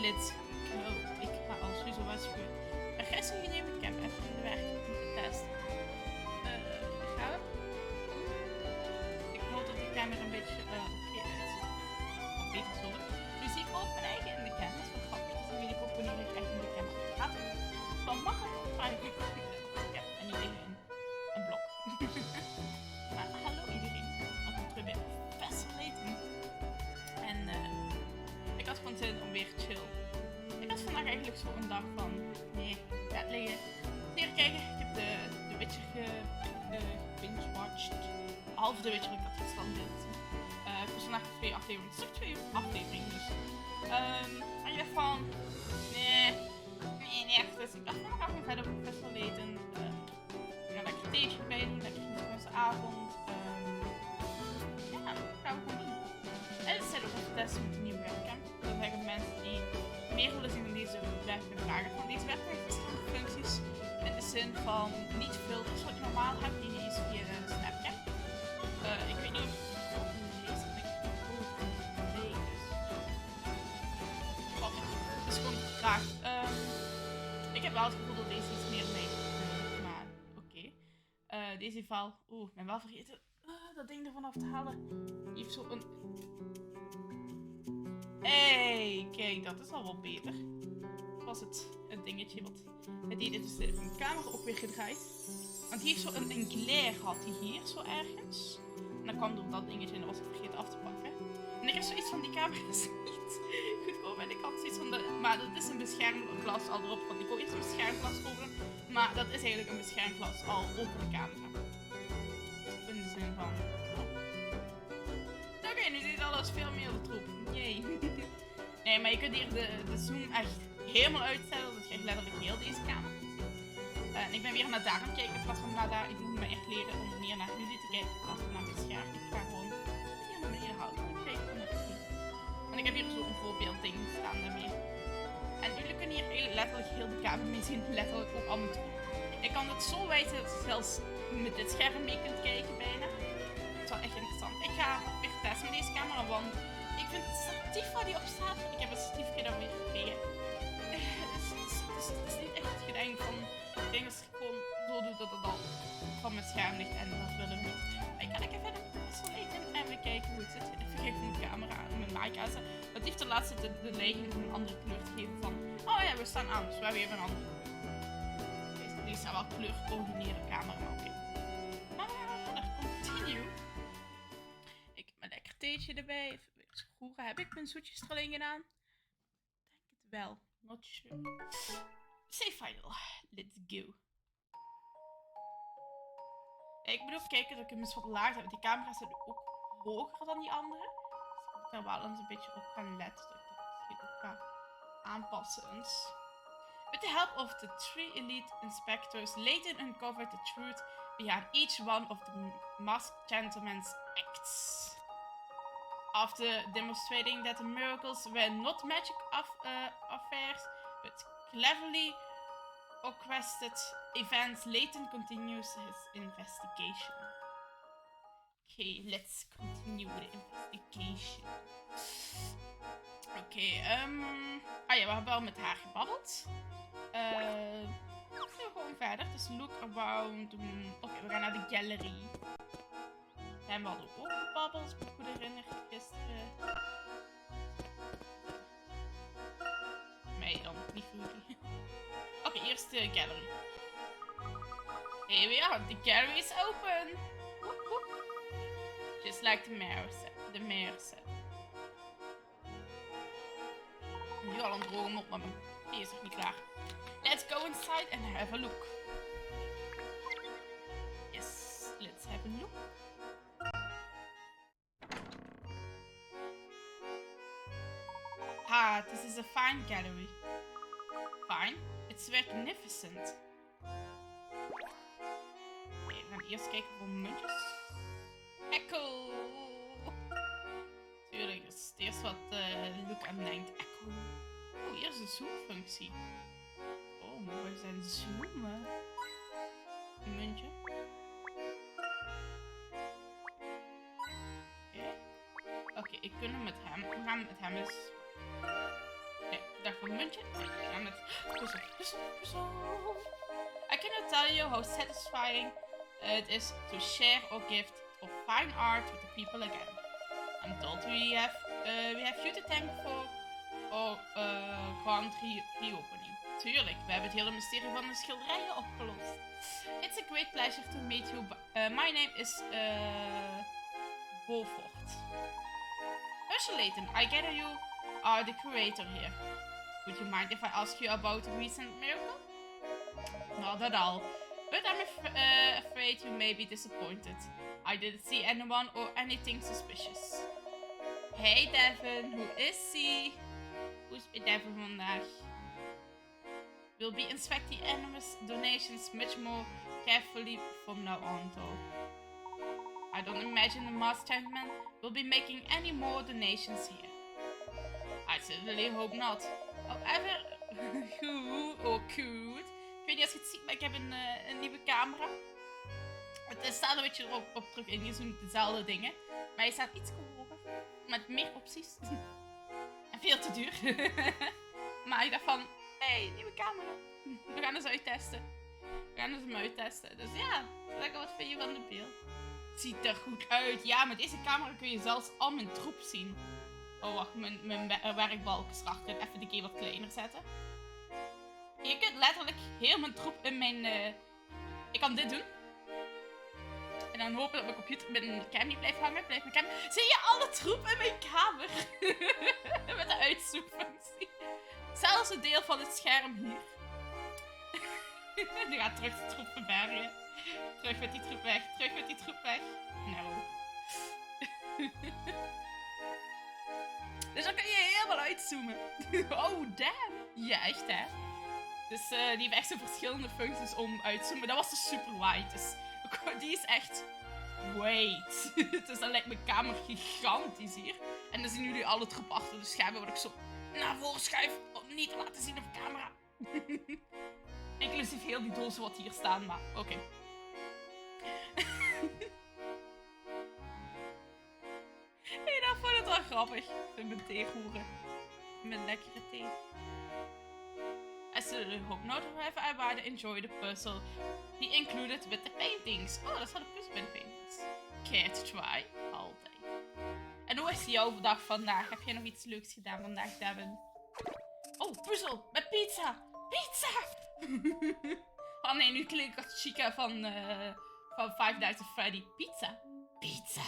Let's go. Ik ga als sowieso waarschuwen. Agressie neem ik hem even in de weg om te testen. Gaan we? Ik hoop dat die camera een beetje oké uitziet. Of beter zo. Nu zie ik ook mijn eigen in de camera. Dat is wel grappig. Dus dan weet ik ook wanneer ik echt in de camera ga. Van makkelijk opvragen. Ja, en niet tegen een blok. Maar hallo iedereen. Welkom terug bij Professor Layton. En ik had gewoon zin om weer chill. Ik had vandaag eigenlijk zo een dag van, nee, bed liggen. Zeer kijken, ik heb de Witcher binge-watched. Half de Witcher, ik had verstand dit. Ik was vandaag 2 afleveringen, het is toch 2 afleveringen dus. Maar ik dacht van, nee, echt. Dus ik dacht van, ik ga gewoon verder op Professor Layton. Ik ga lekker theetje bij doen, lekker genieten avond. Ja, dat gaan we gewoon doen. En het zit ook even testen met de nieuwe webcam. Dat zeggen mensen die meer willen zien in deze webcam vragen. Van deze webcam heeft verschillende functies. In de zin van niet filters wat je normaal hebt, die is via de Snapcam. Ik weet niet of het ook leest, en ik voel het nee is. Oh, het is gewoon traag. Ik heb wel het gevoel dat deze iets meer mee maar oké. Deze val, ik ben wel vergeten dat ding ervan af te halen. Die heeft zo een... Hey, kijk, dat is al wel beter. Dat was het dingetje wat het deed. Dus de camera ook weer gedraaid. Want die heeft zo een glare had hij hier zo ergens. En dan kwam door dat dingetje en dat was ik vergeten af te pakken. En ik heb zoiets van die camera is niet goedkoop. En ik had zoiets van maar dat is een beschermglas al erop. Want ik wil eerst een beschermglas kopen. Maar dat is eigenlijk een beschermglas al over de camera. In de zin van... Oké, nu ziet alles veel meer de troep. Nee, maar je kunt hier de zoom echt helemaal uitstellen. Dus je krijgt letterlijk heel deze kamer te zien. En ik ben weer naar daar aan het kijken in plaats van naar daar. Ik moet me echt leren om meer naar jullie te kijken in plaats van naar mijn scherm. Ik ga gewoon hier naar beneden houden en kijken naar het zien. En ik heb hier zo'n voorbeeldding staan daarmee. En jullie kunnen hier letterlijk heel de kamer mee zien. Letterlijk ook allemaal toe. Ik kan het zo wijzen dat je zelfs met dit scherm mee kunt kijken bijna. Het is wel echt interessant. Ik ga weer testen met deze camera, want ik vind het statief waar die op staat. Ik heb het statiefje dan weer gekregen. Het is niet echt het gedenk van. Ik denk dat het gewoon zo doet dat het al van mijn scherm ligt en dat willen we niet. Maar ik ga lekker verder met Layton en we kijken hoe het zit. Even kijken van de camera en mijn maaikassen. Het heeft de laatste de leiding een andere kleur te geven van. Oh ja, we staan aan, dus we hebben even een andere kleur. Deze zijn wel kleur coördineren camera, maar oké. Maar we gaan verder. Continue. Ik heb mijn lekker theetje erbij. Even schroeren. Heb ik mijn zoetjes er alleen gedaan? Denk het wel. Not sure. Save final. Let's go. Ik moet even kijken dat ik hem eens wat lager heb. Die camera's zijn ook hoger dan die andere. Dus ik moet daar wel eens een beetje op gaan letten. Dat ik dat misschien ook ga aanpassen eens. With the help of the 3 elite inspectors, Layton uncovered the truth behind each one of the masked gentleman's acts. After demonstrating that the miracles were not magic affairs, but cleverly orchestrated events, Layton continues his investigation. Okay, let's continue the investigation. Oké, ah ja, we hebben al met haar gebabbeld. We gaan gewoon verder. Dus look around. Oké, we gaan naar de gallery. En we hadden ook gebabbeld, als ik me goed herinner, gisteren. Mij dan, niet voor jullie. Oké, eerst de gallery. Here we are, the gallery is open. Woep, woep. Just like the mayor said. Nu al een droom op, maar die is nog niet klaar. Let's go inside and have a look. Yes, let's have a look. Ah, this is a fine gallery. Fine, it's magnificent. Okay, we gaan eerst kijken voor muntjes. Echo! Tuurlijk, dat is het eerst wat Luke aan denkt. Echo. Oh, hier is een zoomfunctie. Oh, mogen we zijn zoomen? Een muntje. Oké, ik kan hem met hem. We gaan met hem eens. Nee, ik dacht voor een muntje. Nee, we gaan met puzzel. I cannot tell you how satisfying it is to share or gift of fine art with the people again. I'm told we have you to thank for our grand reopening. Tuurlijk, we hebben het hele mysterie van de schilderijen opgelost. It's a great pleasure to meet you. My name is Beaufort. Mr. Layton, I gather you are the curator here. Would you mind if I ask you about a recent miracle? Not at all, but I'm afraid you may be disappointed. I didn't see anyone or anything suspicious. Hey Devin, hoe is ie? Hoe is het Devin vandaag? We'll be inspecting anonymous donations much more carefully from now on though. I don't imagine the masked gentleman will be making any more donations here. I certainly hope not. However, cute. Ik weet niet of je het ziet, maar ik heb een nieuwe camera. Het staat een beetje op terug in, je zoekt dezelfde dingen. Maar hij staat iets hoger, met meer opties. En veel te duur. Maar ik dacht van, hey, nieuwe camera. We gaan eens uittesten. Dus ja, lekker wat vind je van de beeld. Ziet er goed uit. Ja, met deze camera kun je zelfs al mijn troep zien. Oh, wacht, mijn werkbalk is erachter. Even de keer wat kleiner zetten. Je kunt letterlijk heel mijn troep in mijn... Ik kan dit doen. En dan hopen dat mijn computer met een cam niet blijft hangen. Blijft mijn cam... Zie je alle troep in mijn kamer? Met de uitzoekfunctie. Zelfs een deel van het scherm hier. Die gaat terug de troep verbergen. Terug met die troep weg. Dus dan kan je helemaal uitzoomen. Oh, damn. Ja, echt hè. Dus die heeft echt zo verschillende functies om uit te zoomen. Dat was de super wide. Dus die is echt... Wait. Dus dan lijkt mijn kamer gigantisch hier. En dan zien jullie al het trap achter de schermen wat ik zo naar voren schuif om niet te laten zien op camera. Inclusief heel die dozen wat hier staan, maar oké. Hey, dat vond het wel grappig. Met mijn theeroeren. Mijn lekkere thee. I still hope not to have everybody enjoy the puzzle. Be included with the paintings. Oh, dat is wel de puzzel met de paintings. Care to try? Altijd. En hoe is jouw dag vandaag? Heb jij nog iets leuks gedaan vandaag, Devin? Oh, puzzel met pizza! Pizza! Oh nee, nu klink ik als Chica van Five Nights at Freddy. Pizza! Pizza!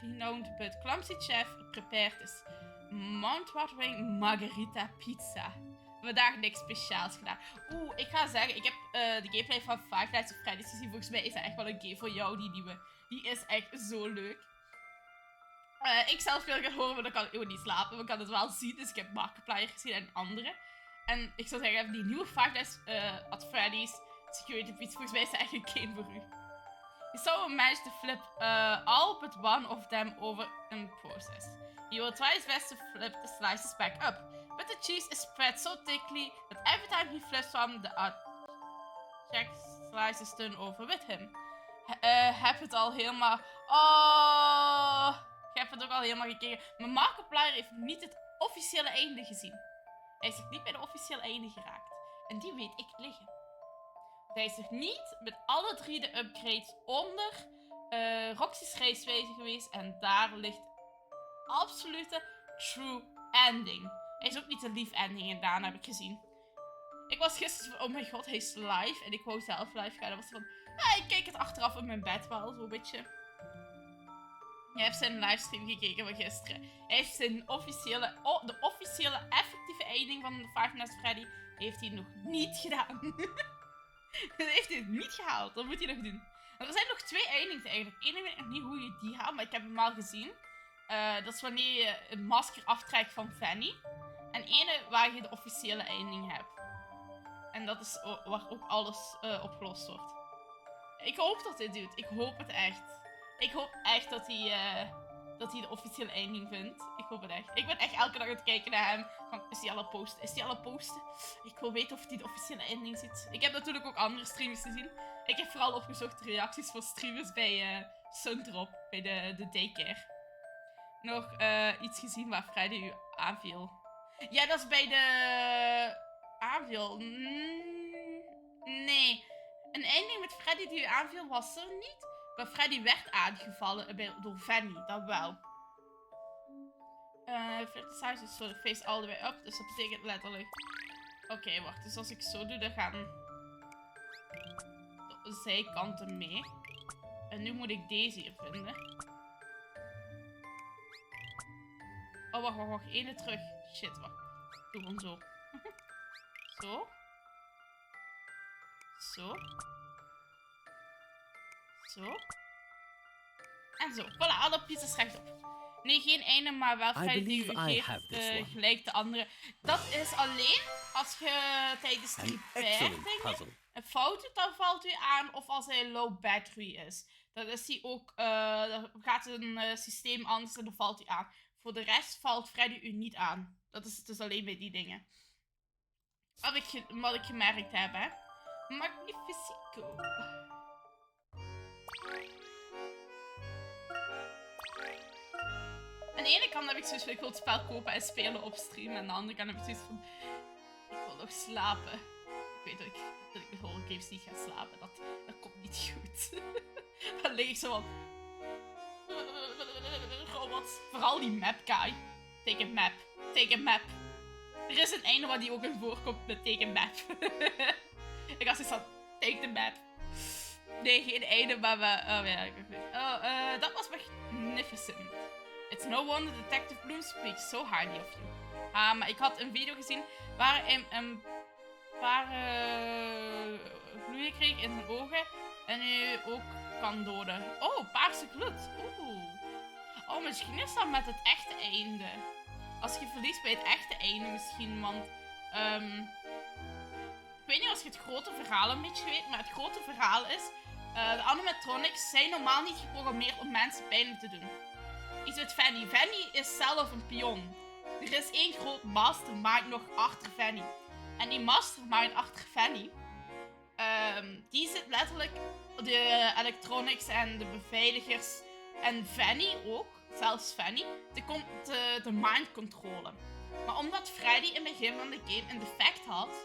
Renowned but clumsy chef prepared this mouth-watering margarita pizza. Vandaag niks speciaals gedaan. Oeh, ik ga zeggen, ik heb de gameplay van Five Nights at Freddy's gezien. Volgens mij is dat echt wel een game voor jou, die nieuwe. Die is echt zo leuk. Ik zelf veel gaan horen, maar dan kan ik ook niet slapen. Maar ik kan het wel zien, dus ik heb Markiplier gezien en andere. En ik zou zeggen, die nieuwe Five Nights at Freddy's Security Pizza, volgens mij is dat echt een game voor u. You saw manage to flip all but one of them over in process. He will try his best to flip the slices back up, but the cheese is spread so thickly that every time he flips one, the check slices turn over with him. Heb het al helemaal... Oh, ik heb het ook al helemaal gekeken. Maar Markiplier heeft niet het officiële einde gezien. Hij is nog niet bij de officiële einde geraakt. En die weet ik liggen. Hij is nog niet met alle 3 de upgrades onder Roxy's Race geweest. En daar ligt absolute true ending. Hij is ook niet een lief ending gedaan, heb ik gezien. Ik was gisteren van, oh my god, hij is live. En ik wou zelf live gaan. Dan was van, ik keek het achteraf in mijn bed wel, zo'n beetje. Je hebt zijn livestream gekeken van gisteren. Hij heeft zijn officiële, de officiële effectieve ending van de Five Nights at Freddy heeft hij nog niet gedaan. Dat heeft hij niet gehaald. Dat moet hij nog doen. Maar er zijn nog 2 endings eigenlijk. Eén weet ik nog niet hoe je die haalt, maar ik heb hem al gezien. Dat is wanneer je een masker aftrekt van Fanny. En ene waar je de officiële ending hebt. En dat is waar ook alles opgelost wordt. Ik hoop dat hij het doet. Ik hoop het echt. Ik hoop echt dat hij de officiële ending vindt. Ik hoop het echt. Ik ben echt elke dag aan het kijken naar hem. Van, is hij al aan het posten? Is hij al aan het posten? Ik wil weten of hij de officiële ending ziet. Ik heb natuurlijk ook andere streamers gezien. Ik heb vooral opgezocht reacties van streamers bij Sundrop. Bij de daycare. Nog iets gezien waar Freddy u aanviel. Ja, dat is bij de... aanviel? Nee. Een ending met Freddy die u aanviel was er niet. Maar Freddy werd aangevallen door Fanny, dat wel. Flip the size is so the face all the way up. Dus dat betekent letterlijk... Oké, wacht. Dus als ik zo doe, dan gaan de zijkanten mee. En nu moet ik deze hier vinden. Oh, wacht. Ene terug. Shit, wacht. Doe gewoon zo. Zo. Zo. Zo. En zo. Voilà, alle pizzas rechtop. Nee, geen ene, maar wel Freddy die u geeft gelijk de andere. Dat is alleen als je tijdens die beperkingen een fout doet, dan valt u aan. Of als hij low battery is. Dan is hij ook, dan gaat een systeem anders en dan valt hij aan. Voor de rest valt Freddy u niet aan. Dat is dus alleen bij die dingen. Wat ik gemerkt heb, hè. Magnifico. Aan de ene kant heb ik zoiets van, ik wil het spel kopen en spelen op stream. En aan de andere kant heb ik zoiets van, ik wil nog slapen. Ik weet dat ik met horror games niet ga slapen. Dat komt niet goed. Dan lig ik zo van... Robots. Vooral die map guy. Take a map. Take a map. Er is een einde waar die ook in voorkomt met take a map. Ik was eens van, take the map. Nee, geen einde, maar we... Oh ja, dat was magnificent. It's no wonder Detective Bloom speaks so highly of you. Maar ik had een video gezien waar paar gloeien kreeg in zijn ogen en u ook kan doden. Oh, paarse gloed. Oeh. Oh, misschien is dat met het echte einde. Als je verliest bij het echte einde misschien, want ik weet niet of je het grote verhaal een beetje weet, maar het grote verhaal is de animatronics zijn normaal niet geprogrammeerd om mensen pijn te doen. Iets met Fanny. Fanny is zelf een pion. Er is één groot mastermind nog achter Fanny. En die mastermind achter Fanny, die zit letterlijk de electronics en de beveiligers en Fanny ook, zelfs Fanny, de mind controlen. Maar omdat Freddy in het begin van de game een defect had,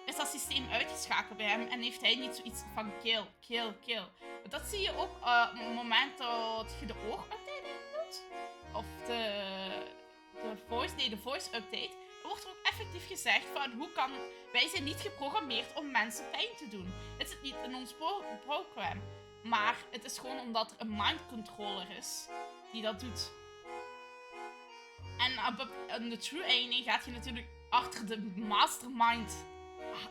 is dat systeem uitgeschakeld bij hem en heeft hij niet zoiets van kill, kill, kill. Dat zie je ook op het moment dat je de oogupdate doet. Of de voice update. Er wordt er ook effectief gezegd van hoe kan... Wij zijn niet geprogrammeerd om mensen pijn te doen. Het zit niet in ons program. Maar het is gewoon omdat er een mind controller is die dat doet. En op de true 1 gaat je natuurlijk achter de mastermind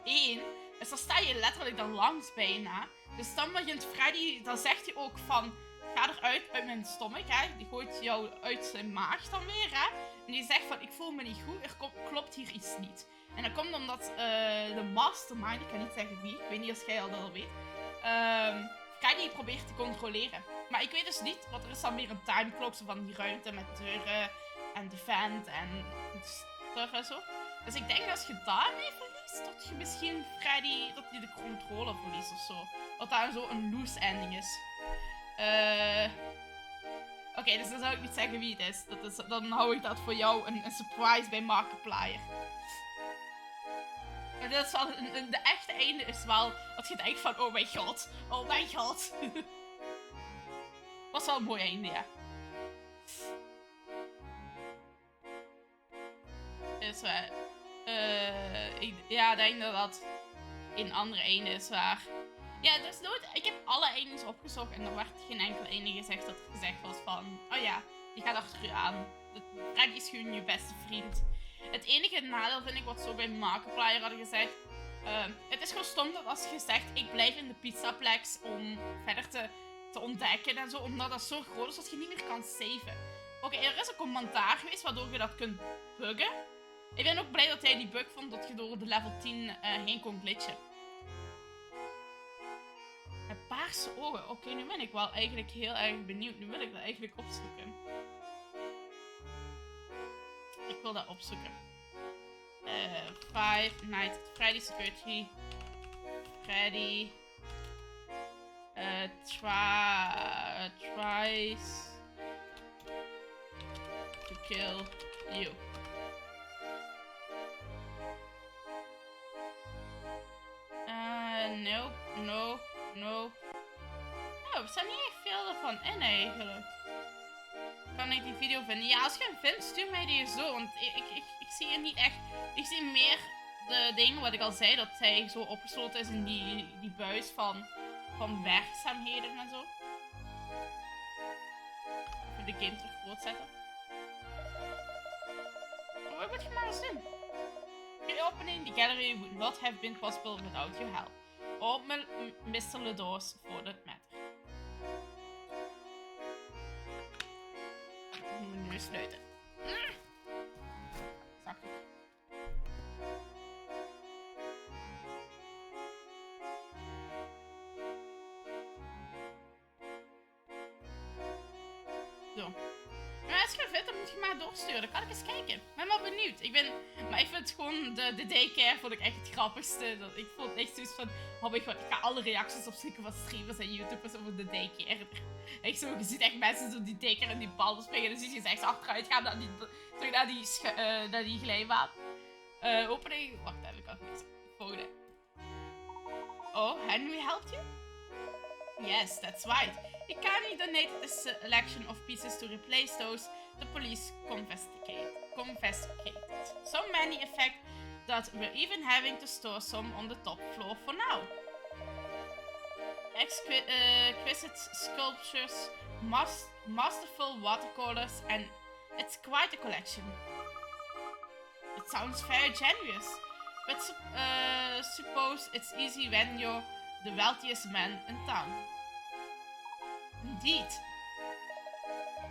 1. Dus dan sta je letterlijk dan langs bijna. Dus dan begint Freddy, dan zegt hij ook van... Ga eruit uit mijn stomach, hè. Die gooit jou uit zijn maag dan weer, hè. En die zegt van, ik voel me niet goed, er klopt hier iets niet. En dat komt omdat de mastermind, ik kan niet zeggen wie, ik weet niet of jij dat al weet. Freddy probeert te controleren. Maar ik weet dus niet, want er is dan weer een timeclock van die ruimte met deuren en de vent en stuff en zo. Dus ik denk dat als je daarmee verliest, dat je misschien Freddy, dat hij de controle verliest of zo. Dat daar zo een loose ending is. Oké, dus dan zou ik niet zeggen wie het is. Dan hou ik dat voor jou een surprise bij Markiplier. Maar dat is wel, de echte einde is wel dat je denkt van, oh mijn god, oh mijn god. Was wel een mooi einde, ja. Is waar. Ik denk dat een andere einde is waar. Ja, dus ik heb alle eindes opgezocht en er werd geen enkel einde gezegd dat gezegd was van... Oh ja, die gaat achter u aan. Freddy is gewoon je beste vriend. Het enige nadeel vind ik wat zo bij Markiplier hadden gezegd. Het is gewoon stom dat als je zegt, ik blijf in de pizzaplex om verder te ontdekken en zo. Omdat dat zo groot is dat je niet meer kan saven. Oké, er is een commentaar geweest waardoor je dat kunt buggen. Ik ben ook blij dat hij die bug vond dat je door de level 10 heen kon glitchen. Met paarse ogen. Oké, nu ben ik wel eigenlijk heel erg benieuwd. Nu wil ik dat eigenlijk opzoeken. Ik wil dat opzoeken. Five Nights at Freddy's Security. Freddy. Tries to kill you. No. Oh, er staan niet echt veel ervan in eigenlijk. Kan ik die video vinden? Ja, als je hem vindt, stuur mij die zo. Want ik zie er niet echt... Ik zie meer de dingen wat ik al zei. Dat hij zo opgesloten is in die buis van werkzaamheden en zo. Even de game terug groot zetten. Oh, wat moet je maar eens doen? Reopening the gallery would not have been possible without your help. Open Mr. Ledo's for that matter. Ik moet nu sluiten. Zakje. Zo. Maar als je het vindt, dan moet je maar doorsturen. Dan kan ik eens kijken. Ik ben wel benieuwd. Maar ik vind gewoon de daycare vond ik echt het grappigste. Ik vond echt zoiets van... Ik ga alle reacties opzoeken van streamers en YouTubers over de daycare. Echt zo, je ziet echt mensen zo die daycare en die bal springen. Dan zie je ze echt achteruit gaan naar die glijbaan. Opening... Wacht even, ik kan het niet. Volgende. Oh, Henry helped you? Yes, that's right. He kindly donated a selection of pieces to replace those the police confiscated. So many effect that we're even having to store some on the top floor for now. Exquisite sculptures, masterful watercolors, and it's quite a collection. It sounds very generous. But suppose it's easy when you're the wealthiest man in town. Indeed.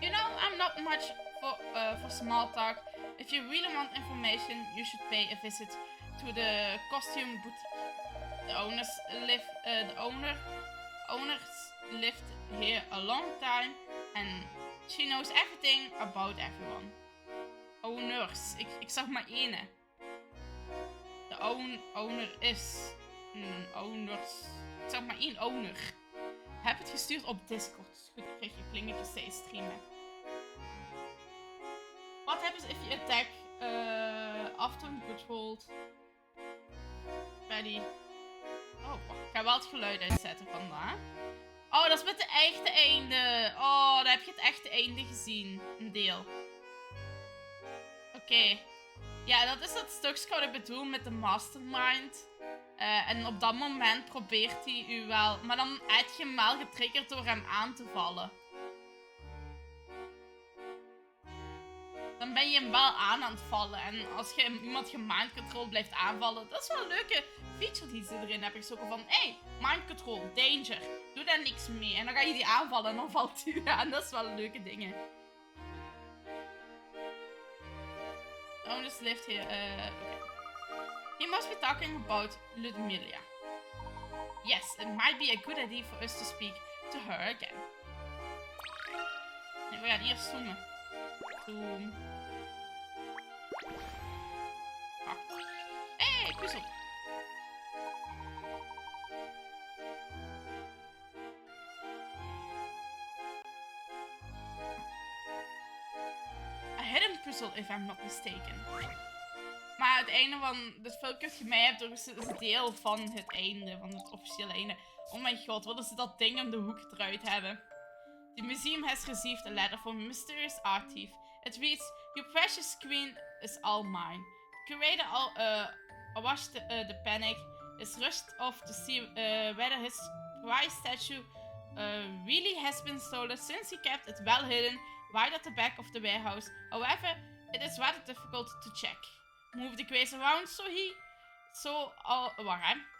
You know, I'm not much for small talk. If you really want information, you should pay a visit to the costume boutique. The owners lived here a long time, and she knows everything about everyone. Owners, ik zag maar ene. De owner is. Owners. Ik zag maar één owner. Heb het gestuurd op Discord. Goed, ik krijg je klingetje steeds streamen. What happens if you attack after good hold? Ready. Oh, wacht. Ik ga wel het geluid uitzetten vandaag. Oh, dat is met de echte einde. Oh, dan heb je het echte einde gezien. Een deel. Oké. Ja, dat is dat stukje wat ik bedoel met de mastermind. En op dat moment probeert hij u wel... Maar dan heb je hem wel getriggerd door hem aan te vallen. Dan ben je hem wel aan het vallen. En als je iemand mind control blijft aanvallen... Dat is wel een leuke feature die ze erin hebben gezocht. Van, hey, mind control, danger. Doe daar niks mee. En dan ga je die aanvallen en dan valt hij aan. Dat is wel leuke dingen. Owners lived here. Okay. He must be talking about Ludmilla. Yes, it might be a good idea for us to speak to her again. Nee, we gaan eerst zoomen. Zoom. Wacht. Hey, puzzel. A hidden puzzle, if I'm not mistaken. Maar het einde van het filmpje dat je mij hebt, is een deel van het einde, van het officiële einde. Oh mijn god, wat is dat ding om de hoek eruit hebben? The museum has received a letter from a mysterious art thief. It reads, your precious queen is all mine. The curator washed the panic, is rushed off to see whether his prized statue really has been stolen, since he kept it well hidden right at the back of the warehouse. However, it is rather difficult to check. Move the quiz around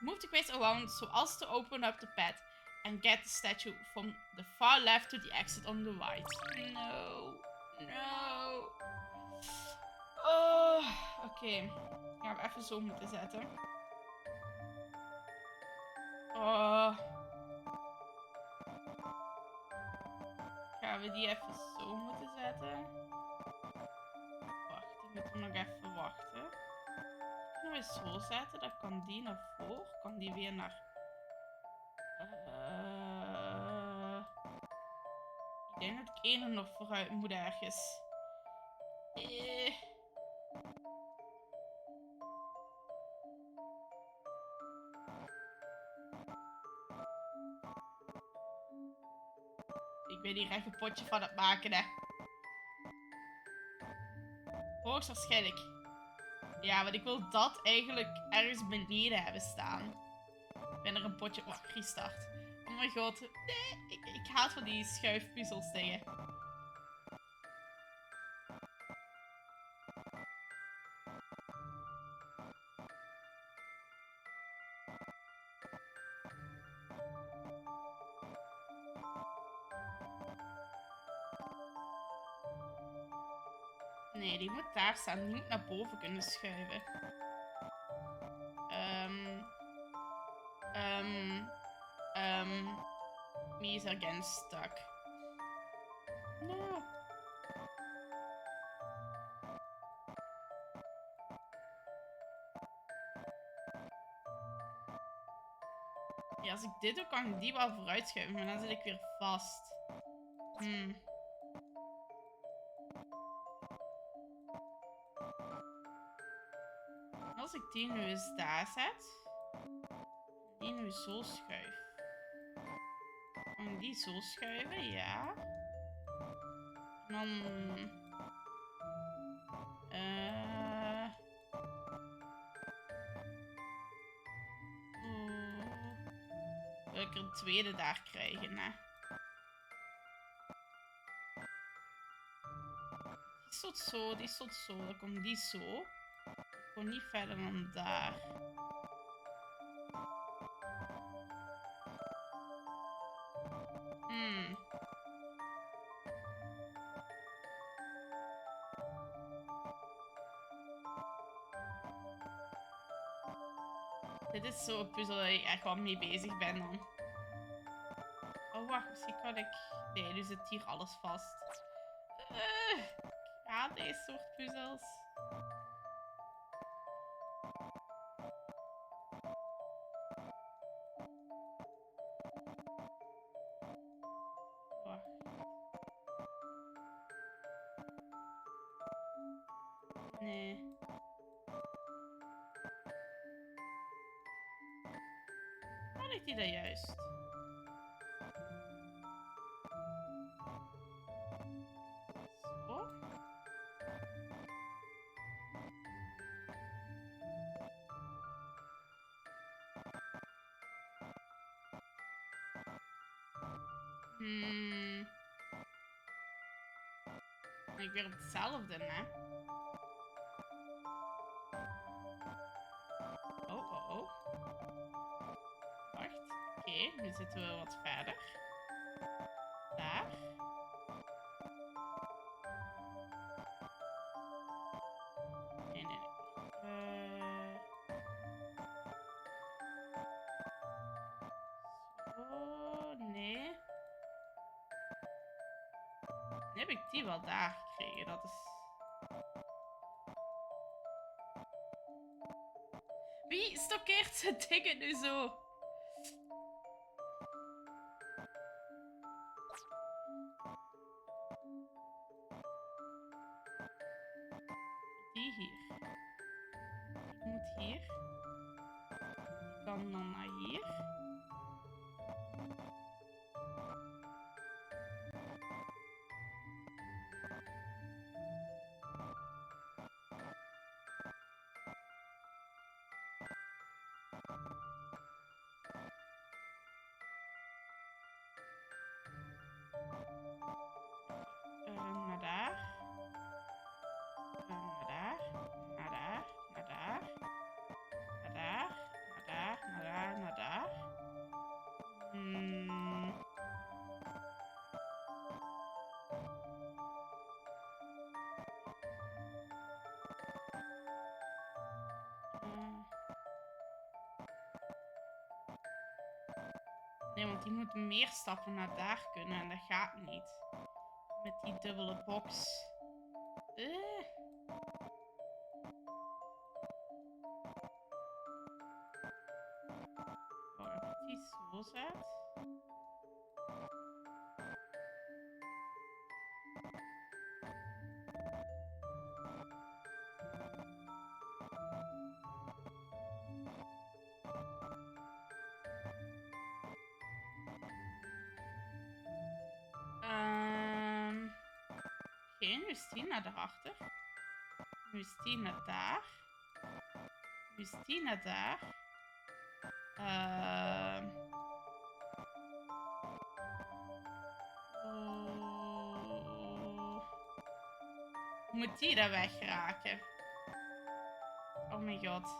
move the quiz around so as to open up the pad and get the statue from the far left to the exit on the right. No. Oh, oké. Gaan we even zo moeten zetten. Oh. Gaan we die even zo moeten zetten? Wacht, ik moet hem nog even wachten. Kunnen we zo zetten? Dan kan die naar voren. Kan die weer naar... Ik denk dat ik één nog vooruit moet ergens. Ik ben hier echt een potje van het maken, hè. Hoogstwaarschijnlijk. Ja, want ik wil dat eigenlijk ergens beneden hebben staan. Ik ben er een potje... Oh, restart. Oh mijn god. Nee, ik haat van die schuifpuzzels dingen. Nee, die moet daar staan. Die moet naar boven kunnen schuiven. Me is again stuck. No. Ja, als ik dit doe, kan ik die wel vooruit schuiven, maar dan zit ik weer vast. Als ik die nu eens daar zet, die nu zo schuif. Kan ik die zo schuiven? Ja. En dan... wil ik er een tweede daar krijgen, hè? Die stond zo, dan komt die zo. Gewoon niet verder dan daar. Dit is zo'n puzzel waar ik echt wel mee bezig ben dan. Oh, wacht. Misschien kan ik... Nee, nu zit hier alles vast. Ik haat deze soort puzzels. Wacht. Nee. Waar ligt die dan juist? Zo. Ik weer op hetzelfde, hè? Oh. Wacht. Oké, nu zitten we wat verder. Daar. Nee. Zo, nee. Nu heb ik die wel daar gekregen. Dat is... Wie stokkeert zijn dingen nu zo? Die hier. Ik moet hier. Ik kan dan naar hier. Naar daar. Naar daar. Naar daar. Naar daar. Naar daar. Naar daar. Naar daar. Naar daar. Nee, want die moet meer stappen naar daar kunnen en dat gaat niet. Met die dubbele box. Waar ik die zo zet. Oké, nu is die naar daarachter. Nu is die naar daar. Nu is die naar daar. Moet die daar wegraken? Oh mijn god.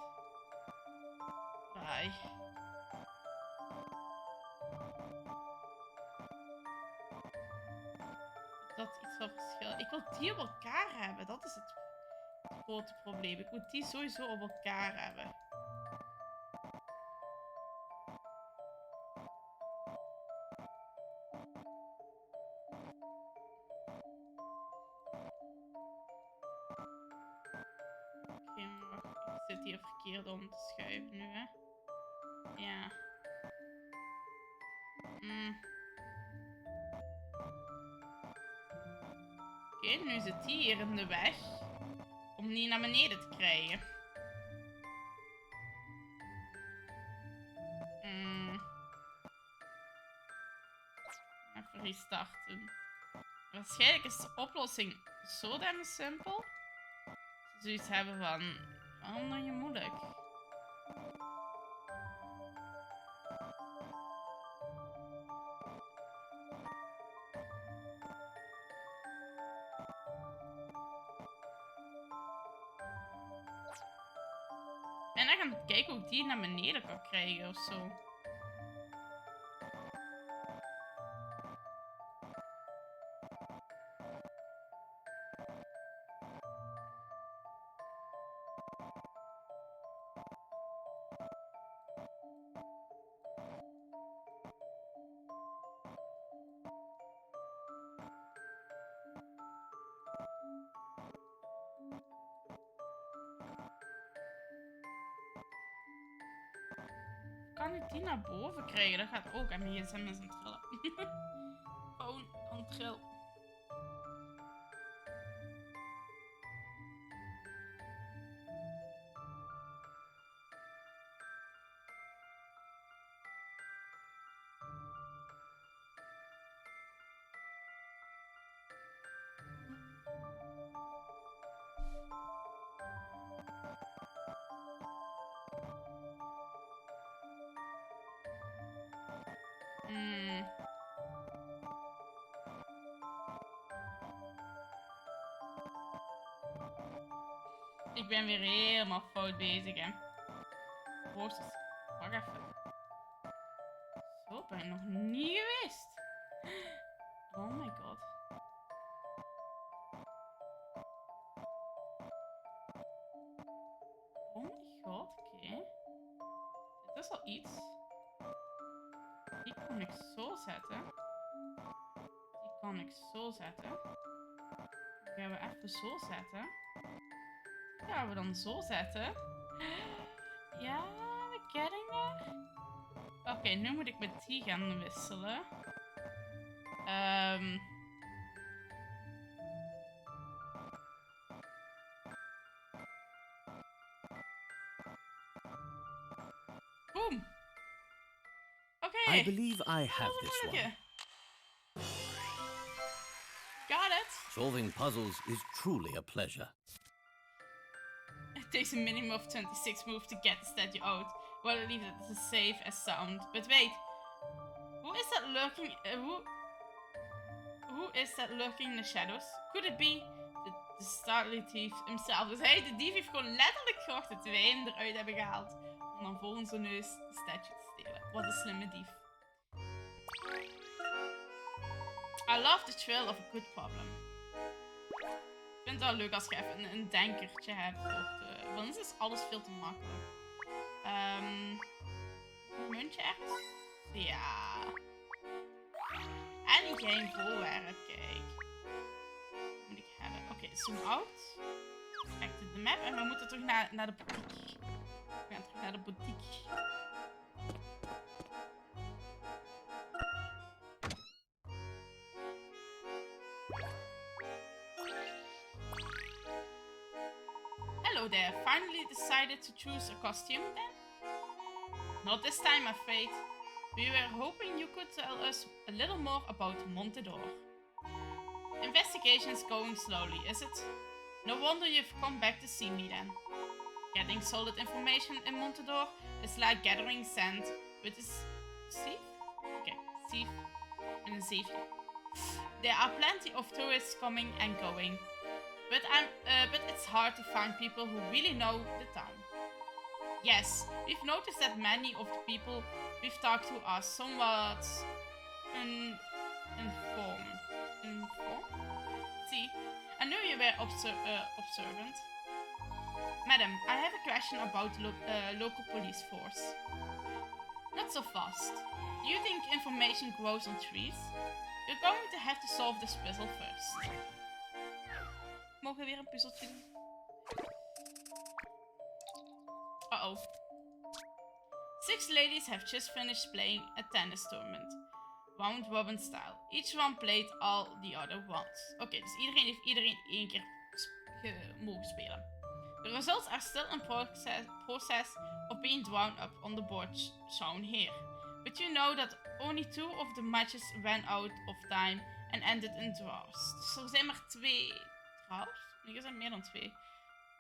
Bye. Dat is iets van verschil. Ik wil die op elkaar hebben. Dat is het grote probleem. Ik moet die sowieso op elkaar hebben. Oké, wacht. Ik zit hier verkeerd om te schuiven nu, hè. Ja. Oké, nu zit die hier in de weg. Om die naar beneden te krijgen. Even restarten. Waarschijnlijk is de oplossing zo damn simpel. Zoiets hebben van... Waarom dan je moeilijk? En dan gaan kijken hoe ik die naar beneden kan krijgen of zo. Kan ik die naar boven krijgen? Dat gaat ook. En mijn gsm is aan het trillen. Gewoon aan het trillen. Ik ben weer helemaal fout bezig, hè. Wacht even. Zo ben ik nog niet geweest. Oh my god. Oh my god, oké. Dit is al iets. Die kan ik zo zetten. Die kan ik zo zetten. Die gaan we even zo zetten. Die gaan we dan zo zetten. Ja, we getting there. Oké, nu moet ik met die gaan wisselen. Boom. Okay. I believe I have this one. Got it. Solving puzzles is truly a pleasure. It takes a minimum of 26 moves to get the statue out. Well, I leave it as safe as sound. But wait, who is that lurking? Who is that lurking in the shadows? Could it be the startly thief himself? Dus hij, de dief, heeft gewoon letterlijk gewacht dat wij hem eruit hebben gehaald. Om dan voor onze neus de statue te stelen. Wat een slimme dief. I love the thrill of a good problem. Ik vind het wel leuk als je even een denkertje hebt. Want anders is alles veel te makkelijk. Een muntje echt? Ja. En geen voorwerp, kijk. Dat moet ik hebben. Oké, zoom out. Kijk de map en we moeten terug naar de boutique. We gaan terug naar de boutique. Hello there, finally decided to choose a costume then? Not this time, I'm afraid. We were hoping you could tell us a little more about Montedor. Investigation's going slowly, is it? No wonder you've come back to see me then. Getting solid information in Montedor is like gathering sand with a sieve? Okay, sieve and a sieve. There are plenty of tourists coming and going, but it's hard to find people who really know the town. Yes, we've noticed that many of the people we've talked to are somewhat informed. See, I knew you were observant. Madam, I have a question about local police force. Not so fast. Do you think information grows on trees? You're going to have to solve this puzzle first. Mogen we weer een puzzeltje doen? Uh-oh. 6 ladies have just finished playing a tennis tournament. Round robin style. Each one played all the other ones. Oké, dus iedereen heeft één keer mogen spelen. The results are still in process of being drawn up on the board shown here. But you know that only 2 of the matches ran out of time and ended in draws. Dus er zijn maar 2 draws? Nee, er zijn meer dan 2.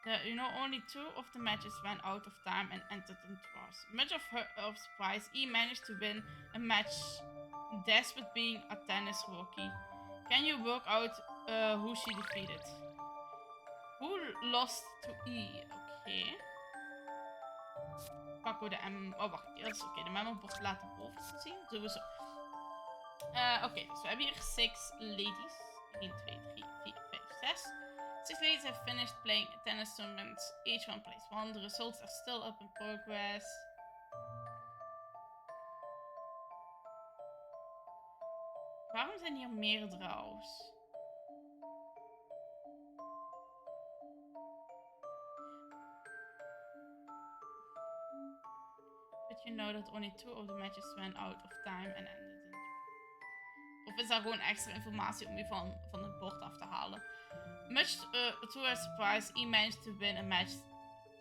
You know, only 2 of the matches ran out of time and entered in draws. Much of surprise, he managed to win a match despite being a tennis rookie. Can you work out who she defeated? Who lost to E? Okay. pakken we de M... Oh, wacht. Eerst oké, de memo-bord laten boven zien. Sowieso. Oké, dus we hebben hier 6 ladies. 1, 2, 3, 4, 5, 6. 6 ladies have finished playing a tennis tournament. Each one plays one. The results are still up in progress. Waarom zijn hier meer draws? But you know that only 2 of the matches went out of time and ended in... Of is dat gewoon extra informatie om je van het bord af te halen? Much to our surprise, he managed to win a match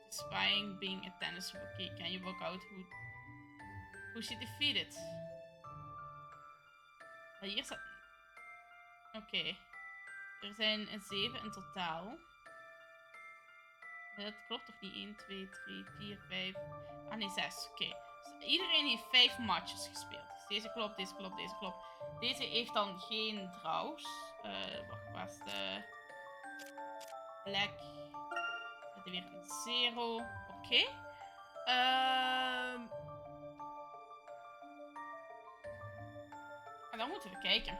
despite being a tennis rookie. Can you work out who she defeated? Hier staat... Oké. Er zijn 7 in totaal. Dat klopt toch niet? 1, 2, 3, 4, 5... Ah nee, 6. Oké. Dus iedereen heeft 5 matches gespeeld. Dus deze klopt, deze klopt, deze klopt. Deze heeft dan geen draws. Wacht, waar is de... Black. We zetten weer een 0. Oké. En dan moeten we kijken.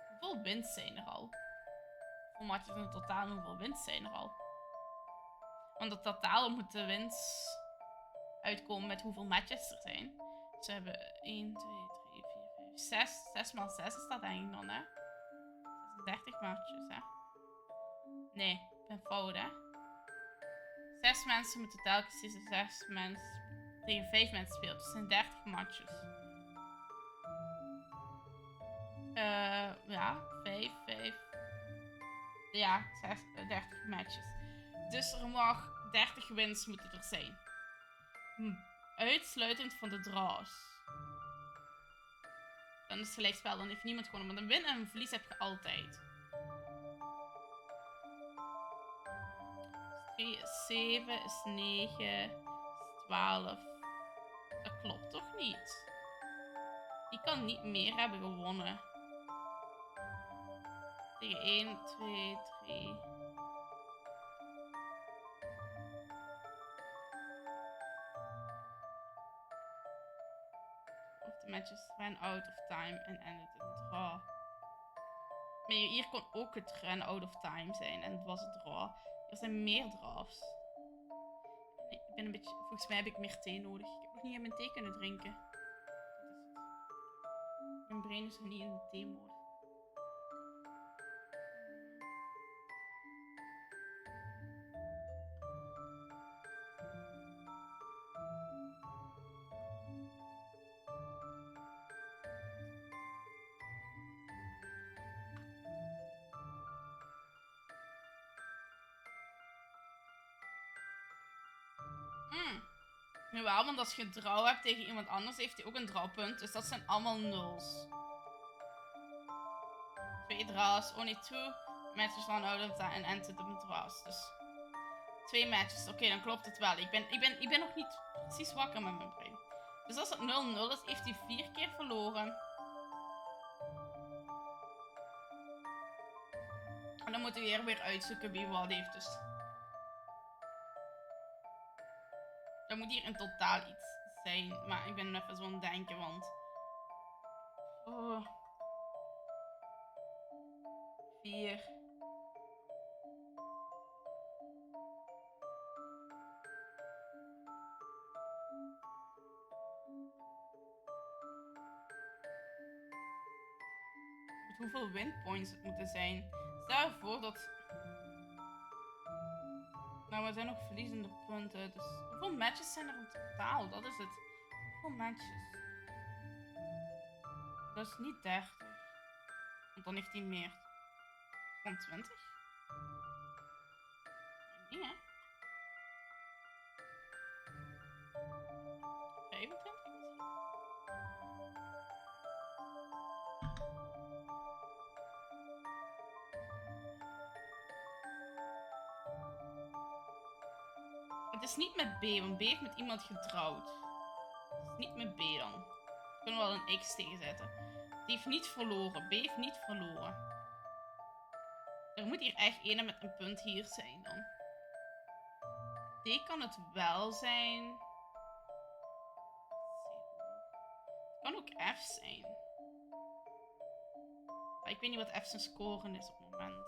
Hoeveel wins zijn er al? Hoeveel matches in totaal en hoeveel wins zijn er al? Want het totaal moet de wins uitkomen met hoeveel matches er zijn. Dus we hebben 1, 2, 3, 4, 5, 6. 6 maal 6 is dat eigenlijk dan, hè? 36 matches, hè? Nee, ik ben fout, hè? 6 mensen moeten telkens deze 6 mensen tegen 5 mensen spelen. Dus het zijn 30 matches. Ja, 5, 5. Ja, 30 matches. Dus er mag 30 wins moeten er zijn. Uitsluitend van de draws. Dan is het gelijkspel, dan heeft niemand gewonnen. Maar een win en een verlies heb je altijd. 3 is 7, is 9, is 12. Dat klopt toch niet? Die kan niet meer hebben gewonnen. Tegen 1, 2, 3. Of the matches ran out of time and ended in draw. Maar hier kon ook het run out of time zijn en het was een draw. Er zijn meer draws. Nee, ik ben een beetje... Volgens mij heb ik meer thee nodig. Ik heb nog niet aan mijn thee kunnen drinken. Dat is het. Mijn brein is nog niet in de theemode. Jawel, want als je een draw hebt tegen iemand anders, heeft hij ook een drawpunt. Dus dat zijn allemaal nuls. 2 draws, only 2 matches van out of that and entered in draws. Dus 2 matches. Oké, dan klopt het wel. Ik ben nog niet precies wakker met mijn brein. Dus als het 0-0 is, heeft hij 4 keer verloren. En dan moeten we weer uitzoeken wie wat heeft. Dus er moet hier in totaal iets zijn. Maar ik ben even zo aan het denken, want... 4. Hoeveel winpoints het moeten zijn. Stel je voor dat... Nou, we zijn nog verliezende punten. Dus hoeveel matches zijn er in totaal? Dat is het. Hoeveel matches? Dat is niet 30. Want dan heeft hij meer. Van 20? Nee, hè? 25? Het is niet met B, want B heeft met iemand getrouwd. Het is niet met B dan. We kunnen wel een X tegenzetten. Die heeft niet verloren. B heeft niet verloren. Er moet hier echt ene met een punt hier zijn dan. D D kan het wel zijn. Het kan ook F zijn. Maar ik weet niet wat F zijn scoren is op het moment.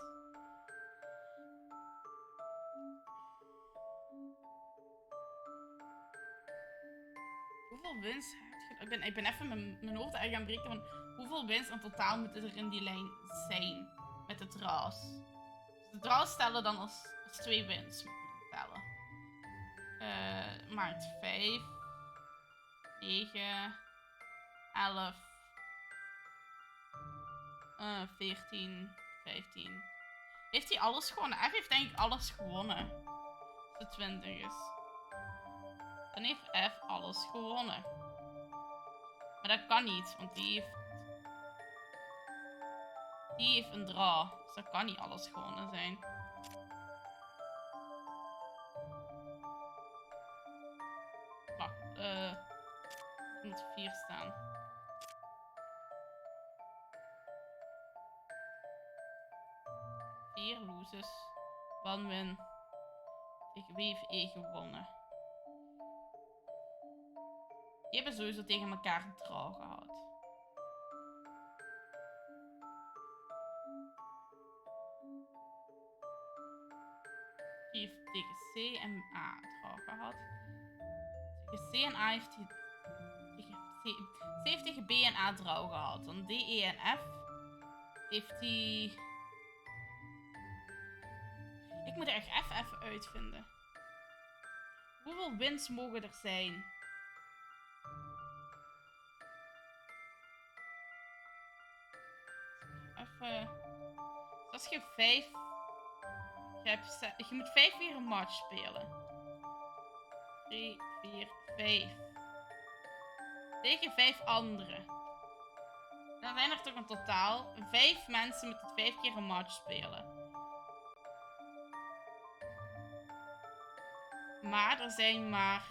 Hoeveel winst heb je? Ik ben even mijn hoofd eigenlijk aan het breken van hoeveel winst in totaal moet er in die lijn zijn met de draws. Dus de draws tellen dan als 2 wins moet ik tellen. Maakt 5, 9, 11, 14, 15. Heeft hij alles gewonnen? F heeft denk ik alles gewonnen. Als het 20 is. Dan heeft F alles gewonnen. Maar dat kan niet, want die heeft een draw. Dus dat kan niet alles gewonnen zijn. Wacht, er moet 4 staan. Vier loses. One win. Tegen wie heeft E gewonnen? Die hebben sowieso tegen elkaar een draw gehad. Die heeft tegen C en A een draw gehad. Tegen C en A heeft hij... C heeft tegen B en A draw gehad. Dan D, E en F heeft hij... Ik moet er echt even uitvinden. Hoeveel wins mogen er zijn? Even... Als je 5... Je moet 5 keer een match spelen. 3, 4, 5. Tegen 5 anderen. Dan zijn er toch in totaal 5 mensen met het 5 keer een match spelen. Maar er zijn maar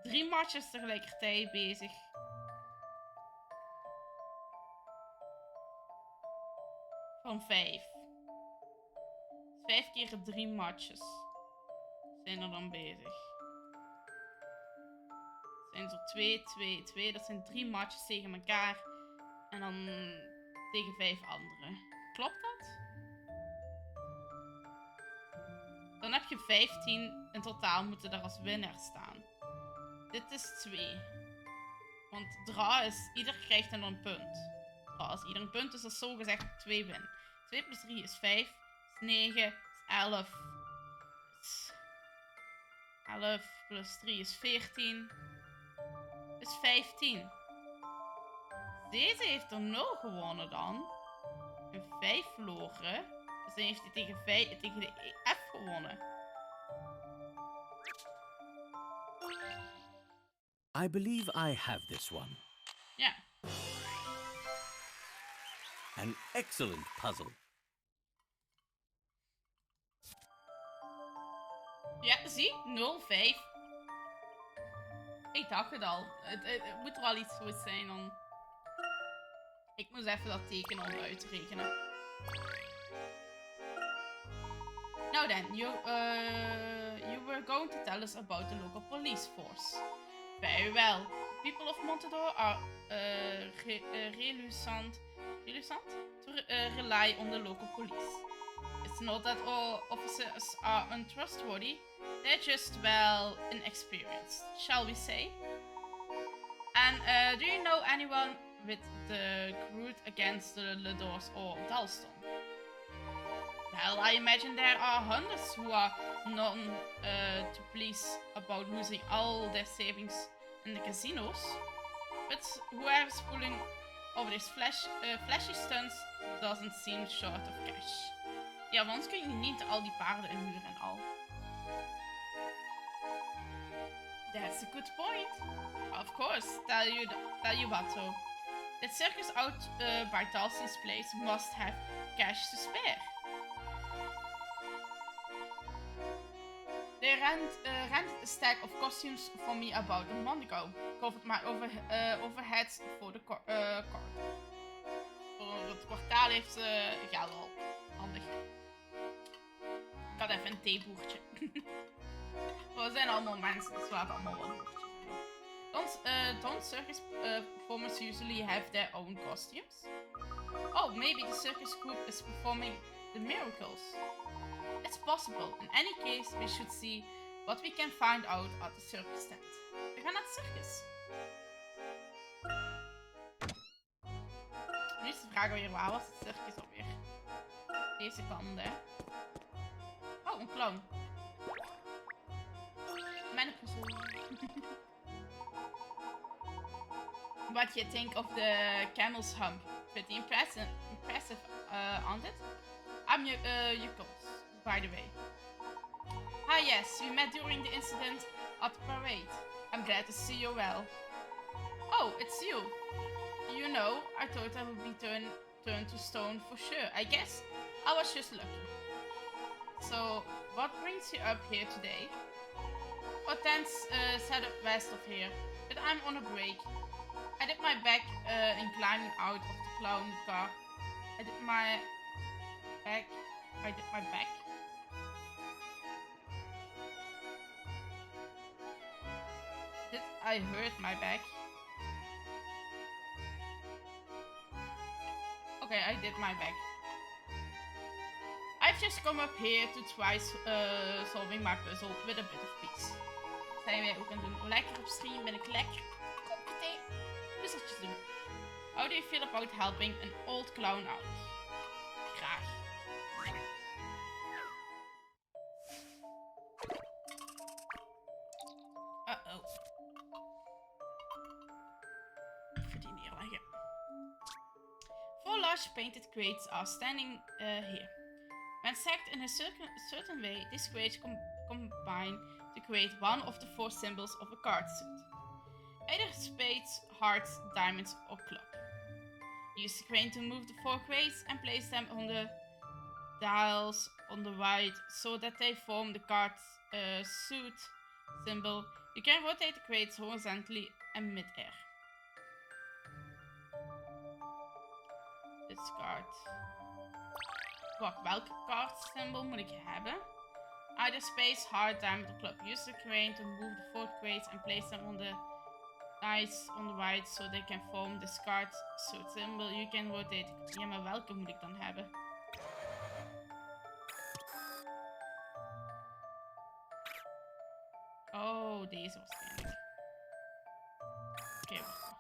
3 matches tegelijkertijd bezig. Van 5. 5 keer 3 matches zijn er dan bezig. Het zijn zo 2, 2, 2. Dat zijn 3 matches tegen elkaar. En dan tegen 5 anderen. Klopt dat? Dan heb je 15 in totaal moeten er als winnaar staan. Dit is 2. Want draw is, ieder krijgt dan een punt. Draw is ieder een punt, dus dat is zo gezegd 2 win. 2 plus 3 is 5, is 9, is 11. 11 plus 3 is 14. Is 15. Deze heeft er 0 gewonnen dan. En 5 verloren. Dus dan heeft hij tegen de F gewonnen. I believe I have this one. Ja. An excellent puzzle. Ja, zie? 0-5. Ik dacht het al. Het moet er al iets goed zijn dan. Ik moest even dat tekenen om uit te rekenen. Now then, you were going to tell us about the local police force. Very well. The people of Montador are reluctant to rely on the local police. It's not that all officers are untrustworthy. They're just, well, inexperienced, shall we say? And do you know anyone with the route against the Ledors or Dalston? Well, I imagine there are hundreds who are known to police about losing all their savings in the casinos. But whoever's pulling over these flashy stunts doesn't seem short of cash. Ja, want anders kun je niet al die paarden inhuren en al. That's a good point. Of course, tell you what though. That circus out by Dalston's place must have cash to spare. They rented a stack of costumes for me about a month ago. Covered my overheads for the court. Voor het kwartaal heeft geld al. Handig. had even een theeboertje. We zijn allemaal mensen, dus we hadden allemaal wel een boertje. Don't circus performers usually have their own costumes? Oh, maybe the circus group is performing the miracles. It's possible. In any case, we should see what we can find out at the circus tent. We gaan naar het circus. Nu is de vraag weer, waar was het circus alweer? Deze kant, hè? Oh, een clown. Mijn puzzel. What do you think of the camel's hump? Pretty impressive, aren't it? I'm Yukos, by the way. Ah yes, we met during the incident at the parade. I'm glad to see you well. Oh, it's you. You know, I thought I would be turned to stone for sure. I guess I was just lucky. So, what brings you up here today? Our tent's set up west of here, but I'm on a break. I did my back in climbing out of the clown car. I did my back. Did I hurt my back? Okay, I did my back. I've just come up here to try solving my puzzle with a bit of peace. Zijn wij ook aan het doen. Lekker op stream ben ik lekker kopje thee puzzeltjes doen. How do you feel about helping an old clown out? Graag. Uh-oh. Even die neerleggen. Four large painted crates are standing here. When stacked in a certain way, these crates combine to create one of the four symbols of a card suit. Either spades, hearts, diamonds, or club. Use the crane to move the four crates and place them on the dials on the right so that they form the card suit symbol. You can rotate the crates horizontally and mid-air. Discard. Wacht, welke card symbol moet ik hebben? Either space, heart, diamond, or club. Use the crane to move the four crates and place them on the dice on the right so they can form this card suit symbol. You can rotate. Ja, maar welke moet ik dan hebben? Oh, deze waarschijnlijk. Oké, wacht.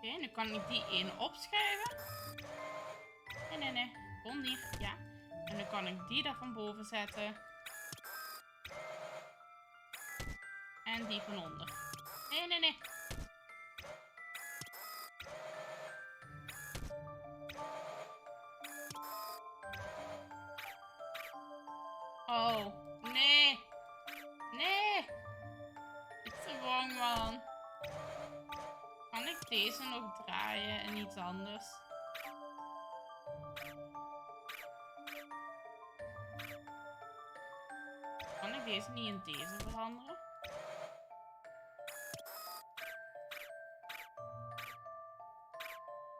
Oké, nu kan ik die ene opschrijven. Nee. Gewoon hier, ja. En nu kan ik die daar van boven zetten. En die van onder. Nee. Oh, nee. It's the wrong one. Kan ik deze nog draaien en iets anders? Kan ik deze niet in deze veranderen?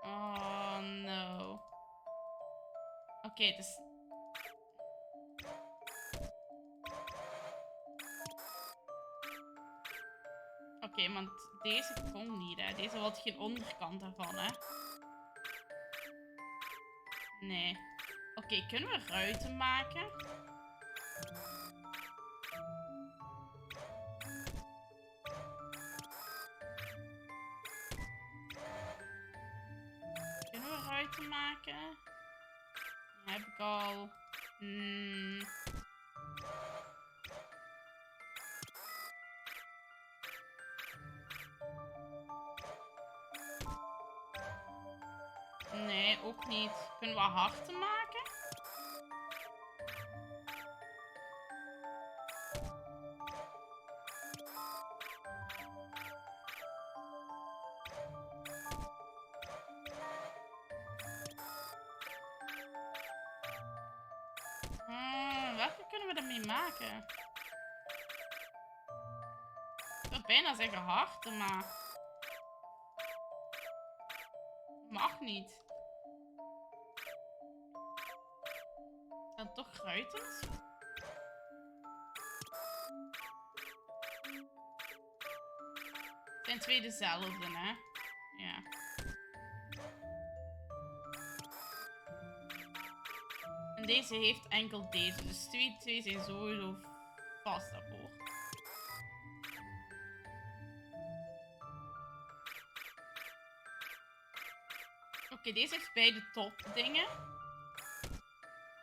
Oh no. Oké, dus... Oké, want deze komt niet, hè. Deze had geen onderkant ervan, hè. Nee. Oké, kunnen we ruiten maken? Kunnen we ruiten maken? Die heb ik al. Nee, ook niet. Kunnen we harten maken? ermee maken? Ik wil bijna zeggen harten, maar... Mag niet. Dan toch gruitend? Het zijn twee dezelfde, hè? Ja. En deze heeft enkel deze. Dus twee zijn sowieso vast daarvoor. Oké, deze heeft beide top dingen.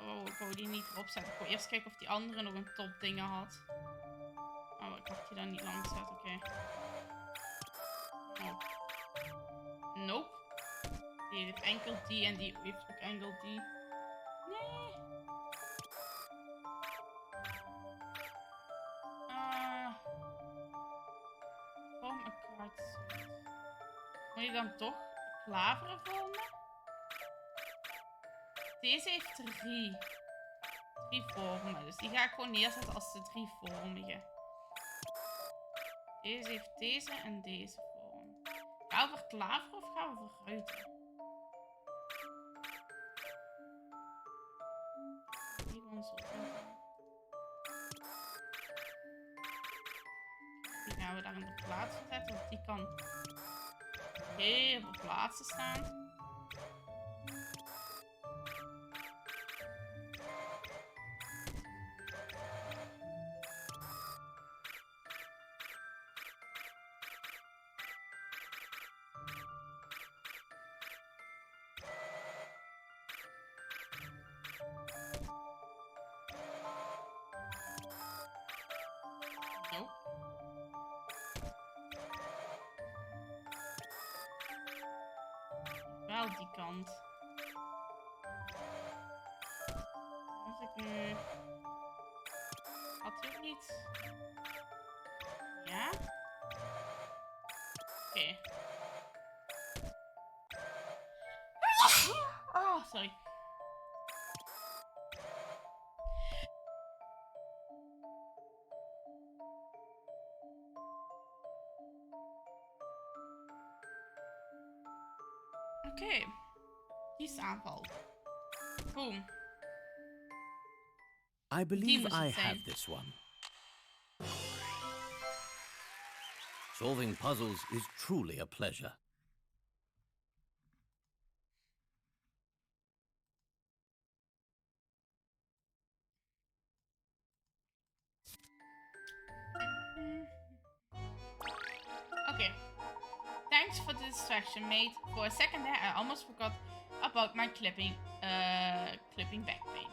Oh, ik wou die niet erop zetten. Ik wou eerst kijken of die andere nog een top dingen had. Oh, ik mag die dan niet lang zetten. Oké. Oh. Nope. Die heeft enkel die en die heeft ook enkel die. Nee. Vorm een kaart. Moet je dan toch klaveren vormen? Deze heeft drie vormen. Dus die ga ik gewoon neerzetten als de drievormige. Deze heeft deze en deze vorm. Gaan we voor klaver of gaan we voor ruiten? Die gewoon zo zetten. Die gaan we daar in de plaats zetten, want die kan heel veel plaatsen staan. Wel die kant. Als ik nu... Had hij ook niet? Ja? Oké. Oh, sorry. Oké. Die is aanval. Boom. I believe moest I het zijn. have this one. Solving puzzles is truly a pleasure. Okay. Thanks for the distraction, mate. For a second there, I almost forgot about my clipping back pain.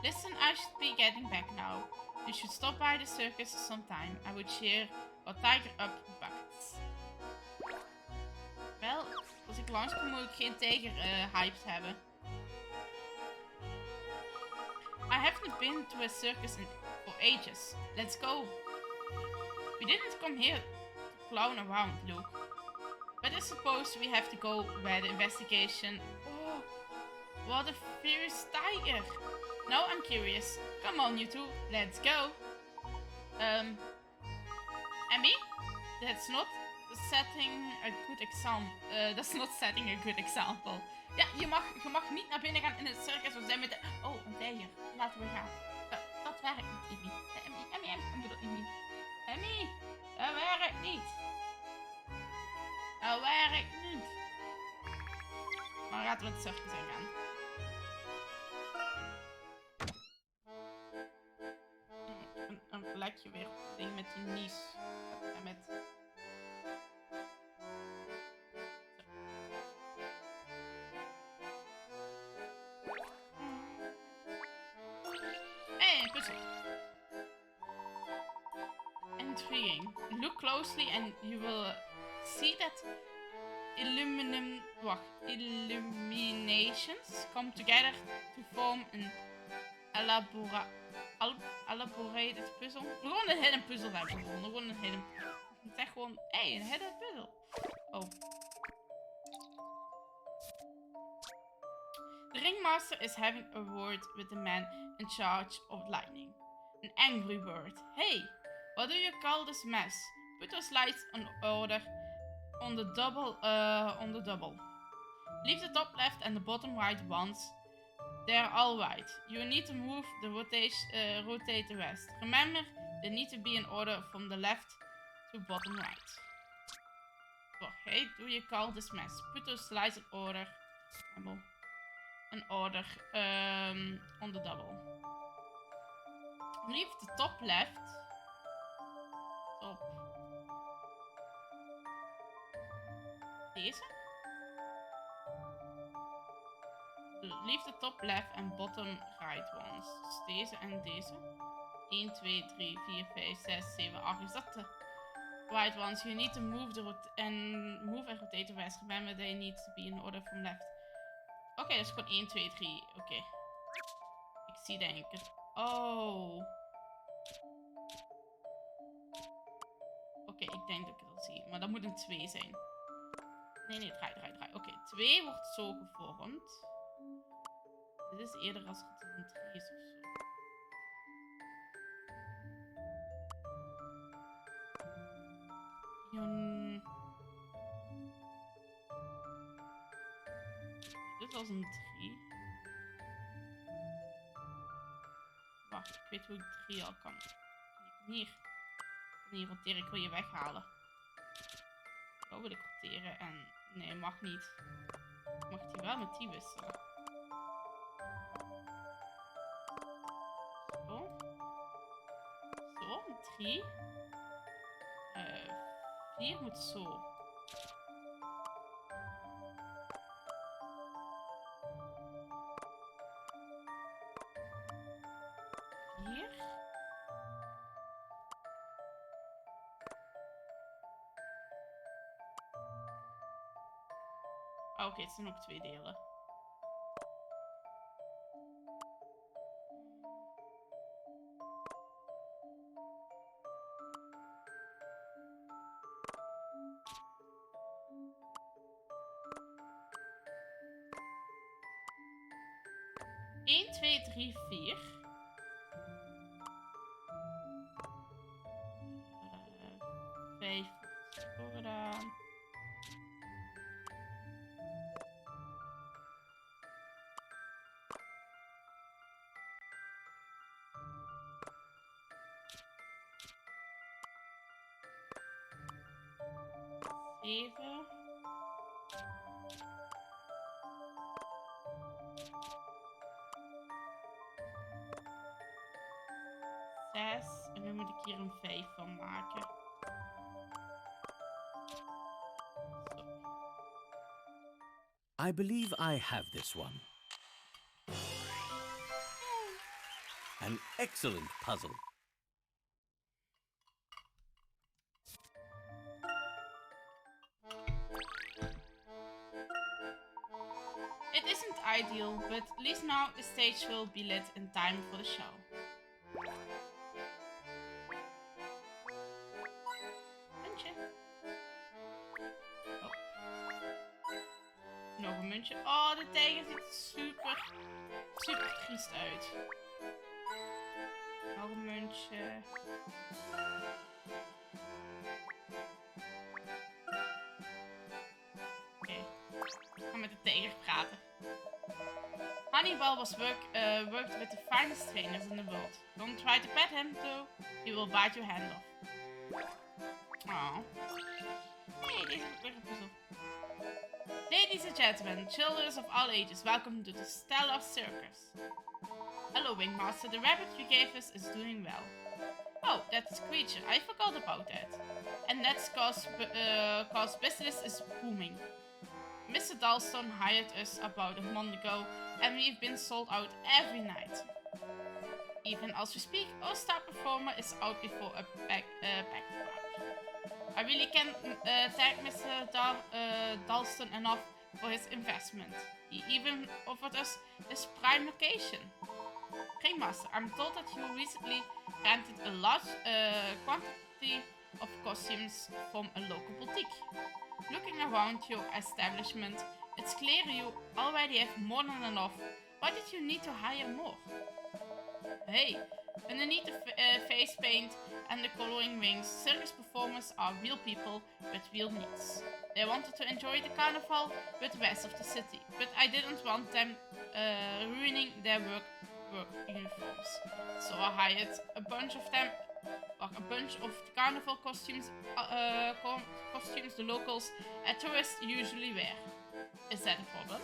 Listen, I should be getting back now. You should stop by the circus sometime. I would cheer or tiger up buckets. Wel, als ik langskom moet ik geen tijger hyped hebben. I haven't been to a circus for ages. Let's go. We didn't come here to clown around, Luke. But I suppose we have to go where the investigation... Oh, what a fierce tiger. Now I'm curious. Come on, you two. Let's go. Emmy? That's not setting a good example. That's not setting a good example. Ja, je mag niet naar binnen gaan in het circus. We zijn met de... Oh, een tijger. Laten we gaan. Dat werkt niet, Emmy. Emmy, dat werkt niet. Dat werkt niet. Maar laten we het circus in gaan. Een plekje weer op het ding met die nies. En met... Hey, een puzzel. Intriguing. Look closely and you will see that illuminations come together to form an elaborated puzzle. Gewoon een hidden puzzel hebben we gevonden. Gewoon een hidden... Ik zeg gewoon, hey, een hidden puzzel. Oh. The ringmaster is having a word with the man in charge of lightning. An angry bird. Hey, what do you call this mess? Put those lights in order on the double. Leave the top left and the bottom right ones. They're all right. You need to move the rotate the rest. Remember, they need to be in order from the left to bottom right. What hey, do you call this mess? Put those slides in order. In order on the double. Leave the top left. Top. Deze. Leave the top left and bottom right ones. Dus deze en deze. 1, 2, 3, 4, 5, 6, 7, 8. Is dat de right ones? You need to move and rotate the rest. Remember, they need to be in order from left. Oké, dat is gewoon 1, 2, 3. Oké. Ik zie denk ik. Oh. Oké, ik denk dat ik het al zie. Maar dat moet een 2 zijn. Nee, draai. Oké, 2 wordt zo gevormd. Dit is eerder als het een 3 is of zo. Dit was een 3. Wacht, ik weet hoe ik 3 al kan. Hier roteren. Ik wil je weghalen. Zo wil ik roteren en... Nee, mag niet. Ik mag die wel met die wisselen. Zo. Zo, 3. 4 moet zo. Oké, het zijn ook 2 delen. Eén, 2, 3, 4. 5 vooraan. Even. 6. En nu moet ik hier een 5 van maken. Zo. I believe I have this one. An excellent puzzle. It isn't ideal, but at least now the stage will be lit in time for the show. Muntje. Oh. Nog een muntje. Oh, de tijger ziet super triest uit. Nog een muntje. Ik ga met de tijger praten. Hannibal worked with the finest trainers in the world. Don't try to pet him though, he will bite your hand off. Oh. Nee, deze is weer een puzzel. Ladies and gentlemen, children of all ages, welcome to the Stellar Circus. Hello, Wingmaster. The rabbit you gave us is doing well. Oh, that's Creature. I forgot about that. And that's cause business is booming. Mr. Dalston hired us about a month ago, and we've been sold out every night. Even as we speak, our star performer is out before a backdrop. I really can't thank Mr. Dalston enough for his investment. He even offered us this prime location. Ringmaster, I'm told that you recently rented a large quantity of costumes from a local boutique. Looking around your establishment, it's clear you already have more than enough. Why did you need to hire more? Hey, Underneath the face paint and the coloring wings, circus performers are real people with real needs. They wanted to enjoy the carnival with the rest of the city, but I didn't want them ruining their work uniforms. So I hired a bunch of them, or a bunch of the carnival costumes the locals and tourists usually wear. Is that a problem?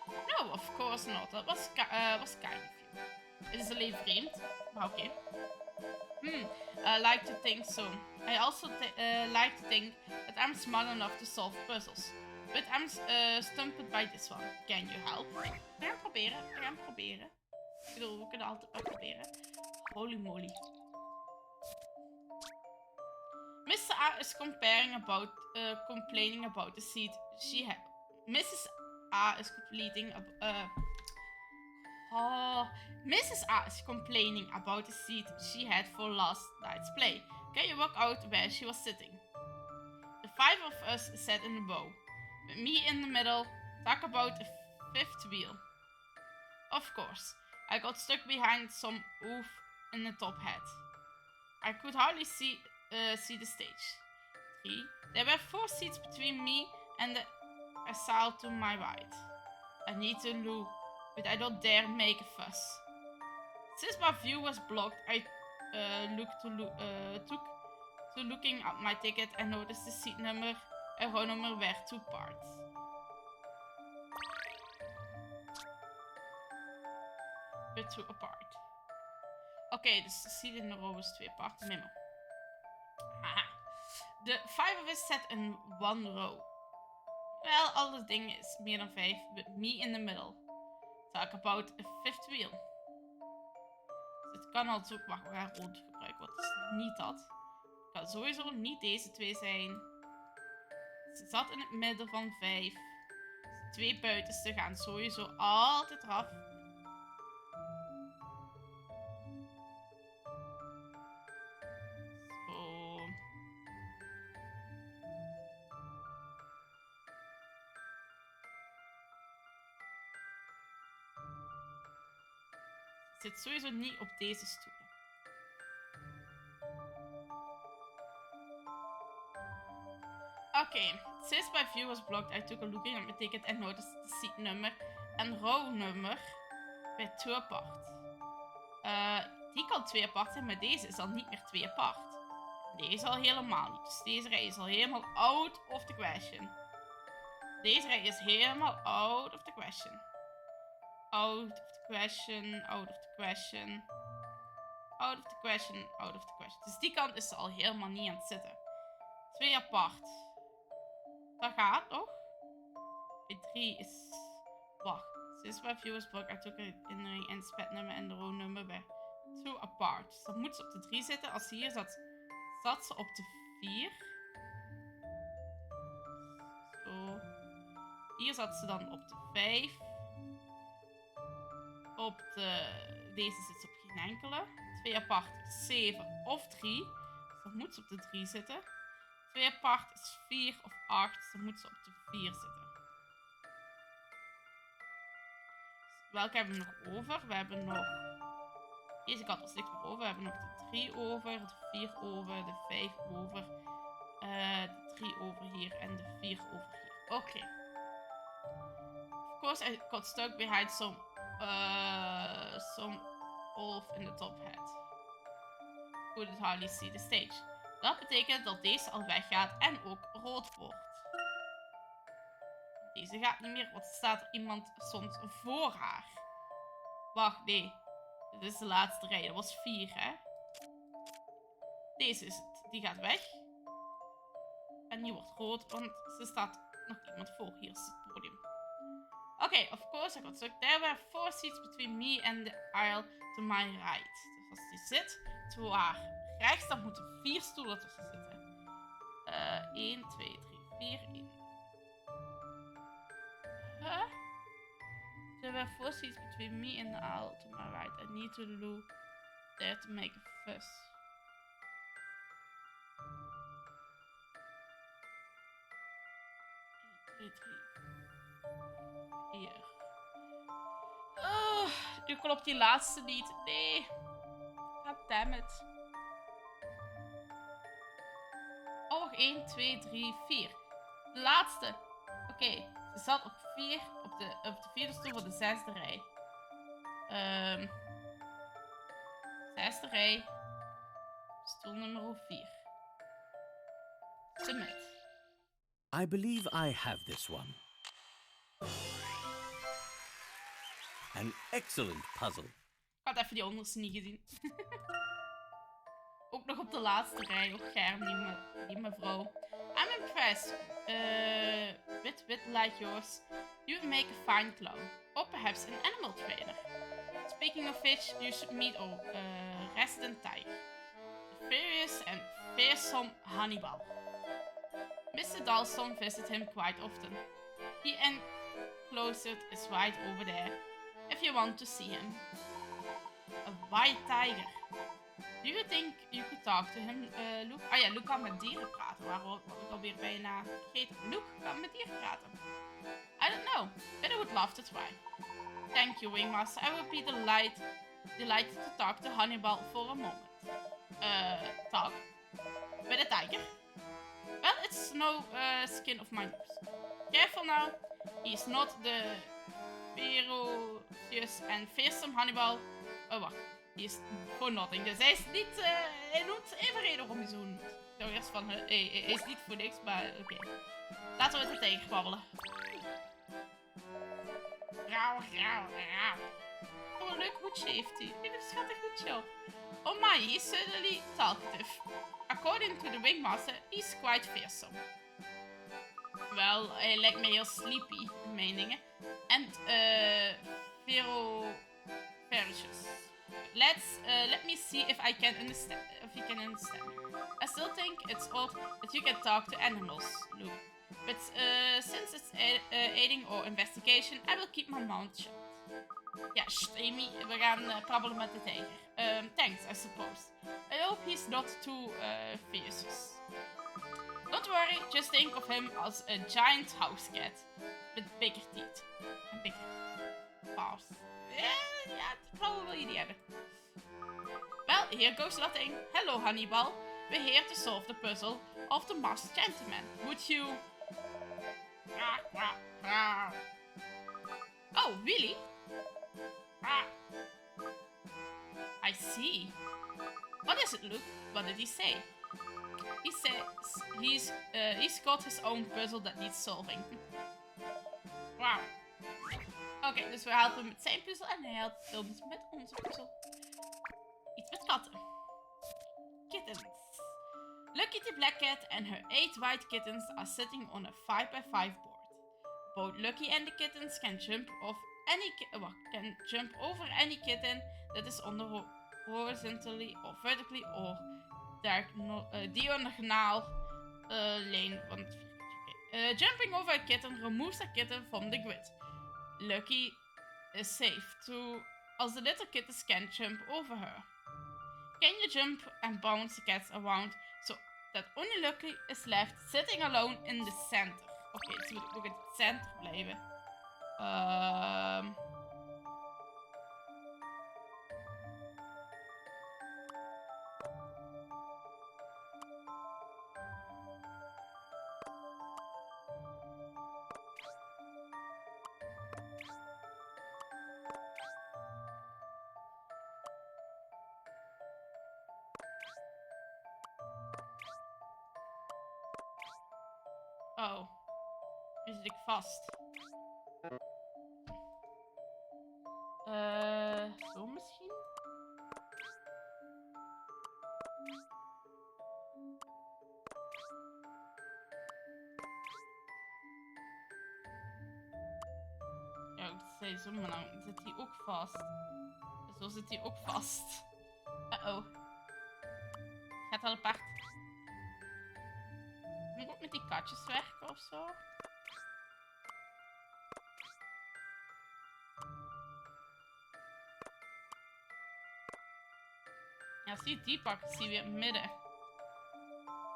No, of course not. That was kind of you. Het is alleen vreemd, maar oké. I like to think so. I also like to think that I'm smart enough to solve puzzles. But I'm stumped by this one. Can you help? We gaan proberen. Ik bedoel, we kunnen altijd maar proberen. Holy moly. Mr. A is complaining about the seat she had. Mrs. A is Mrs. A is complaining about the seat she had for last night's play. Can you work out where she was sitting? The 5 of us sat in a row, with me in the middle. Talk about a 5th wheel. Of course, I got stuck behind some oof in the top hat. I could hardly see the stage. 3. There were 4 seats between me and the aisle to my right. I need to look, but I don't dare make a fuss. Since my view was blocked, I took to looking at my ticket and noticed the seat number and row number were 2 parts. We're 2 apart. Oké, dus de seat in de row is 2 apart. Memo. Haha. The 5 of us sat in 1 row. Well, all the thing is meer dan 5, with me in the middle. Talk about a 5th wheel. Dus het kan altijd ook... Wacht, we gaan rood gebruiken, wat is niet dat. Het kan sowieso niet deze 2 zijn. Ze zat in het midden van 5. De 2 buitenste gaan sowieso altijd eraf. Zit sowieso niet op deze stoelen. Oké, since my view was blocked, I took a look at my ticket and noticed the seat number and row number were 2 apart. Die kan 2 apart zijn, maar deze is al niet meer 2 apart. Deze al helemaal niet. Dus deze rij is al helemaal out of the question. Deze rij is helemaal out of the question. Out of the question, out of the question. Out of the question, out of the question. Dus die kant is al helemaal niet aan het zitten. 2 apart. Dat gaat nog. 3 is... Wacht. Since my view was blocked, I took it in the ring and spet number en de row number were 2 apart. Dus dan moet ze op de 3 zitten. Als ze hier zat, zat ze op de 4. Zo. Hier zat ze dan op de 5. Op de... Deze zit ze op geen enkele. 2 apart is 7 of 3. Dus dan moet ze op de 3 zitten. 2 apart is 4 of 8. Dus dan moet ze op de 4 zitten. Welke hebben we nog over? We hebben nog... Deze kant was niks meer over. We hebben nog de 3 over, de 4 over, de 5 over. De 3 over hier en de 4 over hier. Oké. Of course I got stuck behind some wolf in the top hat. Couldn't hardly see the stage. Dat betekent dat deze al weggaat en ook rood wordt. Deze gaat niet meer, want er staat iemand soms voor haar. Wacht, nee. Dit is de laatste rij. Dat was 4, hè? Deze is het. Die gaat weg. En die wordt rood, want er staat nog iemand voor. Hier is het podium. Oké, of course I got stuck. There were 4 seats between me and the aisle to my right. Dus als die zit to haar rechts, dan moeten 4 stoelen tussen zitten. 1, 2, 3, 4, 1. Huh? There were 4 seats between me and the aisle to my right. I need to look there to make a fuss. Hier. Nu klopt die laatste niet. Nee. damn it. Oh, nog 1, 2, 3, 4. De laatste. Oké, ze zat op 4, op de vierde stoel van de zesde rij. Zesde rij. Stoel nummer 4. Submit. I believe I have this one. An excellent puzzle. Ik had even die onderste niet gezien. Ook nog op de laatste rij. Op scherm, die mevrouw. I'm impressed. With like yours, you make a fine clown. Or perhaps an animal trainer. Speaking of which, you should meet our resident tiger. The furious and fearsome Hannibal. Mr. Dalston visits him quite often. He enclosed is right over there, if you want to see him. A white tiger. Do you think you could talk to him, Luke? Ah ja, Luke kan met dieren praten. Waarom ik alweer bijna vergeten. Luke kan met dieren praten. I don't know, but I would love to try. Thank you, Wingmaster. I would be delighted to talk to Hannibal for a moment. Talk with a tiger? Well, it's no skin of my nose. Careful now. He's not the ferocious and fearsome Hannibal. Oh, wacht. Die is voor nothing. Dus hij is niet... hij noemt even reden waarom hij zo noemt. Ik dacht eerst van... hij is niet voor niks, maar oké. Laten we het er tegen kwabbelen. Rauw, rauw, rauw. Oh, een leuk hoedje heeft hij. Een schattig hoedje. Oh my, he's certainly talkative. According to the Wingmaster, he's quite fearsome. Wel, hij lijkt me heel sleepy, mijn dingen. En, ferocious. Let me see if I can understand. If you can understand. I still think it's odd that you can talk to animals, Luke. But since it's aiding our investigation, I will keep my mouth shut. Ja, Amy, we gaan prabbelen met de tijger. Thanks, I suppose. I hope he's not too fierce. Don't worry, just think of him as a giant house cat with bigger teeth and bigger paws. Ja, dat zal wel idee hebben. Well, here goes nothing. Hello, Hannibal. We're here to solve the puzzle of the masked gentleman. Would you... Oh, really? I see. What is it, Luke? What did he say? He says he's got his own puzzle that needs solving. Wow. Oké, dus we helpen hem met zijn puzzel en hij helpt ons met onze puzzel. Iets met katten. Kittens. Lucky the black cat and her 8 white kittens are sitting on a 5x5 board. Both Lucky and the kittens can jump over any kitten that is on the horizontally or vertically or diagonal lane. Jumping over a kitten removes a kitten from the grid. Lucky is safe as the little kittens can jump over her. Can you jump and bounce the cats around so that only Lucky is left sitting alone in the center? Oké, dus moet ik nog in het center blijven. Oh. Nu zit ik vast. Zo misschien? Ja, ik zei zo, maar dan zit hij ook vast. Zo zit hij ook vast. Uh-oh. Gaat wel apart. Moet ik ook met die katjes werken of zo? Ja, zie je, die pak zie je weer in het midden.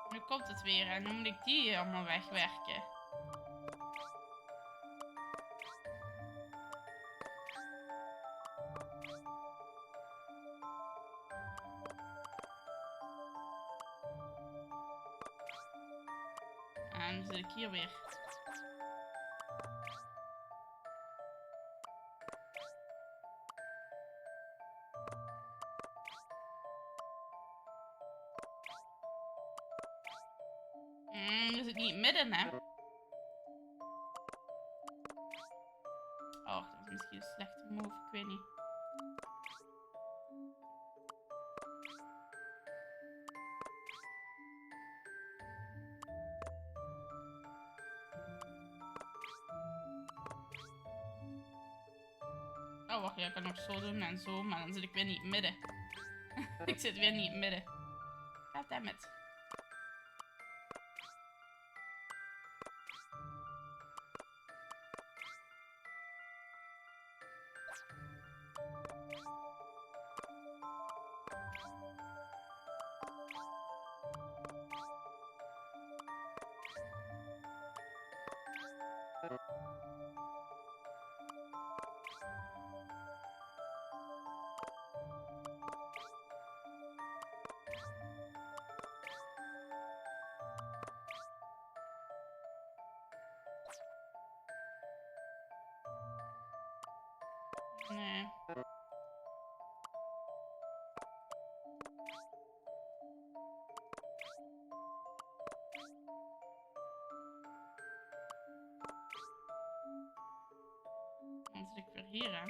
Nu komt het weer en nu moet ik die allemaal wegwerken. En dan zit ik hier weer. Je zit niet in het midden, hè? Oh, dat is misschien een slechte move, ik weet niet. Oh, wacht, ja, ik kan ook zo doen en zo, maar dan zit ik weer niet in het midden. Ik zit weer niet in het midden. Goddammit. Nee. Dan zit ik weer hier, hè.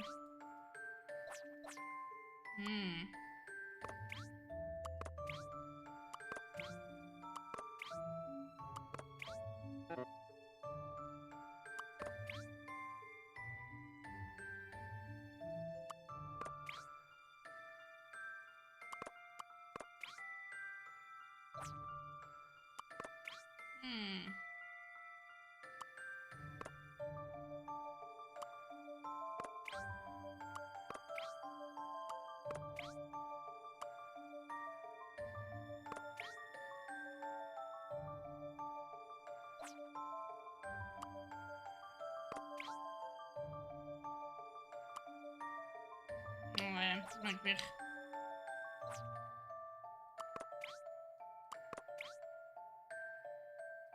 Nee, dan ben ik weer.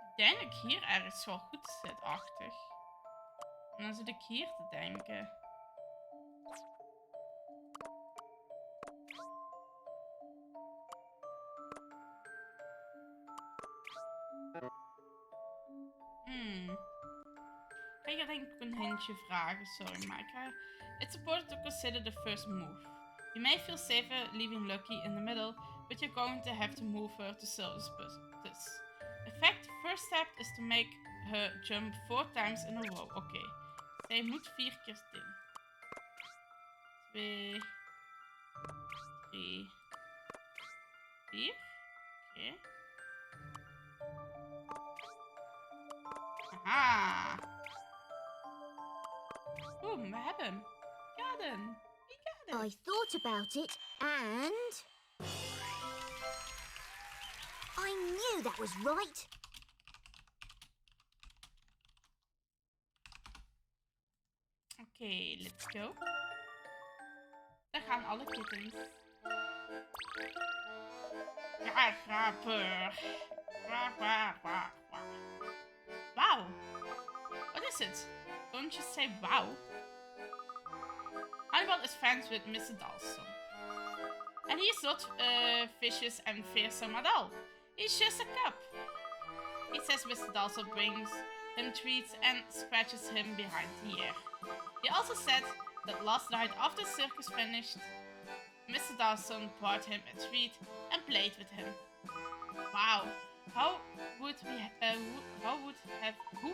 Ik denk dat ik hier ergens wel goed zit, achtig. En dan zit ik hier te denken. Ik ga denk ik een hintje vragen, sorry, maar ik ga... It's important to consider the first move. You may feel safer leaving Lucky in the middle, but you're going to have to move her to service this. In fact, the first step is to make her jump 4 times in a row. Oké. Zij moet 4 keer doen. 2, 3, 4. Oké. Aha. Boom, we hebben hem. Got him. We got him. I thought about it and... I knew that was right. Oké, let's go. Daar gaan alle kittens. Ja, grappig. Wauw. Wat is het? Don't you say wow? Hannibal is friends with Mr. Dalston. And he's not vicious and fearsome at all. He's just a cub. He says Mr. Dalston brings him treats and scratches him behind the ear. He also said that last night after the circus finished, Mr. Dalston brought him a treat and played with him. Wow, who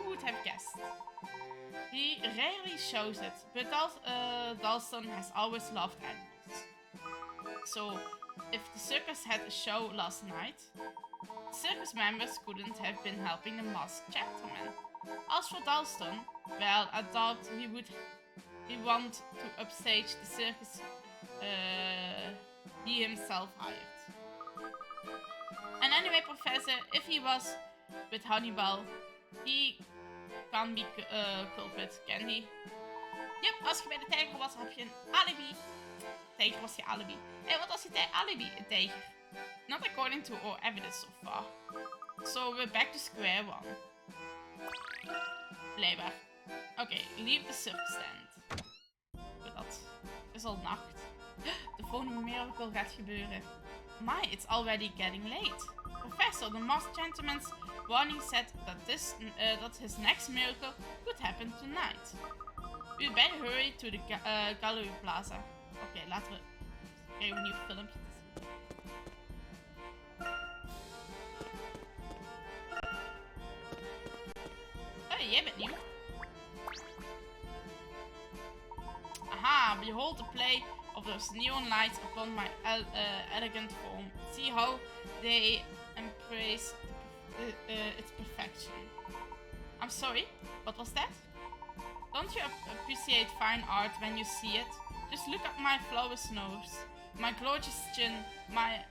would have guessed? He rarely shows it, but Dalston has always loved animals. So, if the circus had a show last night, circus members couldn't have been helping the masked gentleman. As for Dalston, well, I thought he want to upstage the circus he himself hired. And anyway, Professor, if he was with Hannibal, he can't be culprit, can he? Yep, als je bij de tijger was, heb je een alibi. Tijger was je alibi. En wat was je alibi, een tijger? Not according to our evidence so far. So we're back to square one. Blijkbaar. Oké, leave the circus stand. Dat is al nacht. De volgende miracle gaat gebeuren. My, it's already getting late. Professor, the masked gentleman's warning said that his next miracle could happen tonight. We better hurry to the gallery plaza. Oké, laten we krijgen een nieuw filmpje te zien. Oh, jij bent nieuw. Aha, behold the play of those neon lights upon my elegant form. See how they embrace its perfection. I'm sorry, what was that? Don't you appreciate fine art when you see it? Just look at my flawless nose, my gorgeous chin, my,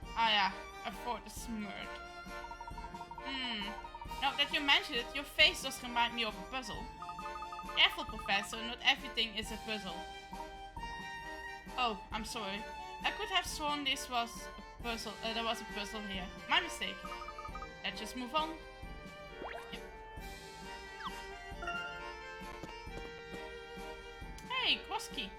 effortless smirk. Now that you mention it, your face does remind me of a puzzle. Careful, Professor, not everything is a puzzle. Oh, I'm sorry. I could have sworn this was a puzzle. There was a puzzle here. My mistake. Let's just move on. Yep. Hey, cross key.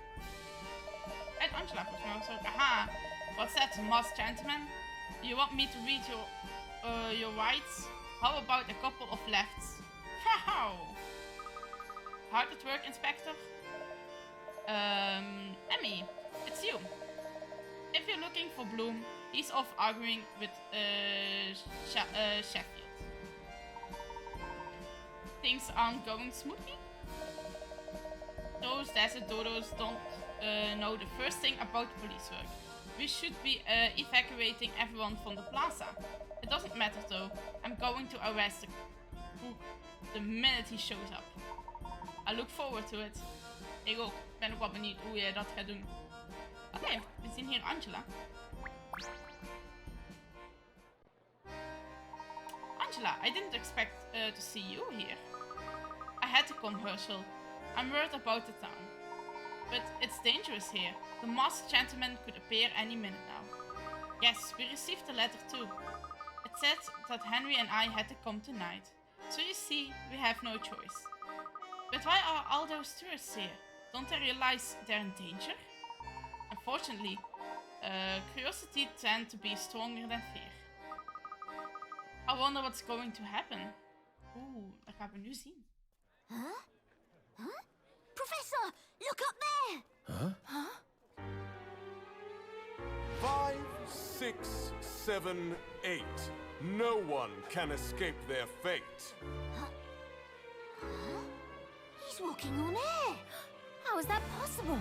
And Angela, so aha. What's that, masked gentleman? You want me to read your rights? How about a couple of lefts? Wow. Hard at work, Inspector? Emmy, it's you. If you're looking for Bloom, he's off arguing with Sheffield. Things aren't going smoothly? Those desert dodos don't know the first thing about police work. We should be evacuating everyone from the plaza. It doesn't matter though. I'm going to arrest the crook the minute he shows up. I look forward to it. Ik ook. Ben ook wel benieuwd hoe je dat gaat doen. Oké, we zien hier Angela. Angela, I didn't expect to see you here. I had to come, Herschel. I'm worried about the town. But it's dangerous here. The masked gentleman could appear any minute now. Yes, we received a letter too. It said that Henry and I had to come tonight. So you see, we have no choice. But why are all those tourists here? Don't they realize they're in danger? Unfortunately, curiosity tends to be stronger than fear. I wonder what's going to happen. Oeh, dat gaan we nu zien. Huh? Huh? Professor, look up there! Huh? Huh? 5, 6, 7, 8. No one can escape their fate. Huh? He's walking on air. How is that possible?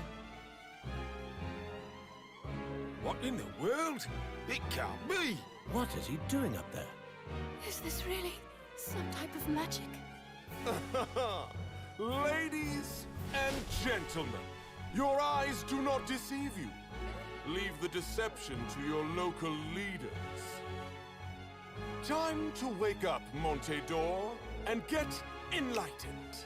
What in the world? It can't be! What is he doing up there? Is this really some type of magic? Ladies and gentlemen, your eyes do not deceive you. Leave the deception to your local leaders. Time to wake up, Monte d'Or, and get enlightened.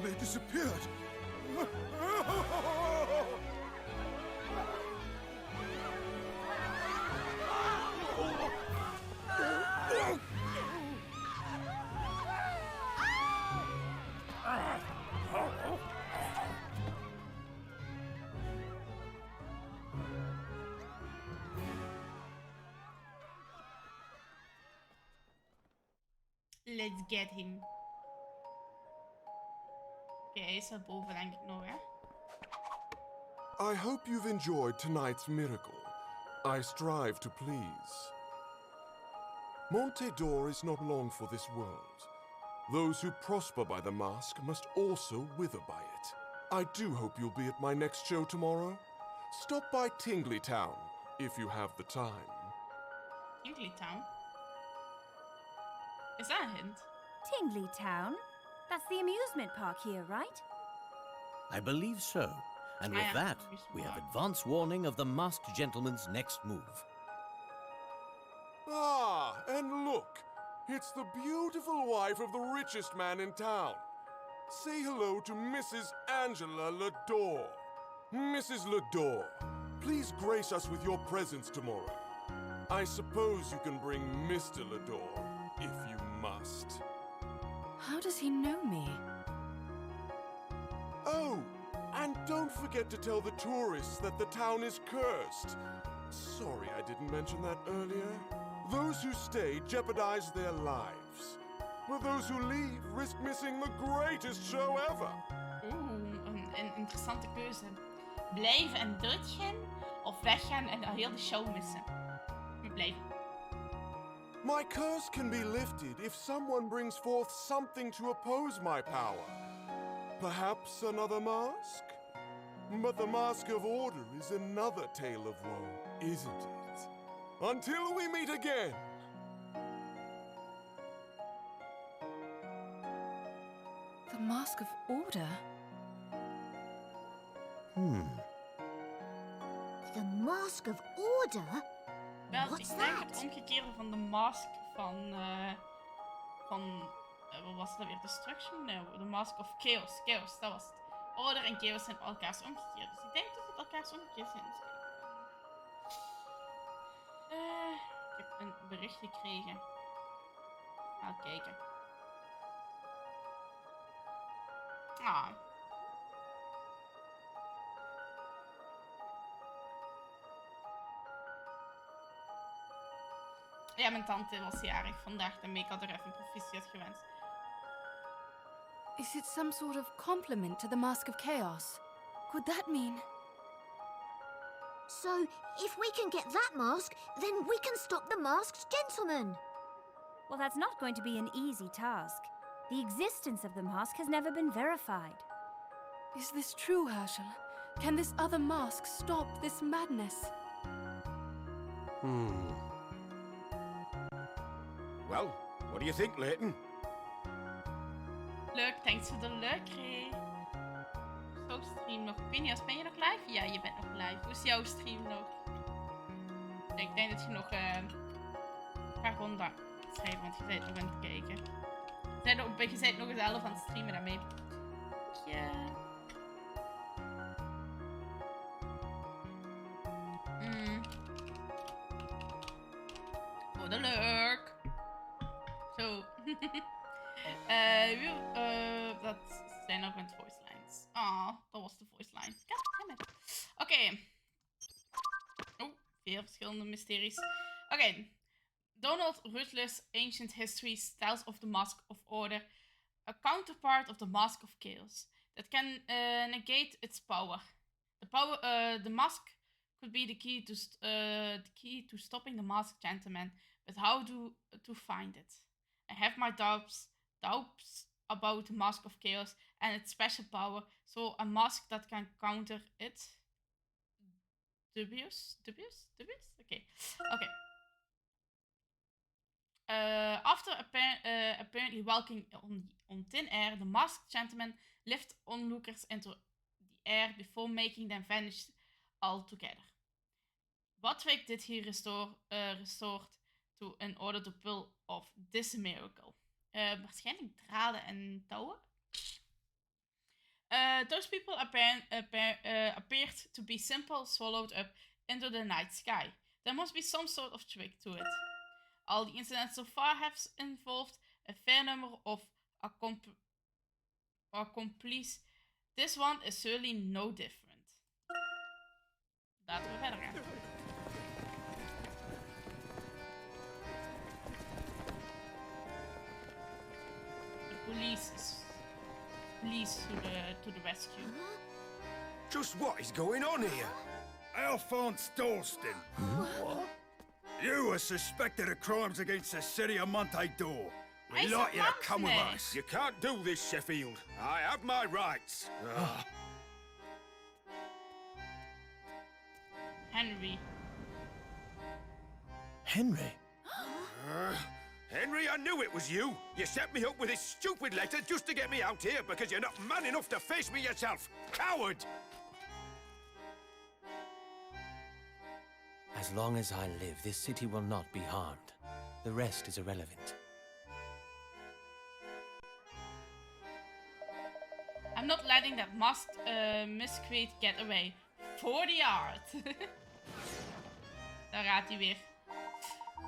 They disappeared. Let's get him. Oké, hij is er boven denk ik nog, hè? I hope you've enjoyed tonight's miracle. I strive to please. Monte d'Or is not long for this world. Those who prosper by the mask must also wither by it. I do hope you'll be at my next show tomorrow. Stop by Tingley Town if you have the time. Tingley Town? Is that a hint? Tingley Town? That's the amusement park here, right? I believe so. And with I am that, very we have smart. advance warning of the masked gentleman's next move. Ah, and look! It's the beautiful wife of the richest man in town. say hello to Mrs. Angela Lador. Mrs. Lador, please grace us with your presence tomorrow. I suppose you can bring Mr. Lador, if you must. How does he know me? Oh, and don't forget to tell the tourists that the town is cursed. Sorry I didn't mention that earlier. Those who stay jeopardize their lives. But those who leave risk missing the greatest show ever. Een interessante keuze. Blijven en doodgaan of weggaan en heel de show missen? We blijven. My curse can be lifted if someone brings forth something to oppose my power. Perhaps another mask? But the Mask of Order is another tale of woe, isn't it? Until we meet again! The Mask of Order? The Mask of Order? Wel, What's ik denk that? het omgekeerde van de mask van wat was dat weer? Destruction? Nee, de Mask of Chaos. Chaos, dat was het. Order en Chaos zijn elkaars omgekeerd. Dus ik denk dat het elkaars omgekeerd zijn. Dus ik heb een bericht gekregen. Ga kijken. Ah. Ja, mijn tante was jarig vandaag. Daarmee ik had er even proficiat gewenst. Is it some sort of compliment to the Mask of Chaos? Could that mean... So, if we can get that mask, then we can stop the masked gentleman. Well, that's not going to be an easy task. The existence of the mask has never been verified. Is this true, Herschel? Can this other mask stop this madness? Well, what do you think, Layton? Leuk, thanks voor de leuk, Ray. Zo stream nog. Pinias, ben je nog live? Ja, je bent nog live. Hoe is jouw stream nog? Ik denk dat je nog een paar ronden schrijven, want je bent nog aan het kijken. Je bent nog eens 11 aan het streamen daarmee. Ja. Voor de leuk. Zo. Dat zijn ook mijn voice lines. Ah, dat was de voice line. Oké. Oh, veel verschillende mysteries. Oké. Donald Ruthless Ancient Histories tells of the Mask of Order, a counterpart of the Mask of Chaos that can negate its power. The mask could be the key to stopping the Masked Gentleman, but how to find it? I have my doubts about the Mask of Chaos and its special power, so a mask that can counter it. Dubious? Okay. After apparently walking on thin air, the Masked Gentleman lifts onlookers into the air before making them vanish altogether. What trick did he resort to in order to pull off this miracle? Waarschijnlijk draden en touwen. Those people appeared to be simply swallowed up into the night sky. There must be some sort of trick to it. All the incidents so far have involved a fair number of accomplices. This one is certainly no different. Laten we verder gaan. Police to the rescue. Just what is going on here? Alphonse Dalston. What? You are suspected of crimes against the city of Monte d'Or. We'd like you to come with us. You can't do this, Sheffield. I have my rights. Henry. Henry? Henry, I knew it was you. You set me up with this stupid letter just to get me out here because you're not man enough to face me yourself. Coward! As long as I live, this city will not be harmed. The rest is irrelevant. not letting that masked miscreant get away. For the art. Daar gaat hij weer.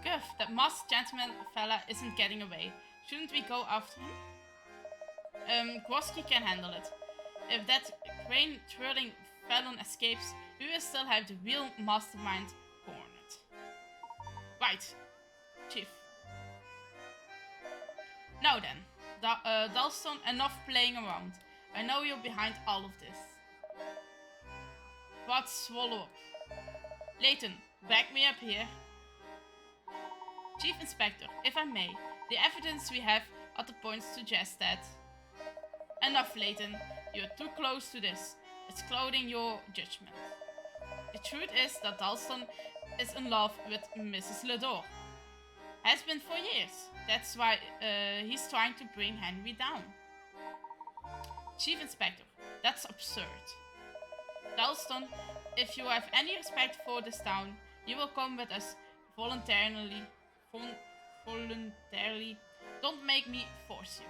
Guff, that masked gentleman fella isn't getting away. Shouldn't we go after him? Gwoski can handle it. If that crane-twirling felon escapes, we will still have the real mastermind cornered. Right, Chief. Now then, Dalston, enough playing around. I know you're behind all of this. But swallow up. Layton, back me up here. Chief Inspector, if I may, the evidence we have at the point suggests that... Enough, Layton. You're too close to this. It's clouding your judgment. The truth is that Dalston is in love with Mrs. Ledore. Has been for years. That's why he's trying to bring Henry down. Chief Inspector, that's absurd. Dalston, if you have any respect for this town, you will come with us voluntarily. Voluntarily. Don't make me force you.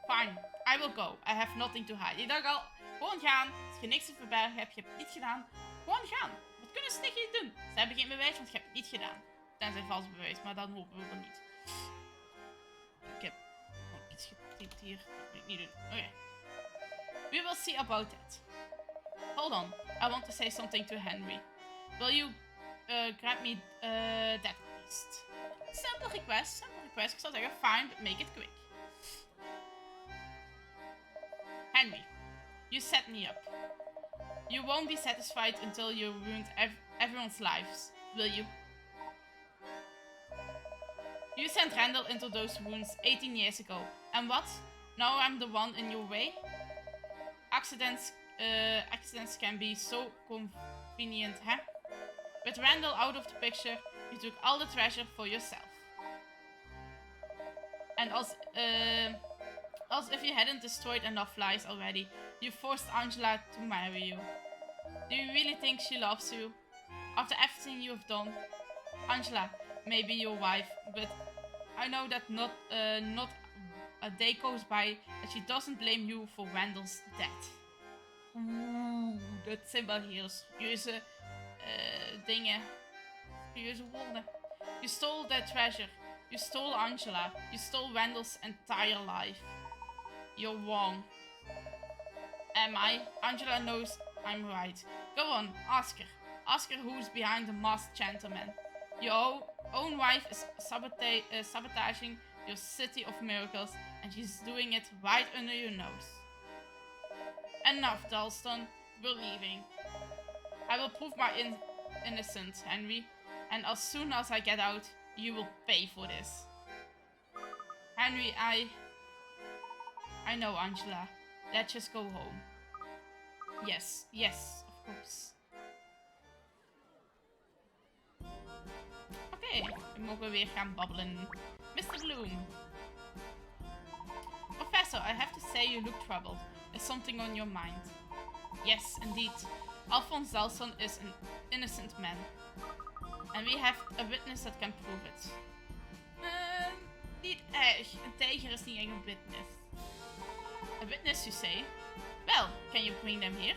Fine, I will go. I have nothing to hide. Ik dacht al, gewoon gaan. Als je niks te verbergen hebt, je hebt het niet gedaan. Gewoon gaan. Wat kunnen ze tegen je doen? Ze hebben geen bewijs, want je hebt het niet gedaan. Tenzij vals bewijs, maar dan hopen we wel niet. Ik heb iets getypt hier. Dat moet ik niet doen. Oké. We will see about that. Hold on. I want to say something to Henry. Will you grant me that list? Simple request. Simple request. Ik zou zeggen, fine, but make it quick. Henry, you set me up. You won't be satisfied until you ruined everyone's lives, will you? You sent Randall into those wounds 18 years ago. And what? Now I'm the one in your way? Accidents can be so convenient, huh? With Randall out of the picture, you took all the treasure for yourself. And as if you hadn't destroyed enough lives already, you forced Angela to marry you. Do you really think she loves you? After everything you have done? Angela may be your wife, but I know that not a day goes by that she doesn't blame you for Randall's death. Oeh, dat zijn wel heel serieuze dingen. Serieuze woorden. You stole their treasure. You stole Angela. You stole Randall's entire life. You're wrong. Am I? Angela knows I'm right. Go on, ask her. Ask her who's behind the masked gentleman. Your own wife is sabotaging your city of miracles, and she's doing it right under your nose. Enough, Dalston. We're leaving. I will prove my innocence, Henry, and as soon as I get out, you will pay for this. Henry, I know, Angela. Let's just go home. Yes, yes, of course. Oké, we mogen weer gaan babbelen. Mr. Bloom. Professor, I have to say you look troubled. There's something on your mind. Yes, indeed. Alphonse Dalston is an innocent man. And we have a witness that can prove it. Niet erg. Een tijger is niet echt een witness. A witness, you say? Well, can you bring them here?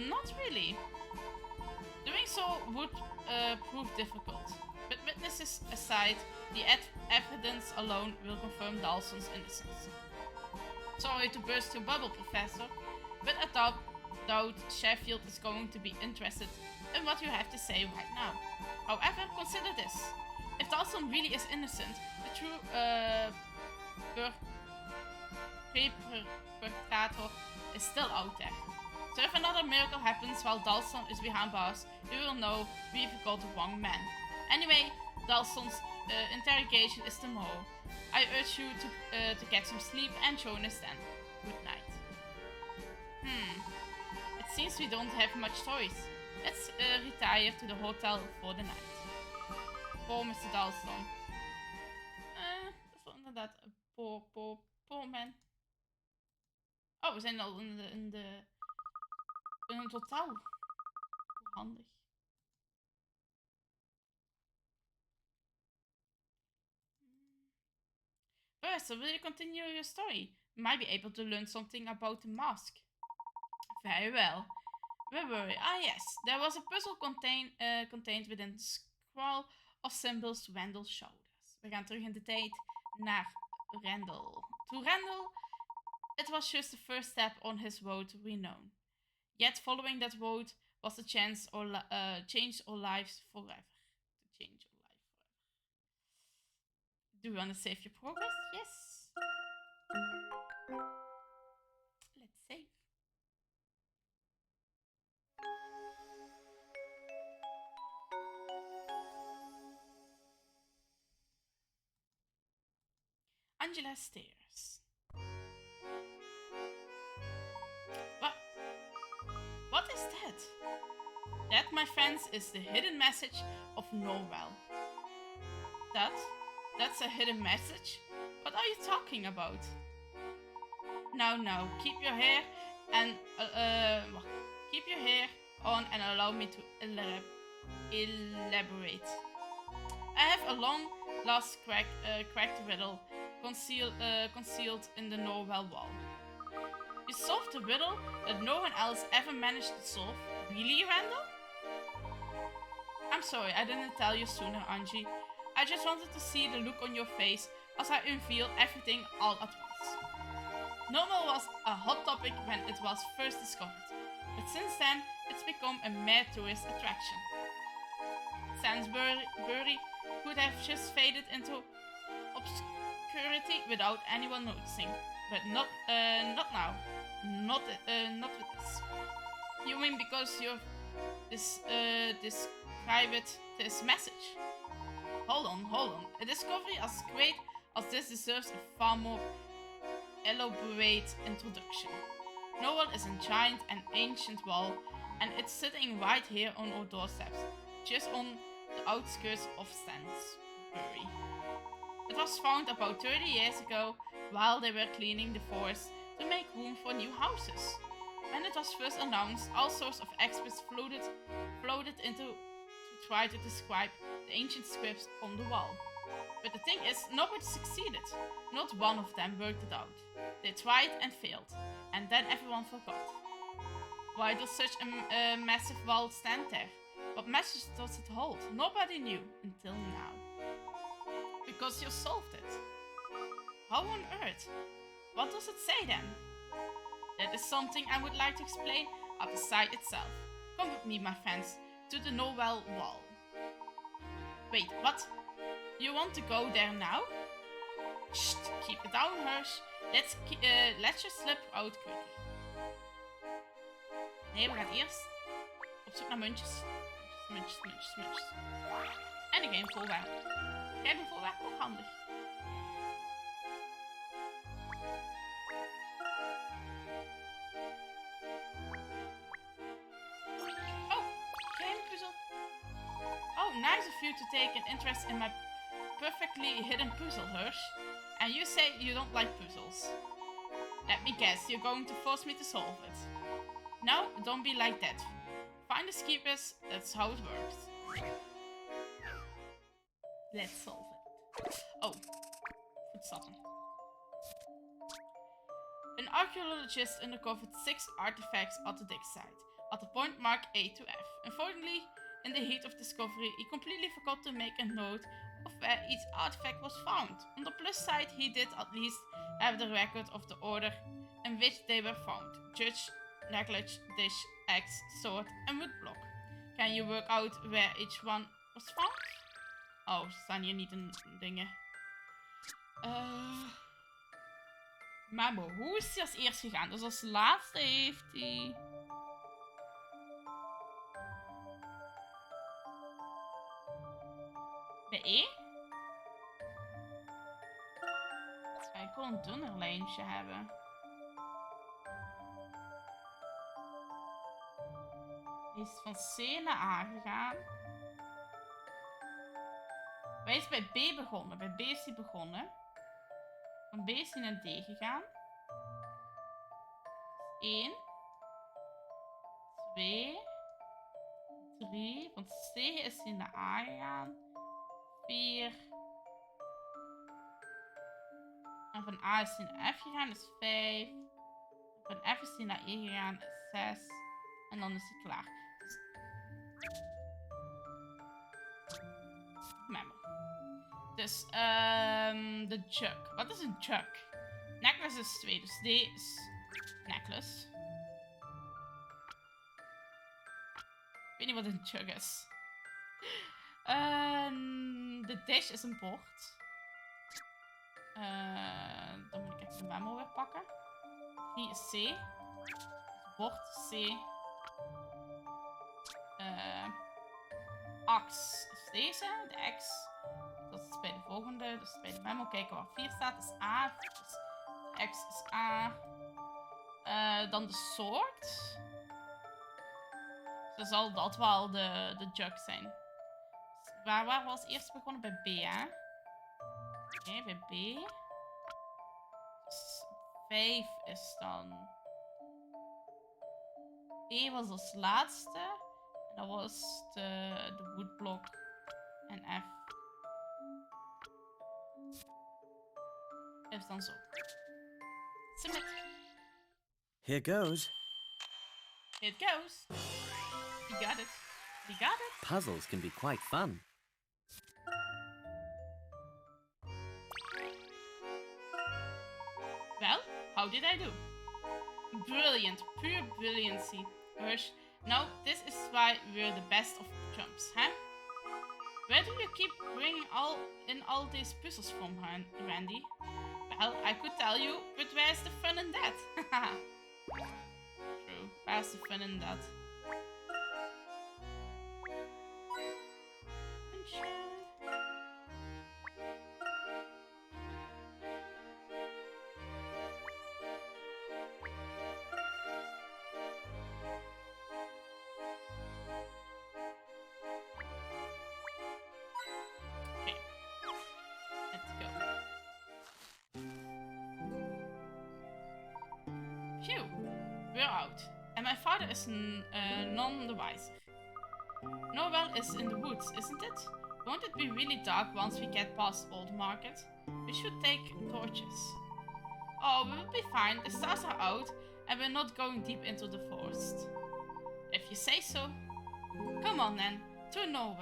Not really. Doing so would prove difficult. But witnesses aside, the evidence alone will confirm Dalston's innocence. Sorry to burst your bubble, Professor, but I doubt Sheffield is going to be interested in what you have to say right now. However, consider this. If Dalston really is innocent, the true perpetrator is still out there. So if another miracle happens while Dalston is behind bars, you will know we've got the wrong man. Anyway, Dalston's interrogation is tomorrow. I urge you to get some sleep and join us then. Good night. It seems we don't have much choice. Let's retire to the hotel for the night. Poor Mr. Dalston. Dat is wel inderdaad een poor man. Oh, we zijn al in het hotel. Hoe handig. First, will you continue your story? might be able to learn something about the mask. Very well. Where were we? Ah, yes. There was a puzzle contained within the scroll of symbols Randall showed us. We gaan terug in de tijd naar Randall. To Randall, it was just the first step on his road to renown. Yet following that road was the chance or change our lives forever. To change our life forever. Do you want to save your progress? Yes. Let's save. Angela stares. What is that? That, my friends, is the hidden message of Norwell. That's a hidden message? What are you talking about? Now, keep your hair and keep your hair on and allow me to elaborate. I have a long lost cracked riddle concealed in the Norwell wall. You solved a riddle that no one else ever managed to solve? Really, Randall? I'm sorry, I didn't tell you sooner, Angie. I just wanted to see the look on your face as I unveil everything all at once. Normal was a hot topic when it was first discovered, but since then, it's become a mere tourist attraction. Sainsbury could have just faded into obscurity without anyone noticing. But not now. Not with this. You mean because you've described this message? Hold on. A discovery as great as this deserves a far more elaborate introduction. Norwell is a giant and ancient wall, and it's sitting right here on our doorsteps, just on the outskirts of Sainsbury. It was found about 30 years ago while they were cleaning the forest to make room for new houses. When it was first announced, all sorts of experts floated into to try to describe the ancient scripts on the wall. But the thing is, nobody succeeded. Not one of them worked it out. They tried and failed, and then everyone forgot. Why does such a massive wall stand there? What message does it hold? Nobody knew until now. Because you solved it. How on earth? What does it say then? That is something I would like to explain at the site itself. Come with me, my friends, to the Norwell wall. Wait, what? You want to go there now? Shh, keep it down, Hirsch. Let's just slip out quickly. Nee, we gaan eerst op zoek naar muntjes. Muntjes. En ik heb een voorwerp. Jij hebt een voorwerp, ook handig. Oh, nice of you to take an interest in my perfectly hidden puzzle, Hirsch. And you say you don't like puzzles. Let me guess, you're going to force me to solve it. No, don't be like that. Finders keepers, that's how it works. Let's solve it. Oh, voetstappen. An archaeologist uncovered 6 artifacts at the dig site, at the point marked A to F. Unfortunately, in the heat of discovery, he completely forgot to make a note of where each artifact was found. On the plus side, he did at least have the record of the order in which they were found. Judge, necklace, dish, axe, sword and woodblock. Can you work out where each one was found? Oh, er staan hier niet in dingen. Maar hoe is hij als eerst gegaan? Dus als laatste heeft hij... Bij E? Ja, ik wil een dunner lijntje hebben. Hij is van C naar A gegaan. Hij is bij B begonnen. Bij B is hij begonnen. Van B is hij naar D gegaan. 1. 2. 3. Van C is hij naar A gegaan. 4. En van A is hij naar F gegaan, is 5. Van F is hij naar E gegaan, is 6. En dan is hij klaar. Memo. Dus, de jug. Wat is een jug? Necklace is 2, dus D is necklace. Ik weet niet wat een jug is. De dish is een bord. Dan moet ik even de memo weer pakken. 3 is C. Bord C. Ax is deze. De X. Dat is bij de volgende. Dus bij de memo kijken waar 4 staat. Is A. Dus de X is A. Dan de soort. Dus zal dat wel de jug zijn. Dus waar we als eerste begonnen? Bij B, hè? Oké, bij B. Dus 5 is dan... E was als laatste. En dat was de woodblok. En F is dan zo. Submit. Here goes. Here it goes. You got it. You got it. Puzzles can be quite fun. Well, how did I do? Brilliant, pure brilliancy. Hirsch, now this is why we're the best of chumps, huh? Where do you keep bringing all these puzzles from, Randy? Well, I could tell you, but where's the fun in that? True, where's the fun in that? Phew, we're out. And my father is none the wiser. Noel is in the woods, isn't it? Won't it be really dark once we get past Old Market? We should take torches. Oh, we will be fine. The stars are out and we're not going deep into the forest. If you say so. Come on then, to Noel.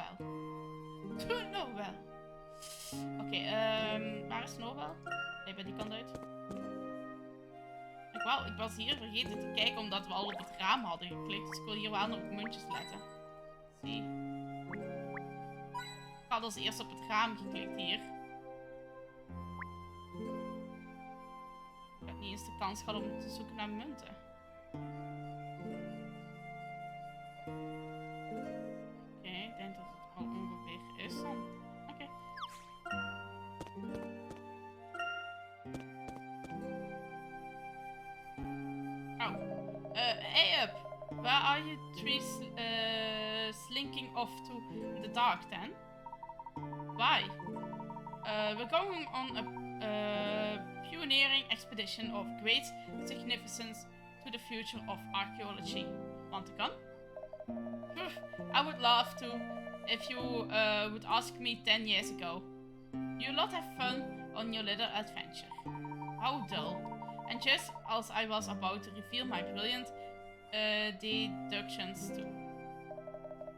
To Noel. Oké, waar is Noel? Nee, bij die kant uit. Ik was hier vergeten te kijken omdat we al op het raam hadden geklikt. Dus ik wil hier wel nog op muntjes letten. Zie. Ik had als eerst op het raam geklikt hier. Ik heb niet eens de kans gehad om te zoeken naar munten. Oké, ik denk dat het wel ongeveer is dan. Oké. Hey up! Where are you three slinking off to the dark then? Why? We're going on a pioneering expedition of great significance to the future of archaeology. Want to come? I would love to if you would ask me 10 years ago. You lot have fun on your little adventure. How dull. And just as I was about to reveal my brilliant deductions too.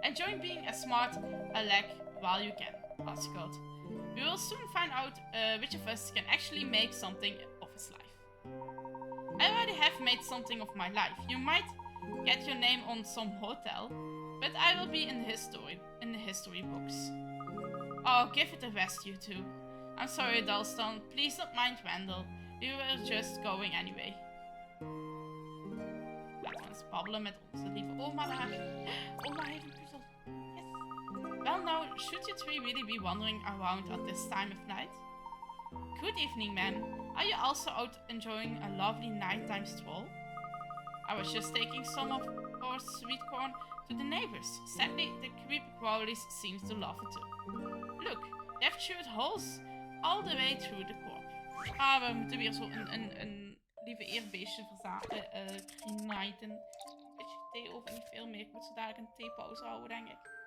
Enjoy being as smart aleck while you can, Pascal. We will soon find out which of us can actually make something of his life. I already have made something of my life. You might get your name on some hotel, but I will be in the history books. Oh, give it a rest, you two. I'm sorry, Dalston. Please don't mind Randall. We were just going anyway. Laten we eens babbelen met onze lieve oma daar. Oma heeft een puzzel. Yes. Well now, should you three really be wandering around at this time of night? Good evening, ma'am. Are you also out enjoying a lovely nighttime stroll? I was just taking some of our sweet corn to the neighbors. Sadly, the creepy crawlies seems to love it too. Look, they've chewed holes all the way through the corn. Ah, we moeten weer zo een lieve eerbeestje knighten. Een beetje thee over, niet veel meer. Ik moet zo dadelijk een theepauze houden, denk ik.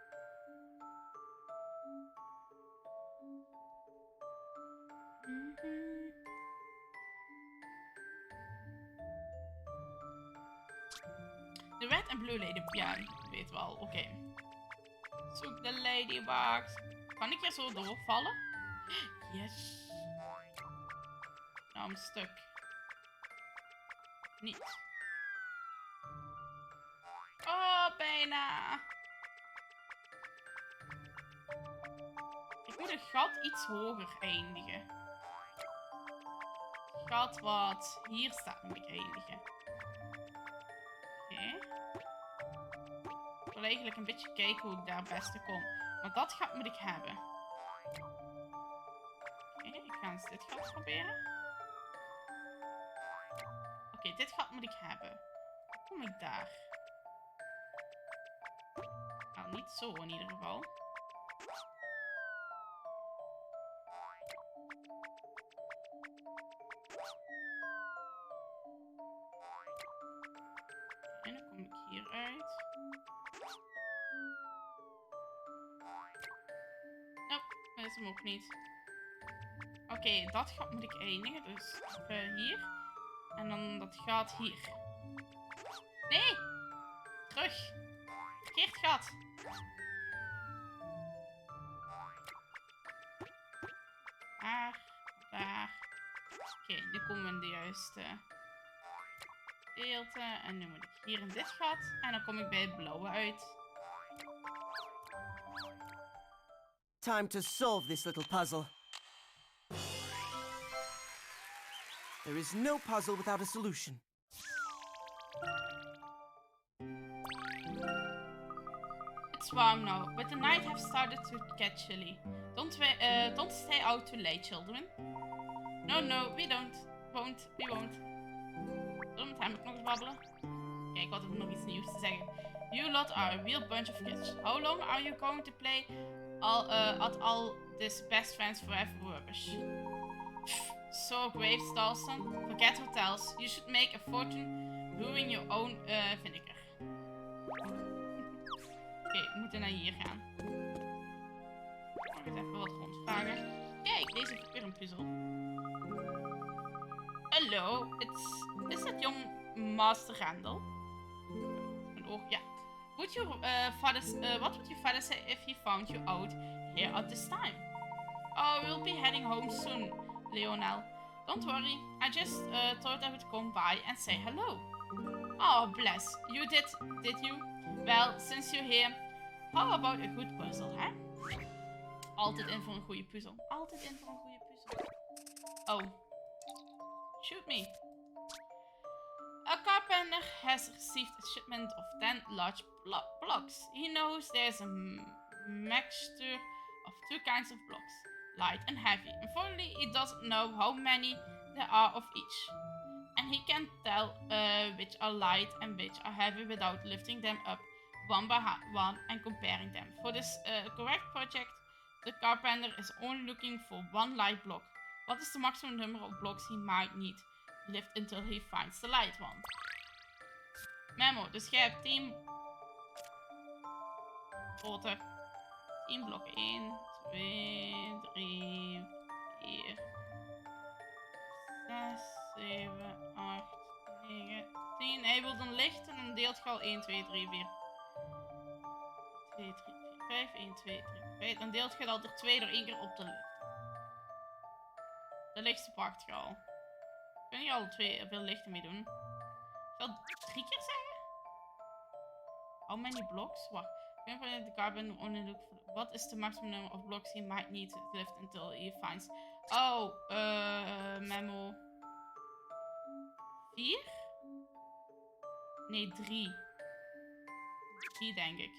De red en blue ladybug. Ja, weet wel. Oké. Zoek de ladybugs. Kan ik er zo doorvallen? Yes. Nou, een stuk. Niet. Oh, bijna. Ik moet het gat iets hoger eindigen. Het gat wat hier staat moet ik eindigen. Oké. Ik wil eigenlijk een beetje kijken hoe ik daar het beste kom. Maar dat gat moet ik hebben. Oké, ik ga eens dit gat proberen. Oké, dit gat moet ik hebben. Hoe kom ik daar? Nou, niet zo in ieder geval. En dan kom ik hier uit. Nope, dat is hem ook niet. Oké, dat gat moet ik eindigen. Dus hier. En dan dat gat hier. Nee! Terug! Verkeerd gat. Daar. Oké, nu komen we in de juiste gedeelte. En nu moet ik hier in dit gat. En dan kom ik bij het blauwe uit. Time to solve this little puzzle. There is no puzzle without a solution. It's warm now, but the night has started to get chilly. Don't stay out too late, children. No, we won't. Dan heb ik nog eens babbelen. Kijk, wat heb ik nog iets nieuws te zeggen. You lot are a real bunch of kids. How long are you going to play at all this best friends forever rubbish? So grapes, Dalston. Forget hotels. You should make a fortune brewing your own vinegar. Oké, we moeten naar hier gaan. Ik ga eens even wat rondvragen. Kijk, deze heeft weer een puzzel. Hello, is that young Master Randall? Een oog, ja. What would your father say if he found you out here at this time? Oh, we'll be heading home soon, Leonel. Don't worry, I just thought I would come by and say hello. Oh, bless. You did you? Well, since you're here, how about a good puzzle, hè? Altijd in voor een goede puzzel. Altijd in voor een goede puzzel. Oh. Shoot me. A carpenter has received a shipment of 10 large blocks. He knows there's a mixture of two kinds of blocks, light and heavy. Unfortunately, he doesn't know how many there are of each. And he can't tell which are light and which are heavy without lifting them up one by one and comparing them. For this correct project, the carpenter is only looking for one light block. What is the maximum number of blocks he might need to lift until he finds the light one? Memo, dus jij hebt 10 poten. 10 blokken. 1, 2, 3, 4, 6, 7, 8, 9, 10. Hij wil dan licht en dan deelt je al 1, 2, 3, 4. 2, 3, 4, 5. 1, 2, 3, 5. Dan deelt je dat er 2 door 1 keer op te lichten. De lichtste pakt je al. Kun je al 2 veel lichten mee doen? Ik zal 3 keer zeggen? How many blocks? Wacht. The carbon only look for what is the maximum number of blocks he might need to lift until he finds. Oh, memo. 4? Nee, 3. 3 denk ik.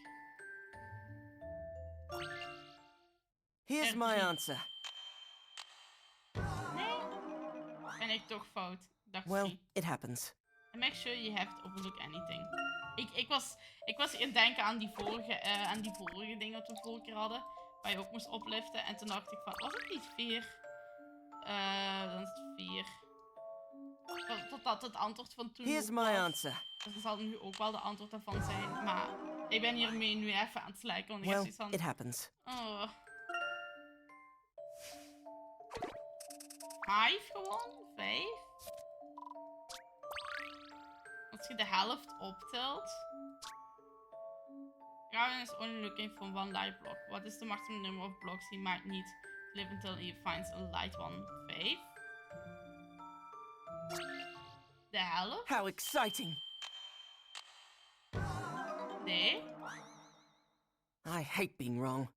Here's my answer. Nee? Ben ik toch fout? Dacht Well, 3. it happens. And make sure you haven't overlooked anything. Ik was in denken aan die vorige dingen wat we vorige keer hadden. Waar je ook moest opliften. En toen dacht ik van, was het niet 4? Dan is het 4. Totdat het antwoord van toen Here's ook my was. answer. Dus dat zal nu ook wel de antwoord daarvan zijn. Maar ik ben hiermee nu even aan het slijken. Want ik heb Well, zoiets van... it happens. Oh. 5 gewoon? 5? Want Als je de helft optelt. Gavin is only looking for one light block. What is the maximum number of blocks he might need to live until he finds a light one? 5. De helft? How exciting! Nee. I hate being wrong.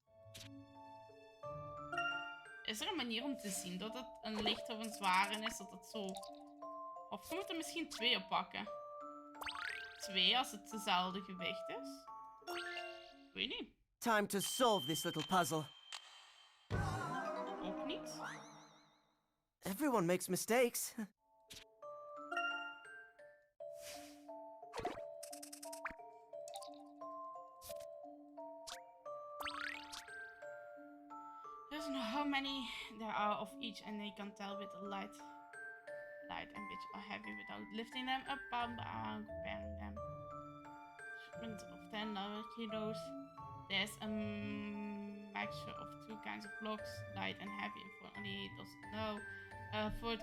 Is er een manier om te zien dat het een licht of een zware is? Dat het zo... Of je moet er misschien 2 op pakken. 2 als het dezelfde gewicht is. Ik weet niet. Time to solve this little puzzle. Ook niet. Everyone makes mistakes. Doesn't know how many there are of each, and they can tell with the light and which are heavy without lifting them up and comparing them. Shipment of 10 lower kilos. There's a mixture of 2 kinds of blocks, light and heavy. Unfortunately, he doesn't know. For it,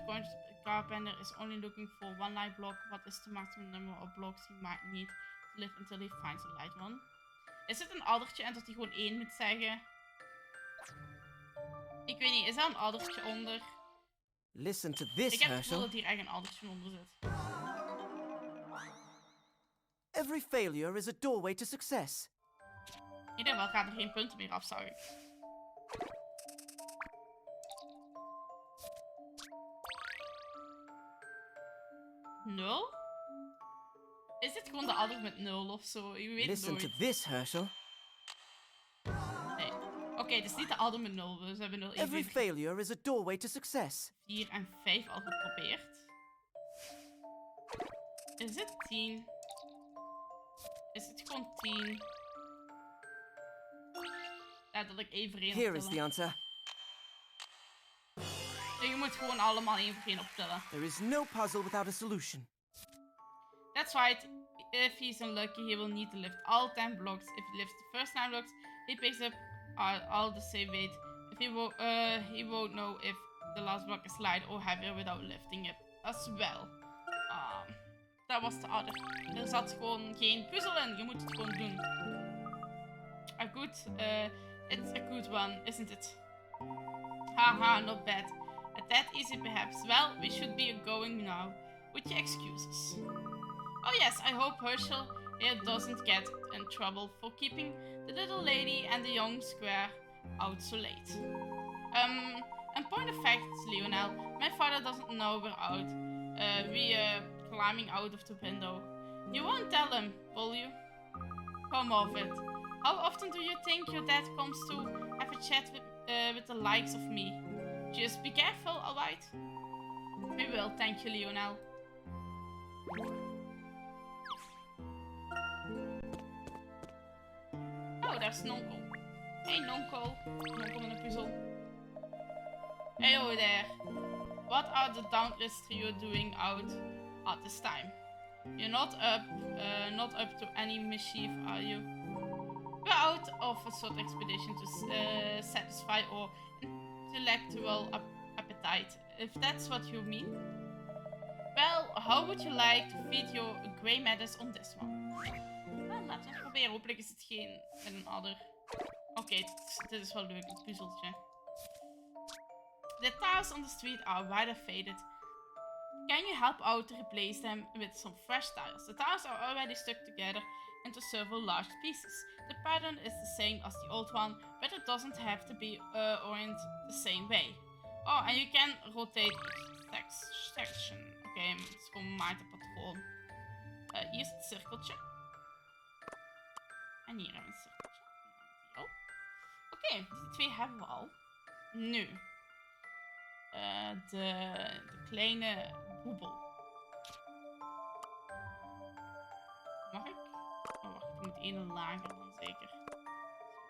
carpenter is only looking for 1 light block. What is the maximum number of blocks he might need to live until he finds a light one? Is het een addertje en dat hij gewoon 1 moet zeggen? Ik weet niet, is er een addertje onder? Listen to this, Ik heb het gevoel Herschel. dat hier echt een addertje onder zit. Every failure is a doorway to success. In ieder geval gaat er geen punten meer af, zag ik. Nul? Is dit gewoon de adder met 0 of zo? Je weet het Listen to nooit. this, Herschel. Nee. Oké, het is niet de adder met 0. Dus we hebben 0, 1, Every 2, 3, failure is a doorway to success. 4 en 5 al geprobeerd. Is het 10? Is het gewoon 10? Ja, dat ik één voor één Here is the optellen. answer. Dus je moet gewoon allemaal één voor één optellen. There is no puzzle without a solution. That's right. If he's unlucky, he will need to lift all 10 blocks. If he lifts the first 9 blocks, he picks up all the same weight. If he won't know if the last block is light or heavier without lifting it as well. Dat was de adder. Er zat gewoon geen puzzel in. Je moet het gewoon doen. It's a good one, isn't it? Haha, not bad. That easy perhaps. Well, we should be going now. With your excuses. Oh yes, I hope Herschel here doesn't get in trouble for keeping the little lady and the young square out so late. And point of fact, Lionel, my father doesn't know we're out. We climbing out of the window. You won't tell him, will you? Come off it. How often do you think your dad comes to have a chat with the likes of me? Just be careful, alright? We will, thank you, Lionel. Oh, daar is Nonkel. Hey, Nonkel. Nonkel met een puzzel. Hey, oh there. What are the dauntless trio doing out at this time? You're not up to any mischief, are you? We're out of a sort expedition to satisfy our intellectual appetite, if that's what you mean. Well, how would you like to feed your grey matters on this one? Nou, laten we eens proberen. Hopelijk is het geen een adder. Oké, dit is wel leuk, een puzzeltje. The tiles on the street are rather faded. Can you help out to replace them with some fresh tiles? The tiles are already stuck together into several large pieces. The pattern is the same as the old one, but it doesn't have to be oriented the same way. Oh, and you can rotate each section. Oké, het is gewoon maakt een patroon. Hier is het cirkeltje. En hier hebben we een cirkeltje. Oké, die 2 hebben we al. Nu. De kleine boebel. Mag ik? Oh, wacht, ik moet 1 lager dan zeker.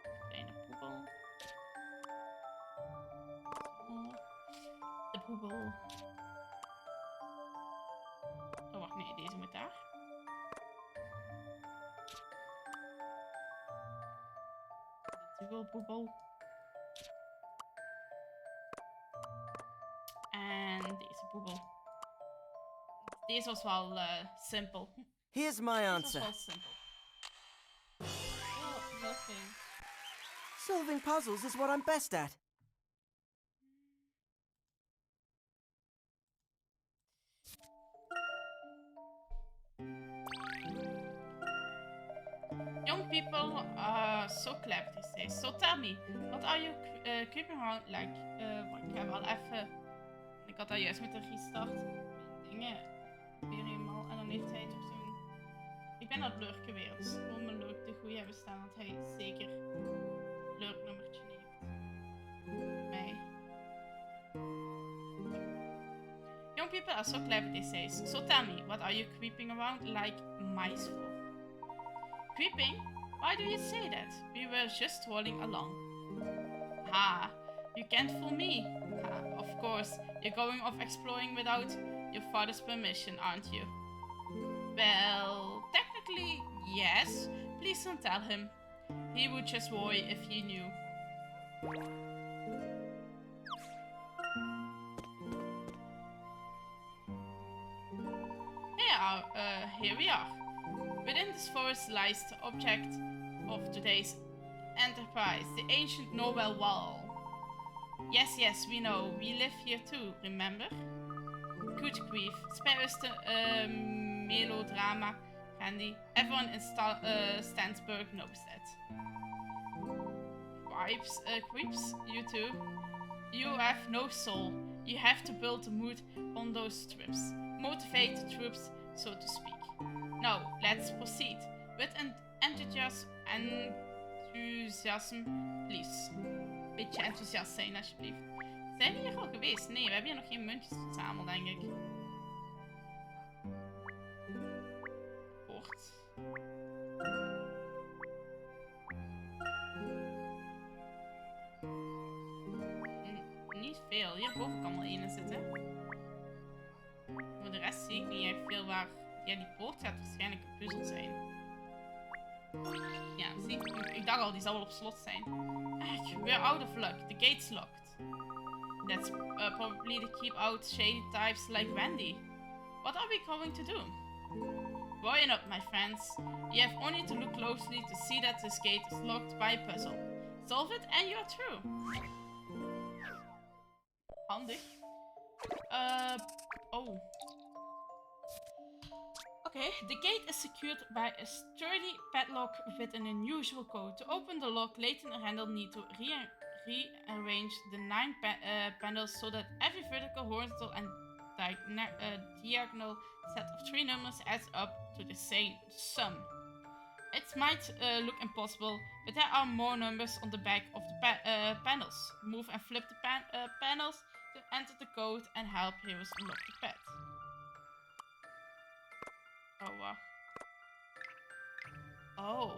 De kleine boebel. Zo. De boebel. Oh, wacht, nee, deze moet daar. De dubbelboebel. En deze boebel. Deze was wel simpel. Here's my Dat was answer. wel simpel. Heel fijn. Solving puzzles is what I'm best at. Young people are so clever these days. So tell me, what are you creeping around like? Ik heb al even... Ik had daar juist met de restart mijn dingen weer helemaal. En dan heeft hij toch zo'n... Ik ben aan het lurken weer. Dus gewoon mijn lurk de goede hebben staan. Want hij zeker een lurknummertje heeft. Mij. Young people are so clever these days. So tell me, what are you creeping around like mice for? Creeping? Why do you say that? We were just strolling along. Ha! You can't fool me. Ha, of course, you're going off exploring without your father's permission, aren't you? Well, technically, yes. Please don't tell him. He would just worry if he knew. Here we are. Within this forest lies the object of today's enterprise, the ancient Nobel Wall. Yes, yes, we know. We live here too, remember? Good grief. Spare us the melodrama, Candy. Everyone in Stansburg knows that. Creeps, you two. You have no soul. You have to build the mood on those trips. Motivate the troops, so to speak. Now, let's proceed. With enthusiasm, please. Beetje enthousiast zijn, alsjeblieft. Zijn we hier al geweest? Nee, we hebben hier nog geen muntjes verzameld, denk ik. Kort. Niet veel. Hierboven kan wel één zitten. Voor de rest zie ik niet echt veel waar... Ja, die poort gaat waarschijnlijk een puzzel zijn. Ja, zie. Ik dacht al, die zal wel op slot zijn. We're out of luck. The gate's locked. That's probably to keep out shady types like Wendy. What are we going to do? Worry not, my friends. You have only to look closely to see that this gate is locked by a puzzle. Solve it and you're through. Handig. Oh. Okay, the gate is secured by a sturdy padlock with an unusual code. To open the lock, Layton and Randall need to rearrange the 9 panels so that every vertical, horizontal and diagonal set of 3 numbers adds up to the same sum. It might look impossible, but there are more numbers on the back of the panels. Move and flip the panels to enter the code and help heroes unlock the pad. Oh, wacht. Oh.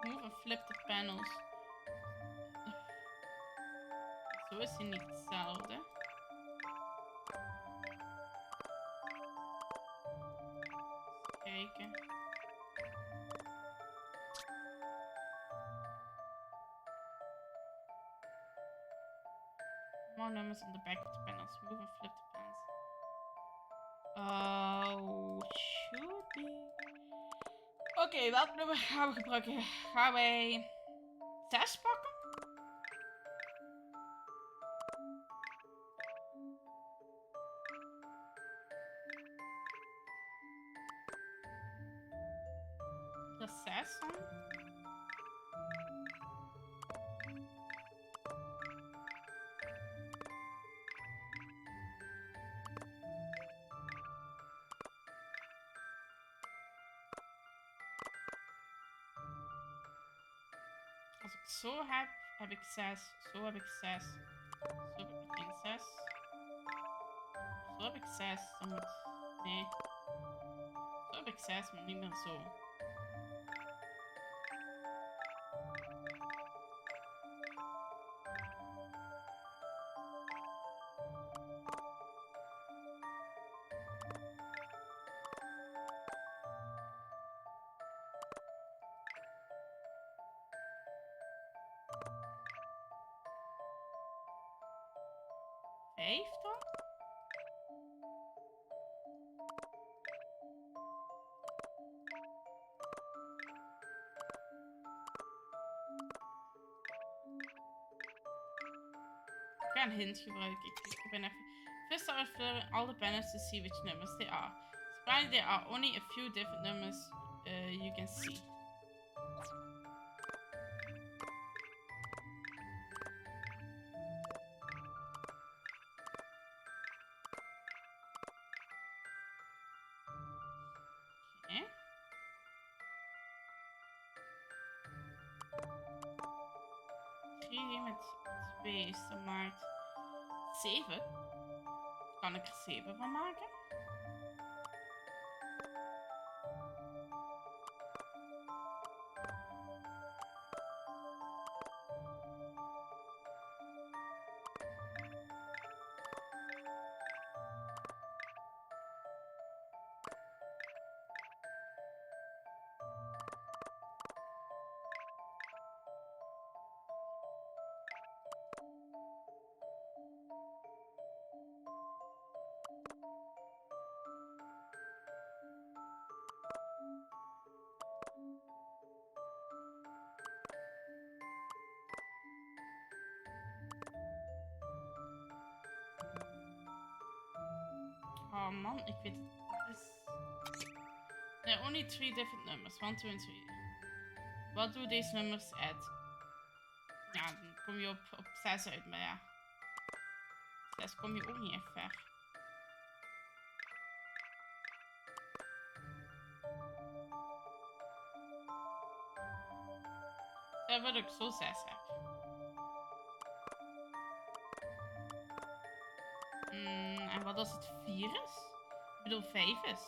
Move and flip the panels. Zo is hij niet hetzelfde. Even kijken. More numbers on the back of the panels. Move and flip the panels. Oh, should be. Oké, welk nummer gaan we gebruiken? Gaan wij 6 pakken? Dat is 6 dan. Als ik zo heb, heb ik 6. Zo heb ik 6. Zo heb ik geen 6. Zo heb ik 6. Dan moet... Nee. Zo heb ik 6, maar niet meer zo. Heeft dan? ga een hint gebruiken. Ik ben even... First start referring all the banners to see which numbers they are. Surprisingly, there are only a few different numbers you can see. Okay. 3 met 2 is dan maakt 7. Kan ik er 7 van maken? Oh man, ik weet het. There are only 3 different numbers. 1, 2 en 3. Wat doen deze nummers uit? Ja, dan kom je op 6 uit, maar ja. 6 kom je ook niet echt ver. Stel dat ik zo 6 heb. En wat als het 4 is? Ik bedoel 5 is.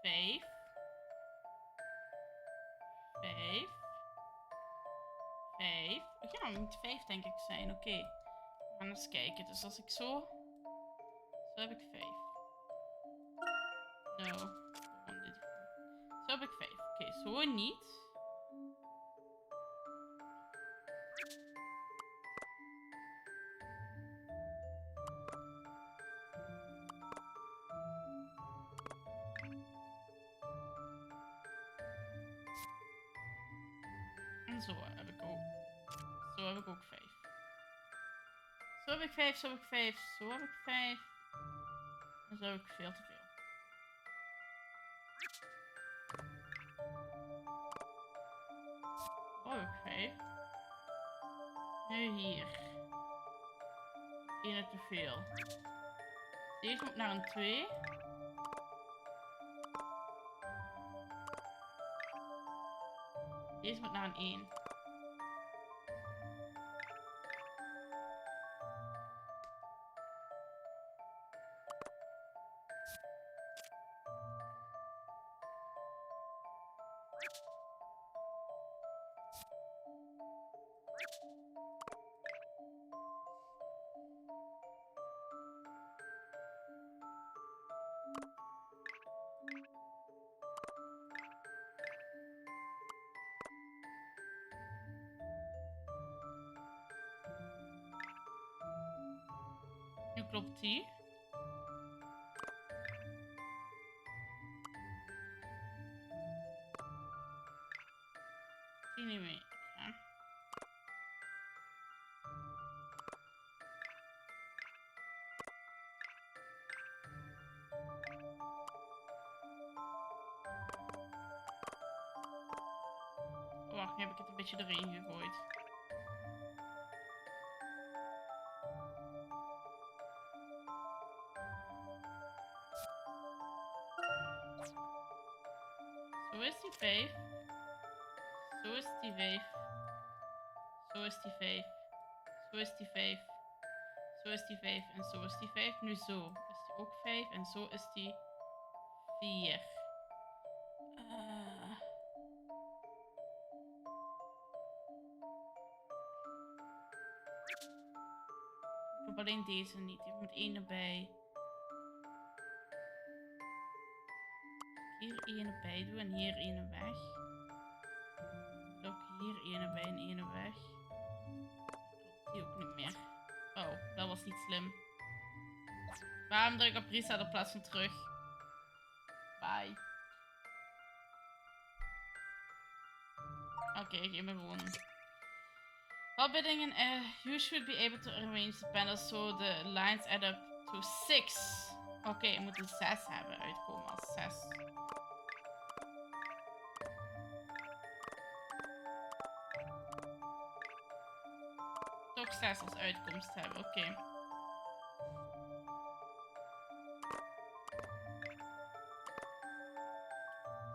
Vijf. Ja, het moet 5 denk ik zijn. Oké. We gaan eens kijken. Dus als ik zo... Zo heb ik 5. No. Zo heb ik 5. Oké, zo niet. En zo heb ik ook. Zo heb ik ook 5. Zo heb ik 5, zo heb ik 5, zo heb ik 5. En zo heb ik veel te veel. Zo heb ik 5. Nu hier. 1 te veel. Deze moet naar een 2. Deze moet naar een 1. Nu klopt die. Die niet meer. Ja. Oh, wacht, nu heb ik het een beetje erin gegooid. Zo is die 5. Zo is die 5. Zo is die 5. Zo is die 5. Zo is die 5. En zo is die 5. Nu zo. Is die ook 5. En zo is die 4. Ik heb alleen deze niet. Ik moet 1 erbij. Hier 1 erbij doen en hier 1 weg. Ook hier 1 erbij en 1 weg. Die ook niet meer. Oh, dat was niet slim. Waarom druk ik op reset in plaats van terug? saai. Oké, geef me gewoon. While bidding you should be able to arrange the panels so the lines add up to 6. Oké, we moeten 6 hebben uitkomen als 6. Toch 6 als uitkomst hebben, oké.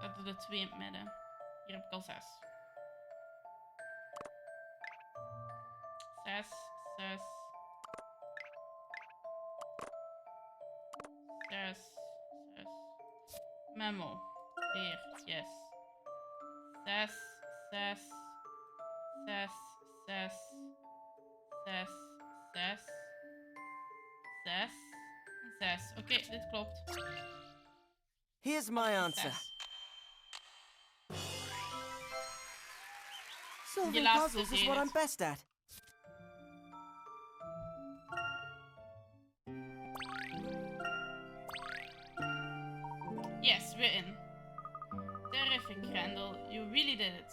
Zetten de 2 in het midden. Hier heb ik al 6. 6, 6. 6, 6. Memo. Hier, yes. 6, 6. 6, 6. 6, 6. 6. 6. Oké, dit klopt. Here's my answer. 6. Solving last puzzles is is what it. I'm best at. Yes, we're in. Terrific, Randall. You really did it.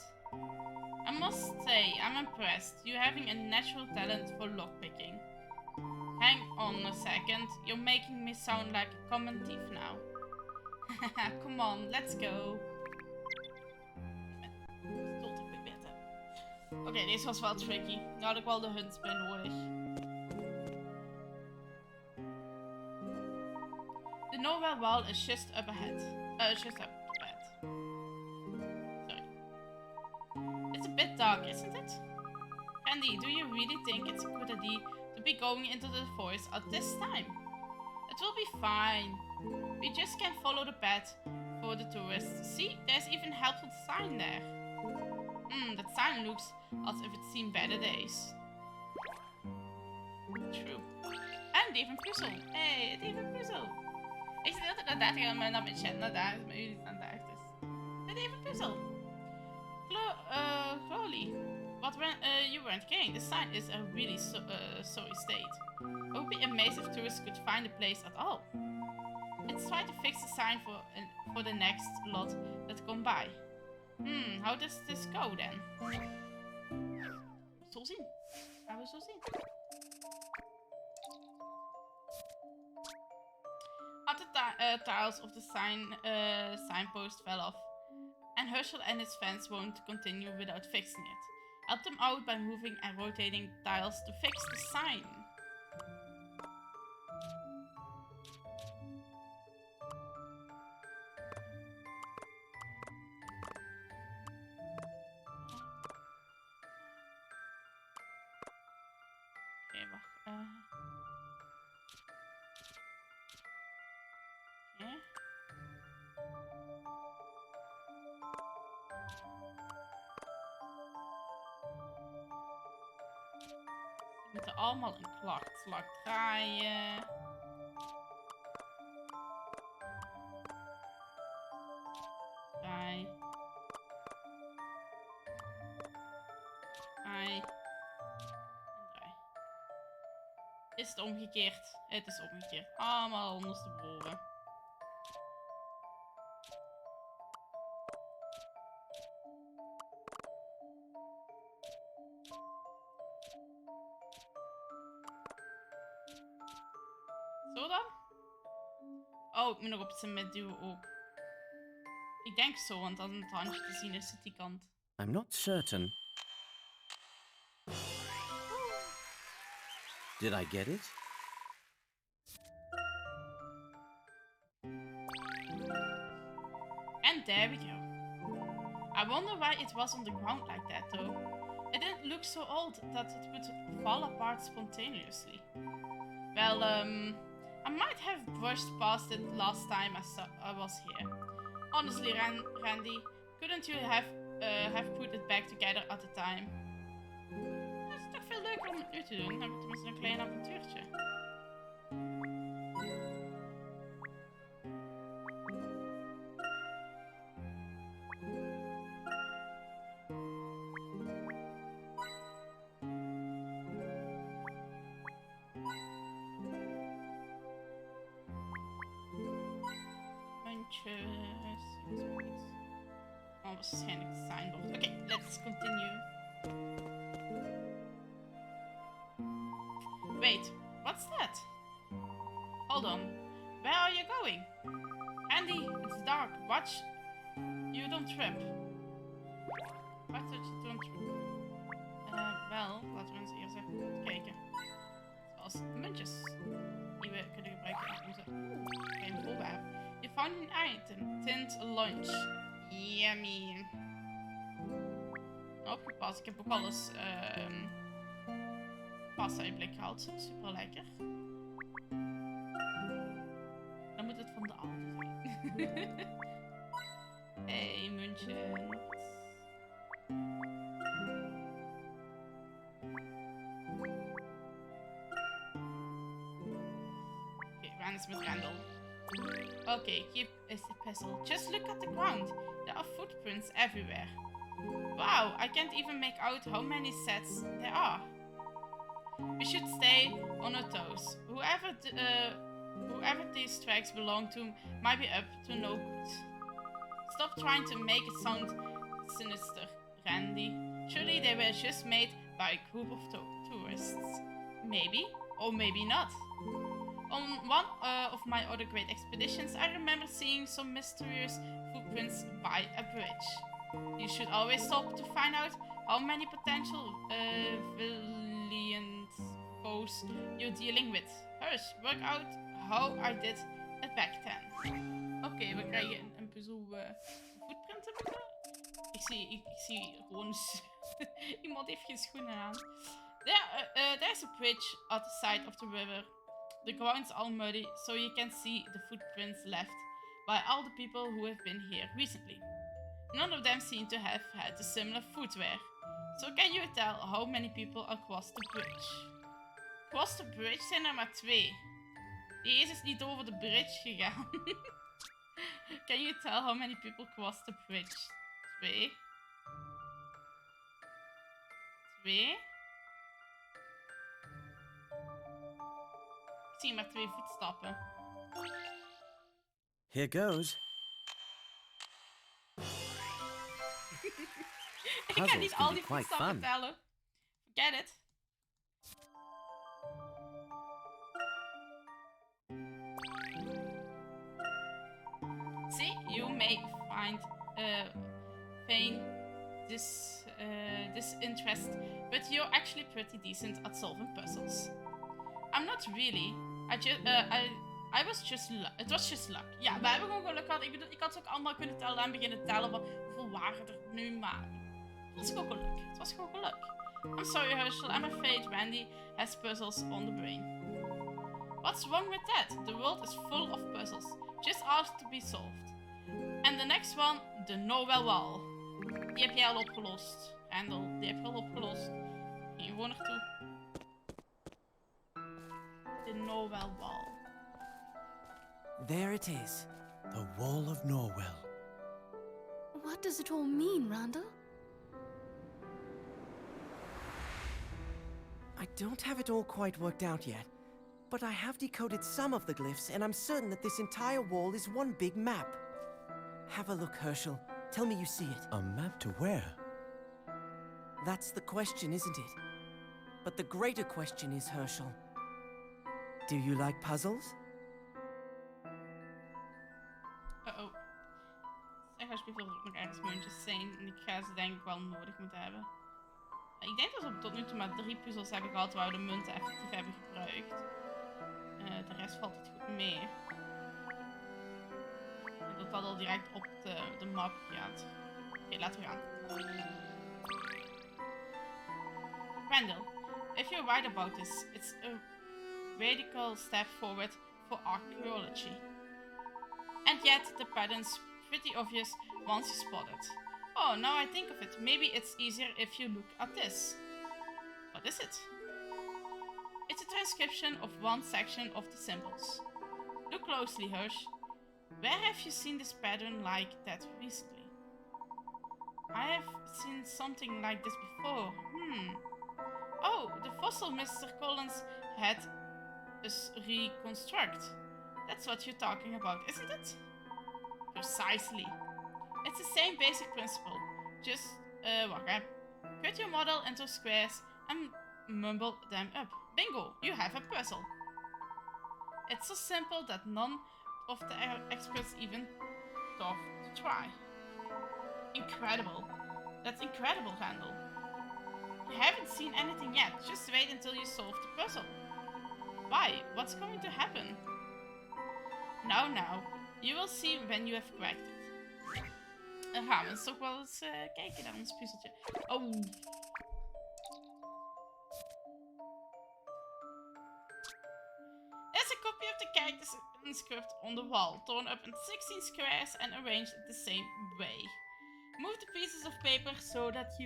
I must say, I'm impressed. You having a natural talent for lockpicking. Hang on a second. You're making me sound like a common thief now. Come on, let's go. Stond ik beter. Oké, deze was wel tricky. Nu had ik wel de hunts bij nodig. The Nowhere Wall is just up ahead. Just up ahead. Sorry. It's a bit dark, isn't it? Andy, do you really think it's a good idea to be going into the forest at this time? It will be fine. We just can follow the path for the tourists. See, there's even helpful sign there. That sign looks as if it's seen better days. True. En even puzzel. Hey, het even puzzel. Ik zit altijd naar daar gaan naar mijn chat, naar daar, maar jullie staan daar dus. Het even puzzel. Chloe, but when you weren't kidding, the sign is a really sorry state. I would be amazed if tourists could find the place at all. Let's try to fix the sign for the next lot that come by. How does this go then? Zo zien. Gaan we zo zien. After tiles of the signpost fell off, and Herschel and his fans won't continue without fixing it. Help them out by moving and rotating tiles to fix the sign. Oké, wacht. Oké. Ze moeten allemaal een klachtslag draaien. Draai. Draai. En draai. Is het omgekeerd? Het is omgekeerd. Allemaal ondersteboven. Zo dan? Oh, ik moet nog op zijn mid duwen ook. Ik denk zo, want als het handje te zien is, zit die kant. I'm not certain. Did I get it? And there we go. I wonder why it was on the ground like that though. It didn't look so old that it would fall apart spontaneously. Well, I might have brushed past it last time I was here. Honestly, Randy, couldn't you have put it back together at the time? Het is toch veel leuker om het nu te doen. Dan hebben we tenminste een klein avontuurtje. Muntje. was waarschijnlijk het signboard. Oké, let's continue. Wait, what's that? Hold on. Where are you going? Andy, it's dark. Watch you don't trip. Watch that you don't trip. Wel, laten we eens eerst even kijken. Zoals muntjes die we kunnen gebruiken in onze kleine voorwerp. You found an item. Tint lunch. Yummy. Opgepast, ik heb ook alles pasta uit blik gehaald. Super lekker. Dan moet het van de oude zijn. Hey, muntjes. Is met Randall. Okay, keep is the pistol. Just look at the ground. There are footprints everywhere. Wow, I can't even make out how many sets there are. We should stay on our toes. Whoever these tracks belong to might be up to no good. Stop trying to make it sound sinister, Randy. Surely they were just made by a group of tourists. Maybe, or maybe not. On one of my other great expeditions, I remember seeing some mysterious footprints by a bridge. You should always stop to find out how many potential valiant foes you're dealing with. First, work out how I did it back then. Oké, we krijgen een puzzel footprinten. Ik zie gewoon iemand heeft geen schoenen aan. There's a bridge at the side of the river. The ground's all muddy, so you can see the footprints left by all the people who have been here recently. None of them seem to have had a similar footwear. So can you tell how many people across the bridge? Across the bridge zijn er maar 2. Die is niet over de bridge gegaan. Can you tell how many people cross the bridge? 2. 2. Ik zie maar 2 voetstappen. Here goes. Ik kan niet al die voetstappen tellen. Forget it. See, you may find this interest, but you're actually pretty decent at solving puzzles. I'm not really. I was just it was just luck. Ja, wij hebben gewoon geluk gehad. Ik bedoel, ik had ook allemaal kunnen tellen en beginnen tellen van hoeveel waren er nu, maar het was gewoon geluk. Het was gewoon geluk. I'm sorry, Herschel. I'm afraid Randy has puzzles on the brain. What's wrong with that? The world is full of puzzles. Just ask to be solved. And the next one, the Noel Wall. Die heb jij al opgelost. Randall, die heb je al opgelost. Ging je gewoon naartoe. The Noel Wall. There it is. The Wall of Norwell. What does it all mean, Randall? I don't have it all quite worked out yet, but I have decoded some of the glyphs, and I'm certain that this entire wall is one big map. Have a look, Herschel. Tell me you see it. A map to where? That's the question, isn't it? But the greater question is, Herschel, do you like puzzles? Uh-oh. Zeg alsjeblieft dat er nog ergens muntjes zijn. En ik ga ze denk ik wel nodig moeten hebben. Ik denk dat we tot nu toe maar 3 puzzels hebben gehad waar we de munten effectief hebben gebruikt. De rest valt het goed mee. En dat al direct op de map gaat. Oké, laten we gaan. Randall, if you're right about this, it's a radical step forward for archaeology. And yet, the pattern's pretty obvious once you spot it. Oh, now I think of it, maybe it's easier if you look at this. What is it? It's a transcription of one section of the symbols. Look closely, Hirsch. Where have you seen this pattern like that recently? I have seen something like this before. Oh, the fossil Mr. Collins had us reconstruct. That's what you're talking about, isn't it? Precisely. It's the same basic principle. Just, wacht hè. Cut your model into squares and mumble them up. Bingo, you have a puzzle. It's so simple that none of the experts even thought to try. Incredible. That's incredible, Randall. You haven't seen anything yet. Just wait until you solve the puzzle. Why? What's going to happen? Now. You will see when you have cracked it. Dan gaan we eens toch wel eens kijken naar ons puzzeltje. Oh. There's a copy of the characters inscribed on the wall, torn up in 16 squares and arranged the same way. Move the pieces of paper so that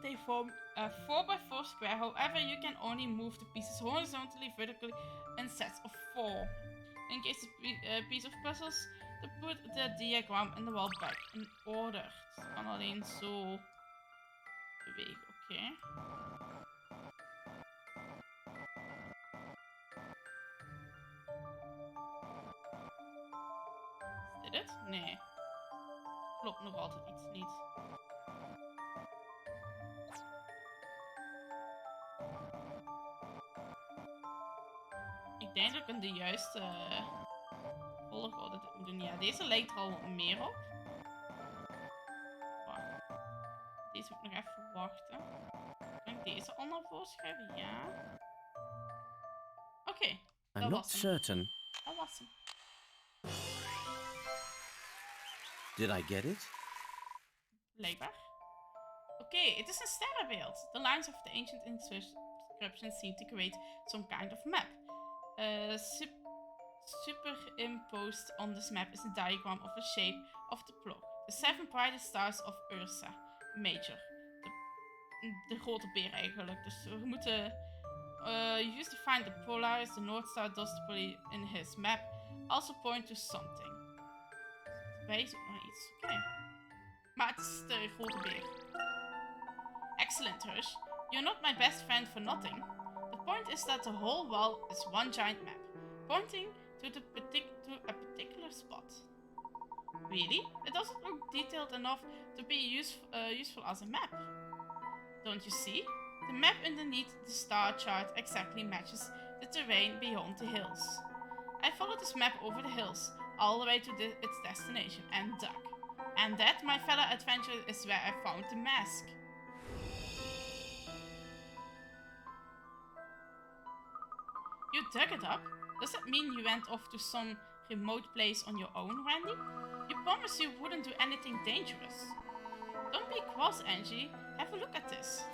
they form a 4x4 square. However, you can only move the pieces horizontally, vertically in sets of 4. In case the piece of puzzles, to put the diagram in the wall back in order. Het kan alleen zo bewegen, oké. Is dit het? Nee. Klopt nog altijd iets niet. Ik denk dat ik in de juiste volgorde dit moet doen. Ja, deze lijkt er al meer op. Wacht. Deze moet ik nog even wachten. Kan ik deze al naar voren schuiven? Ja. Oké. I'm not certain. Dat was hem. Did I get it? Blijkbaar. Oké, het is een sterrenbeeld. The lines of the ancient inscriptions seem to create some kind of map. Superimposed on this map is a diagram of the shape of the block. The 7 brightest stars of Ursa Major. De grote beer eigenlijk. Dus we moeten use to find the Polaris, the North Star dustly in his map. Also point to something. Wijs ook naar iets. Oké. Maar het is de grote beer. Excellent, Hirsch. You're not my best friend for nothing. The point is that the whole wall is one giant map, pointing to a particular spot. Really? It doesn't look detailed enough to be useful as a map. Don't you see? The map underneath the star chart exactly matches the terrain beyond the hills. I followed this map over the hills, all the way to its destination, and dug. And that, my fellow adventurer, is where I found the mask. You dug it up? Does that mean you went off to some remote place on your own, Randy? You promised you wouldn't do anything dangerous. Don't be cross, Angie. Have a look at this.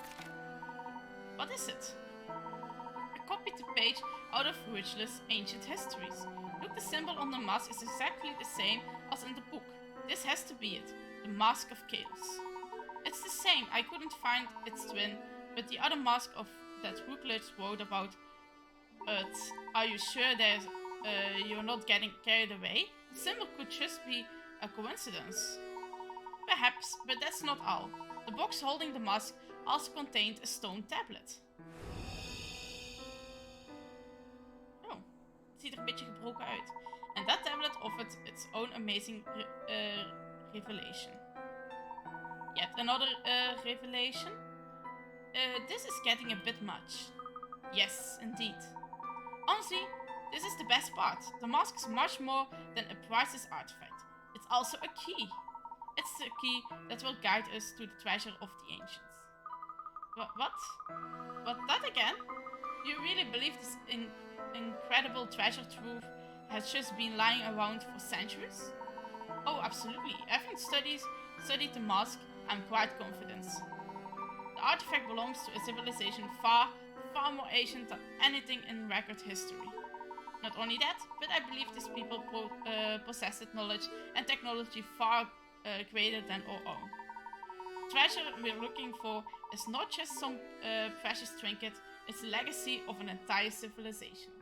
What is it? I copied the page out of Richless Ancient Histories. Look, the symbol on the mask is exactly the same as in the book. This has to be it. The Mask of Chaos. It's the same. I couldn't find its twin, but the other mask of that Rookledge wrote about. But are you sure that you're not getting carried away? The symbol could just be a coincidence. Perhaps, but that's not all. The box holding the mask also contained a stone tablet. Oh, het ziet er een beetje gebroken uit. And that tablet offered its own amazing revelation. Yet another revelation? This is getting a bit much. Yes, indeed. Honestly, this is the best part. The mask is much more than a priceless artifact. It's also a key. It's the key that will guide us to the treasure of the ancients. What? What, that again? You really believe this incredible treasure trove has just been lying around for centuries? Oh, absolutely. Having studied the mask, I'm quite confident. The artifact belongs to a civilization far more ancient than anything in record history. Not only that, but I believe these people possessed knowledge and technology far greater than our own. The treasure we're looking for is not just some precious trinket, it's the legacy of an entire civilization.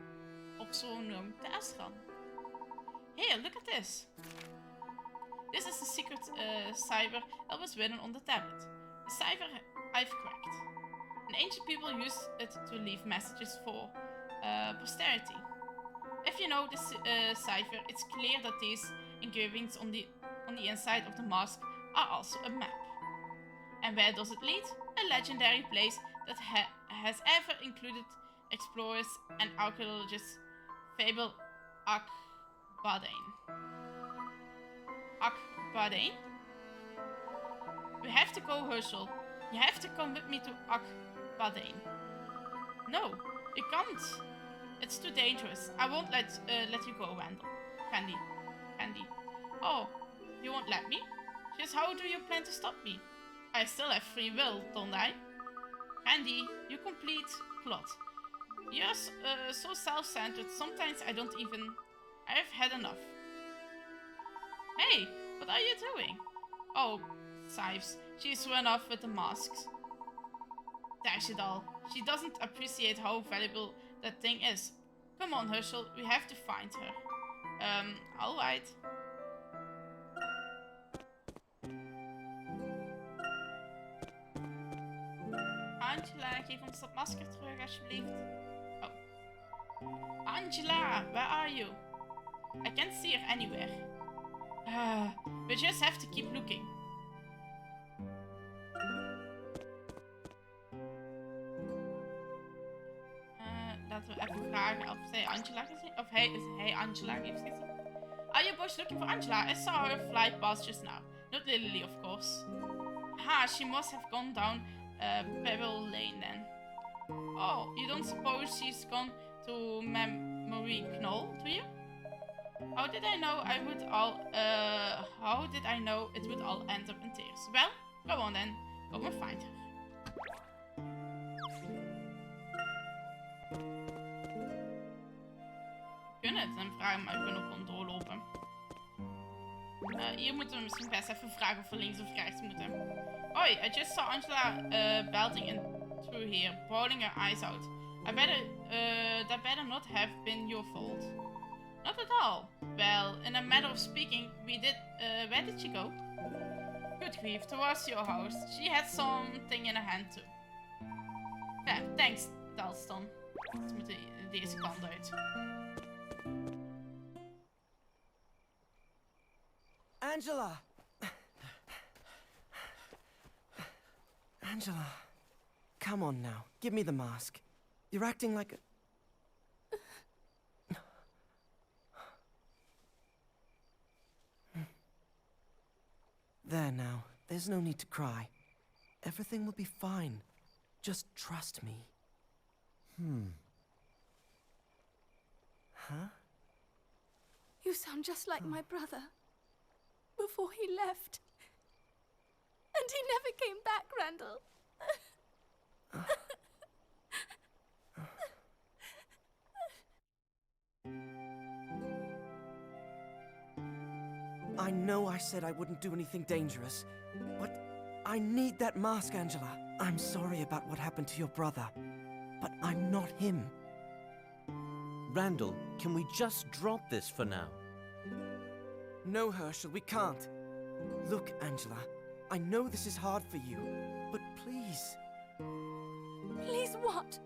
Also known as Asran. Here, look at this. This is the secret cipher that was written on the tablet. The cipher I've cracked. And ancient people used it to leave messages for posterity. If you know this cipher, it's clear that these engravings on on the inside of the mask are also a map. And where does it lead? A legendary place that has ever included explorers and archaeologists. Fable Akbadain. Akbadain? We have to go, Herschel. You have to come with me to Akbadain. No, you can't. It's too dangerous. I won't let you go, Randall. Candy. Oh, you won't let me? Just how do you plan to stop me? I still have free will, don't I? Candy, you complete plot. You're so self-centered, sometimes I've had enough. Hey, what are you doing? Oh, Sives, she's run off with the masks. Dash it all. She doesn't appreciate how valuable that thing is. Come on, Herschel, we have to find her. Alright. Angela, geef ons dat masker terug, alsjeblieft. Oh. Angela, where are you? I can't see her anywhere. We just have to keep looking. Laten we even vragen of zij Angela gezien, of hij Angela heeft gezien. Are you boys looking for Angela? I saw her fly past just now. Not Lily, of course. Ha, she must have gone down Pebble Lane then. Oh, you don't suppose she's gone to Memory Knoll, do you? How did I know it would all end up in tears? Well, go on then. Go and find her. Kunnen het en vragen, maar we kunnen ook gewoon doorlopen. Hier moeten we misschien best even vragen of we links of rechts moeten. Oi, I just saw Angela belting in through here, bawling her eyes out. That better not have been your fault. Not at all. Well, in a matter of speaking, where did she go? Good grief, towards your house. She had something in her hand too. Yeah, thanks, Dalston. We moeten deze kant uit. Angela! Angela, come on now. Give me the mask. You're acting like a... There now. There's no need to cry. Everything will be fine. Just trust me. Huh? You sound just like my brother. Before he left. And he never came back, Randall. I know I said I wouldn't do anything dangerous, but I need that mask, Angela. I'm sorry about what happened to your brother, but I'm not him. Randall, can we just drop this for now? No, Herschel, we can't. Look, Angela, I know this is hard for you, but please. Please what?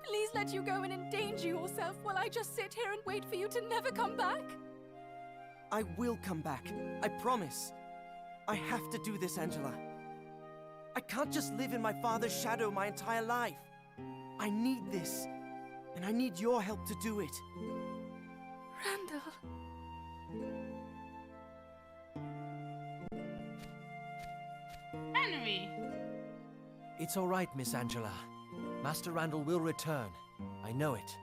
Please let you go and endanger yourself while I just sit here and wait for you to never come back? I will come back. I promise. I have to do this, Angela. I can't just live in my father's shadow my entire life. I need this, and I need your help to do it. Randall. Henry! It's all right, Miss Angela. Master Randall will return. I know it.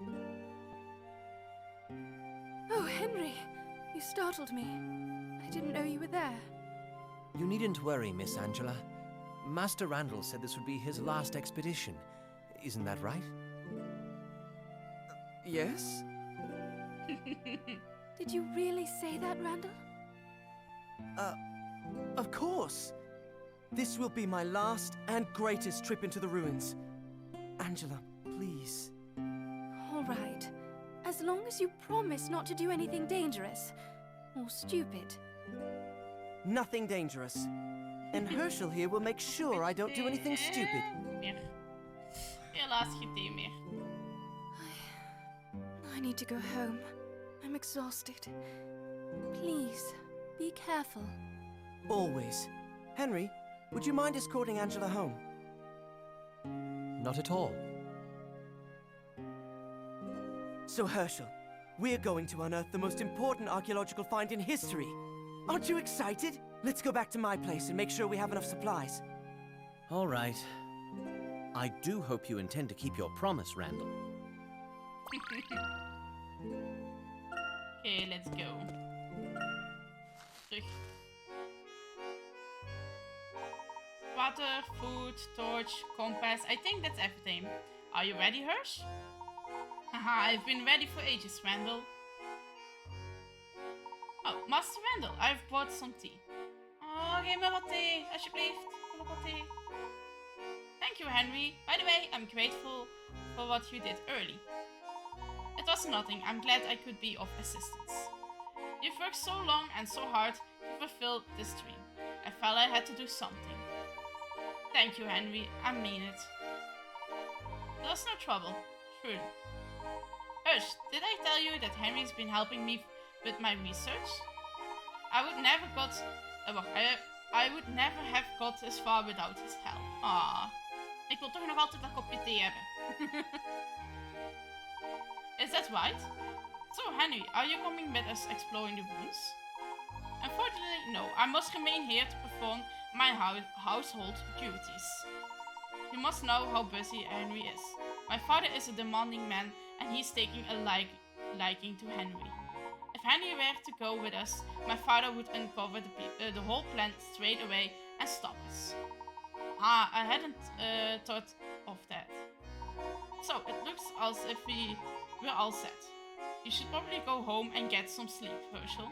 Oh, Henry. You startled me. I didn't know you were there. You needn't worry, Miss Angela. Master Randall said this would be his last expedition. Isn't that right? Yes? Did you really say that, Randall? Of course. This will be my last and greatest trip into the ruins. Angela, please. All right. As long as you promise not to do anything dangerous. Or stupid. Nothing dangerous. And Herschel here will make sure I don't do anything stupid. Helaas geen thee meer. I need to go home. I'm exhausted. Please, be careful. Always. Henry, would you mind escorting Angela home? Not at all. So, Herschel, we're going to unearth the most important archaeological find in history. Aren't you excited? Let's go back to my place and make sure we have enough supplies. All right. I do hope you intend to keep your promise, Randall. Okay, let's go. Terug. Water, food, torch, compass. I think that's everything. Are you ready, Hirsch? Haha, I've been ready for ages, Randall. Oh, Master Randall, I've brought some tea. Oh, geef me wat thee, alsjeblieft. Kom op wat thee. Thank you, Henry. By the way, I'm grateful for what you did early. It was nothing. I'm glad I could be of assistance. You've worked so long and so hard to fulfill this dream. I felt I had to do something. Thank you, Henry. I mean it. There's no trouble. Surely. Hush, did I tell you that Henry's been helping me with my research? I would never have got this far without his help. Ah, ik wil toch nog altijd dat kopje thee hebben. Is that right? So, Henry, are you coming with us exploring the ruins? Unfortunately, no. I must remain here to perform my household duties. You must know how busy Henry is. My father is a demanding man, and he's taking a liking to Henry. If Henry were to go with us, my father would uncover the whole plan straight away and stop us. Ah, I hadn't thought of that. So, it looks as if we're all set. You should probably go home and get some sleep, Herschel.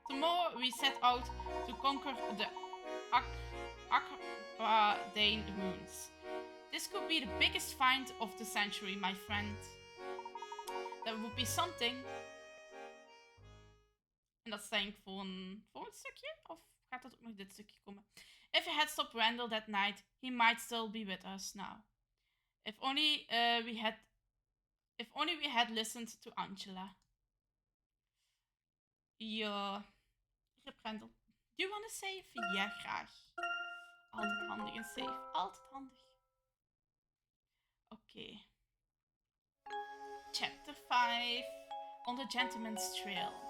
Tomorrow we set out to conquer the Akradane ruins. This could be the biggest find of the century, my friend. That would be something. En dat is denk ik voor een volgend stukje? Of gaat dat ook nog dit stukje komen? If he had stopped Randall that night, he might still be with us now. If only we had listened to Angela. Ja. Rip Randall. Do you want to save? Ja, graag. Altijd handig en save. Altijd handig. Oké. Chapter 5. On the Gentleman's Trail.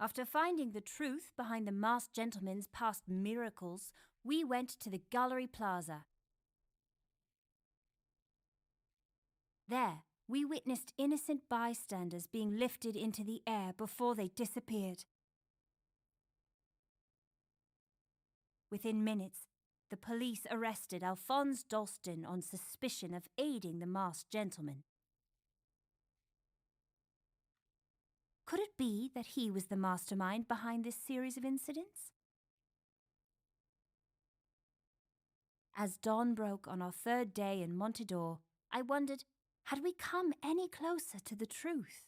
After finding the truth behind the masked gentleman's past miracles, we went to the Gallery Plaza. There, we witnessed innocent bystanders being lifted into the air before they disappeared. Within minutes, the police arrested Alphonse Dalston on suspicion of aiding the masked gentleman. Could it be that he was the mastermind behind this series of incidents? As dawn broke on our third day in Montedor, I wondered, had we come any closer to the truth?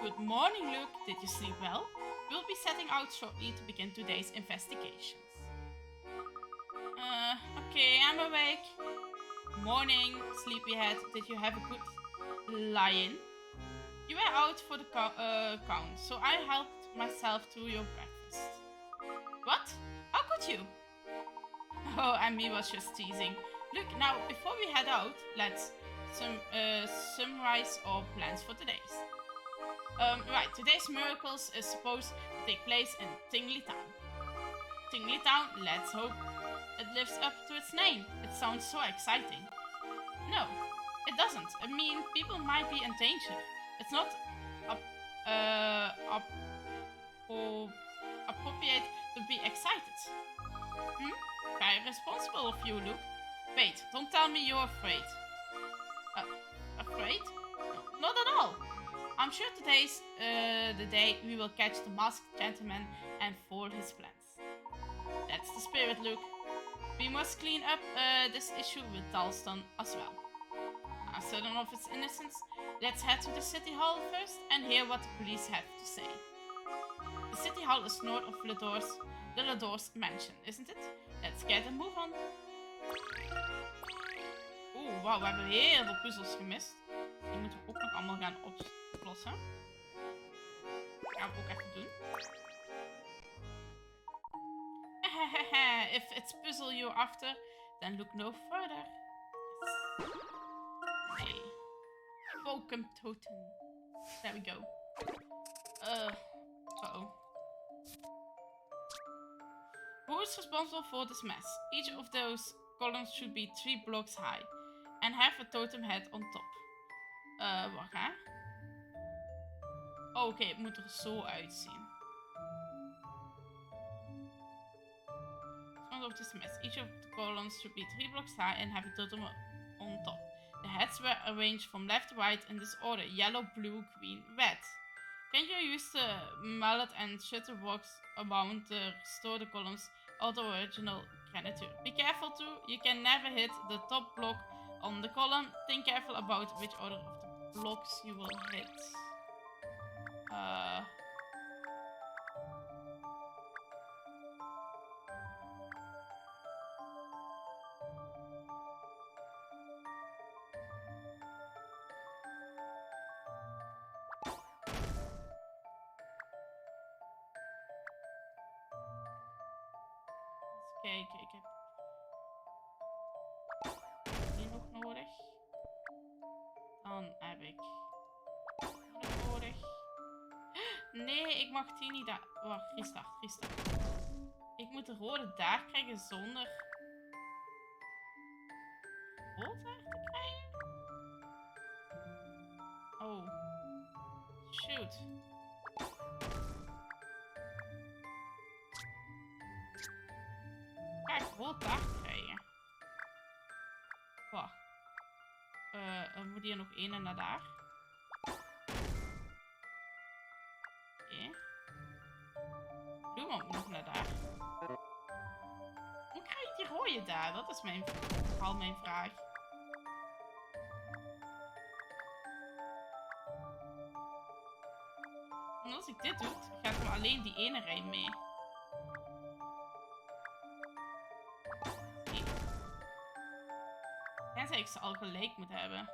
Good morning, Luke. Did you sleep well? We'll be setting out shortly to begin today's investigations. Okay, I'm awake. Morning, sleepyhead. Did you have a good lie-in? You were out for the count, so I helped myself to your breakfast. What? How could you? Oh, Amy was just teasing. Look, now, before we head out, let's summarize our plans for today. Right, today's miracles is supposed to take place in Tingley Town. Tingley Town, let's hope it lives up to its name. It sounds so exciting. No, it doesn't. I mean, people might be in danger. It's not appropriate to be excited. Very responsible of you, Luke. Wait, don't tell me you're afraid. Afraid? No, not at all. I'm sure today's the day we will catch the masked gentleman and foil his plans. That's the spirit, Luke. We must clean up this issue with Dalston as well. Certain of its innocence, let's head to the city hall first and hear what the police have to say. The city hall is north of the Lador's mansion, isn't it? Let's get a move on. Oeh, wauw, we hebben heel veel puzzels gemist. Die moeten we ook nog allemaal gaan oplossen. Dat gaan we ook even doen. If it's puzzle you're after, then look no further. Yes. Nee. Focum totem. There we go. Uh-oh. Who is responsible for this mess? Each of those columns should be 3 blocks high. And have a totem head on top. Wacht hè. Oh, oké, het moet er zo uitzien. Of this mess. Each of the columns should be 3 blocks high and have a totem on top. The heads were arranged from left to right in this order: yellow, blue, green, red. Can you use the mallet and shutter box around to restore the columns of the original granite? Be careful too, you can never hit the top block on the column. Think careful about which order of the blocks you will hit. Kijken, ik heb die nog nodig. Dan heb ik die nog nodig. Nee, ik mag die niet daar. Wacht, restart. Ik moet de rode daar krijgen zonder rood daar te krijgen. Oh. Shoot. Ga ik rood daar krijgen? Wacht. Er moet hier nog één naar daar. Oké. Bloem moet nog naar daar. Hoe krijg ik die rode daar? Dat is vooral mijn vraag. En als ik dit doe, gaat er alleen die ene rij mee. Tenzij ik ze al gelijk moet hebben.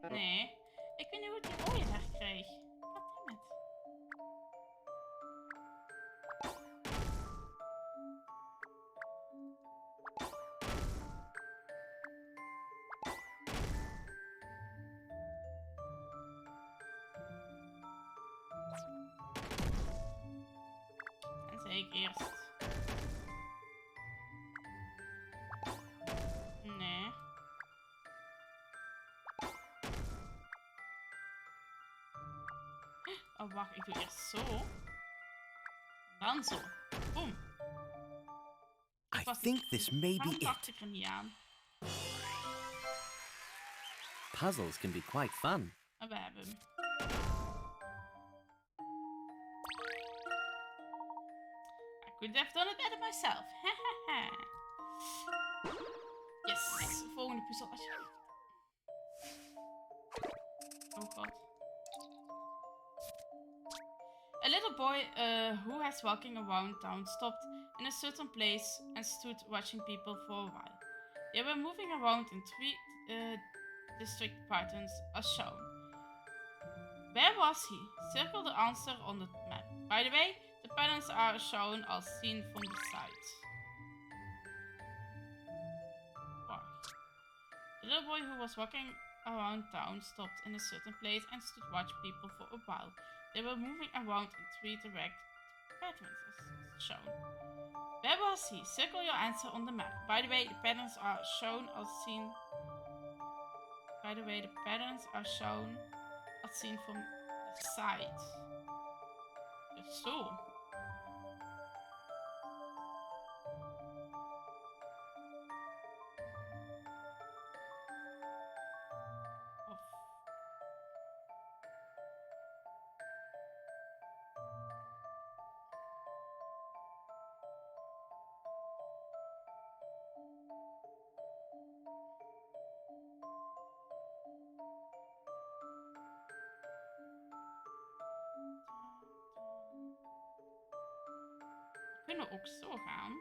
Nee, ik weet niet hoe ik die rode daar krijg. Goddammit. Ik eerst. Nee. Oh, wacht. Ik doe eerst zo. Dan zo. Boom. I think this may be it. Dacht ik er niet aan. Puzzles can be quite fun. En we hebben hem. I could have done it better myself. Yes. Volgende puzzel alsjeblieft. Oh god. A little boy who has walking around town stopped in a certain place and stood watching people for a while. They were moving around in 3 district patterns as shown. Where was he? Circle the answer on the map. By the way, the patterns are shown as seen from the side. Wow. The little boy who was walking around town stopped in a certain place and stood watching people for a while. They were moving around in 3 direct patterns as shown. Where was he? Circle your answer on the map. By the way, the patterns are shown as seen. By the way, the patterns are shown as seen from the side. Dus zo. kunnen ook zo gaan.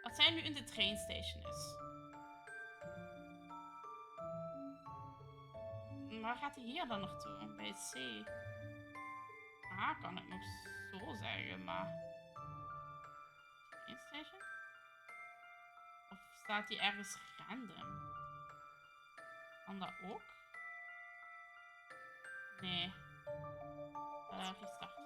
Als hij nu in de trainstation is. Waar gaat hij hier dan naartoe? Bij het C. Ah, kan ik nog zo zeggen, maar... Trainstation? Of staat hij ergens random? Kan dat ook? Nee. Restart.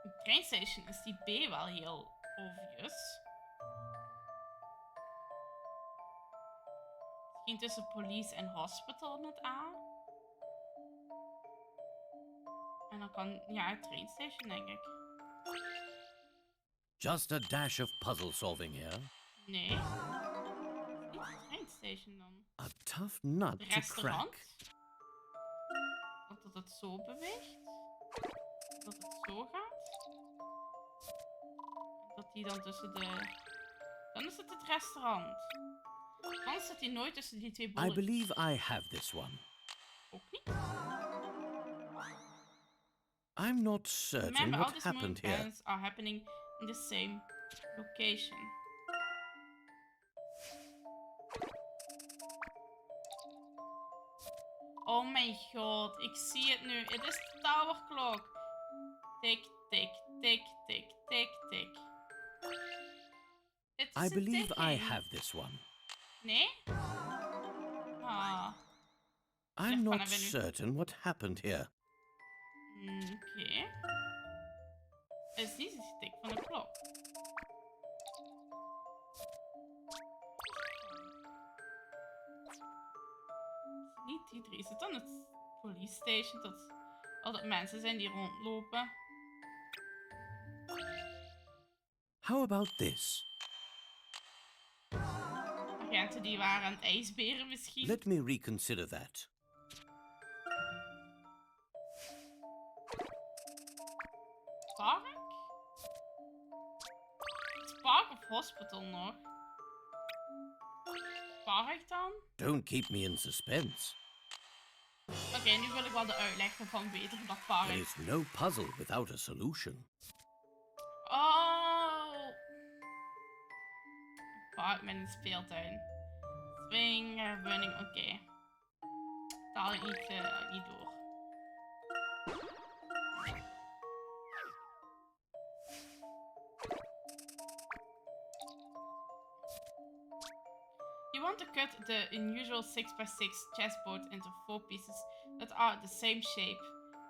De trainstation is die B wel heel obvious. Misschien tussen police en hospital met A. En dan kan, ja, trainstation denk ik. Just a dash of puzzle solving here. Nee. Niet de trainstation dan. A tough nut Het to restaurant. crack. Dat het zo beweegt. Dat het zo gaat. En dat die dan tussen de... Dan is het restaurant. Anders zit hij nooit tussen die twee bollen. I believe I have this one. Ook niet. I'm not certain Remember, all what these happened here. movements are happening in the same location. Oh mijn god, ik zie het nu. Het is de tower clock. Tik, tik, tik, tik, tik, tik. Het is I een believe I ticking. have this one. Nee? Ah. I'm Zeg, not hebben we nu- certain what happened here. Oké. Het is niet het tik van de klok. Niet die drie. Is het dan het police station? Dat altijd mensen zijn die rondlopen. How about this? Agenten die waren aan het ijsberen misschien. Let me reconsider that. Park? Is park of hospital nog? Park dan? Don't keep me in suspense. Oké, nu wil ik wel de uitleg ervan weten van dat park. There is no puzzle without a solution. Oh! Park met een speeltuin. Swing, running, oké. Taal ik niet door. You want to cut the unusual 6x6 chessboard into 4 pieces that are the same shape,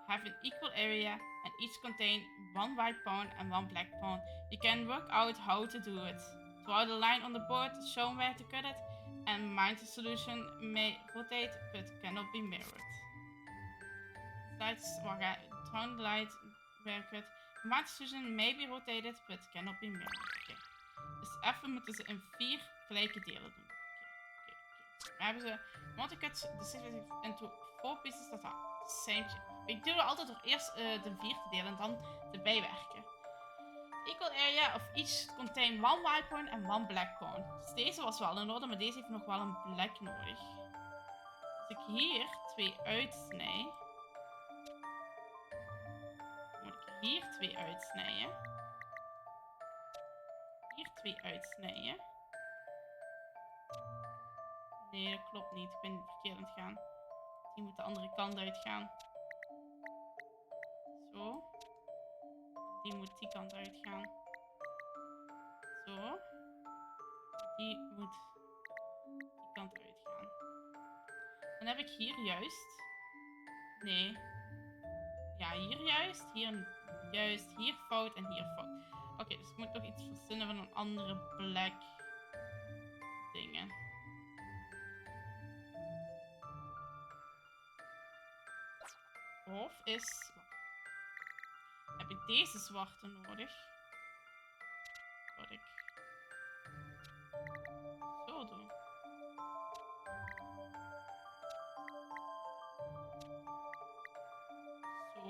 have an equal area, and each contain one white pawn and one black pawn. You can work out how to do it. Draw the line on the board, show where to cut it, and mind the solution may rotate but cannot be mirrored. Slides, draw the line where cut. Mind the solution may be rotated but cannot be mirrored. Okay. Dus even moeten ze in 4 gelijke delen doen. We hebben ze want to cut the 6 into 4 pieces that are the same shape. Ik doe altijd door eerst de 4 te delen en dan te bijwerken. Equal area of each contain one white pawn en one black pawn. Dus deze was wel in orde, maar deze heeft nog wel een black nodig. Als ik hier 2 uitsnij, moet ik hier 2 uitsnijden. Hier 2 uitsnijden. Nee, dat klopt niet. Ik ben verkeerd aan het gaan. Die moet de andere kant uitgaan. Zo. Die moet die kant uitgaan. Zo. Die moet die kant uitgaan. Dan heb ik hier juist... Nee. Ja, hier juist. Hier juist. Hier fout en hier fout. Oké, dus ik moet nog iets verzinnen van een andere black dingen. Of is... Heb ik deze zwarte nodig? Wat ik zo doe.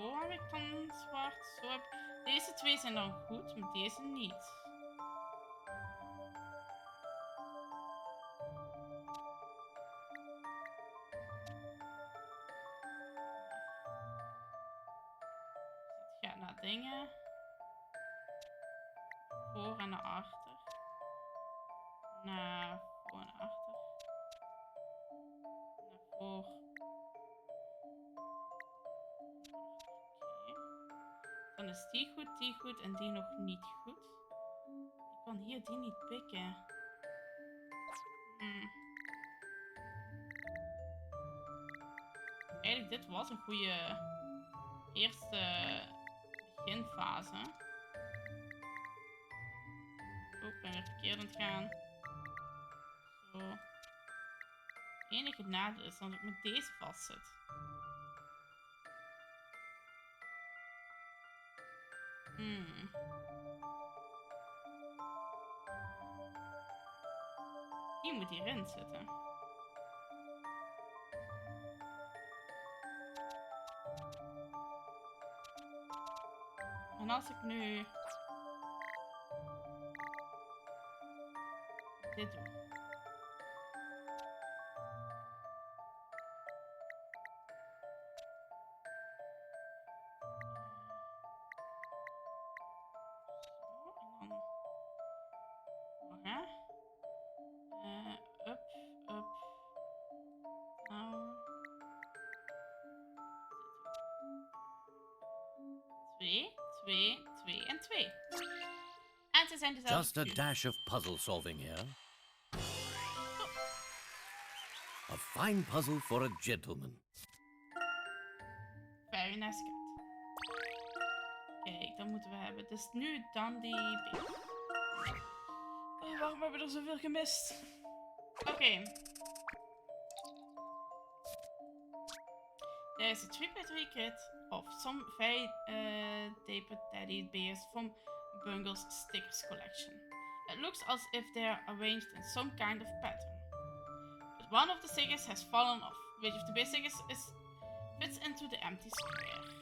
Zo heb ik dan zwart. Zo heb... Deze twee zijn dan goed, maar deze niet. Het gaat naar dingen. Voor en naar achter. Naar voor en achter. Naar voor. Oké. Dan is die goed en die nog niet goed. Ik kan hier die niet pikken. Eigenlijk, dit was een goede eerste beginfase. Oh, ik ben weer verkeerd aan het gaan. Zo. Het enige nadeel is dat ik met deze vastzit. Die moet hierin zitten. En als ik nu dit doe. Up, up. Nou. 2, 2, 2 en 2. En ze zijn dezelfde. Just a dash of puzzle solving here. A fine puzzle for a gentleman. Very nice cat. Kijk, dan moeten we hebben. Dus nu dan die beest. Oh, waarom hebben we er zoveel gemist? Oké. There is a 3x3 kit of some very tapered teddy bears from Bungle's stickers collection. It looks as if they are arranged in some kind of pattern. But one of the stickers has fallen off, which of the base stickers fits into the empty square.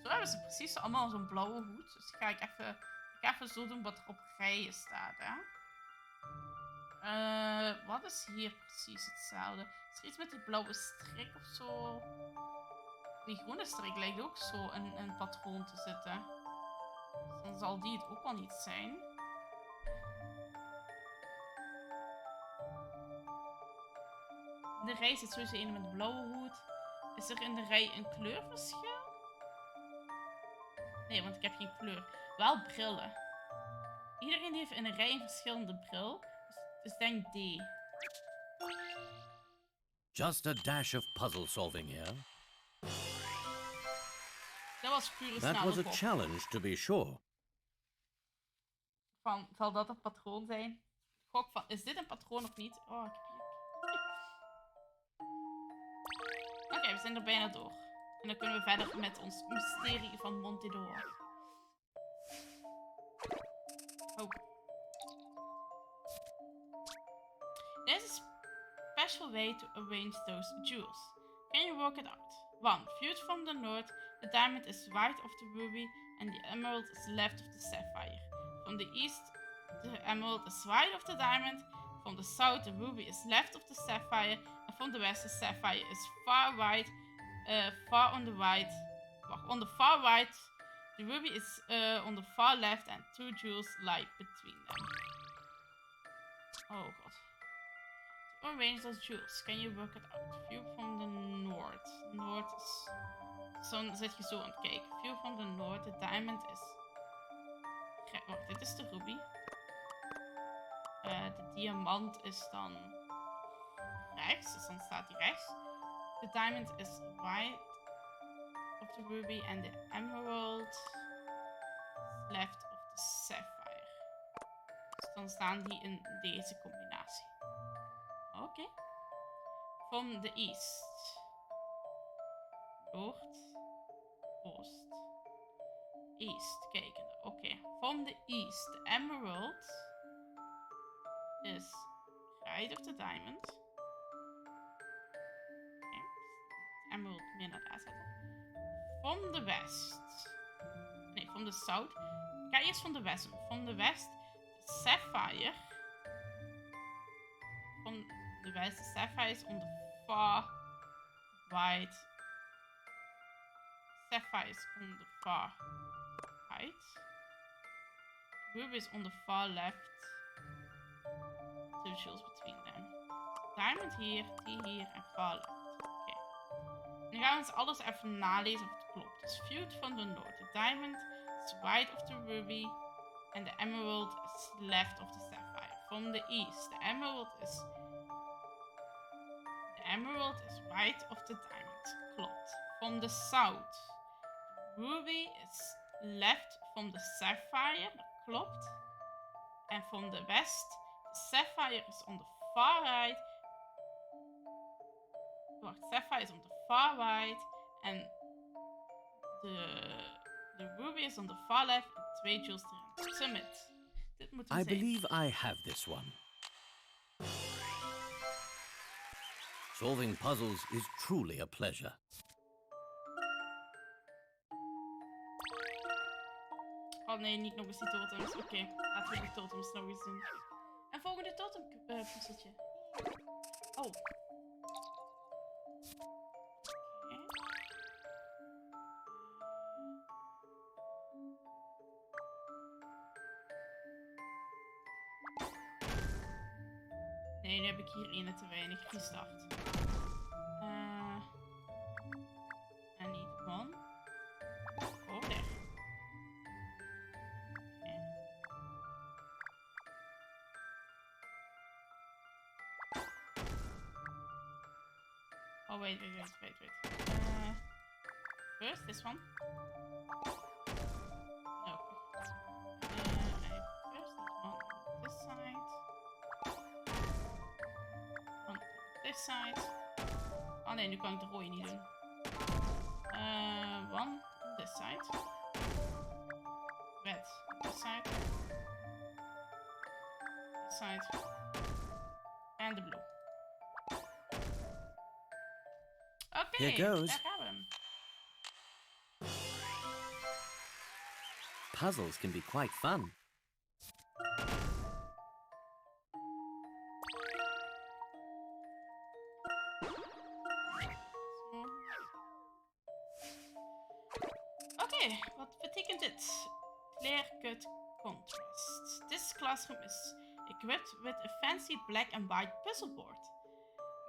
Zo hebben ze precies allemaal zo'n blauwe hoed. Dus ga ik even zo doen wat er op rijen staat, hè. Wat is hier precies hetzelfde? Is er iets met die blauwe strik of zo? Die groene strik lijkt ook zo een patroon te zitten. Dus dan zal die het ook wel niet zijn. In de rij zit sowieso een met een blauwe hoed. Is er in de rij een kleurverschil? Nee, want ik heb geen kleur. Wel brillen. Iedereen heeft in een rij een verschillende bril. Dus denk D. Just a dash of puzzle solving here. Dat was pure That snelle was a gok. challenge, to be sure. Zal dat een patroon zijn? Gok van, is dit een patroon of niet? Oh, ik heb Oké, we zijn er bijna door. En dan kunnen we verder met ons mysterie van Montedor. Oh. There's a special way to arrange those jewels. Can you work it out? 1. Viewed from the north, the diamond is right of the ruby and the emerald is left of the sapphire. From the east, the emerald is right of the diamond. From the south, the ruby is left of the sapphire. And from the west, the sapphire is far right, far on the right. On the far right, the ruby is on the far left and two jewels lie between them. Oh god. To arrange those jewels, can you work it out? View from the north. North is... Dan zit je zo aan het kijken. View from the north, the diamond is... Wacht, dit is de ruby. De diamant is dan rechts, dus dan staat hij rechts. The diamond is right of the ruby and the emerald is left of the sapphire. Dus dan staan die in deze combinatie. Oké. From the east. Noord. Oost. East. Kijken. Oké. From the east. The emerald is right of the diamond. Okay. from the west. Nee, from the south. Ik ga eerst van de west doen. From the west, sapphire. From the west, the sapphire is on the far right. Sapphire is on the far right. Ruby is on the far left. Two jewels between them. Diamond hier, die hier en far left. Oké. Nu gaan we eens alles even nalezen of het klopt. Dus viewed from the north. The diamond is right of the ruby. And the emerald is left of the sapphire. From the east, the emerald is right of the diamond. Klopt. From the south, ruby is left from the sapphire. Dat klopt. And from the west, the sapphire is on the far right. Wacht, sapphire is on the far right. And the ruby is on the far left. En 2 jewels erin. Summit. Dit moet I believe I have this one. Solving puzzles is truly a pleasure. Oh nee, niet nog eens die totems. Oké, laten we die totems nog eens doen. En volgende totem puzzeltje. Oh. Oké. Nee, nu heb ik hier 1 te weinig. Restart. I need 1. Oh, there. Oh, wait. First, this one. No. I first need one on this side. On this side. Oh nee, nu kan ik de rode niet doen. One on this side. Red on this side. This side. And the blue. Oké, Here goes. daar gaan we hem. Puzzles can be quite fun. Oké, wat betekent dit? Clear cut contrast. This classroom is equipped with a fancy black and white puzzle board.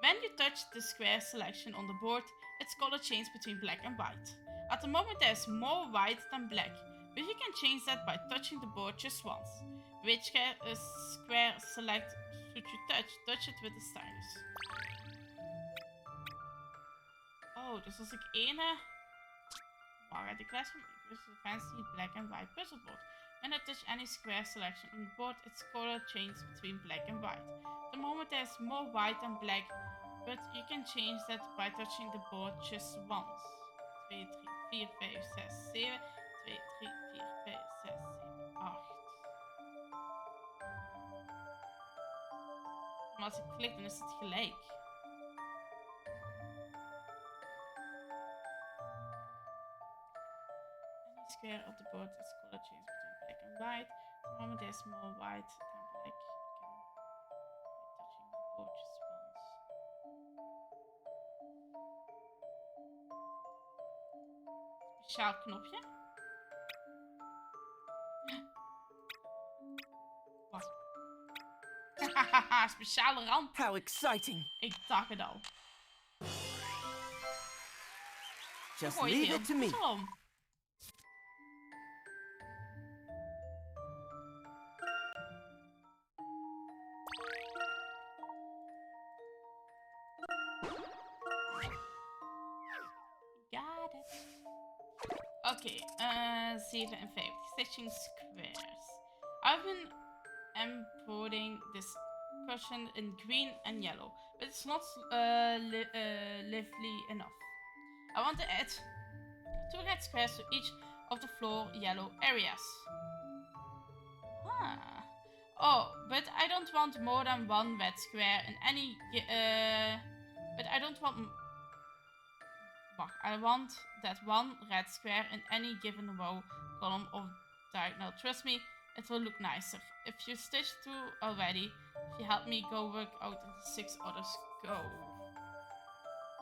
When you touch the square selection on the board, its color changes between black and white. At the moment there is more white than black, but you can change that by touching the board just once. Which square select should you touch? Touch it with the stylus. Oh, dus als ik ene... Wow, the classroom is a fancy black and white puzzle board. When I touch any square selection on the board, its color changes between black and white. At the moment there is more white than black, but you can change that by touching the board just once. 2, 3, 4, 5, 6, 7. 2, 3, 4, 5, 6, 7, 8. Maar als ik klik, dan is het gelijk. Any square of the board is color change between black and white. At the moment there's more white than black. You can by touching the board just once. Speciaal knopje. Wacht. Hahaha, speciale rand. How exciting! Ik dacht het al. Just Gooi je leave heel it to me. puzzel om. Got it. Oké, 57. Stitching squares. I've been embroidering this cushion in green and yellow, but it's not lively enough. I want to add 2 red squares to each of the floor yellow areas. Ah. Oh, but I don't want more than 1 red square in any... but I don't want... Wacht, I want that one red square in any given row, column of diagonal. Trust me, it will look nicer. If you stitch two already, if you help me go work out the 6 others go.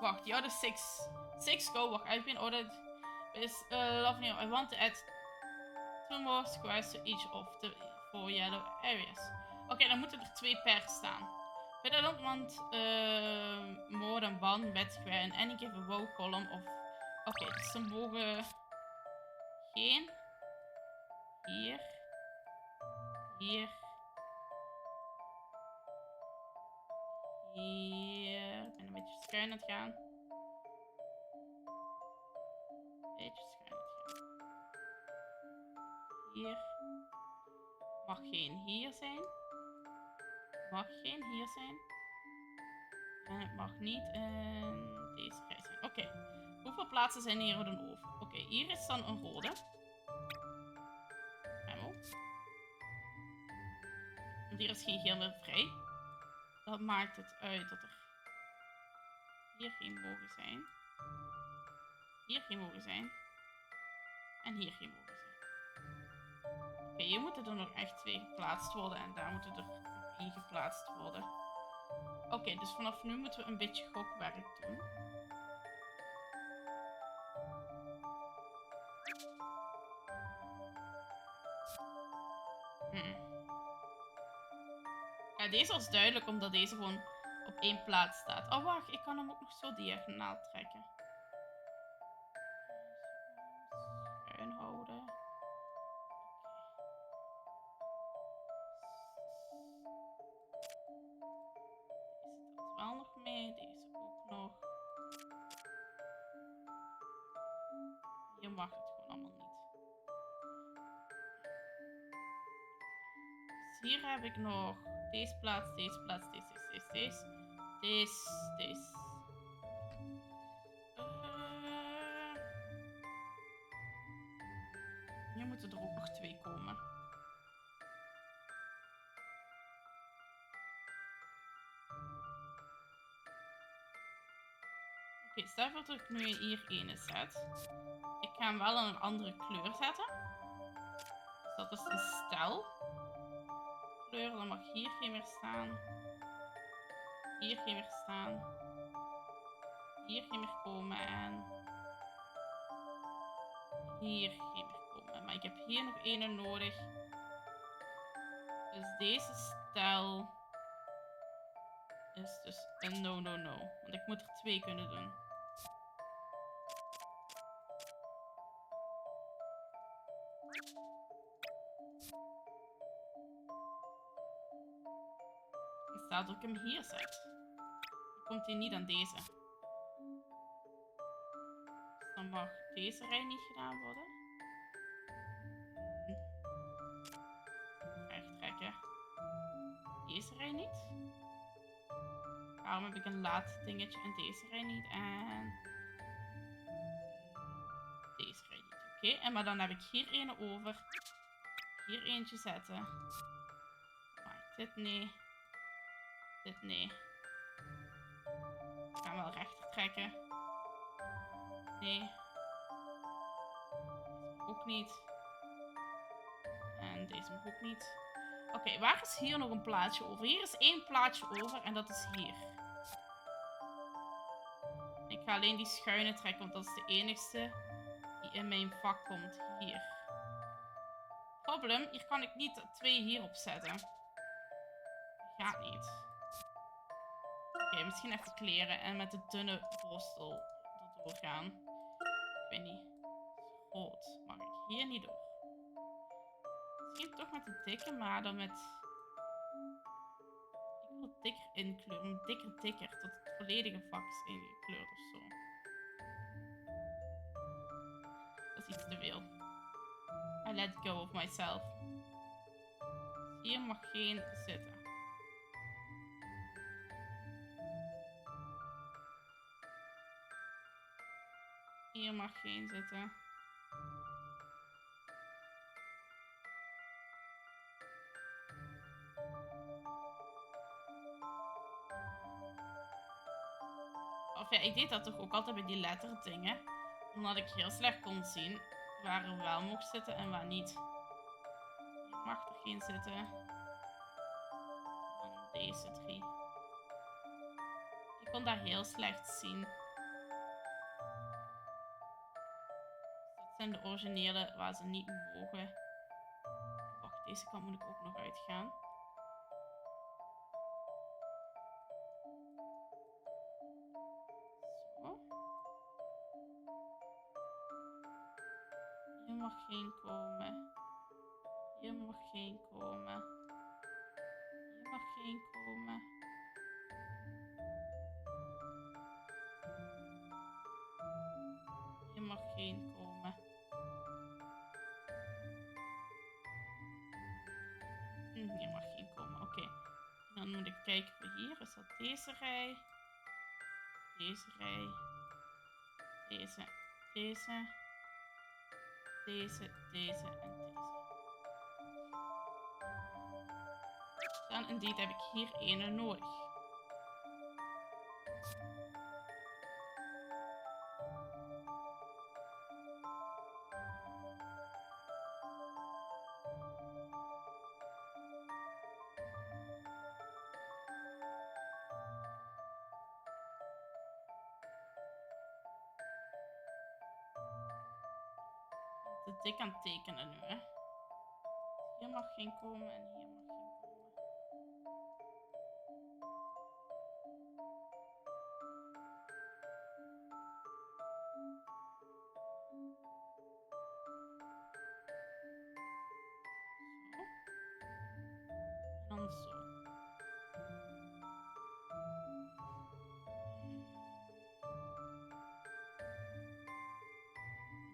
Wacht, the other 6 go. Wacht, I've been ordered. Is lovely. I want to add 2 more squares to each of the 4 yellow areas. Oké, dan moeten er 2 per staan. But I don't want more than one red square in any given row, column of... Oké, dus ze mogen geen... Hier. Hier. Hier. Ik ben een beetje schuin aan het gaan. Beetje schuin aan het gaan. Hier. Mag geen hier zijn. Mag geen hier zijn. En het mag niet in deze rij zijn. Oké. Hoeveel plaatsen zijn hier dan over? Oké, hier is dan een rode. Helemaal. Want hier is geen geel meer vrij. Dat maakt het uit dat er hier geen mogen zijn. Hier geen mogen zijn. En hier geen mogen zijn. Oké, hier moeten er nog echt 2 geplaatst worden. En daar moeten er 3 geplaatst worden. Oké, dus vanaf nu moeten we een beetje gokwerk doen. Ja, deze was duidelijk omdat deze gewoon op 1 plaats staat. Oh wacht, ik kan hem ook nog zo diagonaal trekken. Schuin houden. Deze telt wel nog mee, deze ook nog. Hier mag het gewoon allemaal niet. Dus hier heb ik nog deze plaats, deze plaats, deze. Hier moeten er ook nog 2 komen. Oké, stel voor dat ik nu hier 1 zet. Ik ga hem wel in een andere kleur zetten. Dus dat is een stel. Kleur, dan mag hier geen meer staan. Hier geen meer staan. Hier geen meer komen en hier geen meer komen. Maar ik heb hier nog 1 nodig. Dus deze stijl is dus een no. Want ik moet er 2 kunnen doen. En stel dat ik hem hier zet. Dan komt hij niet aan deze. Dus dan mag deze rij niet gedaan worden. Recht trekken. Deze rij niet. Daarom heb ik een laat dingetje en deze rij niet. En deze rij niet. Oké, en maar dan heb ik hier 1 over. Hier eentje zetten. Maar dit nee. Dit nee. Ik ga hem wel rechter trekken. Nee. Deze ook niet. En deze ook niet. Oké, waar is hier nog een plaatsje over? Hier is 1 plaatsje over en dat is hier. Ik ga alleen die schuine trekken, want dat is de enigste die in mijn vak komt. Hier. Probleem, hier kan ik niet 2 hierop zetten. Dat gaat niet. Oké, misschien even kleren en met de dunne borstel erdoor gaan. Ik weet niet. Rood mag ik hier niet door. Misschien toch met de dikke, maar dan met... Ik wil het dikker inkleuren. Dikker. Tot het volledige vak is ingekleurd of zo. Dat is iets te veel. I let go of myself. Hier mag geen zitten. Hier mag geen zitten. Of Of ja, ik deed dat toch ook altijd bij die letterdingen. Omdat ik heel slecht kon zien waar er wel mocht zitten en waar niet. Hier mag er geen zitten. Dan deze 3. Ik kon daar heel slecht zien. Dat zijn de originele waar ze niet mogen. Wacht, deze kant moet ik ook nog uitgaan. Zo. Hier mag geen komen. Hier mag geen komen. Hier mag geen komen. Hier mag geen komen. Hier mag geen komen, oké. Dan moet ik kijken voor hier. Is dat deze rij? Deze rij. Deze. Deze. Deze en deze. Dan indeed heb ik hier ene nodig. Te dik aan het tekenen nu, hè. Hier mag geen komen en hier mag geen komen. Zo. En dan zo.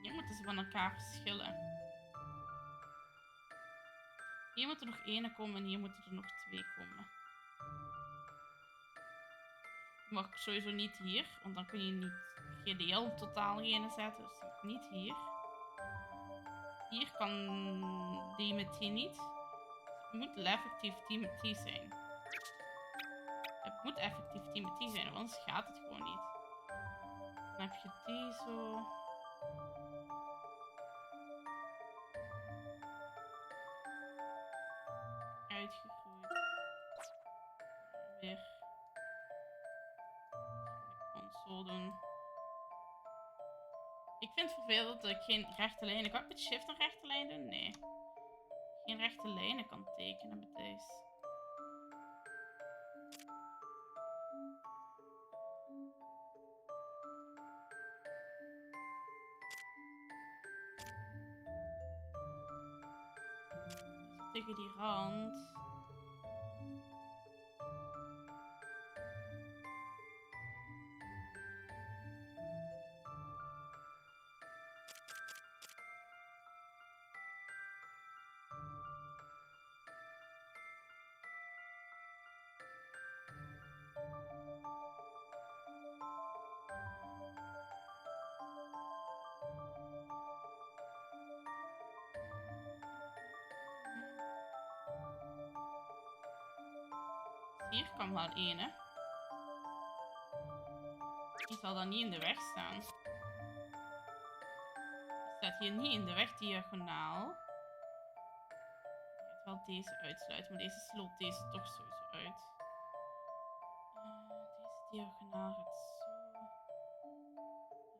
Hier moeten ze van elkaar verschillen. Hier moet er nog 1 komen en hier moeten er nog 2 komen. Je mag sowieso niet hier, want dan kun je niet GDL totaal geen zetten. Dus je mag niet hier. Hier kan die met die niet. Dus het moet effectief die met die zijn. Het moet effectief die met die zijn, want anders gaat het gewoon niet. Dan heb je die zo. Uitgegroeid. Weer. Gewoon zo doen. Ik vind het vervelend dat ik geen rechte lijnen... Kan ik met shift een rechte lijn doen? Nee. Geen rechte lijnen kan tekenen met deze. Tegen die rand. Hier kan wel 1, hè. Die zal dan niet in de weg staan. Die staat hier niet in de weg diagonaal. Ik ga wel deze uitsluiten, maar deze sloot deze toch sowieso uit. Deze diagonaal gaat zo.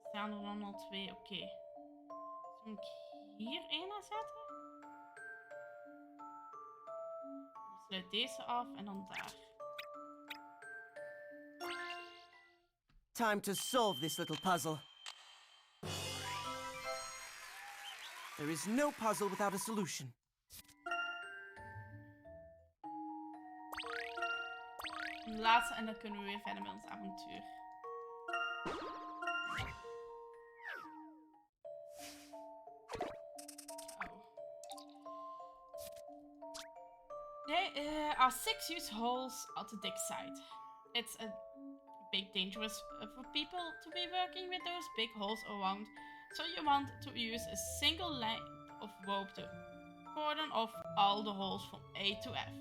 Er staan er dan al 2, oké. Dus moet ik hier 1 aan zetten. Dan sluit deze af en dan daar. Time to solve this little puzzle. There is no puzzle without a solution. De laatste en dan kunnen we weer verder met ons avontuur. There are 6 use holes at the dig site. It's a bit dangerous for people to be working with those big holes around, so you want to use a single length of rope to cordon off all the holes from A to F.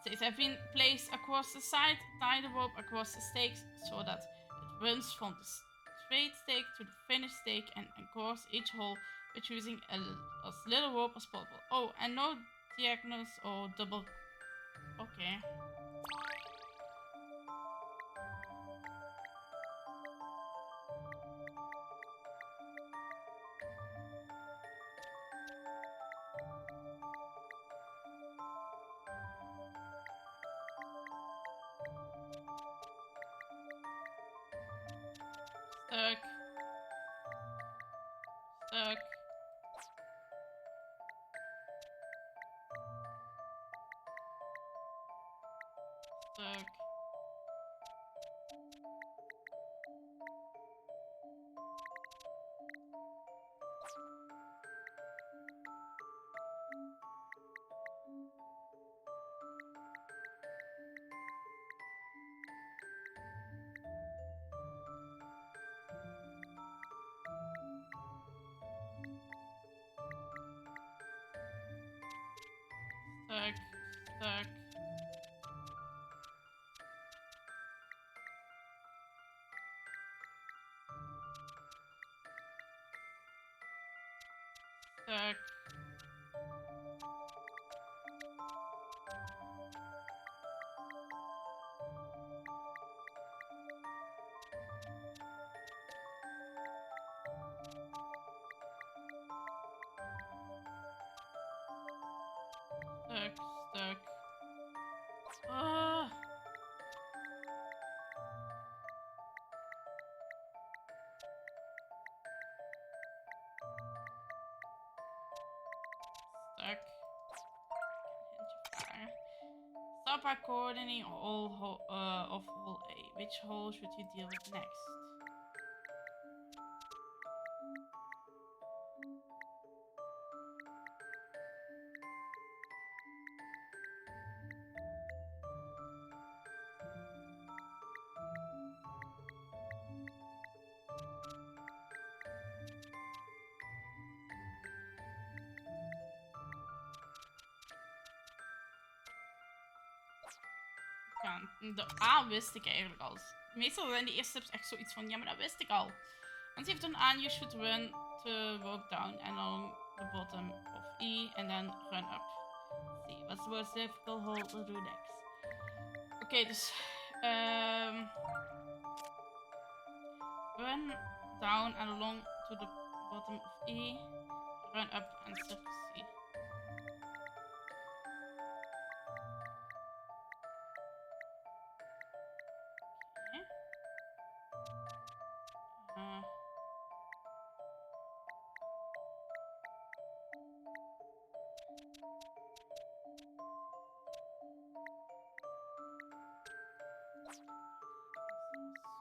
Stakes have been placed across the side. Tie the rope across the stakes so that it runs from the straight stake to the finished stake and across each hole with using as little rope as possible. Oh, and no diagonals or double. Okay. Stuck. Stuck. Stuck. Stuck. Stuck. Stuck. Stuck. Stuck. Ah. Stuck. Start by coordinating all of hole A. Which hole should you deal with next? Ja, de A wist ik eigenlijk al. Meestal zijn de eerste steps echt zoiets van, ja, maar dat wist ik al. Want ze heeft dan aan, you should run to walk down and along the bottom of E and then run up. Let's see, what's the most difficult hole to do next? Oké, dus run down and along to the bottom of E, run up and circle C.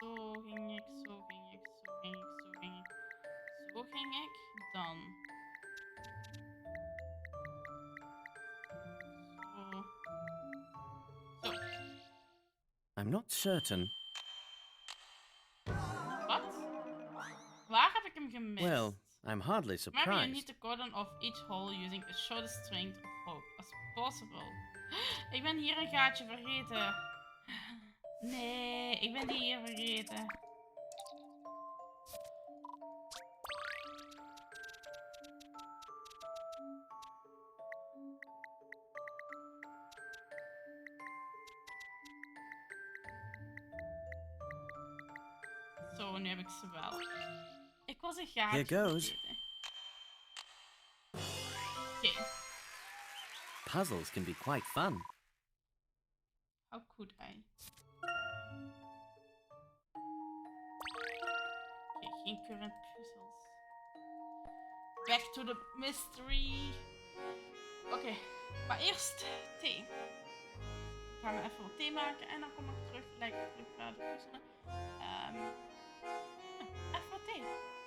Zo ging ik, zo ging ik, zo ging ik, zo ging ik. Zo ging ik dan. Zo. Zo. I'm not certain. Wat? Waar heb ik hem gemist? Well, I'm hardly Maybe you need surprised. to cordon off each hole using the shortest string of rope as possible. Ik ben hier een gaatje vergeten. Nee, ik ben die hier vergeten. Zo, nu heb ik ze wel. Ik was een gaatje Here goes. vergeten. Oké. Puzzles can be quite fun. How could I? Oké, geen current puzzles. Back to the mystery. Oké, maar eerst thee. Gaan we even wat thee maken en dan kom ik terug. Lekker terug naar de puzzelen. Even wat thee.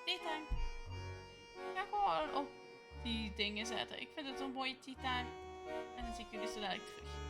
Theetime. Ik ga gewoon op die dingen zetten. Ik vind het een mooie theetime. En dan zie ik jullie zo dadelijk terug.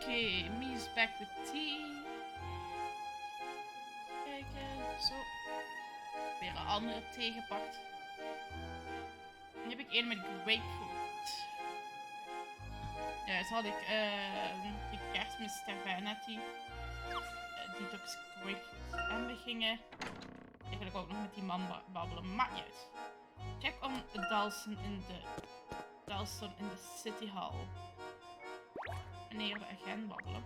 Oké, me is back with tea. Kijken, zo. Weer een andere thee gepakt. Nu heb ik een met grapefruit. Dus had ik die kerstmis Taverna tea. Detox grapefruit. En we gingen eigenlijk ook nog met die man babbelen. Maakt niet uit. Check on Dalston in de City Hall. Wanneer we gaan babbelen.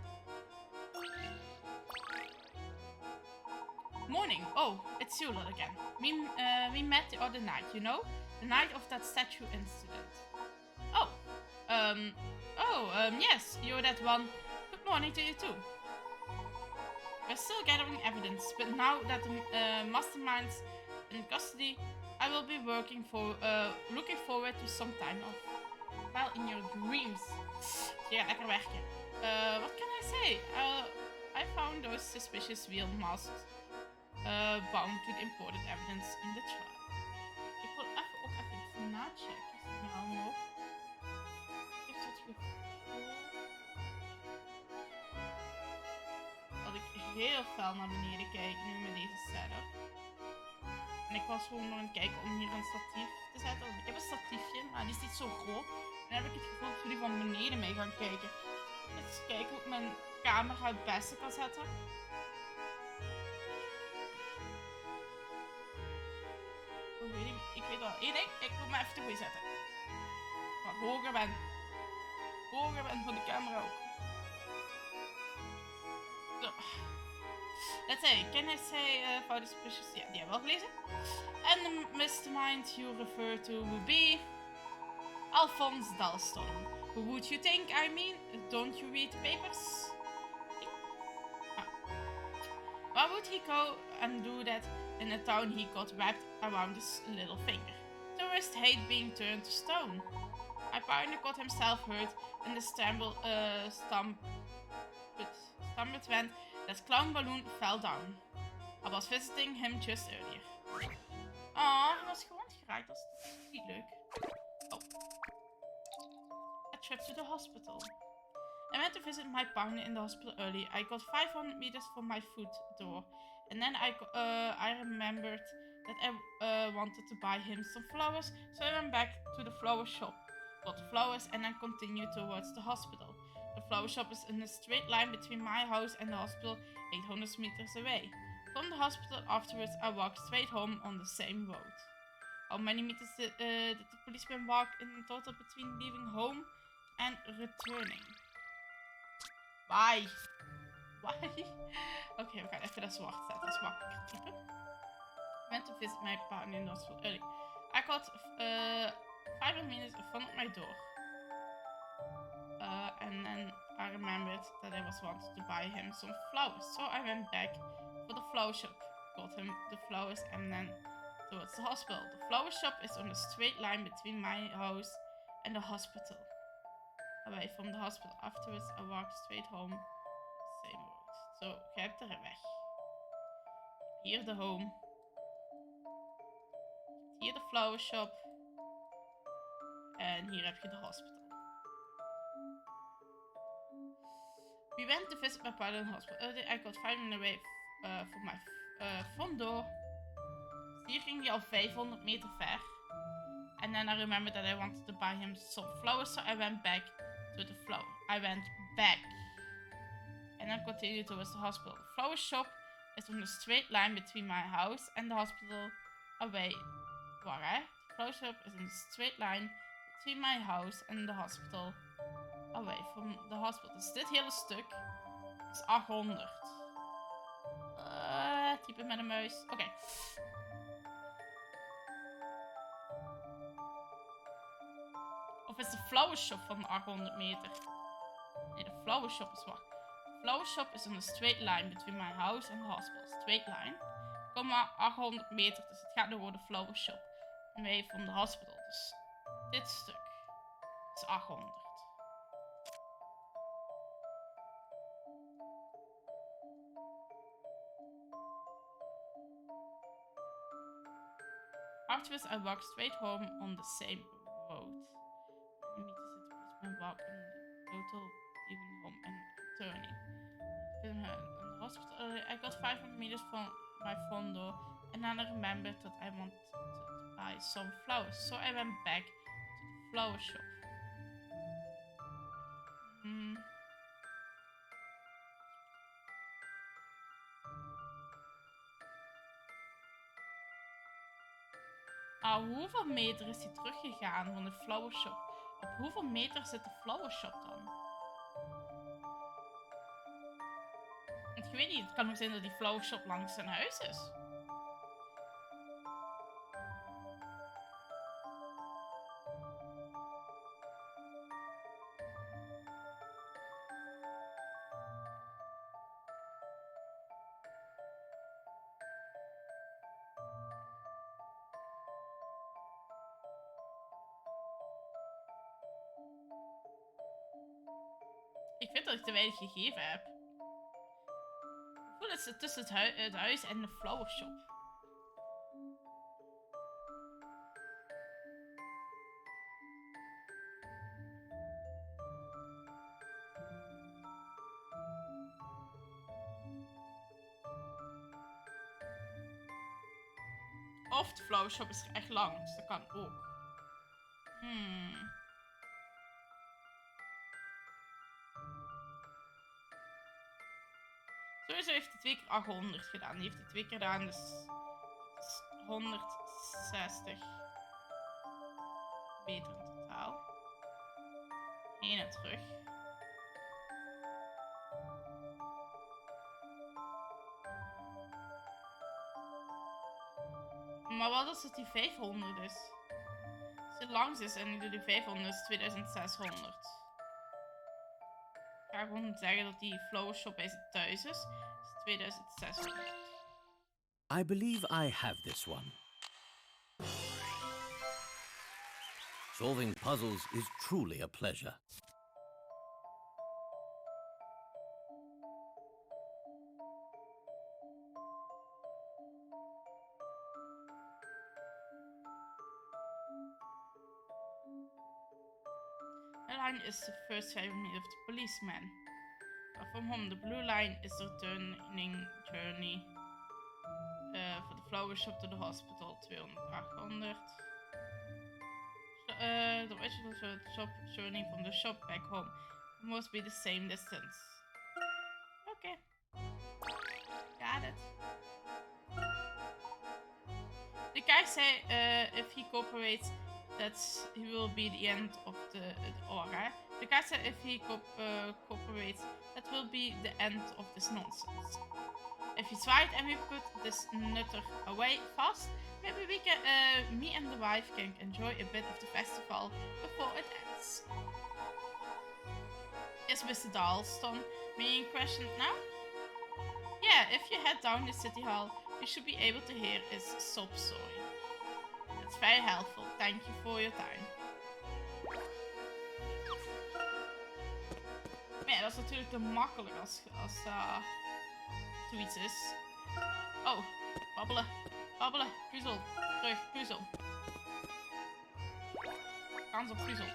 Morning. Oh, it's you lot again. We met the other night, you know? The night of that statue incident. Yes, you're that one. Good morning to you too. We're still gathering evidence, but now that the mastermind's in custody, I will be looking forward to some time off. Well, in your dreams. Je gaat lekker werken. What can I say? I found those suspicious wheel masks bound to the important evidence in the trial. Ik wil ook even iets nachecken. Is het nou nog? Is het gevoel dat ik heel fel naar beneden kijk nu met deze setup. En ik was gewoon nog aan het kijken om hier een statief te zetten. Ik heb een statiefje, maar die is niet zo groot. En dan heb ik het gevoel dat jullie van beneden mee gaan kijken. Dus kijken hoe ik mijn camera het beste kan zetten. Ik weet wel één ding. Ik moet me even te goed zetten. Wat hoger ben. Hoger ben van de camera ook. Zo. Let's say, can I say about the suspicious... Ja, die hebben we al gelezen. And the mastermind you refer to will be... Alphonse Dalston. Who would you think, I mean? Don't you read the papers? Why would he go and do that in a town he got wrapped around his little finger? Tourists hate being turned to stone. My partner got himself hurt in the stumbled when that clown balloon fell down. I was visiting him just earlier. Oh, hij was gewond geraakt. Dat is niet leuk. Oh. A trip to the hospital. I went to visit my partner in the hospital early. I got 500 meters from my foot door. And then I remembered that I wanted to buy him some flowers. So I went back to the flower shop, got flowers and then continued towards the hospital. The flower shop is in a straight line between my house and the hospital, 800 meters away. From the hospital afterwards, I walked straight home on the same road. How many meters did the policeman walk in total between leaving home and returning? Why? Oké, we gaan even dat zwart zetten. Dat is makkelijker typen. I went to visit my partner in the hospital early. I got 5 minutes in front of my door. And then I remembered that I was wanted to buy him some flowers. So I went back for the flower shop, got him the flowers and then towards the hospital. The flower shop is on a straight line between my house and the hospital. Away from the hospital. Afterwards I walked straight home. Same road. Zo, je hebt er een weg. Hier de home. Hier de flower shop. En hier heb je de hospital. We went to visit my partner in the hospital. I got 5 minutes away from my front door. Dus hier ging hij al 500 meter ver. And then I remembered that I wanted to buy him some flowers, so I went back to the flower. I went back. And then continued towards the hospital. The flower shop is on a straight line between my house and the hospital away. Waar hè? The flower shop is on a straight line between my house and the hospital away from the hospital. Dus dit hele stuk is 800. Typen met een muis. Oké. Of is de flower shop van de 800 meter? Nee, de flower shop is wat. The flower shop is on a straight line between my house and the hospital. Straight line. Kom maar 800 meter, dus het gaat nog over de flower shop. Away from the hospital. Dus dit stuk is 800. Afterwards, I walked straight home on the same road. Many meters it was my walk in total, leaving home and turning. In the hospital, I got 500 meters from my front door, and then I remembered that I wanted to buy some flowers, so I went back to the flower shop. Hoeveel meter is hij teruggegaan van de flower shop? Op hoeveel meter zit de flower shop dan? Want ik weet niet, het kan ook zijn dat die flower shop langs zijn huis is. Ik vind dat ik te weinig gegeven heb. Hoeveel is het tussen het huis en de flower shop? Of de flower shop is echt lang, dus dat kan ook. Sowieso heeft hij 2 keer 800 gedaan. Die heeft hij 2 keer gedaan, dus 160 meter in totaal. Heen en terug. Maar wat als het die 500 is? Als het langs is en ik doe die 500 is 2600. Ik ga gewoon zeggen dat die flower shop bij zijn thuis is. Dus 2600. I believe I have this one. Solving puzzles is truly a pleasure. The line is the first 5 minutes of the policeman. From home, the blue line is the returning journey. For the flower shop to the hospital, 200, 800. The original shop journey from the shop back home must be the same distance. Okay. Got it. The guy say if he cooperates, that he will be the end of the aura. The guy said if he cooperates, that will be the end of this nonsense. If he's right and we put this nutter away fast, maybe we can, me and the wife can enjoy a bit of the festival before it ends. Is Mr. Darlston being questioned now? Yeah, if you head down the city hall, you should be able to hear his sob story. That's very helpful. Thank you for your time. Maar ja, dat is natuurlijk te makkelijk als zoiets is. Oh, babbelen. Babbelen. Puzzel. Terug. Puzzel. Kans op puzzel.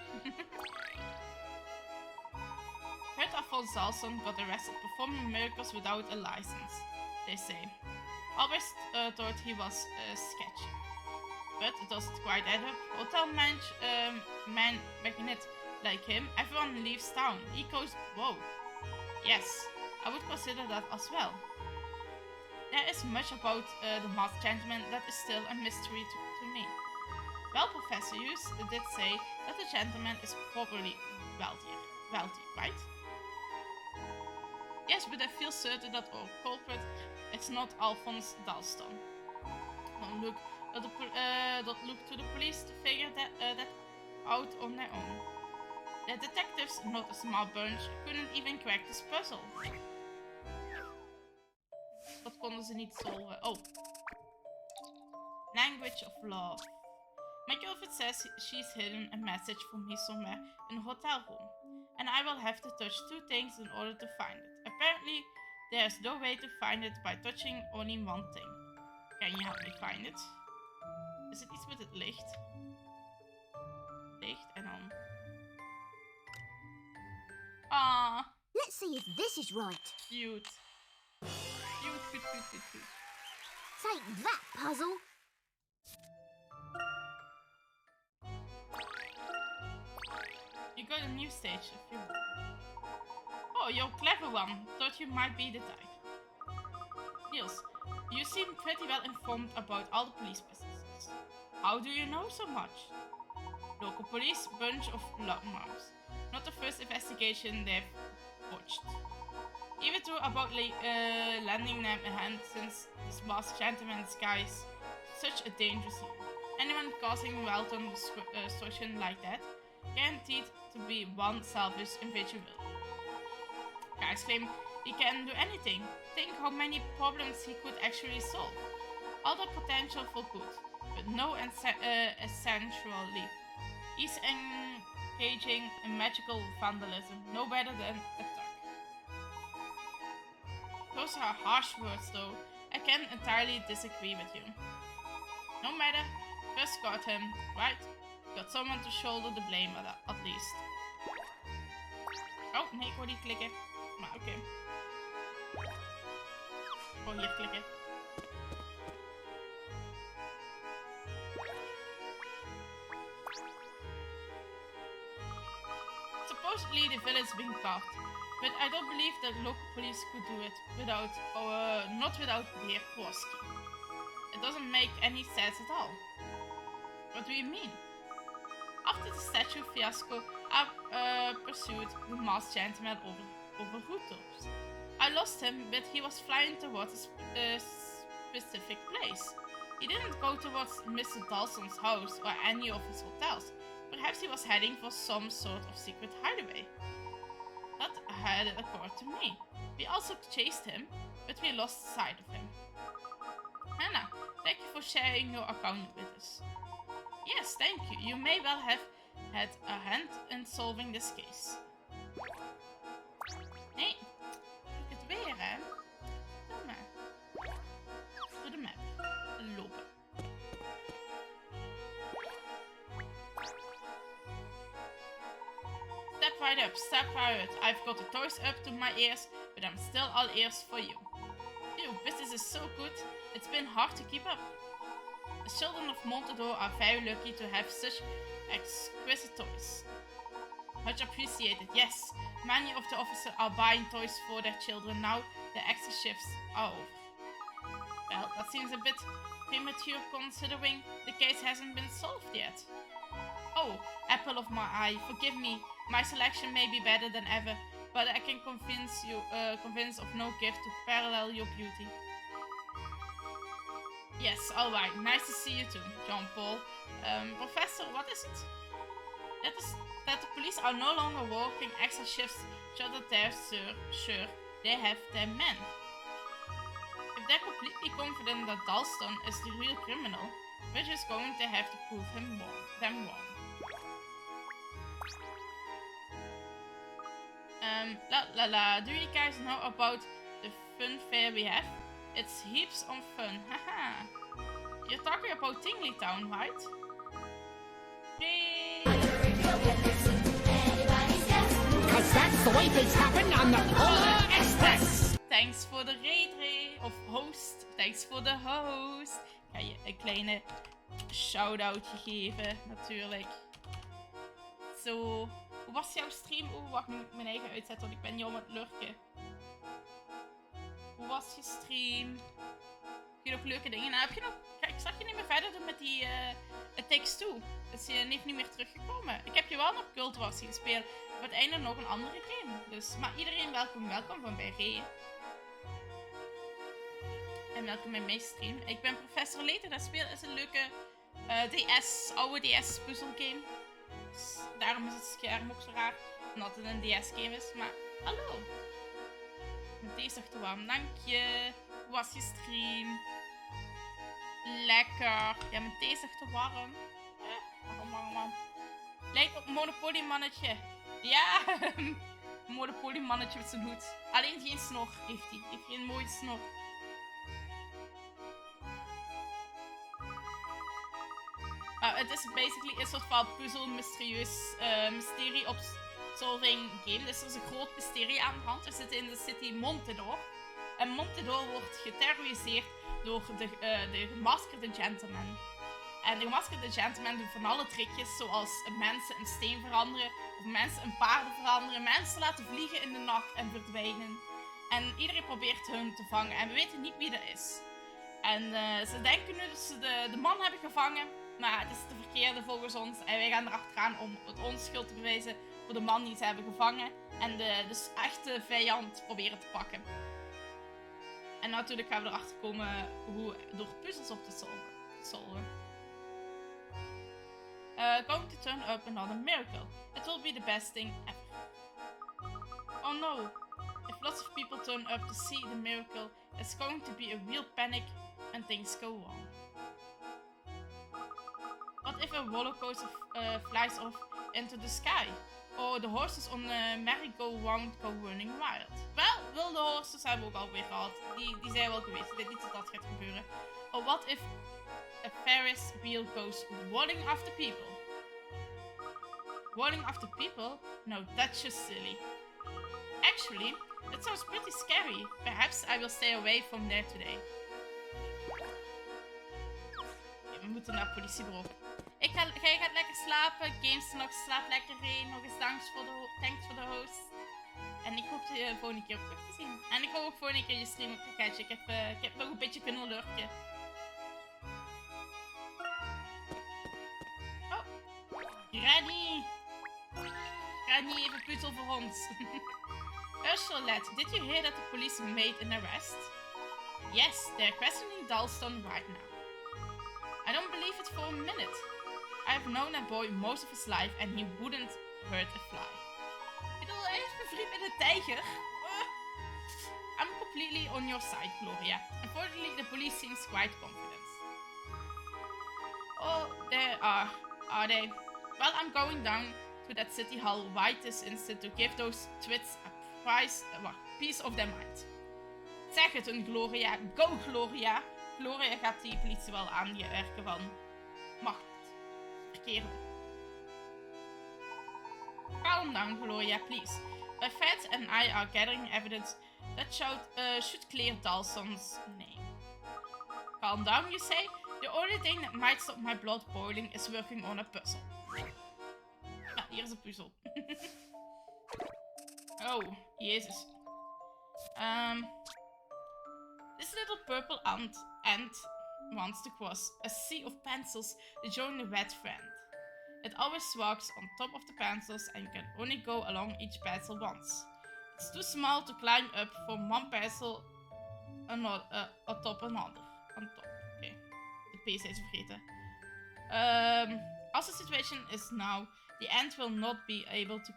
Heard Alphonse Dalston got arrested performing miracles without a license, they say. Always thought he was sketchy. But it doesn't quite add up. Hotel man magnet like him, everyone leaves town. He goes, whoa. Yes, I would consider that as well. There is much about the masked gentleman that is still a mystery to me. Well, Professor Hughes did say that the gentleman is probably wealthy, right? Yes, but I feel certain that our culprit is not Alphonse Dalston. Don't look to the police to figure that out on their own. The detectives, not a small bunch, couldn't even crack this puzzle. Dat konden ze niet solven. Oh. Language of love. My girlfriend says she's hidden a message for me somewhere in a hotel room. And I will have to touch 2 things in order to find it. Apparently, there's no way to find it by touching only 1 thing. Can you help me find it? Is het iets met het licht? Licht en dan... Ah. Let's see if this is right. Cute. Cute, cute, cute, cute, cute. Take that, puzzle. You got a new stage. Oh, you're a clever one. Thought you might be the type. Niels, you seem pretty well informed about all the police businesses. How do you know so much? Local police, bunch of loudmouths. Not the first investigation they've watched. Even though about lending them a hand since this masked gentleman disguise such a dangerous year. Anyone causing welcome destruction like that, guaranteed to be one selfish individual. Guys claim he can do anything. Think how many problems he could actually solve. All the potential for good, but no essential leap. He's engaging in magical vandalism, no better than a thug. Those are harsh words though. I can entirely disagree with you. No matter, first got him, right? Got someone to shoulder the blame at least. Oh, nee, ik wou niet klikken. Maar oké. Oh, hier klikken. Supposedly the village being caught, but I don't believe that local police could do it without, not without their Kowalski. It doesn't make any sense at all. What do you mean? After the statue fiasco, I pursued the masked gentleman over rooftops. I lost him, but he was flying towards a specific place. He didn't go towards Mr. Dawson's house or any of his hotels. Perhaps he was heading for some sort of secret hideaway. That had occurred to me. We also chased him, but we lost sight of him. Hannah, thank you for sharing your account with us. Yes, thank you. You may well have had a hand in solving this case. Nee, ik het weer, hè? Doe maar. Door de map. Lopen. Step right up, step right up. I've got the toys up to my ears, but I'm still all ears for you. Ew, business is so good, it's been hard to keep up. The children of Montador are very lucky to have such exquisite toys. Much appreciated, yes. Many of the officers are buying toys for their children now the extra shifts are over. Well, that seems a bit premature considering the case hasn't been solved yet. Oh, apple of my eye, forgive me. My selection may be better than ever, but I can convince of no gift to parallel your beauty. Yes, alright, nice to see you too, Jean-Paul. Professor, what is it? That the police are no longer working extra shifts so that they're sure they have their men. If they're completely confident that Dalston is the real criminal, we're just going to have to prove them wrong. Do you guys know about the fun fair we have? It's heaps of fun, haha. You're talking about Tingley Town, right? Yay! Cause that's the way things happen on the Polar Express! Thanks for the raid, of host. Thanks for the host. Ik ga je een kleine shout-outje geven, natuurlijk. Zo. Hoe was jouw stream? Oeh, wacht, nu moet ik mijn eigen uitzetten, want ik ben niet om het lurken. Hoe was je stream? Heb je nog leuke dingen? Nou, heb je nog... Kijk, ik zag je niet meer verder doen met die It Takes Two. Dus je heeft niet meer teruggekomen. Ik heb je wel nog Cult Wars zien spelen. Op het einde nog een andere game. Dus, maar iedereen welkom van bij Ray. En welkom bij mijn stream. Ik ben Professor Layton. Dat spelen is een leuke oude DS puzzelgame. Dus daarom is het scherm ook zo raar. Omdat het een DS game is. Maar hallo. Met deze te warm, dank je. Hoe was je stream? Lekker. Ja, met deze te warm. Warm. Lijkt op Monopoly mannetje. Ja, Monopoly mannetje met zijn hoed. Alleen geen snor heeft hij. Heeft geen mooie snor. Het is basically een soort van puzzel, mysterieus mysterie op solving game. Dus er is een groot mysterie aan de hand. We zitten in de city Montedor. En Montedor wordt geterroriseerd door de gemaskerde gentleman. En de gemaskerde gentleman doet van alle trickjes, zoals mensen een steen veranderen, of mensen een paarden veranderen, mensen laten vliegen in de nacht en verdwijnen. En iedereen probeert hun te vangen en we weten niet wie dat is. En ze denken nu dat ze de man hebben gevangen, maar het is de verkeerde volgens ons. En wij gaan erachteraan om het onschuld te bewijzen voor de man die ze hebben gevangen. En de echte vijand proberen te pakken. En natuurlijk gaan we erachter komen hoe door puzzels op te solven. Going to turn up another miracle. It will be the best thing ever. Oh no. If lots of people turn up to see the miracle, it's going to be a real panic and things go wrong. What if a roller coaster flies off into the sky? Or the horses on the merry-go-round go running wild? Wel, wilde horses hebben we ook alweer gehad. Die zijn wel geweest. Ik denk niet dat dat gaat gebeuren. Or what if a Ferris wheel goes rolling after people? Rolling after people? No, that's just silly. Actually, that sounds pretty scary. Perhaps I will stay away from there today. Okay, we moeten naar het politiebureau. Jij gaat lekker slapen. Games nog slaapt lekker in. Nog eens thanks voor de host. En ik hoop je volgende keer ook terug te zien. En ik hoop ook volgende keer je stream op te catchen. Ik heb nog een beetje kunnen lurken. Oh, Granny. Granny, even puzzel voor ons. Charlotte, did you hear that the police made an arrest? Yes, they're questioning Dalston right now. I don't believe it for a minute. I've known that boy most of his life and he wouldn't hurt a fly. Ik bedoel, hij is bevriend met een tijger. I'm completely on your side, Gloria. Unfortunately, the police seems quite confident. Oh, there are they? Well, I'm going down to that city hall right this instant to give those twits a piece of their mind. Zeg het een Gloria. Go, Gloria. Gloria gaat die politie wel aan je werken van. Mag het. Verkeren. Calm down, Gloria, please. My friends and I are gathering evidence that should clear Dalston's name. Calm down, you say? The only thing that might stop my blood boiling is working on a puzzle. Nou, hier is een puzzel. Oh, Jezus. This little purple ant wants to cross a sea of pencils to join the red friend. It always walks on top of the pencils and you can only go along each pencil once. It's too small to climb up from one pencil atop another. On top. Okay. De P zijn ze vergeten. As the situation is now, the ant will not be able to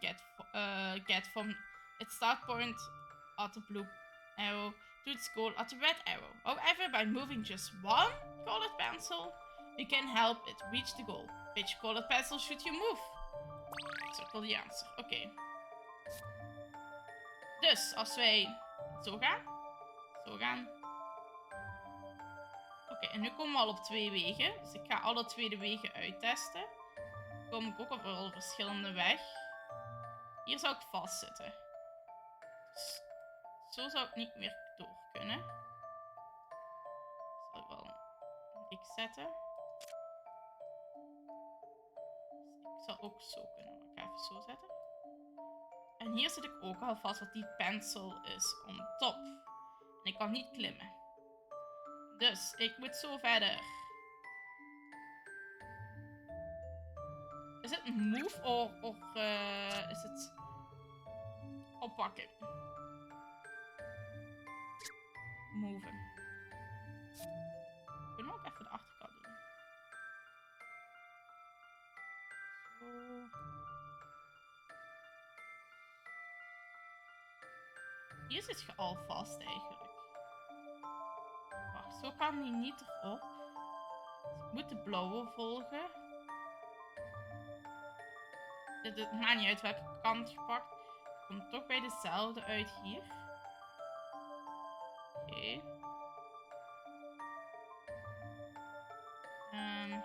get from its start point at the blue arrow to its goal at the red arrow. However, by moving just one colored pencil, you can help it reach the goal. Which colored pencil should you move? Circle the answer. Oké. Dus, als wij zo gaan. Oké, en nu komen we al op 2 wegen. Dus ik ga alle 2 de wegen uittesten. Dan kom ik ook op wel verschillende weg. Hier zou ik vastzitten. Dus, zo zou ik niet meer door kunnen. Ik zal wel een X zetten. Dus ik zal ook zo kunnen. Ik ga even zo zetten. En hier zit ik ook al vast, wat die pencil is on top. En ik kan niet klimmen. Dus ik moet zo verder. Is het move of is het oppakken? Moven. Kunnen we ook even de achterkant doen. Zo. Hier zit je al vast eigenlijk. Wacht, zo kan die niet erop. Dus ik moet de blauwe volgen. Het maakt niet uit welke kant je pakt. Het komt toch bij dezelfde uit hier. Oké. Een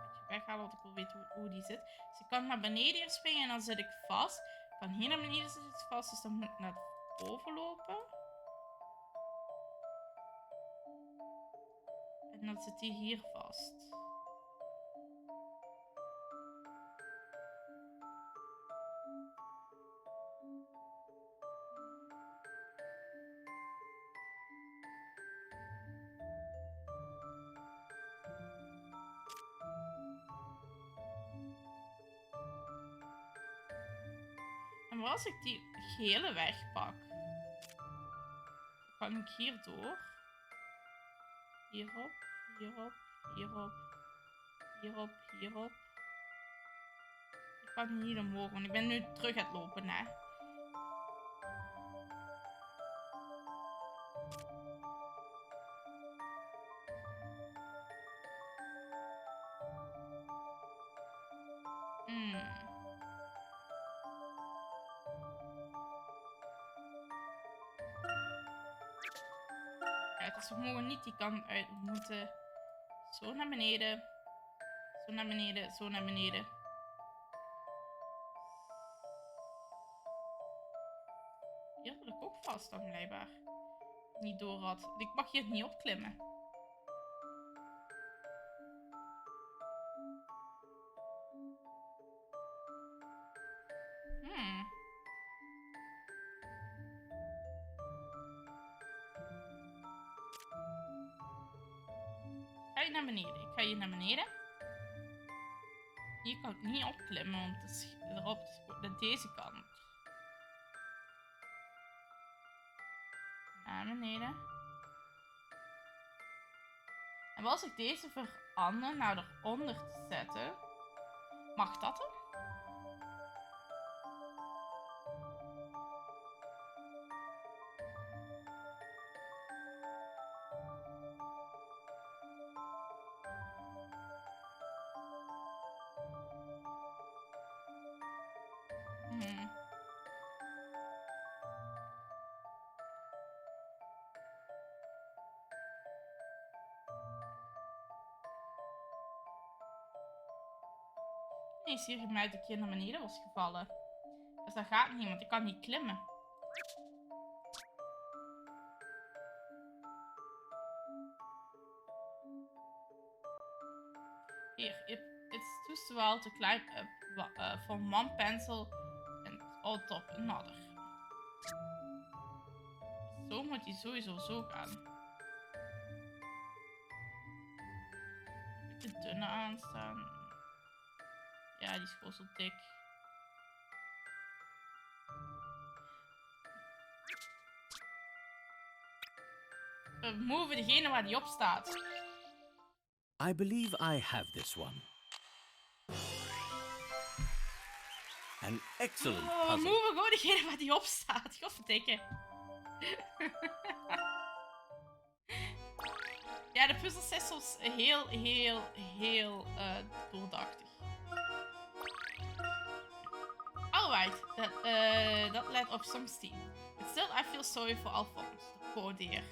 beetje weghalen, want ik wil weten hoe die zit. Dus ik kan naar beneden hier springen en dan zit ik vast. Van hier naar beneden zit het vast, dus dan moet ik naar boven lopen. En dan zit hij hier vast. En als ik die gele weg pak, kan ik hierdoor. Hierop, hierop, hierop, hierop, hierop. Ik kan niet omhoog, want ik ben nu terug aan het lopen, hè. Ja, dus we mogen niet die kant uit. We moeten zo naar beneden. Zo naar beneden, zo naar beneden. Hier wil ik ook vast dan blijkbaar. Niet door had. Ik mag hier niet opklimmen. Ga je naar beneden? Ik ga hier naar beneden. Hier kan ik niet opklimmen, want het is erop naar deze kant. Naar beneden. En als ik deze verander naar eronder te zetten, mag dat dan? Nee, zie je mij dat ik hier naar beneden was gevallen. Dus dat gaat niet, want ik kan niet klimmen. Here, it's too swell to climb up from one pencil and on top another. Zo moet hij sowieso zo gaan. Een beetje dunne aanstaan. Ja, die is gewoon zo dik. We moven degene waar die op staat. I believe I have this one. An excellent Oh, we puzzle. moven gewoon degene waar die op staat. Godverdikke. Ja, de puzzels zijn soms heel doordachtig. Alright, that led off some steam. But still I feel sorry for Alphonse, the poor dear.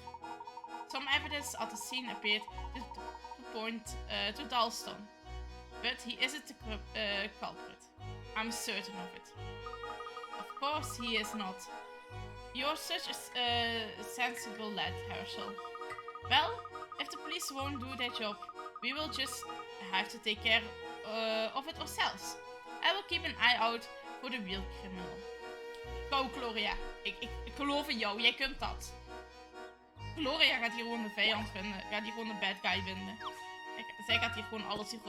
Some evidence at the scene appeared to point to Dalston. But he isn't the culprit. I'm certain of it. Of course he is not. You're such a sensible lad, Herschel. Well, if the police won't do their job, we will just have to take care of it ourselves. I will keep an eye out for the real criminal. Go, Gloria. Ik geloof in jou. Jij kunt dat. Gloria gaat hier gewoon de vijand vinden. Gaat hier gewoon de bad guy vinden. Zij gaat hier gewoon alles hier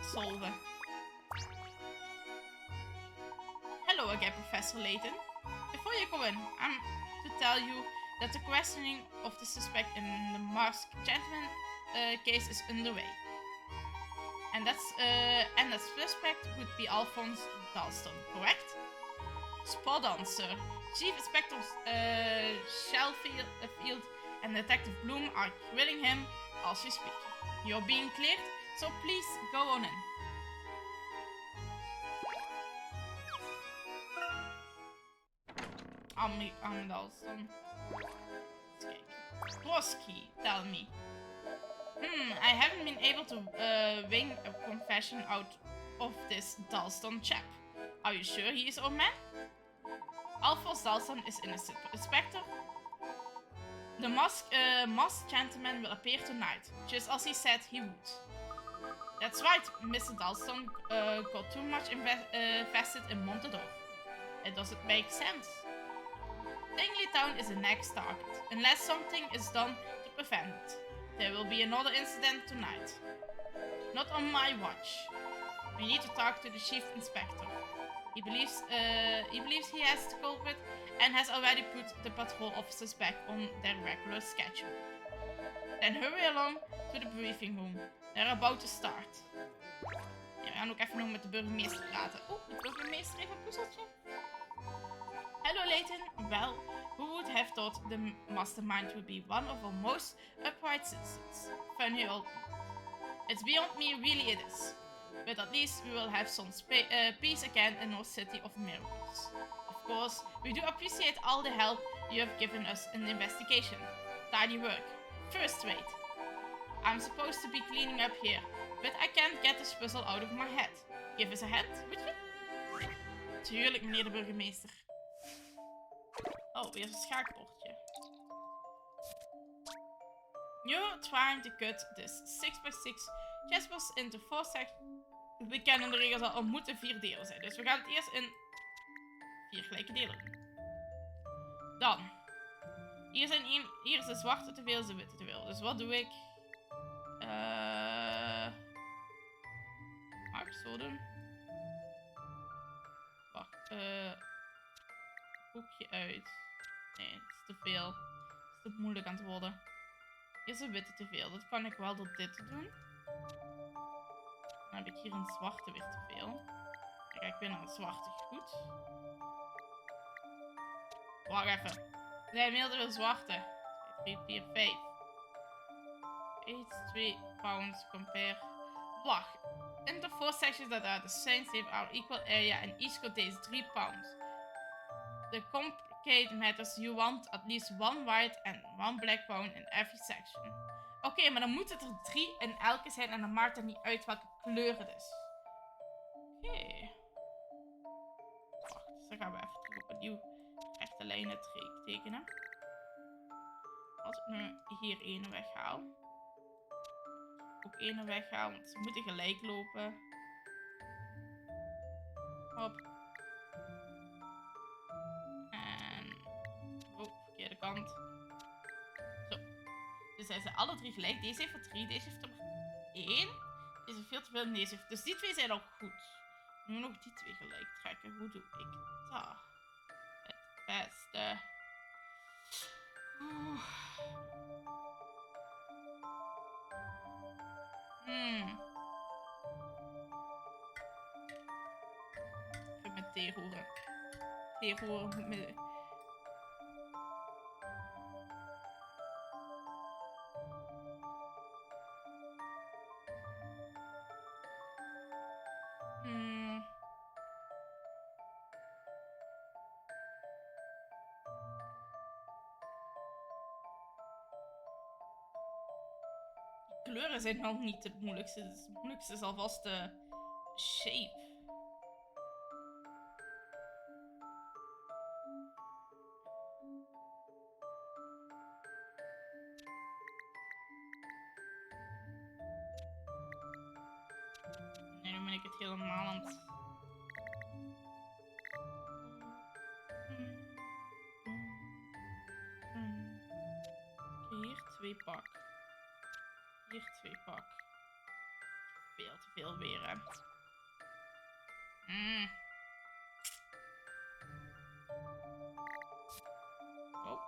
solven. Hello again, Professor Layton. Before you go in, I'm to tell you that the questioning of the suspect in the masked gentleman case is underway. And that suspect would be Alphonse Dalston, correct? Spot on, sir. Chief Inspector Shellfield and Detective Bloom are grilling him as we speak. You're being cleared, so please go on in. I'm Dalston. Trotsky, tell me. I haven't been able to wring a confession out of this Dalston chap. Are you sure he is our man? Alphonse Dalston is innocent, Inspector. The masked gentleman will appear tonight, just as he said he would. That's right, Mr. Dalston got too much invested in Montador. It doesn't make sense. Tingley Town is the next target, unless something is done to prevent it. There will be another incident tonight. Not on my watch. We need to talk to the Chief Inspector. He believes he has the culprit and has already put the patrol officers back on their regular schedule. Then hurry along to the briefing room. They're about to start. Ja, we gaan ook even nog met de burgemeester praten. Oeh, de burgemeester heeft een puzzeltje. Hello Layton. Well, who would have thought the mastermind would be one of our most upright citizens? Funny old. It's beyond me, really it is. But at least we will have some peace again in our city of miracles. Of course, we do appreciate all the help you have given us in the investigation. Tidy work. First rate. I'm supposed to be cleaning up here, but I can't get this puzzle out of my head. Give us a hand, would you? Tuurlijk, meneer de burgemeester. Oh, weer een schaakbordje. You're trying to cut this 6x6 chessboard into 4 sections. We kennen de regels al, er moeten 4 delen zijn. Dus we gaan het eerst in 4 gelijke delen doen. Dan. Hier is de zwarte te veel, is de witte te veel. Dus wat doe ik? Mag ik zo doen? Wacht. Hoekje uit. Nee, het is te veel. Het is te moeilijk aan het worden. Hier is de witte te veel. Dat kan ik wel door dit te doen. Dan heb ik hier een zwarte weer te veel. Dan ga ik weer naar een zwarte. Goed. Wacht even. Er zijn meer te veel zwarte. 2, 3, 4, 5. 8, 2 pounds compare. Wacht. In the 4 sections that are the same are equal area and each contains 3 pounds. The complicated matters, you want at least 1 white and 1 black pound in every section. Oké, maar dan moeten er 3 in elke zijn en dan maakt het niet uit welke kleur het is. Oké. Wacht, dus dan gaan we even terug op een nieuw rechte lijnen tekenen. Als ik nu hier 1 weghaal. Ook 1 weghaal, want ze moeten gelijk lopen. Hop. En... oh, verkeerde kant. Zo. Dus zijn ze alle 3 gelijk. Deze heeft er 3, deze heeft er 1. Deze heeft veel te veel en deze heeft... dus die 2 zijn al goed. Nu nog die 2 gelijk trekken. Hoe doe ik dat? Het beste. Even met thee roeren. Thee roeren moet met... Kleuren zijn nog niet het moeilijkste. Het moeilijkste is alvast de shape. Nee, nu ben ik het helemaal aan het... Oké, hier 2 pak. Hier 2 pak. Veel te veel weer, hè. Oh.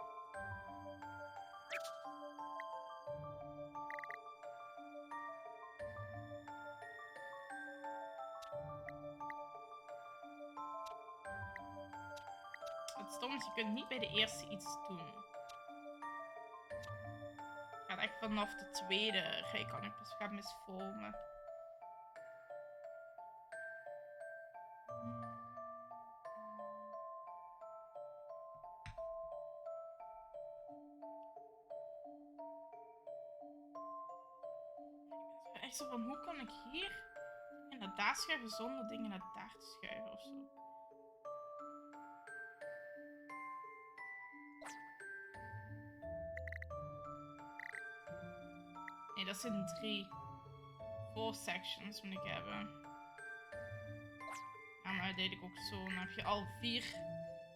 Het stom is, je kunt niet bij de eerste iets doen. Echt vanaf de tweede kan ik pas gaan misvormen. Ik ben echt zo van, hoe kan ik hier dingen naar daar schuiven zonder dingen naar daar te schuiven of zo? Nee, dat zijn 3. 4 sections moet ik hebben. Ja, maar dat deed ik ook zo. Dan heb je al 4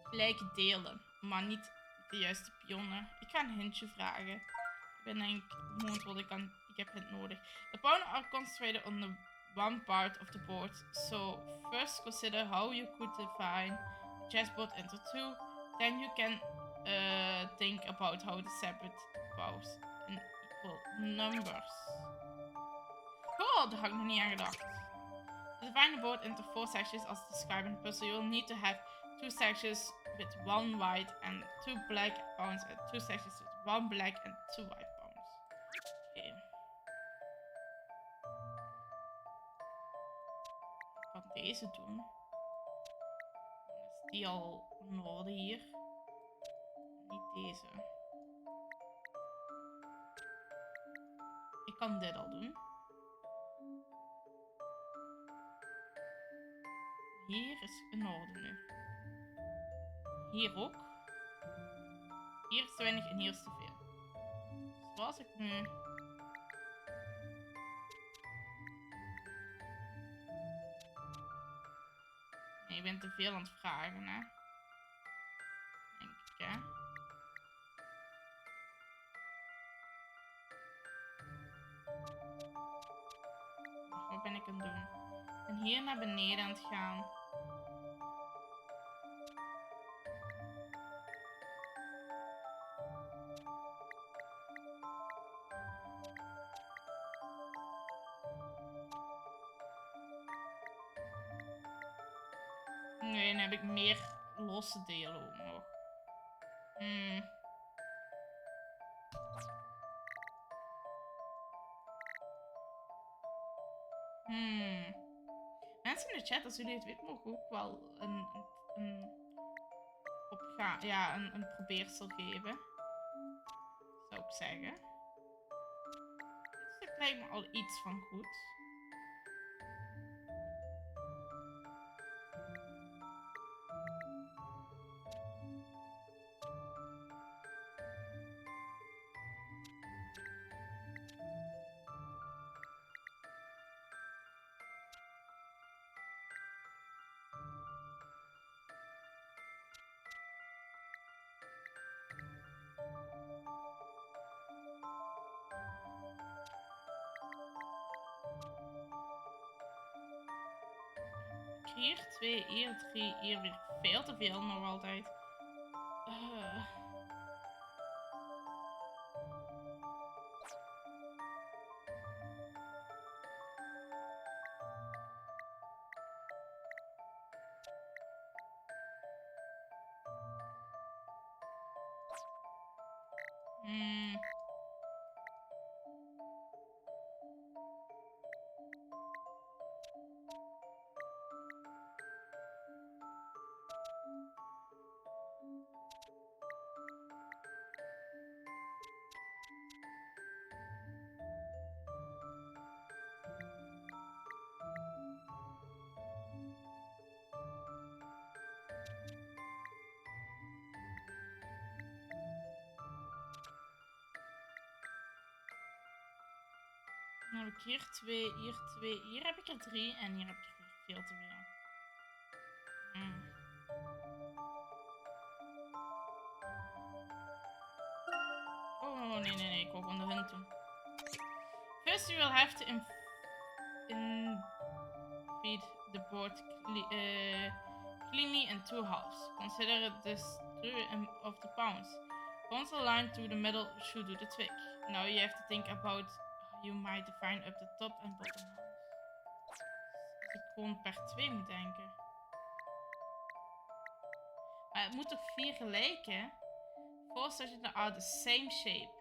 gelijke delen. Maar niet de juiste pionnen. Ik ga een hintje vragen. Ik ben denk ik momenteel, ik heb hint nodig. The pawn are concentrated on the one part of the board. So first consider how you could divide the chessboard into 2. Then you can think about how to separate pawns in equal numbers. Oh, daar had ik nog niet aan gedacht. To divide the board into 4 sections as described in the puzzle, you will need to have 2 sections with 1 white and 2 black pawns and 2 sections with 1 black and 2 white pawns. Oké. Ik kan deze doen. Dan is die al in orde hier. Niet deze. Ik kan dit al doen. Hier is in orde nu. Hier ook. Hier is te weinig en hier is te veel. Zoals ik nu... Nee, ik ben te veel aan het vragen, hè. Denk ik, hè. Wat ben ik aan het doen? Ik ben hier naar beneden aan het gaan. Nee, dan heb ik meer losse delen ook nog. Mensen in de chat, als jullie het weten, mogen ook wel een probeersel geven. Zou ik zeggen. Dit stuk lijkt me al iets van goed. Hier 2, hier 3, hier weer veel te veel nog altijd. Dan heb ik hier 2, hier 2, hier heb ik er 3 en hier heb ik er veel te veel. Oh nee, ik wil gewoon de hunt doen. First you will have to feed the board cleanly in 2 halves. Consider this through of the pawns. Pawns aligned to the middle should do the trick. Now you have to think about you might define up the top and bottom halves. Dus ik gewoon per 2 moet denken. Maar het moet toch 4 gelijken? Four sections are the same shape.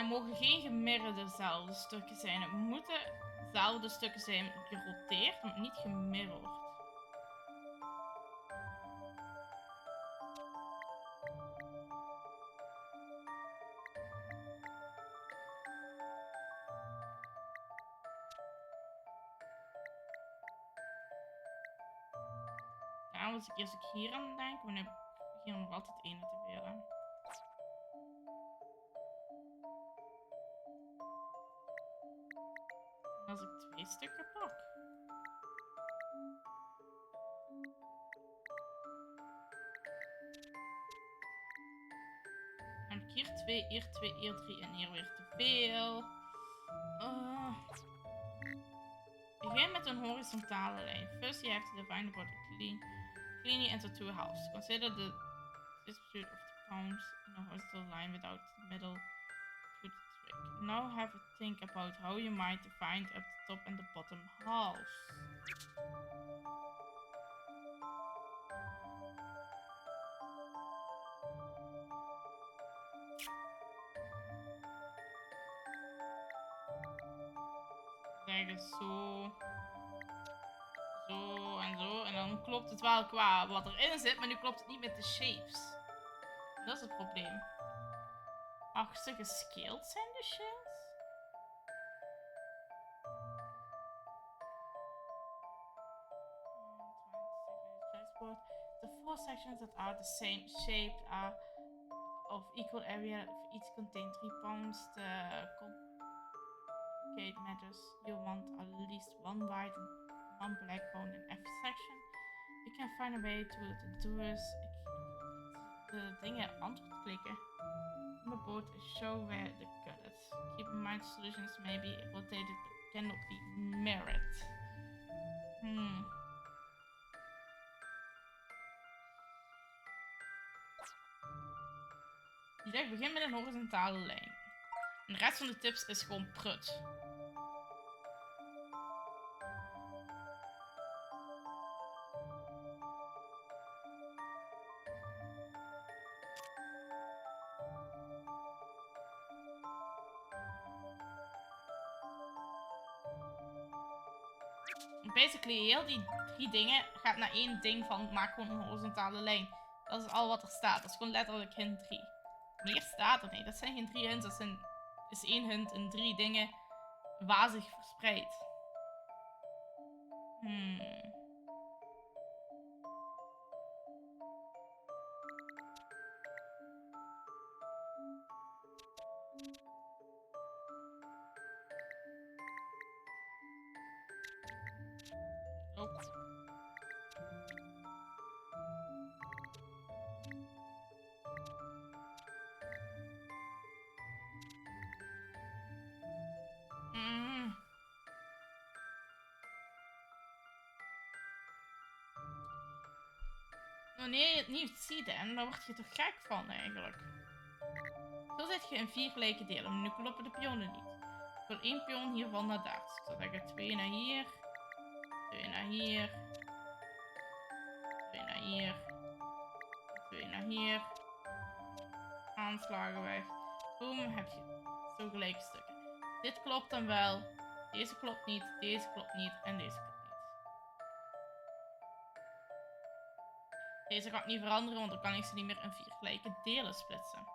Er mogen geen gemiddelde dezelfde stukken zijn. Het moeten dezelfde stukken zijn geroteerd, maar niet gemiddeld. Ja, was ik eerst hier aan het denken, maar nu heb ik hier nog altijd één te veel. Hè. En als ik 2 stukken pak. Dan heb ik hier 2, hier 2, hier 3 en hier weer te veel. Begin met een horizontale lijn. First you have to define about the cleanly into 2 halves. Consider the distribution of the palms in a horizontal line without the middle to the trick. Now have a think about how you might define up the top and the bottom halves. Zeggen zo. Zo en zo. En dan klopt het wel qua wat erin zit, maar nu klopt het niet met de shapes. Dat is het probleem. Mag ze gescaled zijn, de shells? The 4 sections that are the same shape are of equal area. Each contain 3 palms. The complicate matters. You want at least 1 white and 1 black bone in every section. You can find a way to do this. De dingen antwoord klikken. On the board show where to cut it. Keep in mind solutions may be rotated but cannot be mirrored. Je zegt begin met een horizontale lijn. En de rest van de tips is gewoon prut. Basically, heel die 3 dingen gaat naar 1 ding van maak gewoon een horizontale lijn. Dat is al wat er staat. Dat is gewoon letterlijk hint 3. Meer staat er niet. Dat zijn geen 3 hints. Dat is 1 hint en 3 dingen wazig verspreid. Ook. Wanneer je het niet ziet, en dan word je toch gek van eigenlijk. Zo zit je in 4 gelijke delen. Nu kloppen de pionnen niet. Ik wil 1 pion hiervan naar daar. Dus ik zal zeggen 2 naar hier. 2 naar hier. 2 naar hier. 2 naar hier. Aanslagen weg. Boom, heb je zo gelijke stukken. Dit klopt dan wel. Deze klopt niet. Deze klopt niet. En deze klopt niet. Deze ga ik niet veranderen, want dan kan ik ze niet meer in 4 gelijke delen splitsen.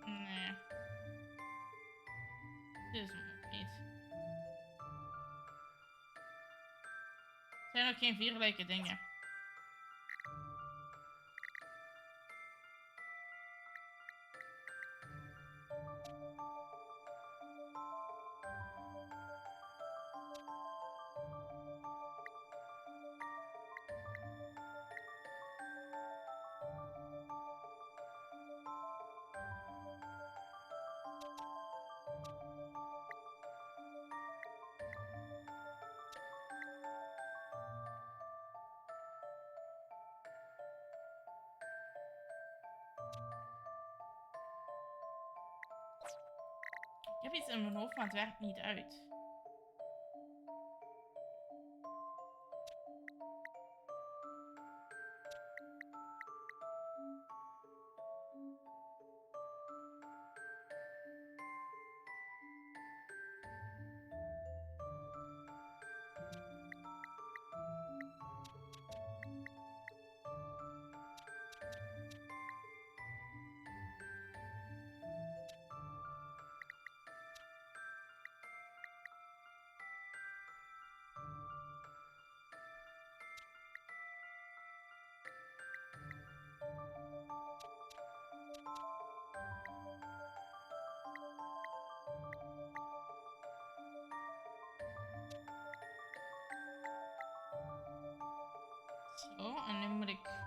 Nee. Dit is hem ook niet. Het zijn ook geen 4 gelijke dingen. Ik heb iets in mijn hoofd, maar het werkt niet uit. Zo, en nu moet ik...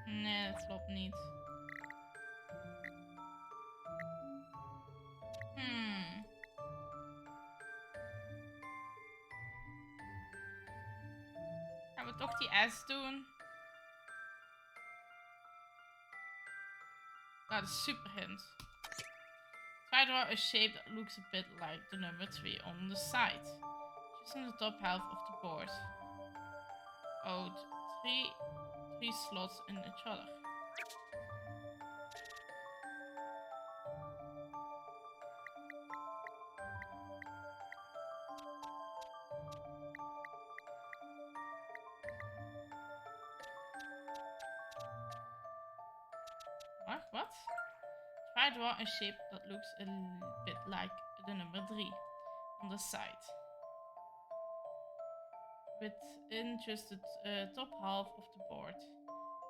Nee, dat klopt niet. Gaan we toch die S doen? Nou, dat is super hint. Try draw a shape that looks a bit like the number 3 on the side. Just in the top half of the board. Oh, three slots in each other. Wacht, what? Try draw a shape that looks a bit like the number 3 on the side. Within just the top half of the board.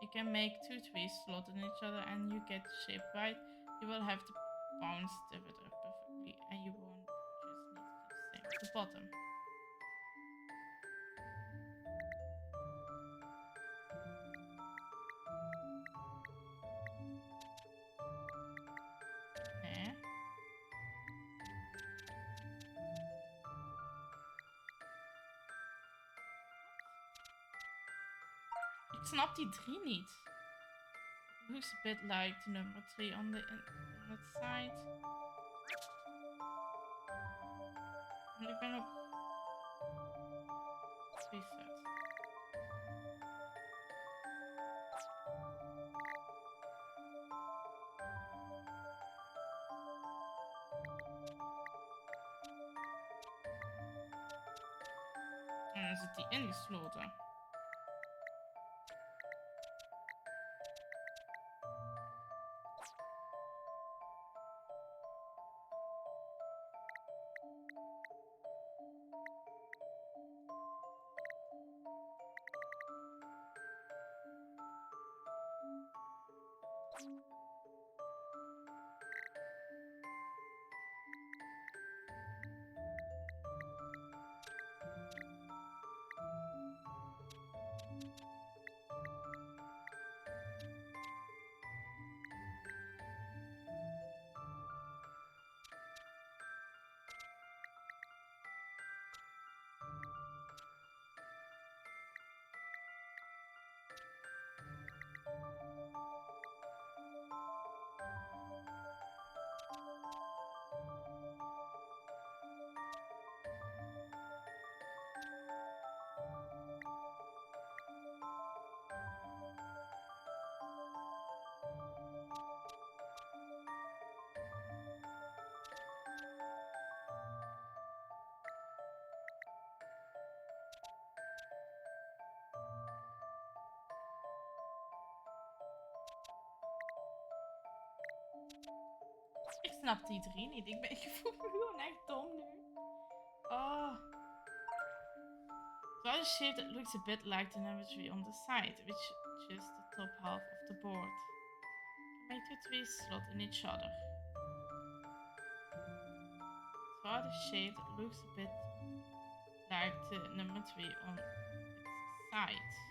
You can make 2 trees slot in each other and you get the shape right. You will have to bounce dividend perfectly and you won't just need to do the same at the bottom. Nee. Ik snap die 3 niet. Looks a bit like the number 3 on that side. En ik ben op reset. En dan zit die ingesloten. Ik snap die 3 niet. Ik voel me gewoon echt dom nu. Oh. Draw a shape that looks a bit like the number 3 on the side, which is just the top half of the board. Make the three slot in each other. Draw the shape that looks a bit like the number 3 on its side.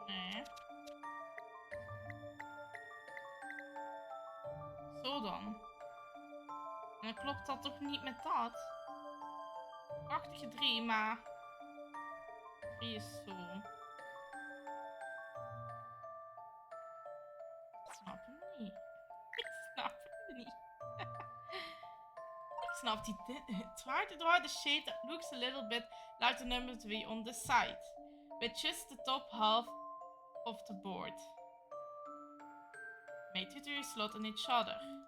Nee. Zo dan. En dan klopt dat toch niet met dat? Prachtige 3, maar 3 is zo. Ik snap het niet. Ik snap het niet. Ik snap die try to draw the shape that looks a little bit like the number 3 on the side, with just the top half of the board. Make the 3 slot in each other.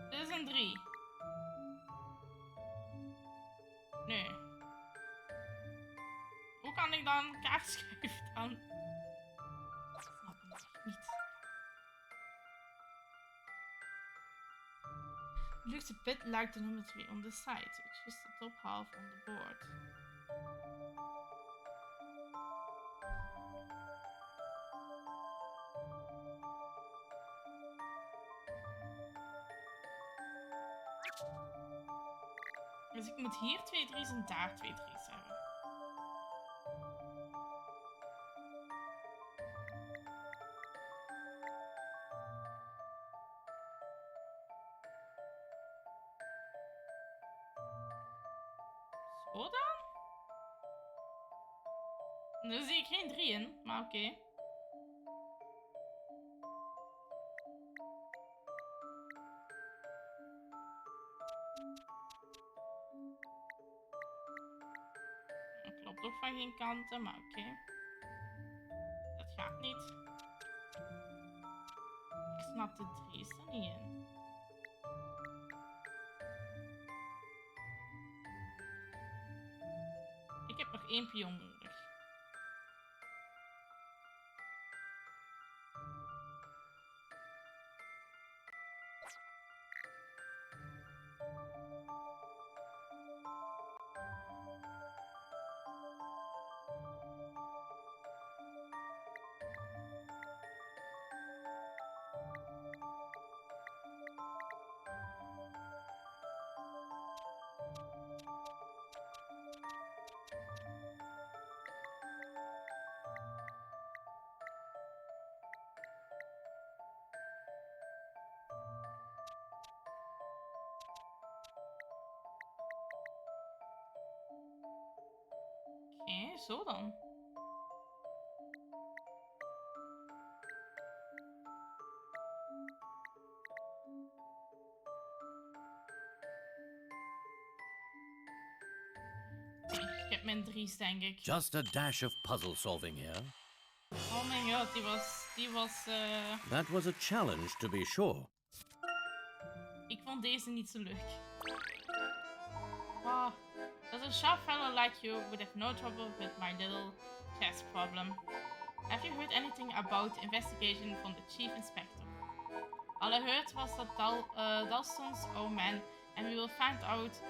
Dit is een 3. Nee. Hoe kan ik dan kaart schuiven dan? Ik snap het echt niet. Looks a bit like the number 3 on the side, which is the top half on the board. Dus ik moet hier 2 3's en daar 2 3's hebben. Zo dan? Nu zie ik geen 3 in, maar oké. Dat klopt ook van geen kanten, maar oké. Dat gaat niet. Ik snap de 3's er niet in. Ik heb nog 1 pion nodig. Oké, zo dan. Ik heb mijn 3's, denk ik. Just a dash of puzzle solving here. Oh mijn god, die was That was a challenge, to be sure. Ik vond deze niet zo leuk. Wow. Does a sharp fellow like you would have no trouble with my little chess problem? Have you heard anything about the investigation from the chief inspector? All I heard was that Dalston's old man, and we will find out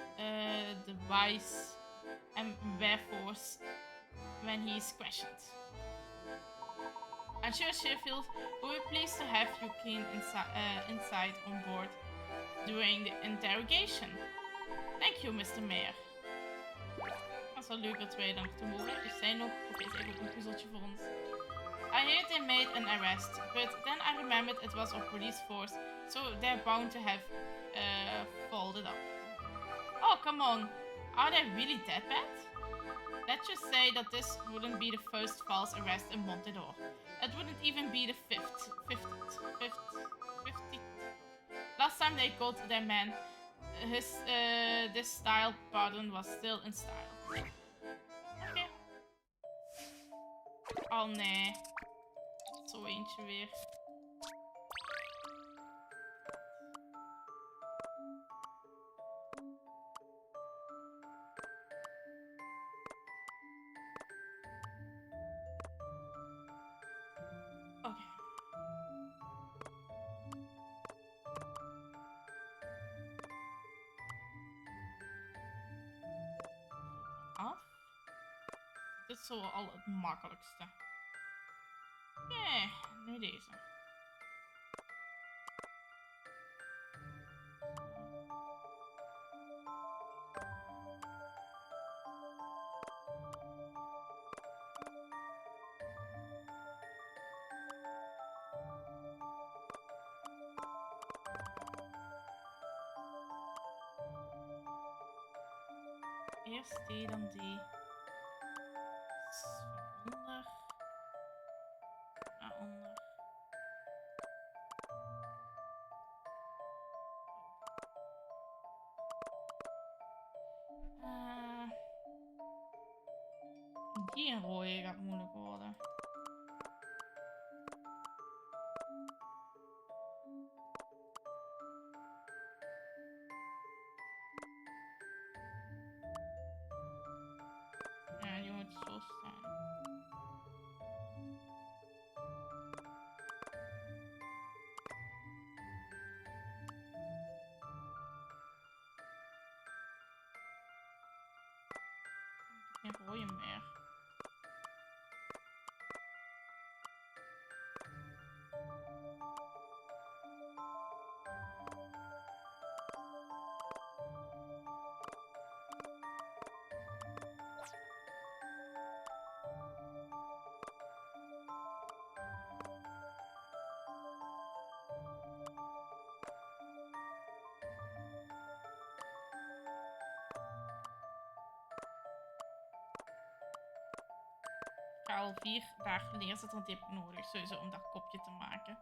the whys and wherefores when he is questioned. I'm sure Sheffield will be pleased to have you keen insight on board during the interrogation. Thank you, Mr. Mayor. Dat is wel leuk dat wij dan nog te horen. Er zijn nog... Oké, is even een puzzeltje voor ons. I heard they made an arrest, but then I remembered it was our police force, so they're bound to have folded up. Oh, come on. Are they really that bad? Let's just say that this wouldn't be the first false arrest in Montedor. It wouldn't even be the 50th. Last time they caught their man, this style pardon was still in style. Okay. Oh nee. Zo eentje weer. Dit is zo al het makkelijkste. Nee, nu deze. Eerst die, dan die. Van onder naar onder. Die een rode gaat moeilijk worden. Ja, die moet zo staan. Geen rode meer. Ik ga al 4 dagen neerzetten, want die heb ik nodig sowieso om dat kopje te maken.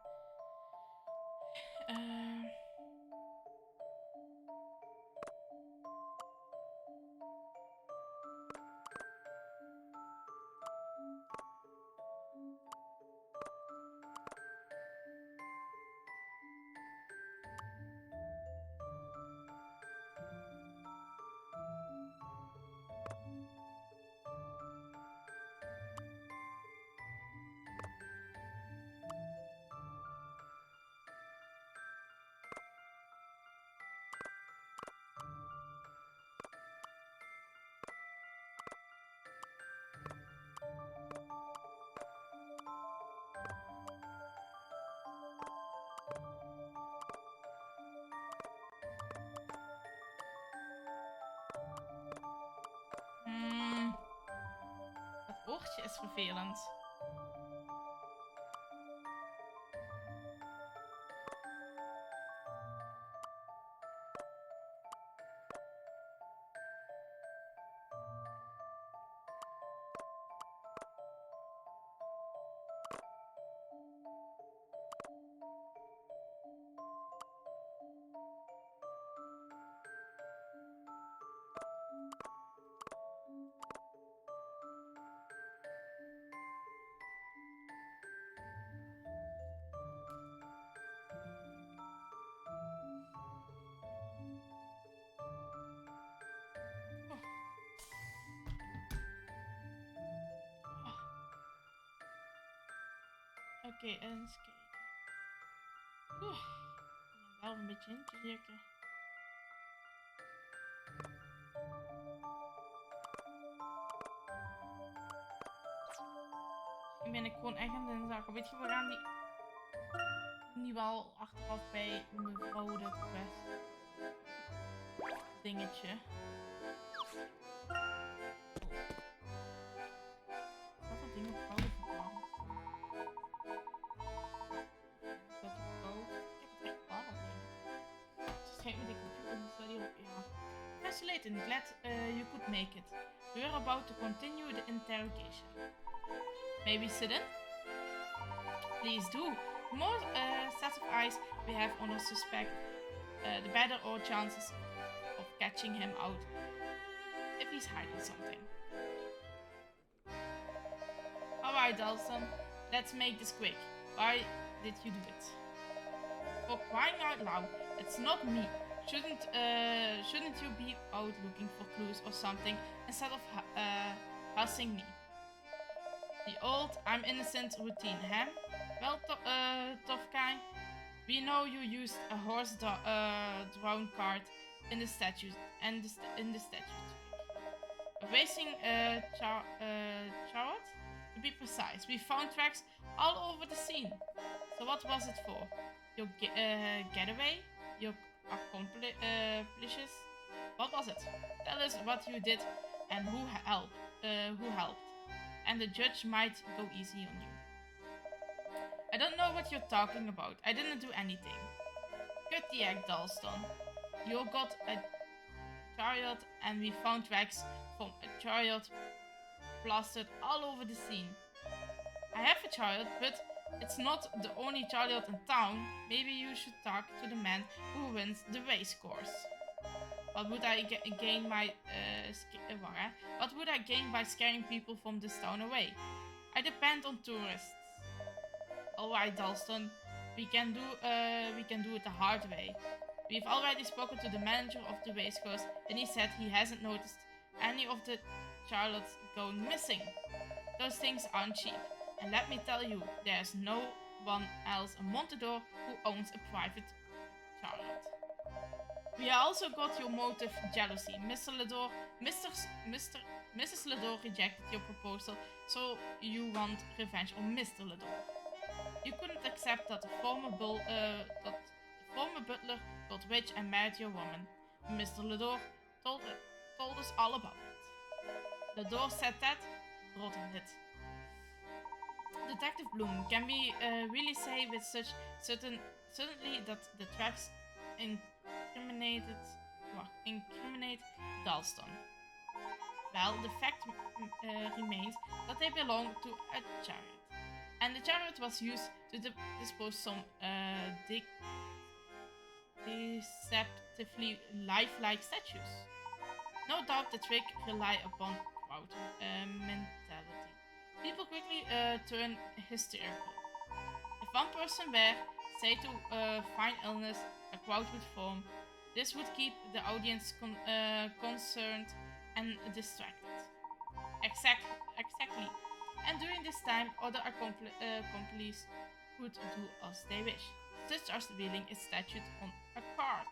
Het oortje is vervelend. Oké, eens kijken. Ik ben wel een beetje in te drukken. Ik ben ik gewoon echt aan de zaak. Weet je, we gaan die wel achteraf bij mevrouw de quest dingetje. Wat dat ding op gouden verkouden? Mr. Layton, glad you could make it. We are about to continue the interrogation. May we sit in? Please do. The more sets of eyes we have on a suspect, the better our chances of catching him out if he's hiding something. Alright, Dalton, let's make this quick. Why did you do it? For crying out loud, it's not me. Shouldn't you be out looking for clues or something instead of harassing me? The old I'm innocent routine, huh? Well, tough guy, we know you used a horse-drawn cart in the statute racing chariot? To be precise, we found tracks all over the scene. So what was it for? Your getaway? Your accomplices? What was it? Tell us what you did and who helped. And the judge might go easy on you. I don't know what you're talking about. I didn't do anything. Cut the act, Dalston. You got a chariot and we found tracks from a chariot plastered all over the scene. I have a chariot, but it's not the only chariot in town. Maybe you should talk to the man who wins the race course. What would I gain what would I gain by scaring people from this town away? I depend on tourists. Alright, Dalston, we can do it the hard way. We've already spoken to the manager of the racecourse, and he said he hasn't noticed any of the chariots going missing. Those things aren't cheap, and let me tell you, there's no one else in Montador who owns a private chariot. We also got your motive, jealousy. Mrs. Ledore rejected your proposal, so you want revenge on Mr. Ledore. You couldn't accept that the former butler got rich and married your woman. Mr. Ledore told us all about it. Ledore said that, rotten hit. Detective Bloom, can we really say with such certainty that the tracks incriminate Dalston? Well, the fact remains that they belong to a chariot, and the chariot was used to dispose some deceptively lifelike statues. No doubt the trick relied upon crowd mentality. People quickly turn hysterical. If one person were, say, to find illness, a crowd would form. This would keep the audience concerned and distracted. Exactly. And during this time, other accomplices could do as they wish, such as wheeling a statue on a cart.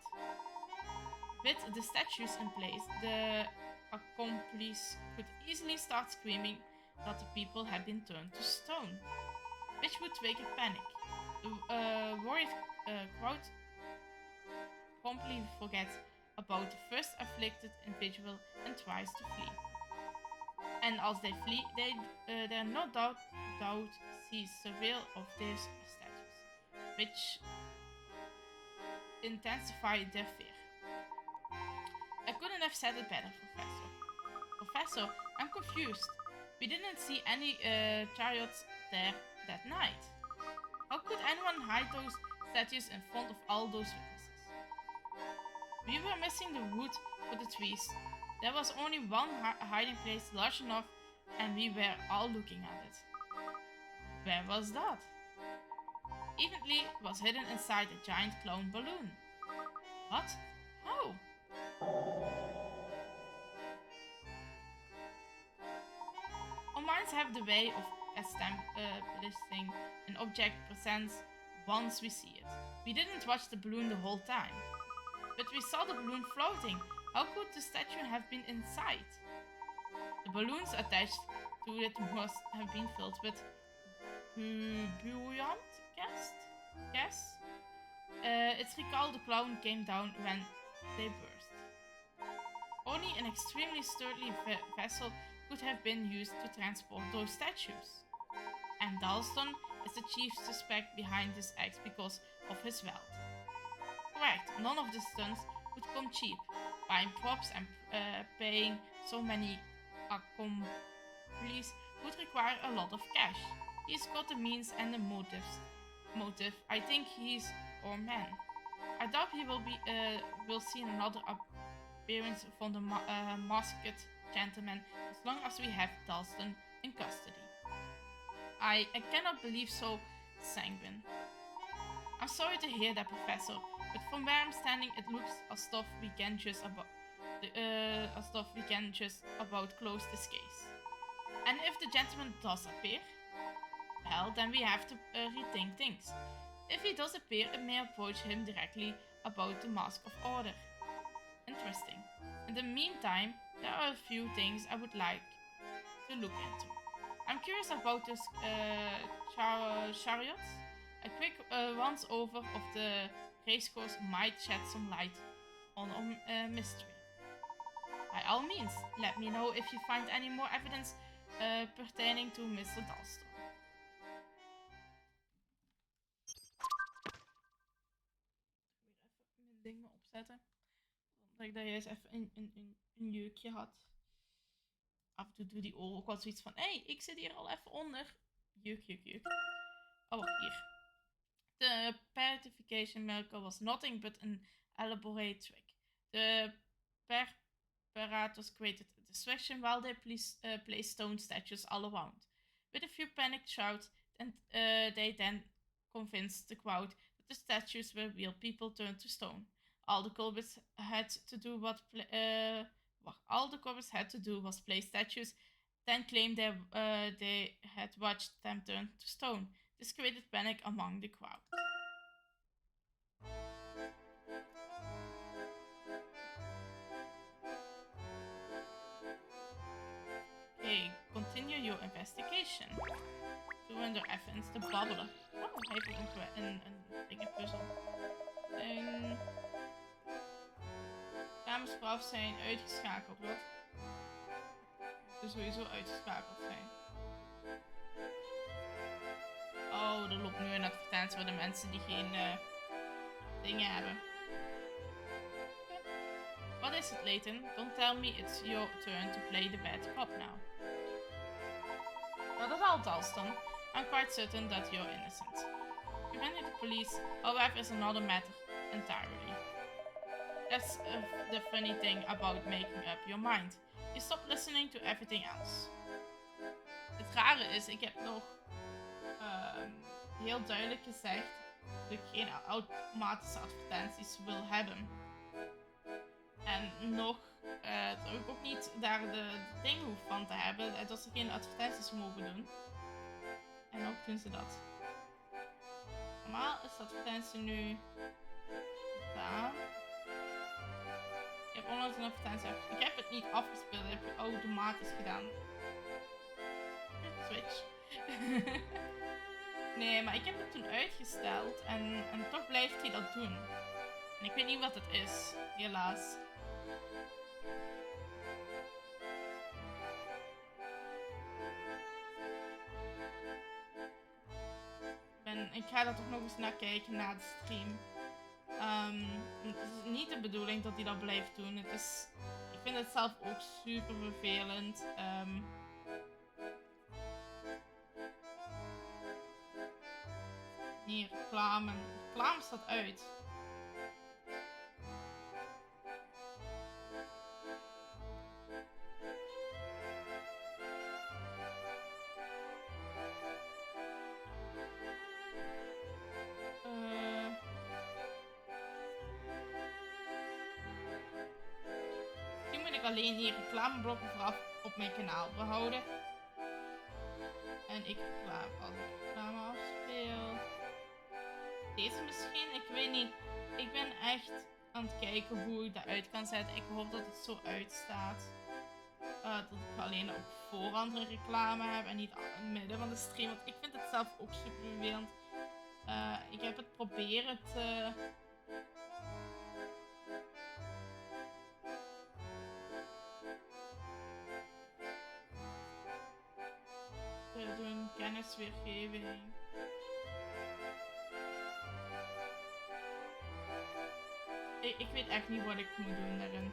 With the statues in place, the accomplices could easily start screaming that the people had been turned to stone, which would trigger panic. The worried crowd promptly forgets about the first afflicted individual and tries to flee. And as they flee, they no doubt see several of these statues, which intensify their fear. I couldn't have said it better, Professor. Professor, I'm confused. We didn't see any chariots there that night. How could anyone hide those statues in front of all those witnesses? We were missing the wood for the trees. There was only one hiding place large enough, and we were all looking at it. Where was that? Evidently, it was hidden inside a giant clown balloon. What? How? Our minds have the way of establishing an object presents once we see it. We didn't watch the balloon the whole time, but we saw the balloon floating. How could the statue have been inside? The balloons attached to it must have been filled with buoyant gas? It's recalled the clown came down when they burst. Only an extremely sturdy vessel could have been used to transport those statues. And Dalston is the chief suspect behind this act because of his wealth. Correct, none of the stunts would come cheap. Buying props and paying so many accomplices would require a lot of cash. He's got the means and the motive. I think he's our man. I doubt he will see another appearance from the masked gentleman as long as we have Dalston in custody. I cannot believe so sanguine. I'm sorry to hear that, Professor, but from where I'm standing, it looks as stuff we can just about close this case. And if the gentleman does appear, well, then we have to rethink things. If he does appear, it may approach him directly about the Mask of Order. Interesting. In the meantime, There are a few things I would like to look into. I'm curious about this chariot. A quick once over of the racecourse might shed some light on a mystery. By all means, let me know if you find any more evidence pertaining to Mr. Dalston. Weer even mijn dingen opzetten. Omdat ik daar juist even een jeukje had. Af en toe doe die oren ook wel zoiets van... Hé, ik zit hier al even onder. Jeuk. Oh, hier. The petrification miracle was nothing but an elaborate trick. The preparators created a distraction while they placed stone statues all around. With a few panicked shouts, and they then convinced the crowd that the statues were real people turned to stone. All the culprits had to do was place statues, then claim they had watched them turn to stone. This created panic among the crowd. Okay, continue your investigation. Doen we er even eens te babbelen. Oh, hij heeft ook een dingenpuzzel. Dames vooraf zijn uitgeschakeld. Wat? Dus sowieso uitgeschakeld zijn. Oh, er loopt nu een advertentie voor de mensen die geen dingen hebben. What is it, Layton? Don't tell me it's your turn to play the bad cop now. Not at all, Dalston. I'm quite certain that you're innocent. Preventing the police, however, is another matter entirely. That's the funny thing about making up your mind. You stop listening to everything else. Het rare is, ik heb nog heel duidelijk gezegd dat ik geen automatische advertenties wil hebben. En nog dat ik ook niet daar de ding hoef van te hebben, dat ze geen advertenties mogen doen. En ook doen ze dat. Normaal is de advertentie nu gedaan. Ik heb onlangs een advertentie afgespeeld. Ik heb het niet afgespeeld, ik heb het automatisch gedaan. Switch. Nee, maar ik heb het toen uitgesteld en toch blijft hij dat doen. En ik weet niet wat het is, helaas. Ik ga er toch nog eens naar kijken na de stream. Het is niet de bedoeling dat hij dat blijft doen. Ik vind het zelf ook super vervelend. Nee, reclame. Reclame staat uit. Alleen die reclameblokken vooraf op mijn kanaal behouden. En ik als ik reclame afspeel. Deze misschien, ik weet niet. Ik ben echt aan het kijken hoe ik dat uit kan zetten. Ik hoop dat het zo uitstaat. Dat ik alleen op voorhand een reclame heb en niet in het midden van de stream. Want ik vind het zelf ook super vervelend. Ik heb het proberen te doen, kennisweergeving. Ik weet echt niet wat ik moet doen daarin.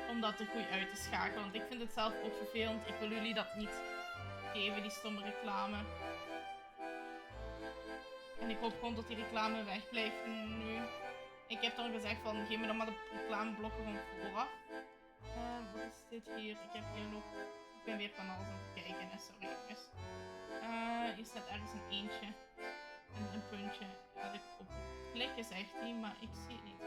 Om dat er goed uit te schakelen, want ik vind het zelf ook vervelend. Ik wil jullie dat niet geven, die stomme reclame. En ik hoop gewoon dat die reclame wegblijft nu. Ik heb dan gezegd van, geef me dan maar de reclameblokken van vooraf. Wat is dit hier? Ik heb hier nog... Ik ben weer van alles aan het kijken, sorry jongens. Hier staat ergens een eentje. En een puntje. Dat ik op klikken zegt hij, maar ik zie het niet.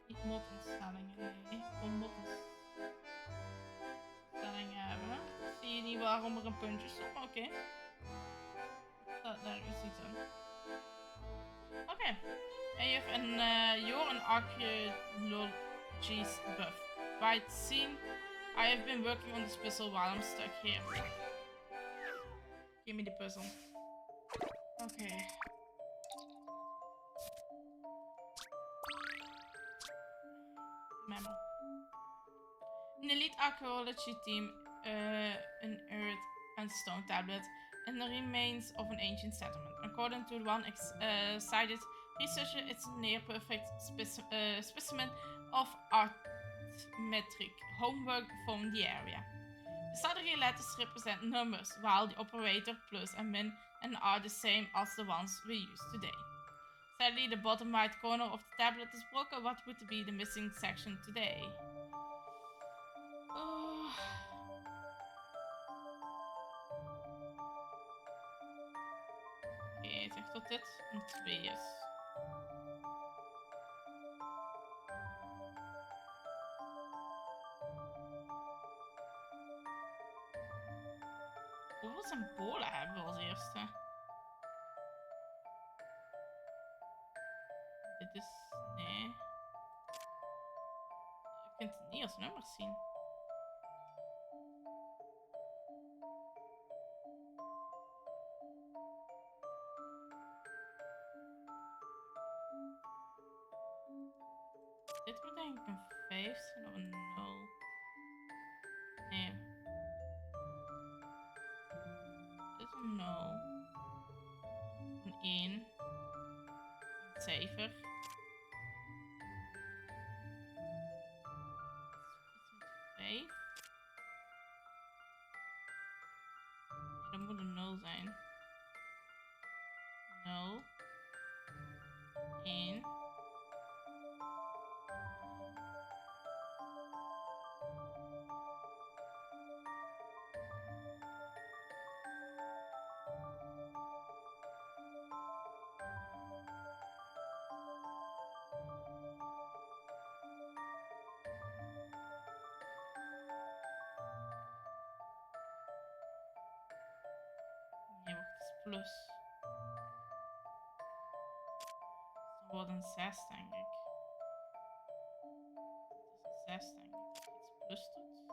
Niet modinstellingen, nee. Gewoon modinstellingen hebben. Zie je niet waarom er een puntje stond, maar oké. Daar is iets aan. Oké. En je hebt een cheese buff. Right scene. I have been working on this puzzle while I'm stuck here. Give me the puzzle. Okay. Memo. An elite archaeology team unearthed a stone tablet and the remains of an ancient settlement. According to one cited researcher, it's a near-perfect specimen of arithmetic homework from the area. The study letters represent numbers, while the operator plus and min and are the same as the ones we use today. Sadly, the bottom right corner of the tablet is broken. What would be the missing section today? Oh. Oké, zegt dat dit een 2 is. Hoeveel symbolen hebben we als eerste? Dit is... nee. Je kunt het niet als nummers zien. Dit moet denk ik een 5 zijn of een 0. Nee. Dit is een 0. Een 1. Een cijfer. Iets met 5. Nee, dat moet een 0 zijn. 0. 1. Nee, wacht, het is plus. Dus dan wordt een 6, denk ik. Het is een 6, denk ik. Iets plus doet.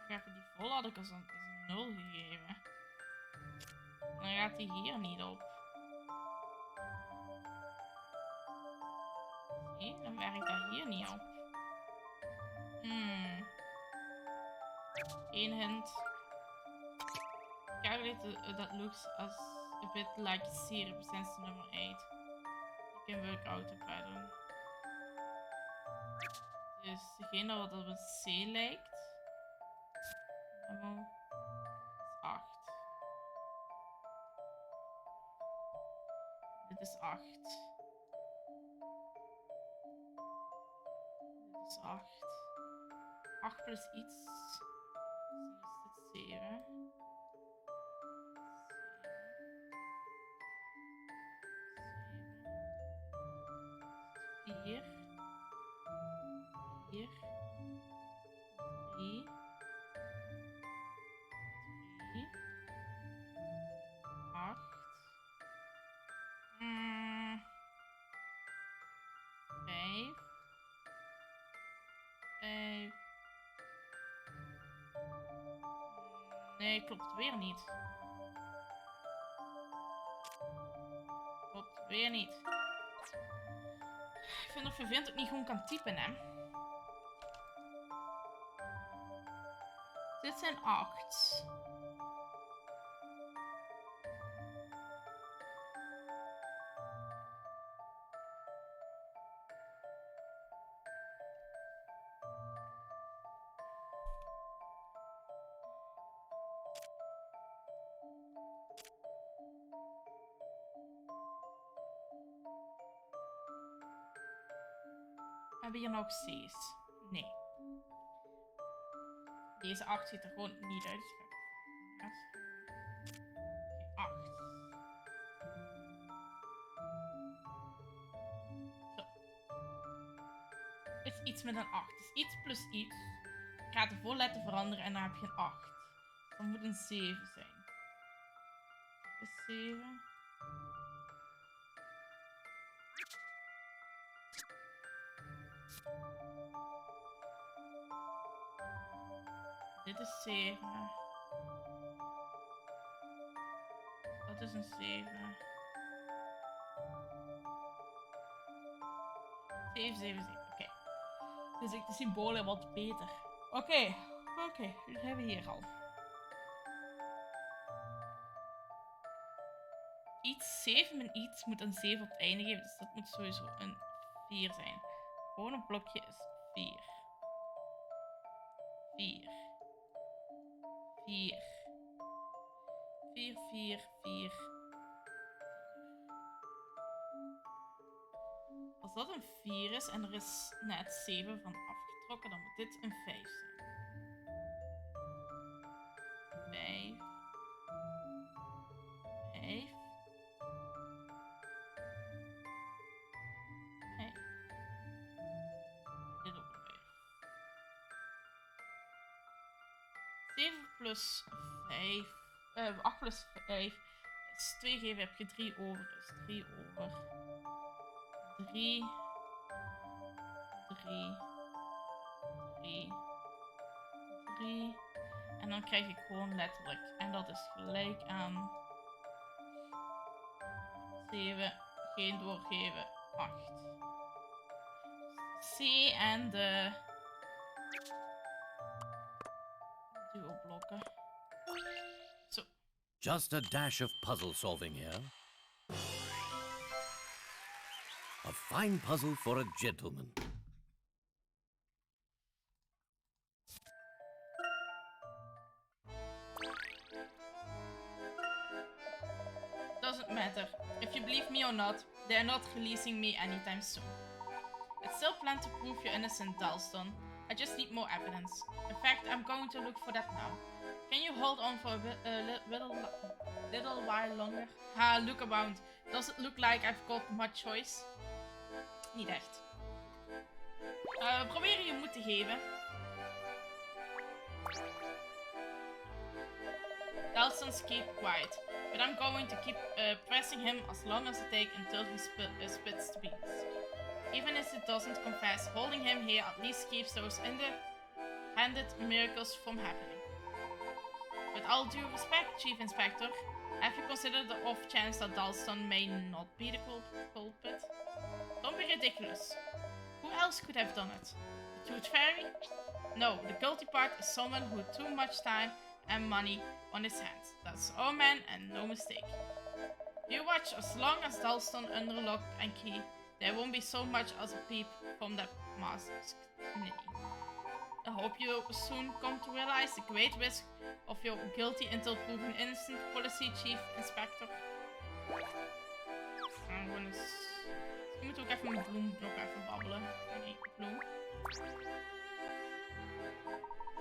Ik heb die vol had ik als een 0 gegeven. Dan gaat hij hier niet op. Zie, dan werkt hij hier niet op. Eén hint. Calculate that looks as a bit like C represents the number 8. You can work out the pattern. Dus degene wat op een C lijkt. Memo is 8. Dit is 8. Dit is 8. 8 plus iets. Dus dan is dit 7. 4. 4. 3. 8. 5. 5. Nee, klopt weer niet. Klopt weer niet. Ik vind het vervelend dat ik niet gewoon kan typen, hè. Dit zijn 8. We hebben hier nog C's. Deze 8 ziet er gewoon niet uit. Oké, 8. Zo. Het is iets met een 8. Dus iets plus iets. Ik ga de voorletter veranderen en dan heb je een 8. Dan moet een 7 zijn. Dit is 7. Dit is 7. Dat is een 7. 7, 7, 7. Oké. Dus ik de symbolen wat beter. Oké, dat hebben we hier al. Iets 7 en iets moet een 7 op het einde geven. Dus dat moet sowieso een 4 zijn. Gewoon een blokje is 4. 4. 4. 4, 4, 4. Als dat een 4 is en er is net 7 van afgetrokken, dan moet dit een 5 zijn. 5. 5. 5. Dit ook een 5. 7 plus 5. 8 plus 5 is 2 geven, heb je 3 over. Dus 3 over. 3. 3. 3. 3. En dan krijg ik gewoon letterlijk. En dat is gelijk aan 7. Geen doorgeven. 8. C en de duo-blokken. Zo. Just a dash of puzzle solving here. A fine puzzle for a gentleman. Doesn't matter. If you believe me or not, they are not releasing me anytime soon. I still plan to prove you're innocent, Dalston. I just need more evidence. In fact, I'm going to look for that now. Can you hold on for a little while longer? Look around. Does it look like I've got much choice? Niet echt. We proberen je moed te geven. Dalston's keep quiet, but I'm going to keep pressing him as long as it takes until he spits the beans. Even if he doesn't confess, holding him here at least keeps those handed miracles from happening. With all due respect, Chief Inspector, have you considered the off chance that Dalston may not be the culprit? Don't be ridiculous. Who else could have done it? The Tooth Fairy? No, the guilty part is someone who had too much time and money on his hands. That's our man and no mistake. You watch as long as Dalston under lock and key. There won't be so much as a peep from that masked ninny. I hope you soon come to realize the great risk of your guilty until proven innocent policy, Chief Inspector. Je moet ook even met Bloem nog even babbelen. Nee, Bloem.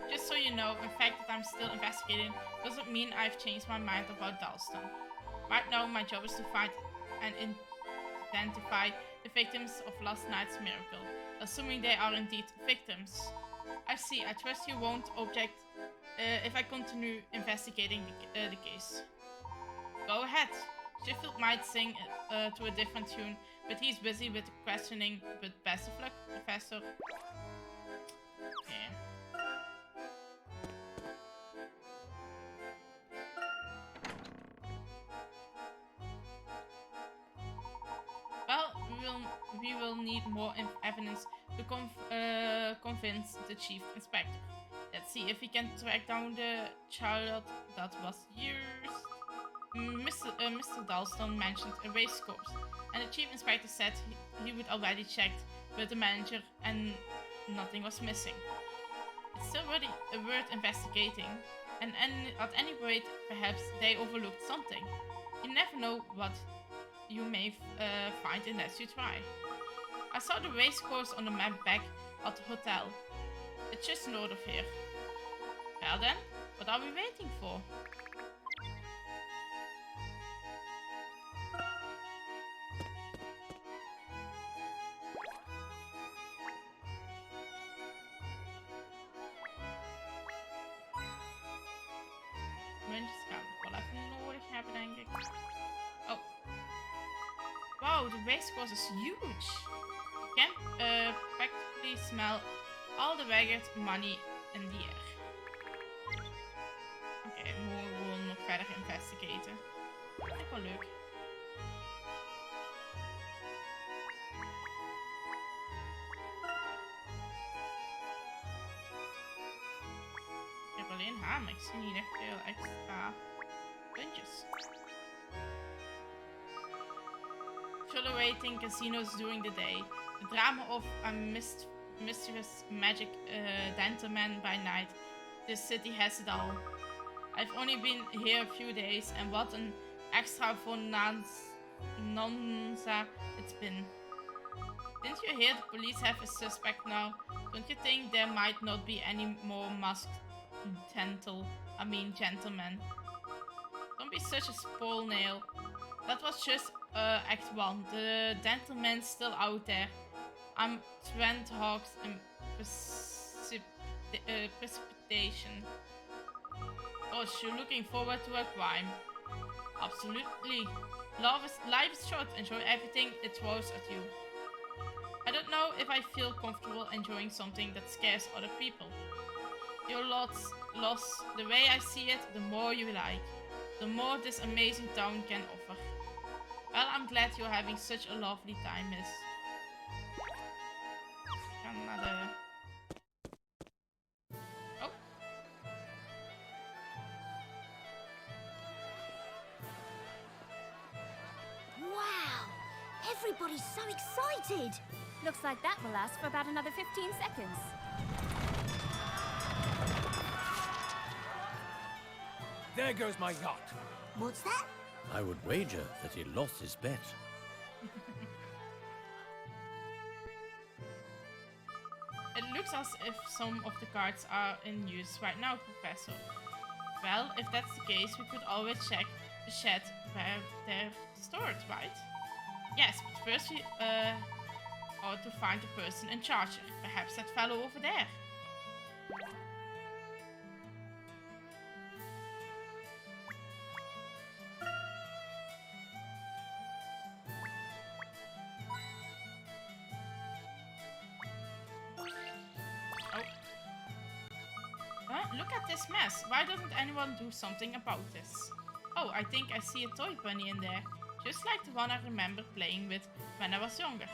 Just so you know, the fact that I'm still investigating doesn't mean I've changed my mind about Dalston. Right now, my job is to find and identify the victims of last night's miracle, assuming they are indeed victims. I see. I trust you won't object if I continue investigating the case. Go ahead. Sheffield might sing to a different tune, but he's busy with questioning. But best of luck, Professor. Okay. Well, we will need more evidence to convince the Chief Inspector. Let's see if we can track down the child that was yours. Mr. Dalston mentioned a race course, and the Chief Inspector said he would already checked with the manager and nothing was missing. It's still really worth investigating, and at any rate, perhaps they overlooked something. You never know what you may find unless you try. I saw the race course on the map back at the hotel. It's just north of here. Well then, what are we waiting for? Rundjeskamp. Wel even nodig hebben, denk ik. Oh. Wow, the race course is huge. You can practically smell all the wagged money in the air. Oké, we moeten gewoon nog verder investigaten. Vind ik wel leuk. Ik heb alleen hamer, ik zie niet echt veel extra puntjes. Tolerating casinos during the day. The drama of a mischievous magic gentleman by night. This city has it all. I've only been here a few days, and what an extra bonanza it's been. Didn't you hear the police have a suspect now? Don't you think there might not be any more masked gentlemen? Don't be such a spoil nail. That was just Act 1. The gentleman's still out there. I'm Trent Hawks in precipitation. Oh, you're looking forward to a crime. Absolutely. Life is short. Enjoy everything it throws at you. I don't know if I feel comfortable enjoying something that scares other people. Your loss, the way I see it, the more you like. The more this amazing town can offer. Well, I'm glad you're having such a lovely time, miss. Gaan naar de... Oh. Wow! Everybody's so excited! Looks like that will last for about another 15 seconds. There goes my yacht. What's that? I would wager that he lost his bet. It looks as if some of the cards are in use right now, Professor. Well, if that's the case, we could always check the shed where they're stored, right? Yes, but first we ought to find the person in charge. Perhaps that fellow over there. Look at this mess. Why doesn't anyone do something about this? Oh, I think I see a toy bunny in there. Just like the one I remember playing with when I was younger.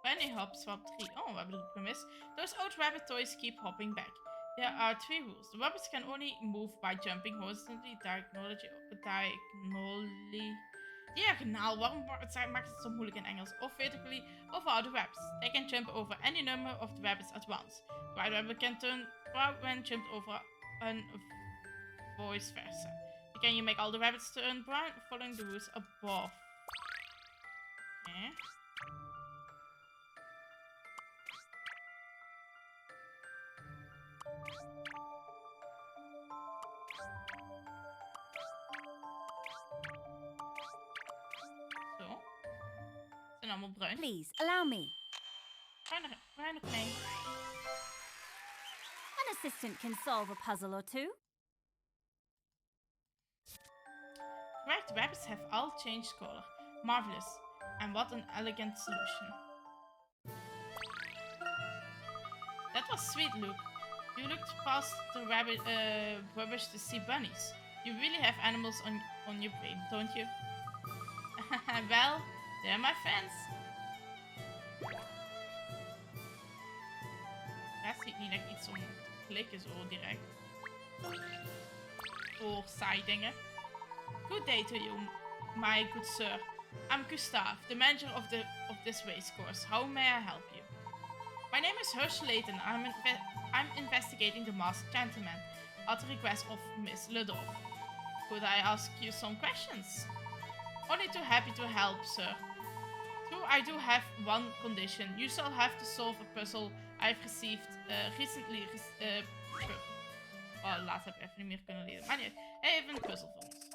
Bunny hop swap 3. Oh, we hebben de premise. Those old rabbit toys keep hopping back. There are 3 rules. The rabbits can only move by jumping horizontally, diagonaal, waarom maakt het zo moeilijk in Engels? Of vertically, over other rabbits. They can jump over any number of the rabbits at once. The white rabbit can turn proud when jumped over and vice versa. Can you make all the rabbits turn brown following the rules above? Okay. Allemaal bruin. Please, allow me. Bruin of nee. An assistant can solve a puzzle or two. Correct, rabbits have all changed color. Marvelous. And what an elegant solution. That was sweet, Luke. You looked past the rabbit rubbish to see bunnies. You really have animals on your brain, don't you? Well, they're my friends. Dat ziet niet echt iets om te klikken zo direct. Voor saai dingen. Good day to you, my good sir. I'm Gustav, the manager of this race course. How may I help you? My name is Layton. I'm investigating the masked gentleman at the request of Miss Ludolf. Could I ask you some questions? Only too happy to help, sir. True, I do have one condition. You shall have to solve a puzzle I've received recently. Oh, laat heb ik even niet meer kunnen lezen. Maar nee, hij heeft een puzzel voor ons.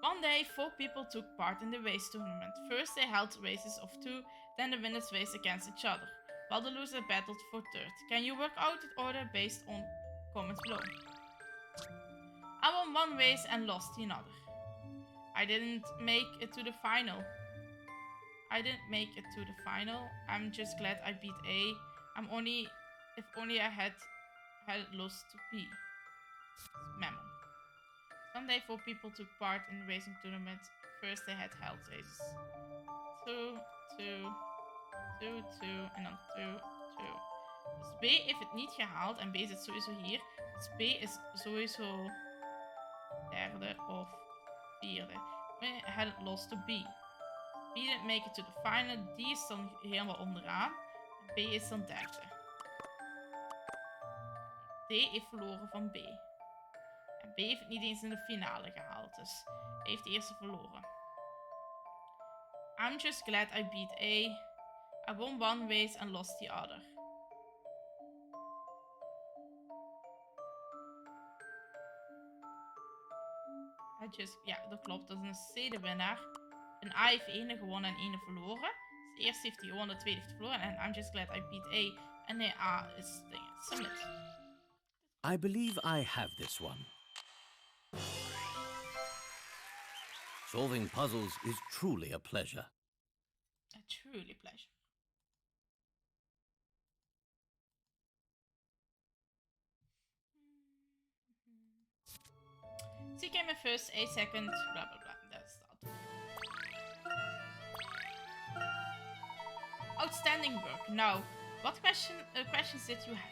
One day, 4 people took part in the race tournament. First they held races of 2, then the winners raced against each other, while the loser battled for third. Can you work out the order based on comments below? I won one race and lost the another. I didn't make it to the final. I'm just glad I beat A. If only I had lost to B. Memo. Someday 4 people took part in the racing tournament. First they had held races. 2, 2, 2, 2 en dan 2, 2. Dus B heeft het niet gehaald en B zit sowieso hier. Dus B is sowieso derde of vierde. We had lost to B. B didn't make it to the final. D is dan helemaal onderaan. B is dan derde. D heeft verloren van B. En B heeft het niet eens in de finale gehaald. Dus hij heeft de eerste verloren. I'm just glad I beat A. I won one race and lost the other. Ja, dat klopt. Dat is een C de winnaar. Een A heeft 1 gewonnen en 1 verloren. Dus de eerste heeft hij gewonnen, de tweede heeft verloren. En I'm just glad I beat A. En nee, A is submit. I believe I have this one. Solving puzzles is truly a pleasure. A truly pleasure. C came in first, A second, blah blah blah. That's that. Outstanding work. Now, what questions did you have?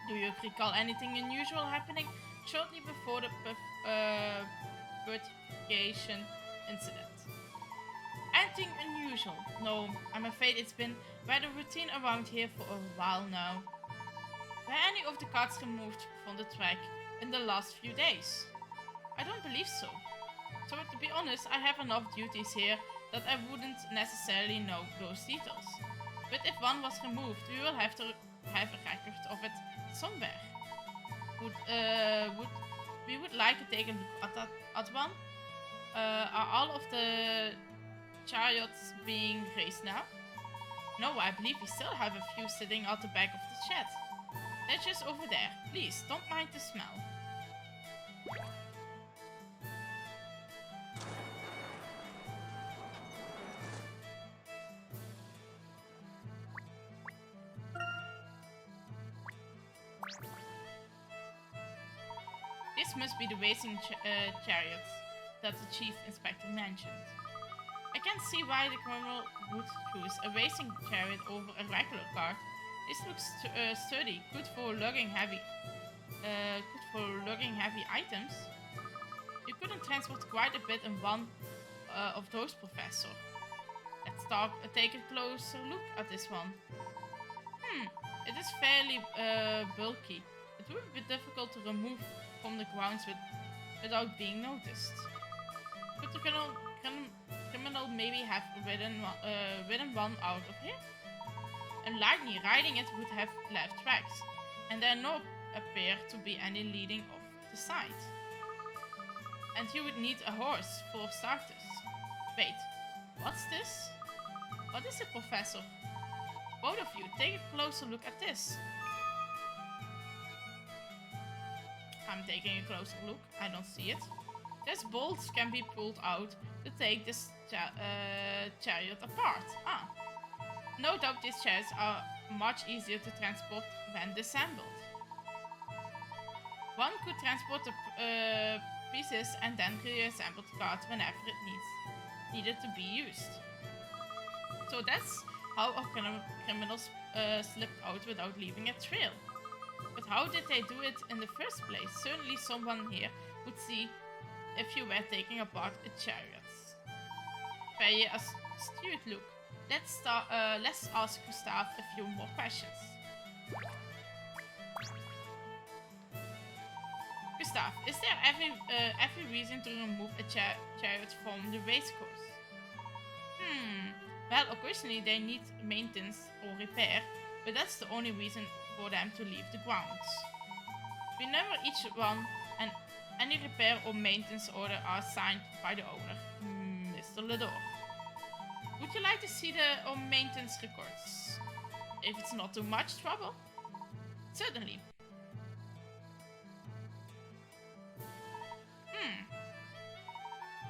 Do you recall anything unusual happening shortly before the purification incident? Anything unusual? No, I'm afraid it's been rather routine around here for a while now. Were any of the cards removed from the track in the last few days? I don't believe so. So to be honest, I have enough duties here that I wouldn't necessarily know those details. But if one was removed, we will have to have a record of it somewhere. We would like to take a look at one. Are all of the chariots being raced now? No, I believe we still have a few sitting at the back of the shed. They're just over there. Please, don't mind the smell. This must be the racing chariots that the Chief Inspector mentioned. I can't see why the criminal would choose a racing chariot over a regular car. This looks sturdy, good for lugging heavy items. You couldn't transport quite a bit in one of those, Professor. Let's take a closer look at this one. It is fairly bulky. It would be difficult to remove from the grounds without being noticed. Could the criminal maybe have ridden one out of here? Unlikely, riding it would have left tracks, and there no appear to be any leading off the side. And you would need a horse for starters. Wait, what's this? What is it, Professor? Both of you, take a closer look at this. I'm taking a closer look. I don't see it. These bolts can be pulled out to take this chariot apart. No doubt these chariots are much easier to transport when disassembled. One could transport the pieces and then reassemble the cart whenever it needed to be used. So that's how our criminals slipped out without leaving a trail. But how did they do it in the first place? Certainly someone here would see if you were taking apart the chariots. Very astute look. Let's ask Gustav a few more questions. Gustav, is there every reason to remove a chariot from the racecourse? Well, occasionally they need maintenance or repair, but that's the only reason for them to leave the grounds. We number each one, and any repair or maintenance order are signed by the owner, Mr. Lador. Would you like to see the maintenance records? If it's not too much trouble? Certainly.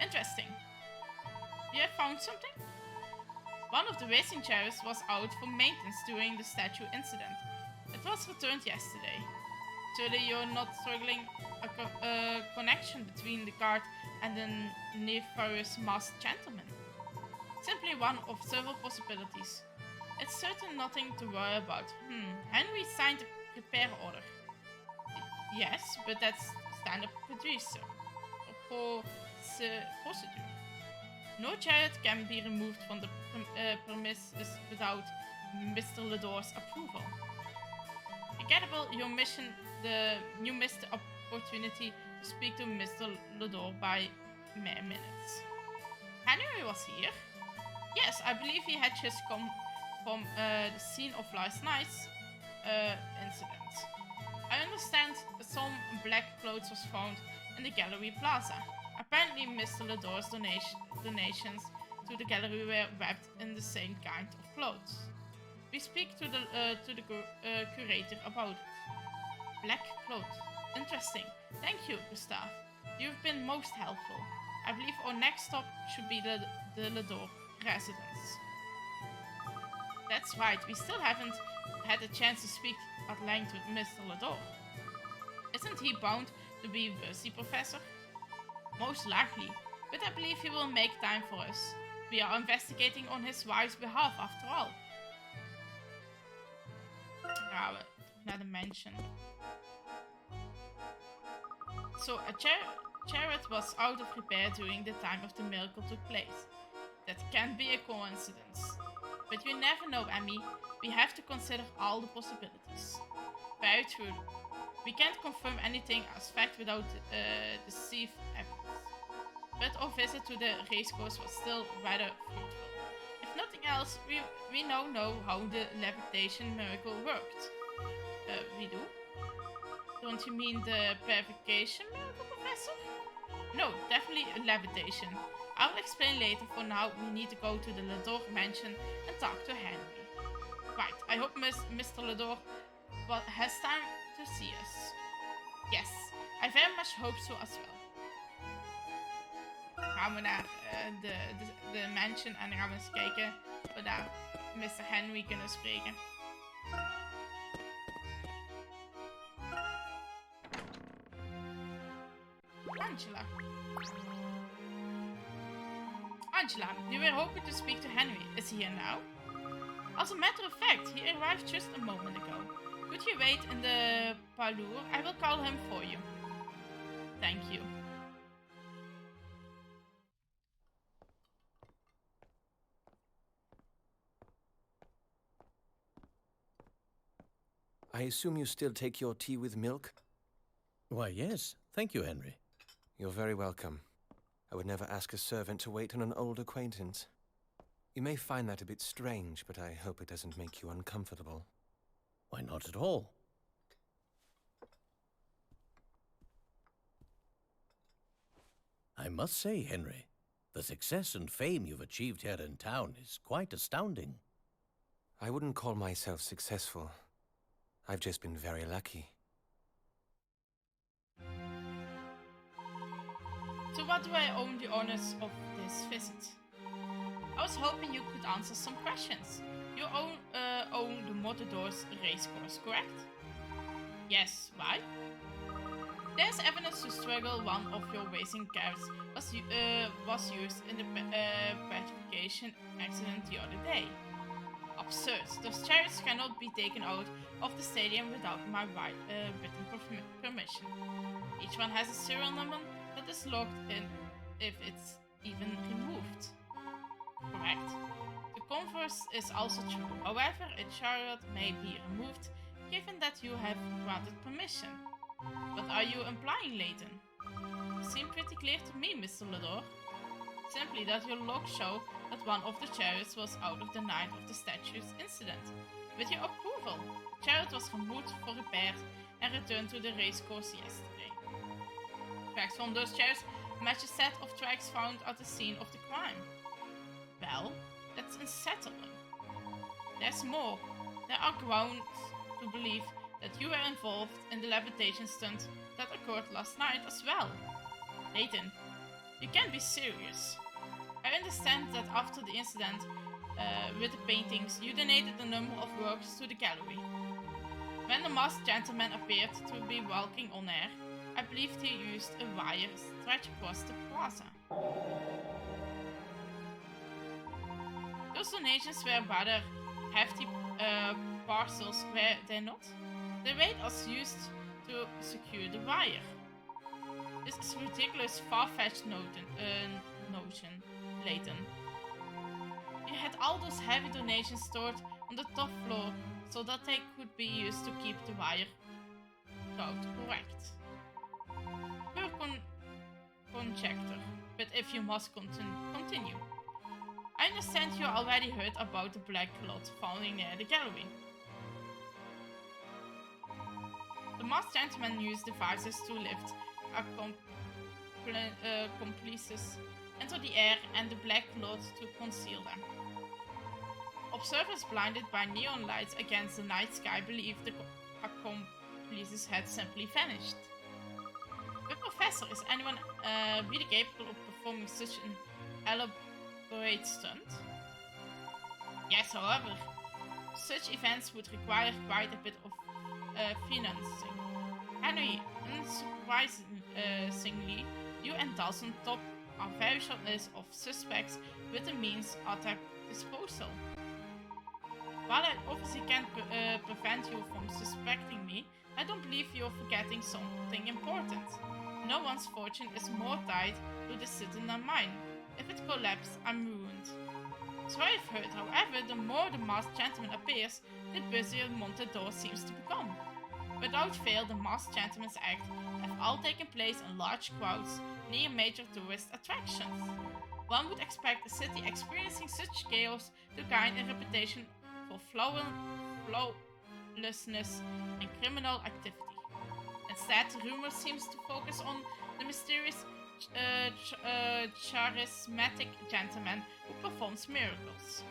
Interesting. You have found something? One of the racing chariots was out for maintenance during the statue incident. It was returned yesterday. Surely you're not struggling a connection between the guard and the nefarious masked gentleman. Simply one of several possibilities. It's certain nothing to worry about. Henry signed a repair order. Yes, but that's standard procedure. No chariot can be removed from the premises without Mr. Lador's approval. Regrettable, you missed the opportunity to speak to Mr. Lador by mere minutes. Henry was here? Yes, I believe he had just come from the scene of last night's incident. I understand some black clothes was found in the gallery plaza. Apparently Mr. Lador's donations to the gallery were wrapped in the same kind of clothes. We speak to the curator about it. Black clothes. Interesting. Thank you, Gustav. You've been most helpful. I believe our next stop should be the Lador residence. That's right, we still haven't had a chance to speak at length with Mr. Lador. Isn't he bound to be university professor? Most likely, but I believe he will make time for us. We are investigating on his wife's behalf after all. Gaan we naar de mansion. So, a chariot was out of repair during the time of the miracle took place. That can't be a coincidence. But you never know, Emmy. We have to consider all the possibilities. Very true. We can't confirm anything as fact without deceive evidence. But our visit to the racecourse was still rather fruitful. If nothing else, we now know how the levitation miracle worked. We do? Don't you mean the purification miracle, Professor? No, definitely levitation. I will explain later. For now, we need to go to the Lador mansion and talk to Henry. Right, I hope Mr. Lador has time to see us. Yes, I very much hope so as well. Gaan we naar de mansion en dan gaan we eens kijken of we daar Mr. Henry kunnen spreken. Angela. Angela, you were hoping to speak to Henry. Is he here now? As a matter of fact, he arrived just a moment ago. Could you wait in the parlour? I will call him for you. Thank you. I assume you still take your tea with milk? Why, yes. Thank you, Henry. You're very welcome. I would never ask a servant to wait on an old acquaintance. You may find that a bit strange, but I hope it doesn't make you uncomfortable. Why, not at all. I must say, Henry, the success and fame you've achieved here in town is quite astounding. I wouldn't call myself successful. I've just been very lucky. To what do I owe the honors of this visit? I was hoping you could answer some questions. You own the Matador's racecourse, correct? Yes, why? There's evidence to struggle one of your racing cars was used in the petrification accident the other day. Absurd. Those chariots cannot be taken out of the stadium without my written permission. Each one has a serial number that is logged in if it's even removed. Correct. The converse is also true. However, a chariot may be removed given that you have granted permission. What are you implying, Layton? It seemed pretty clear to me, Mr. Lador. Simply that your logs show that one of the chariots was out of the night of the statue's incident. With your approval, the chariot was removed for repairs and returned to the racecourse yesterday. Tracks from those chariots match a set of tracks found at the scene of the crime. Well, that's unsettling. There's more. There are grounds to believe that you were involved in the levitation stunt that occurred last night as well. Layton, you can't be serious. I understand that after the incident with the paintings, you donated a number of works to the gallery. When the masked gentleman appeared to be walking on air, I believed he used a wire stretched across the plaza. Those donations were rather hefty parcels, were they not? The weight was used to secure the wire. This is a ridiculous, far-fetched notion, Layton. You had all those heavy donations stored on the top floor so that they could be used to keep the wire count correct. Pure conjecture, but if you must continue. I understand you already heard about the black cloth found near the gallery. The masked gentleman used devices to lift accomplices into the air and the black cloth to conceal them. Observers blinded by neon lights against the night sky believed the accomplices had simply vanished. But Professor, is anyone really capable of performing such an elaborate stunt? Yes, however, such events would require quite a bit of financing. Henry, unsurprisingly, you and Dawson top a very short list of suspects with the means at their disposal. While I obviously can't prevent you from suspecting me, I don't believe you're forgetting something important. No one's fortune is more tied to the city than mine. If it collapses, I'm ruined. So I've heard, however, the more the masked gentleman appears, the busier Montedor seems to become. Without fail, the masked gentleman's act have all taken place in large crowds near major tourist attractions. One would expect a city experiencing such chaos to gain a reputation for flawlessness and criminal activity. Instead, the rumor seems to focus on the mysterious, charismatic gentleman who performs miracles.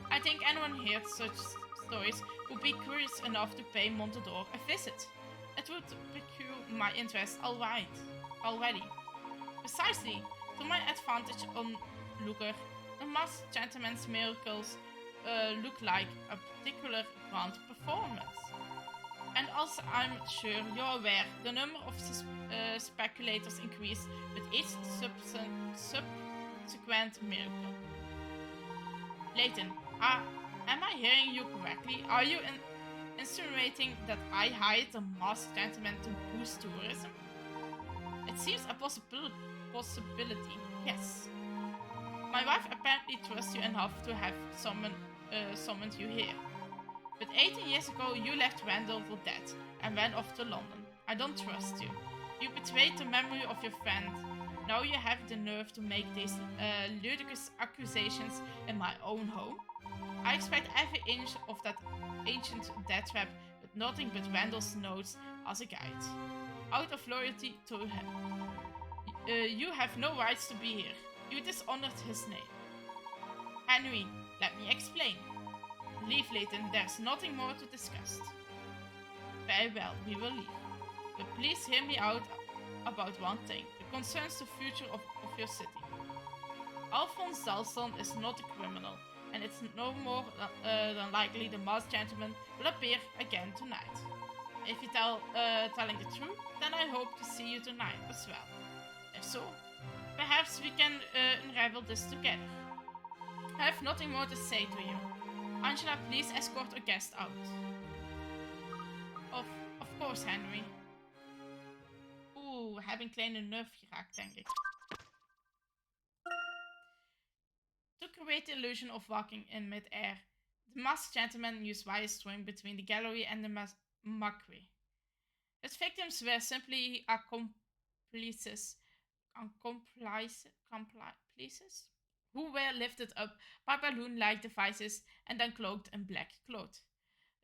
I think anyone heard such stories would be curious enough to pay Montedor a visit. It would pique my interest already. Precisely, to my advantage onlooker, the masked gentleman's miracles look like a particular grand performance. And also, I'm sure you're aware, the number of speculators increased with each subsequent miracle. Layton, am I hearing you correctly? Are you insinuating that I hired the masked gentleman to boost tourism? It seems a possibility, yes. My wife apparently trusts you enough to have summoned you here. But 18 years ago, you left Randall for dead and went off to London. I don't trust you. You betrayed the memory of your friend. Now you have the nerve to make these ludicrous accusations in my own home. I expect every inch of that ancient death trap with nothing but Randall's notes as a guide. Out of loyalty to him. You have no rights to be here. You dishonored his name. Henry, let me explain. Leave, Layton, there's nothing more to discuss. Very well, we will leave. But please hear me out about one thing. It concerns the future of your city. Alphonse Dalston is not a criminal, and it's no more than likely the masked gentleman will appear again tonight. If you're telling the truth, then I hope to see you tonight as well. If so, perhaps we can unravel this together. I have nothing more to say to you. Angela, please escort a guest out. Of course, Henry. Oeh, we hebben een kleine nerf geraakt, denk ik. To create the illusion of walking in mid-air, the masked gentleman used wire string between the gallery and the mockery. His victims were simply accomplices who were lifted up by balloon-like devices and then cloaked in black cloth.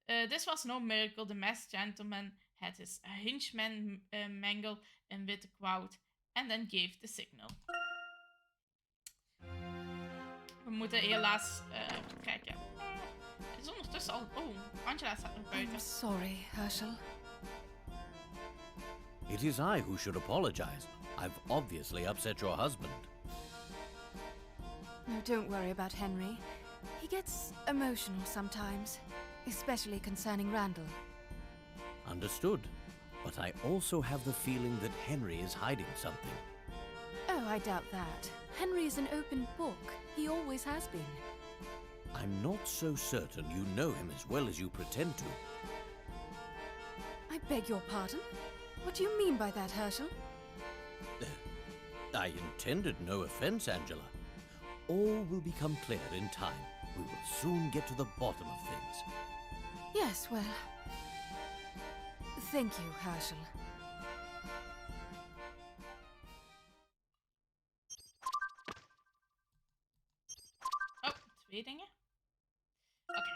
This was no miracle. The masked gentleman had his henchmen mingle in with the crowd and then gave the signal. We moeten helaas vertrekken. Het is ondertussen al... Oh, Angela staat nog buiten. I'm sorry, Herschel. It is I who should apologize. I've obviously upset your husband. No, don't worry about Henry. He gets emotional sometimes, especially concerning Randall. Understood. But I also have the feeling that Henry is hiding something. Oh, I doubt that. Henry is an open book. He always has been. I'm not so certain you know him as well as you pretend to. I beg your pardon? What do you mean by that, Herschel? I intended no offense, Angela. All will become clear in time. We will soon get to the bottom of things. Yes, well... Thank you, Herschel. Oh, twee dingen. Okay.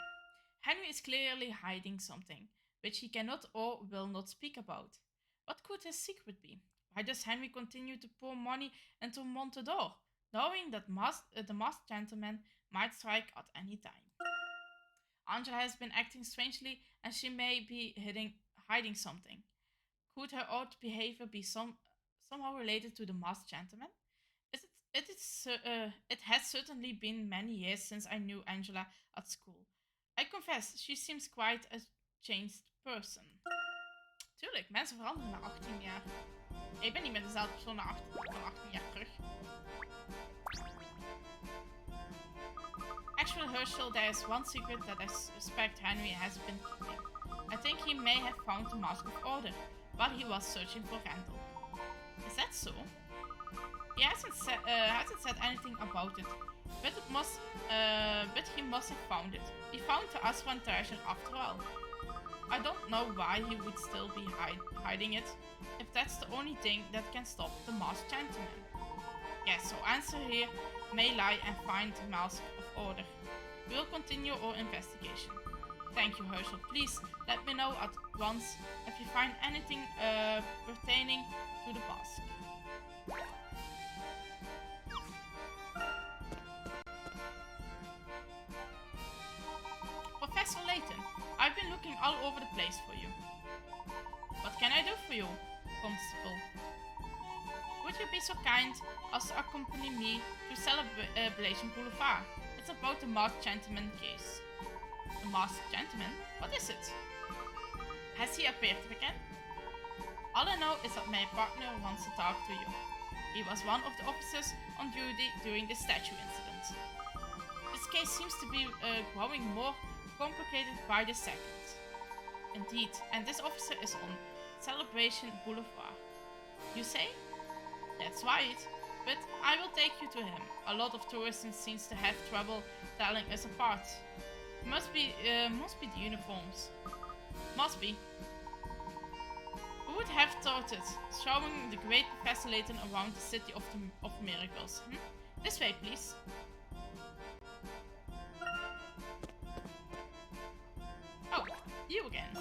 Henry is clearly hiding something, which he cannot or will not speak about. What could his secret be? Why does Henry continue to pour money into Montador, knowing that the masked gentleman might strike at any time? Angela has been acting strangely and she may be hiding something. Could her odd behavior be somehow related to the masked gentleman? It has certainly been many years since I knew Angela at school. I confess, she seems quite a changed person. Tuurlijk, mensen veranderen na 18 jaar. Ik ben niet meer dezelfde persoon van 18 jaar terug. Actually, Herschel, there is one secret that I suspect Henry has been keeping. I think he may have found the Mask of Order while he was searching for Randall. Is that so? He hasn't said anything about it, but he must have found it. He found the Aswan treasure after all. I don't know why he would still be hiding it, if that's the only thing that can stop the masked gentleman. Yes, so answer here may lie and find the Mask of Order. We'll continue our investigation. Thank you, Herschel. Please let me know at once if you find anything pertaining to the mask. Professor Layton, I've been looking all over the place for you. What can I do for you, Constable? Would you be so kind as to accompany me to Celebration Boulevard? It's about the masked gentleman case. The masked gentleman? What is it? Has he appeared again? All I know is that my partner wants to talk to you. He was one of the officers on duty during the statue incident. This case seems to be growing more complicated by the second. Indeed, and this officer is on Celebration Boulevard. You say? That's right, but I will take you to him. A lot of tourists seems to have trouble telling us apart. Must be the uniforms. Must be. Who would have thought it? Showing the great Professor Layton around the city of miracles. This way, please. Oh, you again.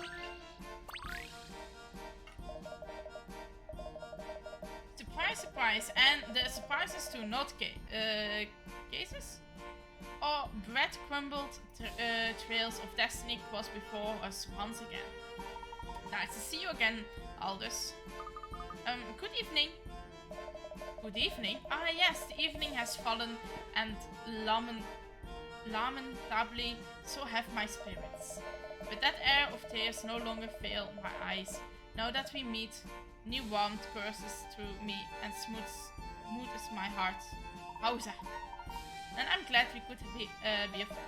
Surprise, surprise. And the surprises to not cases? Or bread-crumbled trails of destiny cross before us once again. Nice to see you again, Aldous. Good evening. Good evening. Ah yes, the evening has fallen and lamentably so have my spirits. But that air of tears no longer fill my eyes. Now that we meet, new warmth courses through me and smooths my heart. Hausa. And I'm glad we could be of help.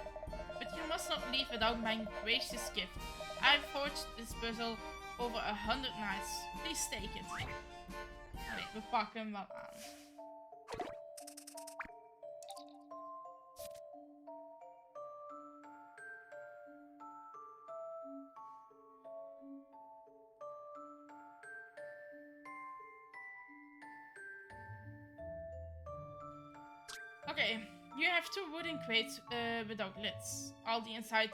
But you must not leave without my gracious gift. I've forged this puzzle over 100 nights. Please take it. Allee, we pakken hem wel aan. Okay, you have 2 wooden crates without lids. All the inside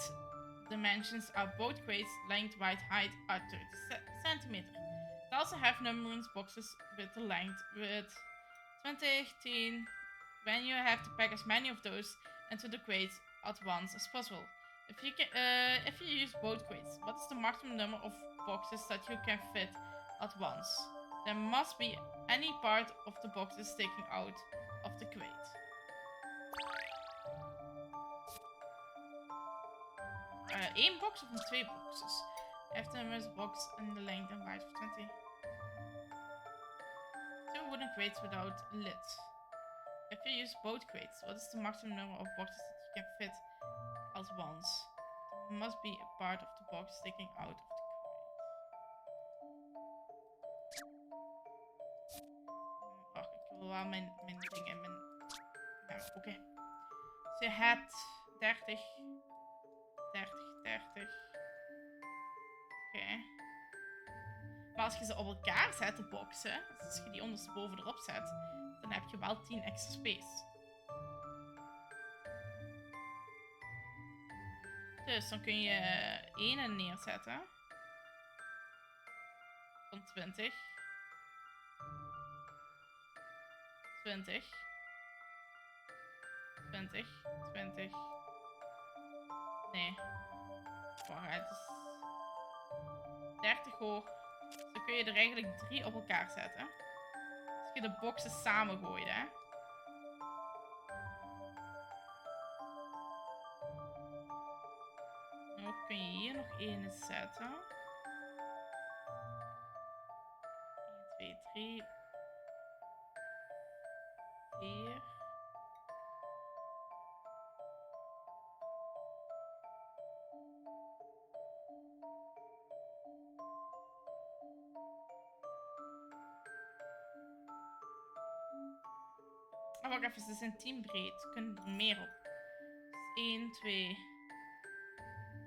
dimensions are both crates, length, width, height are 30 centimeter. They also have numbering boxes with the length with 2018. When you have to pack as many of those into the crates at once as possible. If you use both crates, what is the maximum number of boxes that you can fit at once? There must be any part of the boxes sticking out of the crate. Één box of 2 boxes. After box and the length and width of 20. 2 wooden crates without lids. If you use both crates, what is the maximum number of boxes that you can fit at once? There must be a part of the box sticking out of the crate. Wacht, ik wil wel mijn dingen, ja, oké. Dus je hebt 30, 30, 30. Oké. Maar als je ze op elkaar zet, de boxen, dus als je die ondersteboven erop zet, dan heb je wel 10 extra space. Dus dan kun je 1 neerzetten. Van 20. 20. 20. 20. Nee. Wacht, het is 30 hoog. Dus dan kun je er eigenlijk 3 op elkaar zetten. Als je de boxen samen gooit, hè. Dan kun je hier nog 1 zetten. 1, 2, 3. 4. Oh, wacht even, ze zijn 10 breed. Kunnen er meer op. Dus 1, 2. Je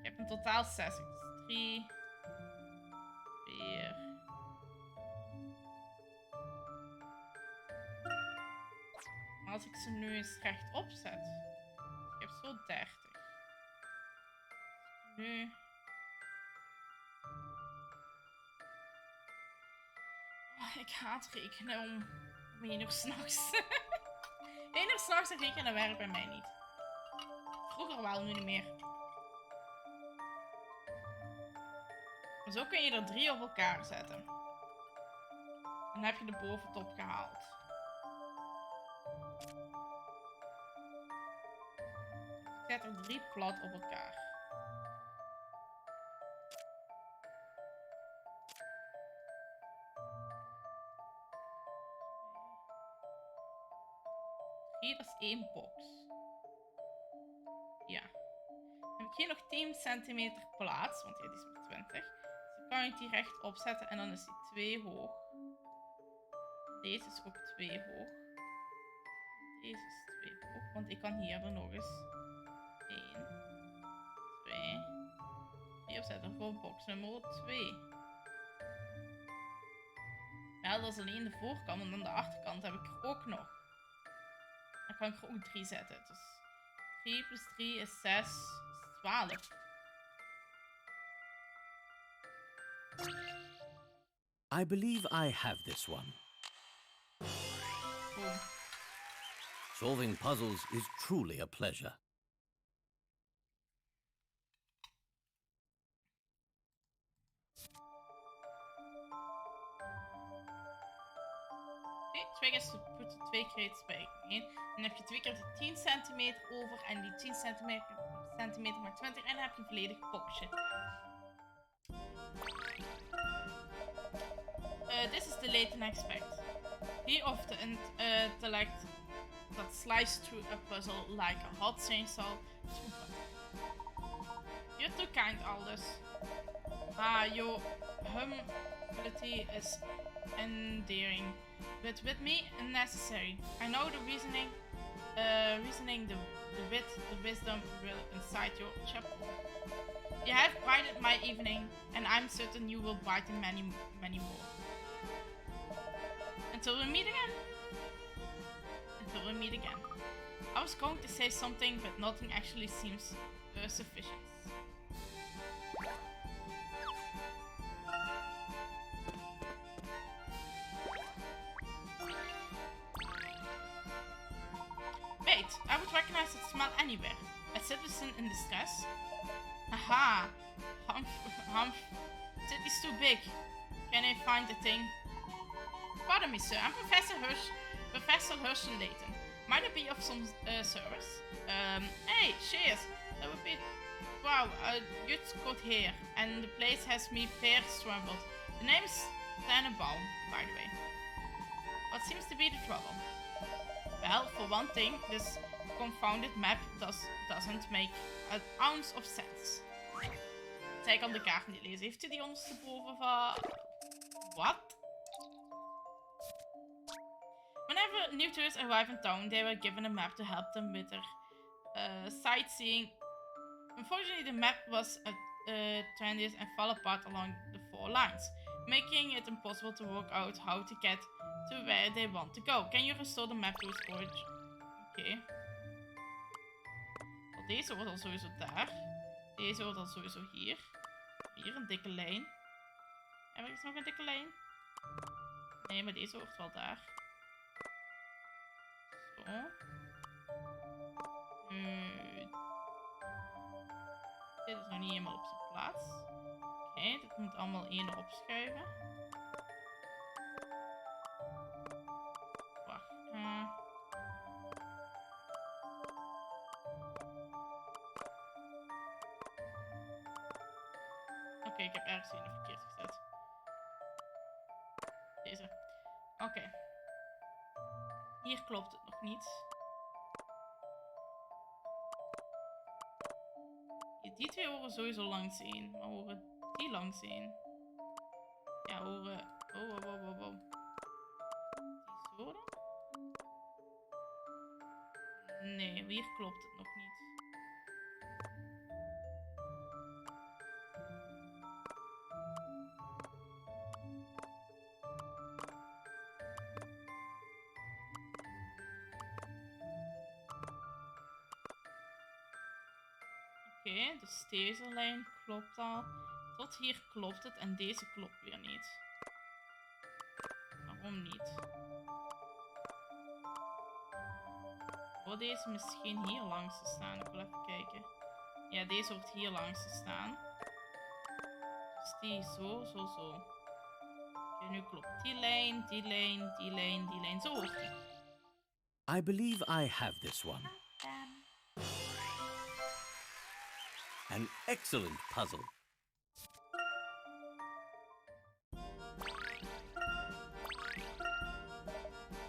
hebt in totaal 60. Dus 3, 4. Maar als ik ze nu eens rechtop zet. Dus ik heb zo 30. Nu. Oh, ik haat rekenen om 1 uur s'nachts. 1 uur s'nachts rekenen werkt bij mij niet. Vroeger wel, nu niet meer. Maar zo kun je er 3 op elkaar zetten. Dan heb je de boventop gehaald. Ik zet er 3 plat op elkaar. Dat is 1 box. Ja. Dan heb ik hier nog 10 centimeter plaats, want dit is maar 20. Dus dan kan ik die recht opzetten en dan is die 2 hoog. Deze is ook 2 hoog. Deze is 2 hoog, want ik kan hier er nog eens 1, 2, 3 opzetten voor box nummer 2. Wel, dat is alleen de voorkant en dan de achterkant heb ik er ook nog. Dan kan ik er ook 3 zetten. Dus 3 plus 3 is 6, is 12. I believe I have this one. Boom. Solving puzzles is truly a pleasure. Twee keer put 2 crates bij in. Dan heb je 2 keer de 10 centimeter over. En die 10 centimeter maakt 20. En dan heb je een volledig boxje. This is the Layton aspect. He often intellect that slice through a puzzle like a hot chainsaw through butter. You're too kind, Aldous. Your humility is endearing, but with me unnecessary. I know the reasoning, the wit, the wisdom will inside your chapel. You have brightened my evening, and I'm certain you will brighten many, many more. Until we meet again. Until we meet again. I was going to say something, but nothing actually seems sufficient. Wait, I would recognize that smell anywhere. A citizen in distress? Aha! City's too big. Can I find the thing? Pardon me, sir. I'm Professor Herschel Layton. Might it be of some service? Hey, cheers. That would be... Wow, good here. And the place has me fair troubled. The name's Tannenbaum, by the way. What seems to be the trouble? Well, for one thing, this confounded map doesn't make an ounce of sense. Zij kan de kaart niet lezen. Heeft u die ondersteboven van... What? Whenever new tourists arrive in town, they were given a map to help them with their sightseeing. Unfortunately, the map was trendiest and fell apart along the 4 lines, making it impossible to work out how to get to where they want to go. Can you restore the map to its storage? Oké. Well, deze wordt al sowieso daar. Deze wordt al sowieso hier. Hier een dikke lijn. En er is nog een dikke lijn. Nee, maar deze hoort wel daar. Zo. Dit is nog niet helemaal op zijn plaats. Oké, dit moet allemaal één opschuiven. Wacht. Oké, ik heb ergens een verkeerd gezet. Deze. Oké. Hier klopt het nog niet. Die twee horen sowieso langs één. Maar horen die langs één? Ja, horen... Oh. Die zo dan? Nee, hier klopt het nog niet. Oké, dus deze lijn klopt al. Tot hier klopt het en deze klopt weer niet. Waarom niet? Voor deze misschien hier langs te staan. Ik wil even kijken. Ja, deze hoort hier langs te staan. Dus die zo. Oké, nu klopt die lijn. Zo hoort die. I believe I have this one. An excellent puzzle.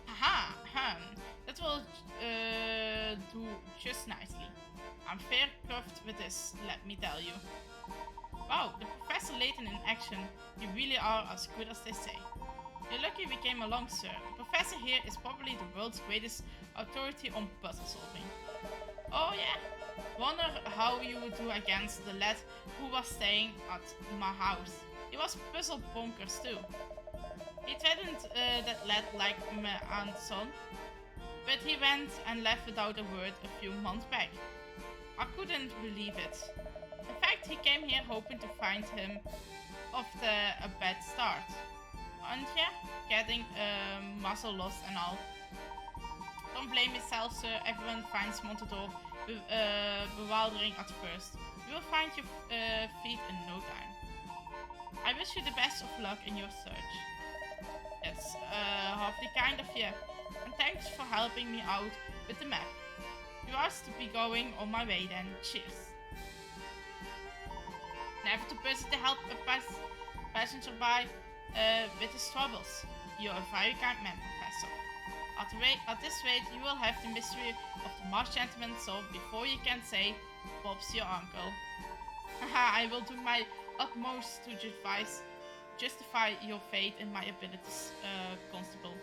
Haha, that will do just nicely. I'm fair cuffed with this, let me tell you. Wow, the Professor Layton in action. You really are as good as they say. You're lucky we came along, sir. The professor here is probably the world's greatest authority on puzzle solving. Oh yeah? Wonder how you would do against the lad who was staying at my house. He was puzzle bonkers too. He threatened that lad like my aunt's son, but he went and left without a word a few months back. I couldn't believe it. In fact, he came here hoping to find him off to a bad start. Aren't ya? Getting muscle lost and all. Don't blame yourself, sir. Everyone finds Montador bewildering at first. You will find your feet in no time. I wish you the best of luck in your search. That's awfully kind of you. And thanks for helping me out with the map. You asked to be going on my way then. Cheers. Never too busy to help a passenger by with his troubles. You're a very kind man, Professor. At this rate, you will have the mystery of the Marsh Gentleman solved before you can say, Bob's your uncle. Haha, I will do my utmost to justify your faith in my abilities, Constable.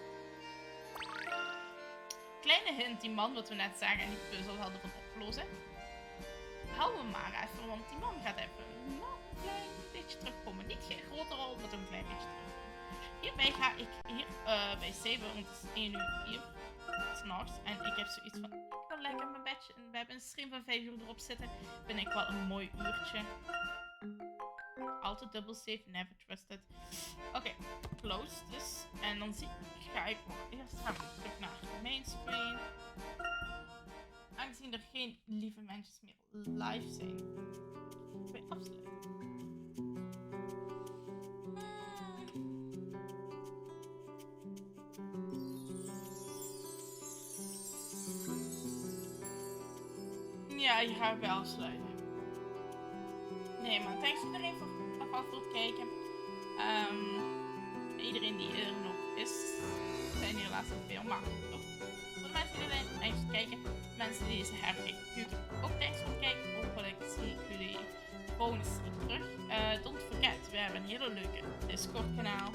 Kleine hint, die man wat we net zagen en die puzzel hadden van oplossen. Hou hem maar even, want die man gaat even een klein beetje terugkomen. Niet geen grote rol, maar een klein beetje terugkomen. Hierbij ga ik hier bij Saber, want het is 1 uur 4 s'nachts en ik heb zoiets van... Ik wil gewoon lekker in mijn bedje. En we hebben een stream van 5 uur erop zitten. Vind ik wel een mooi uurtje. Altijd double save, never trusted. Oké, close dus. En dan ga ik eerst gaan we terug naar de main screen. Aangezien er geen lieve mensen meer live zijn. Weer afsluiten. Ja, je gaat weer afsluiten. Nee, maar thanks iedereen voor het kijken. Iedereen die er nog is, zijn hier helaas niet veel. Maar voor de mensen die er zijn, thanks voor het kijken. Mensen die deze herkijken, natuurlijk ook thanks voor het kijken. Hopelijk zie ik jullie volgende stream terug. Don't forget, we hebben een hele leuke Discord kanaal.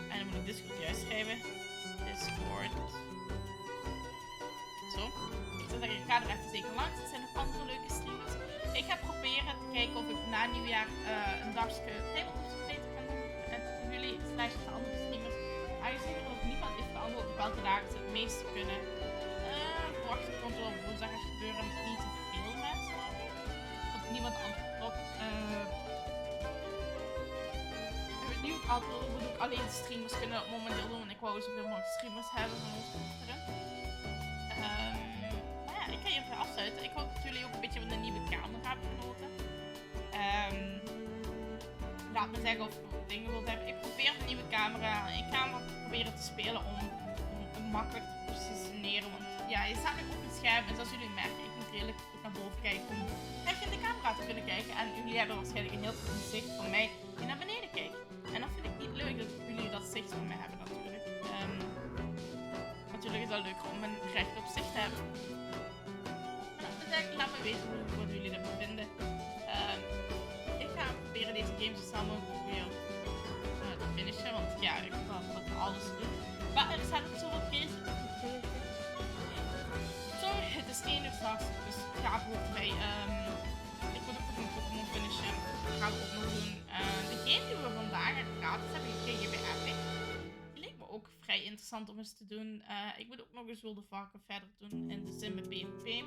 En dan moet ik Discord juist schrijven. Discord. Zo. Ik zou zeggen, ik ga er even zeker langs. Er zijn nog andere leuke streamers. Ik ga proberen te kijken of ik na nieuwjaar een dagje tabletop simulator kan doen. Met jullie slash de andere streamers. Aangezien er nog niemand heeft beantwoord op welke dagen ze het meeste kunnen. Verwacht ik komt wel woensdag gaat gebeuren met niet te veel mensen. Want niemand antwoordt op. Nieuw antwoord moet ik alleen de streamers kunnen dat momenteel doen. Want ik wou zoveel mogelijk streamers hebben van ons dochteren. Maar ja, ik ga je even afsluiten. Ik hoop dat jullie ook een beetje van de nieuwe camera hebben genoten. Laat me zeggen of je dingen wilt hebben. Ik probeer de nieuwe camera. Ik ga hem proberen te spelen om makkelijk te positioneren. Want ja, je staat nu op het scherm. En zoals jullie merken, ik moet redelijk goed naar boven kijken om echt in de camera te kunnen kijken. En jullie hebben waarschijnlijk een heel goed zicht van mij die naar beneden kijkt. En dat vind ik niet leuk dat jullie dat zicht van mij hebben natuurlijk. Natuurlijk is het wel leuker om een recht op zicht te hebben. Laat me weten wat jullie ervan vinden. Ik ga proberen deze games zo snel mogelijk weer te finishen. Want ja, ik wil alles doen. Maar er staat ook zoveel games. Sorry, het is 1 uur s'nachts. Dus ik ga ook bij. Ik moet ook nog een Pokémon finishen. Dat gaan we ook nog doen. De game die we vandaag gratis hebben gekregen bij Epic. Ook vrij interessant om eens te doen. Ik moet ook nog eens wilde vaker verder doen in de zin met PvP.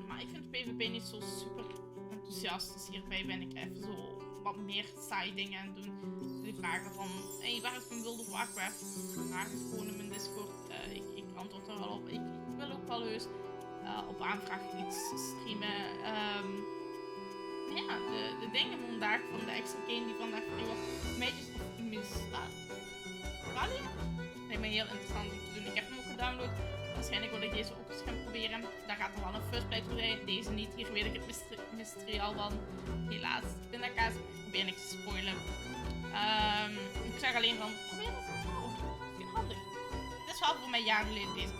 Maar ik vind PvP niet zo super enthousiast. Dus hierbij ben ik even zo wat meer side dingen aan het doen. Die vragen van, hey, waar is mijn wilde Warcraft? Vraag het gewoon in mijn Discord. Ik antwoord er wel op. Ik wil ook wel heus op aanvraag iets streamen. Ja, de dingen vandaag van de extra game die vandaag free was. Mages of Misdaad. Lijkt me heel interessant om te doen. Ik heb hem ook gedownload. Waarschijnlijk wil ik deze ook eens gaan proberen. Daar gaat er wel een first play voorbij. Deze niet. Hier weet ik het mystery al van. Helaas. Pindakaas. Ik probeer niks te spoilen. Ik zeg alleen van, probeer het. Misschien handig. Het is wel voor mij jaren geleden deze.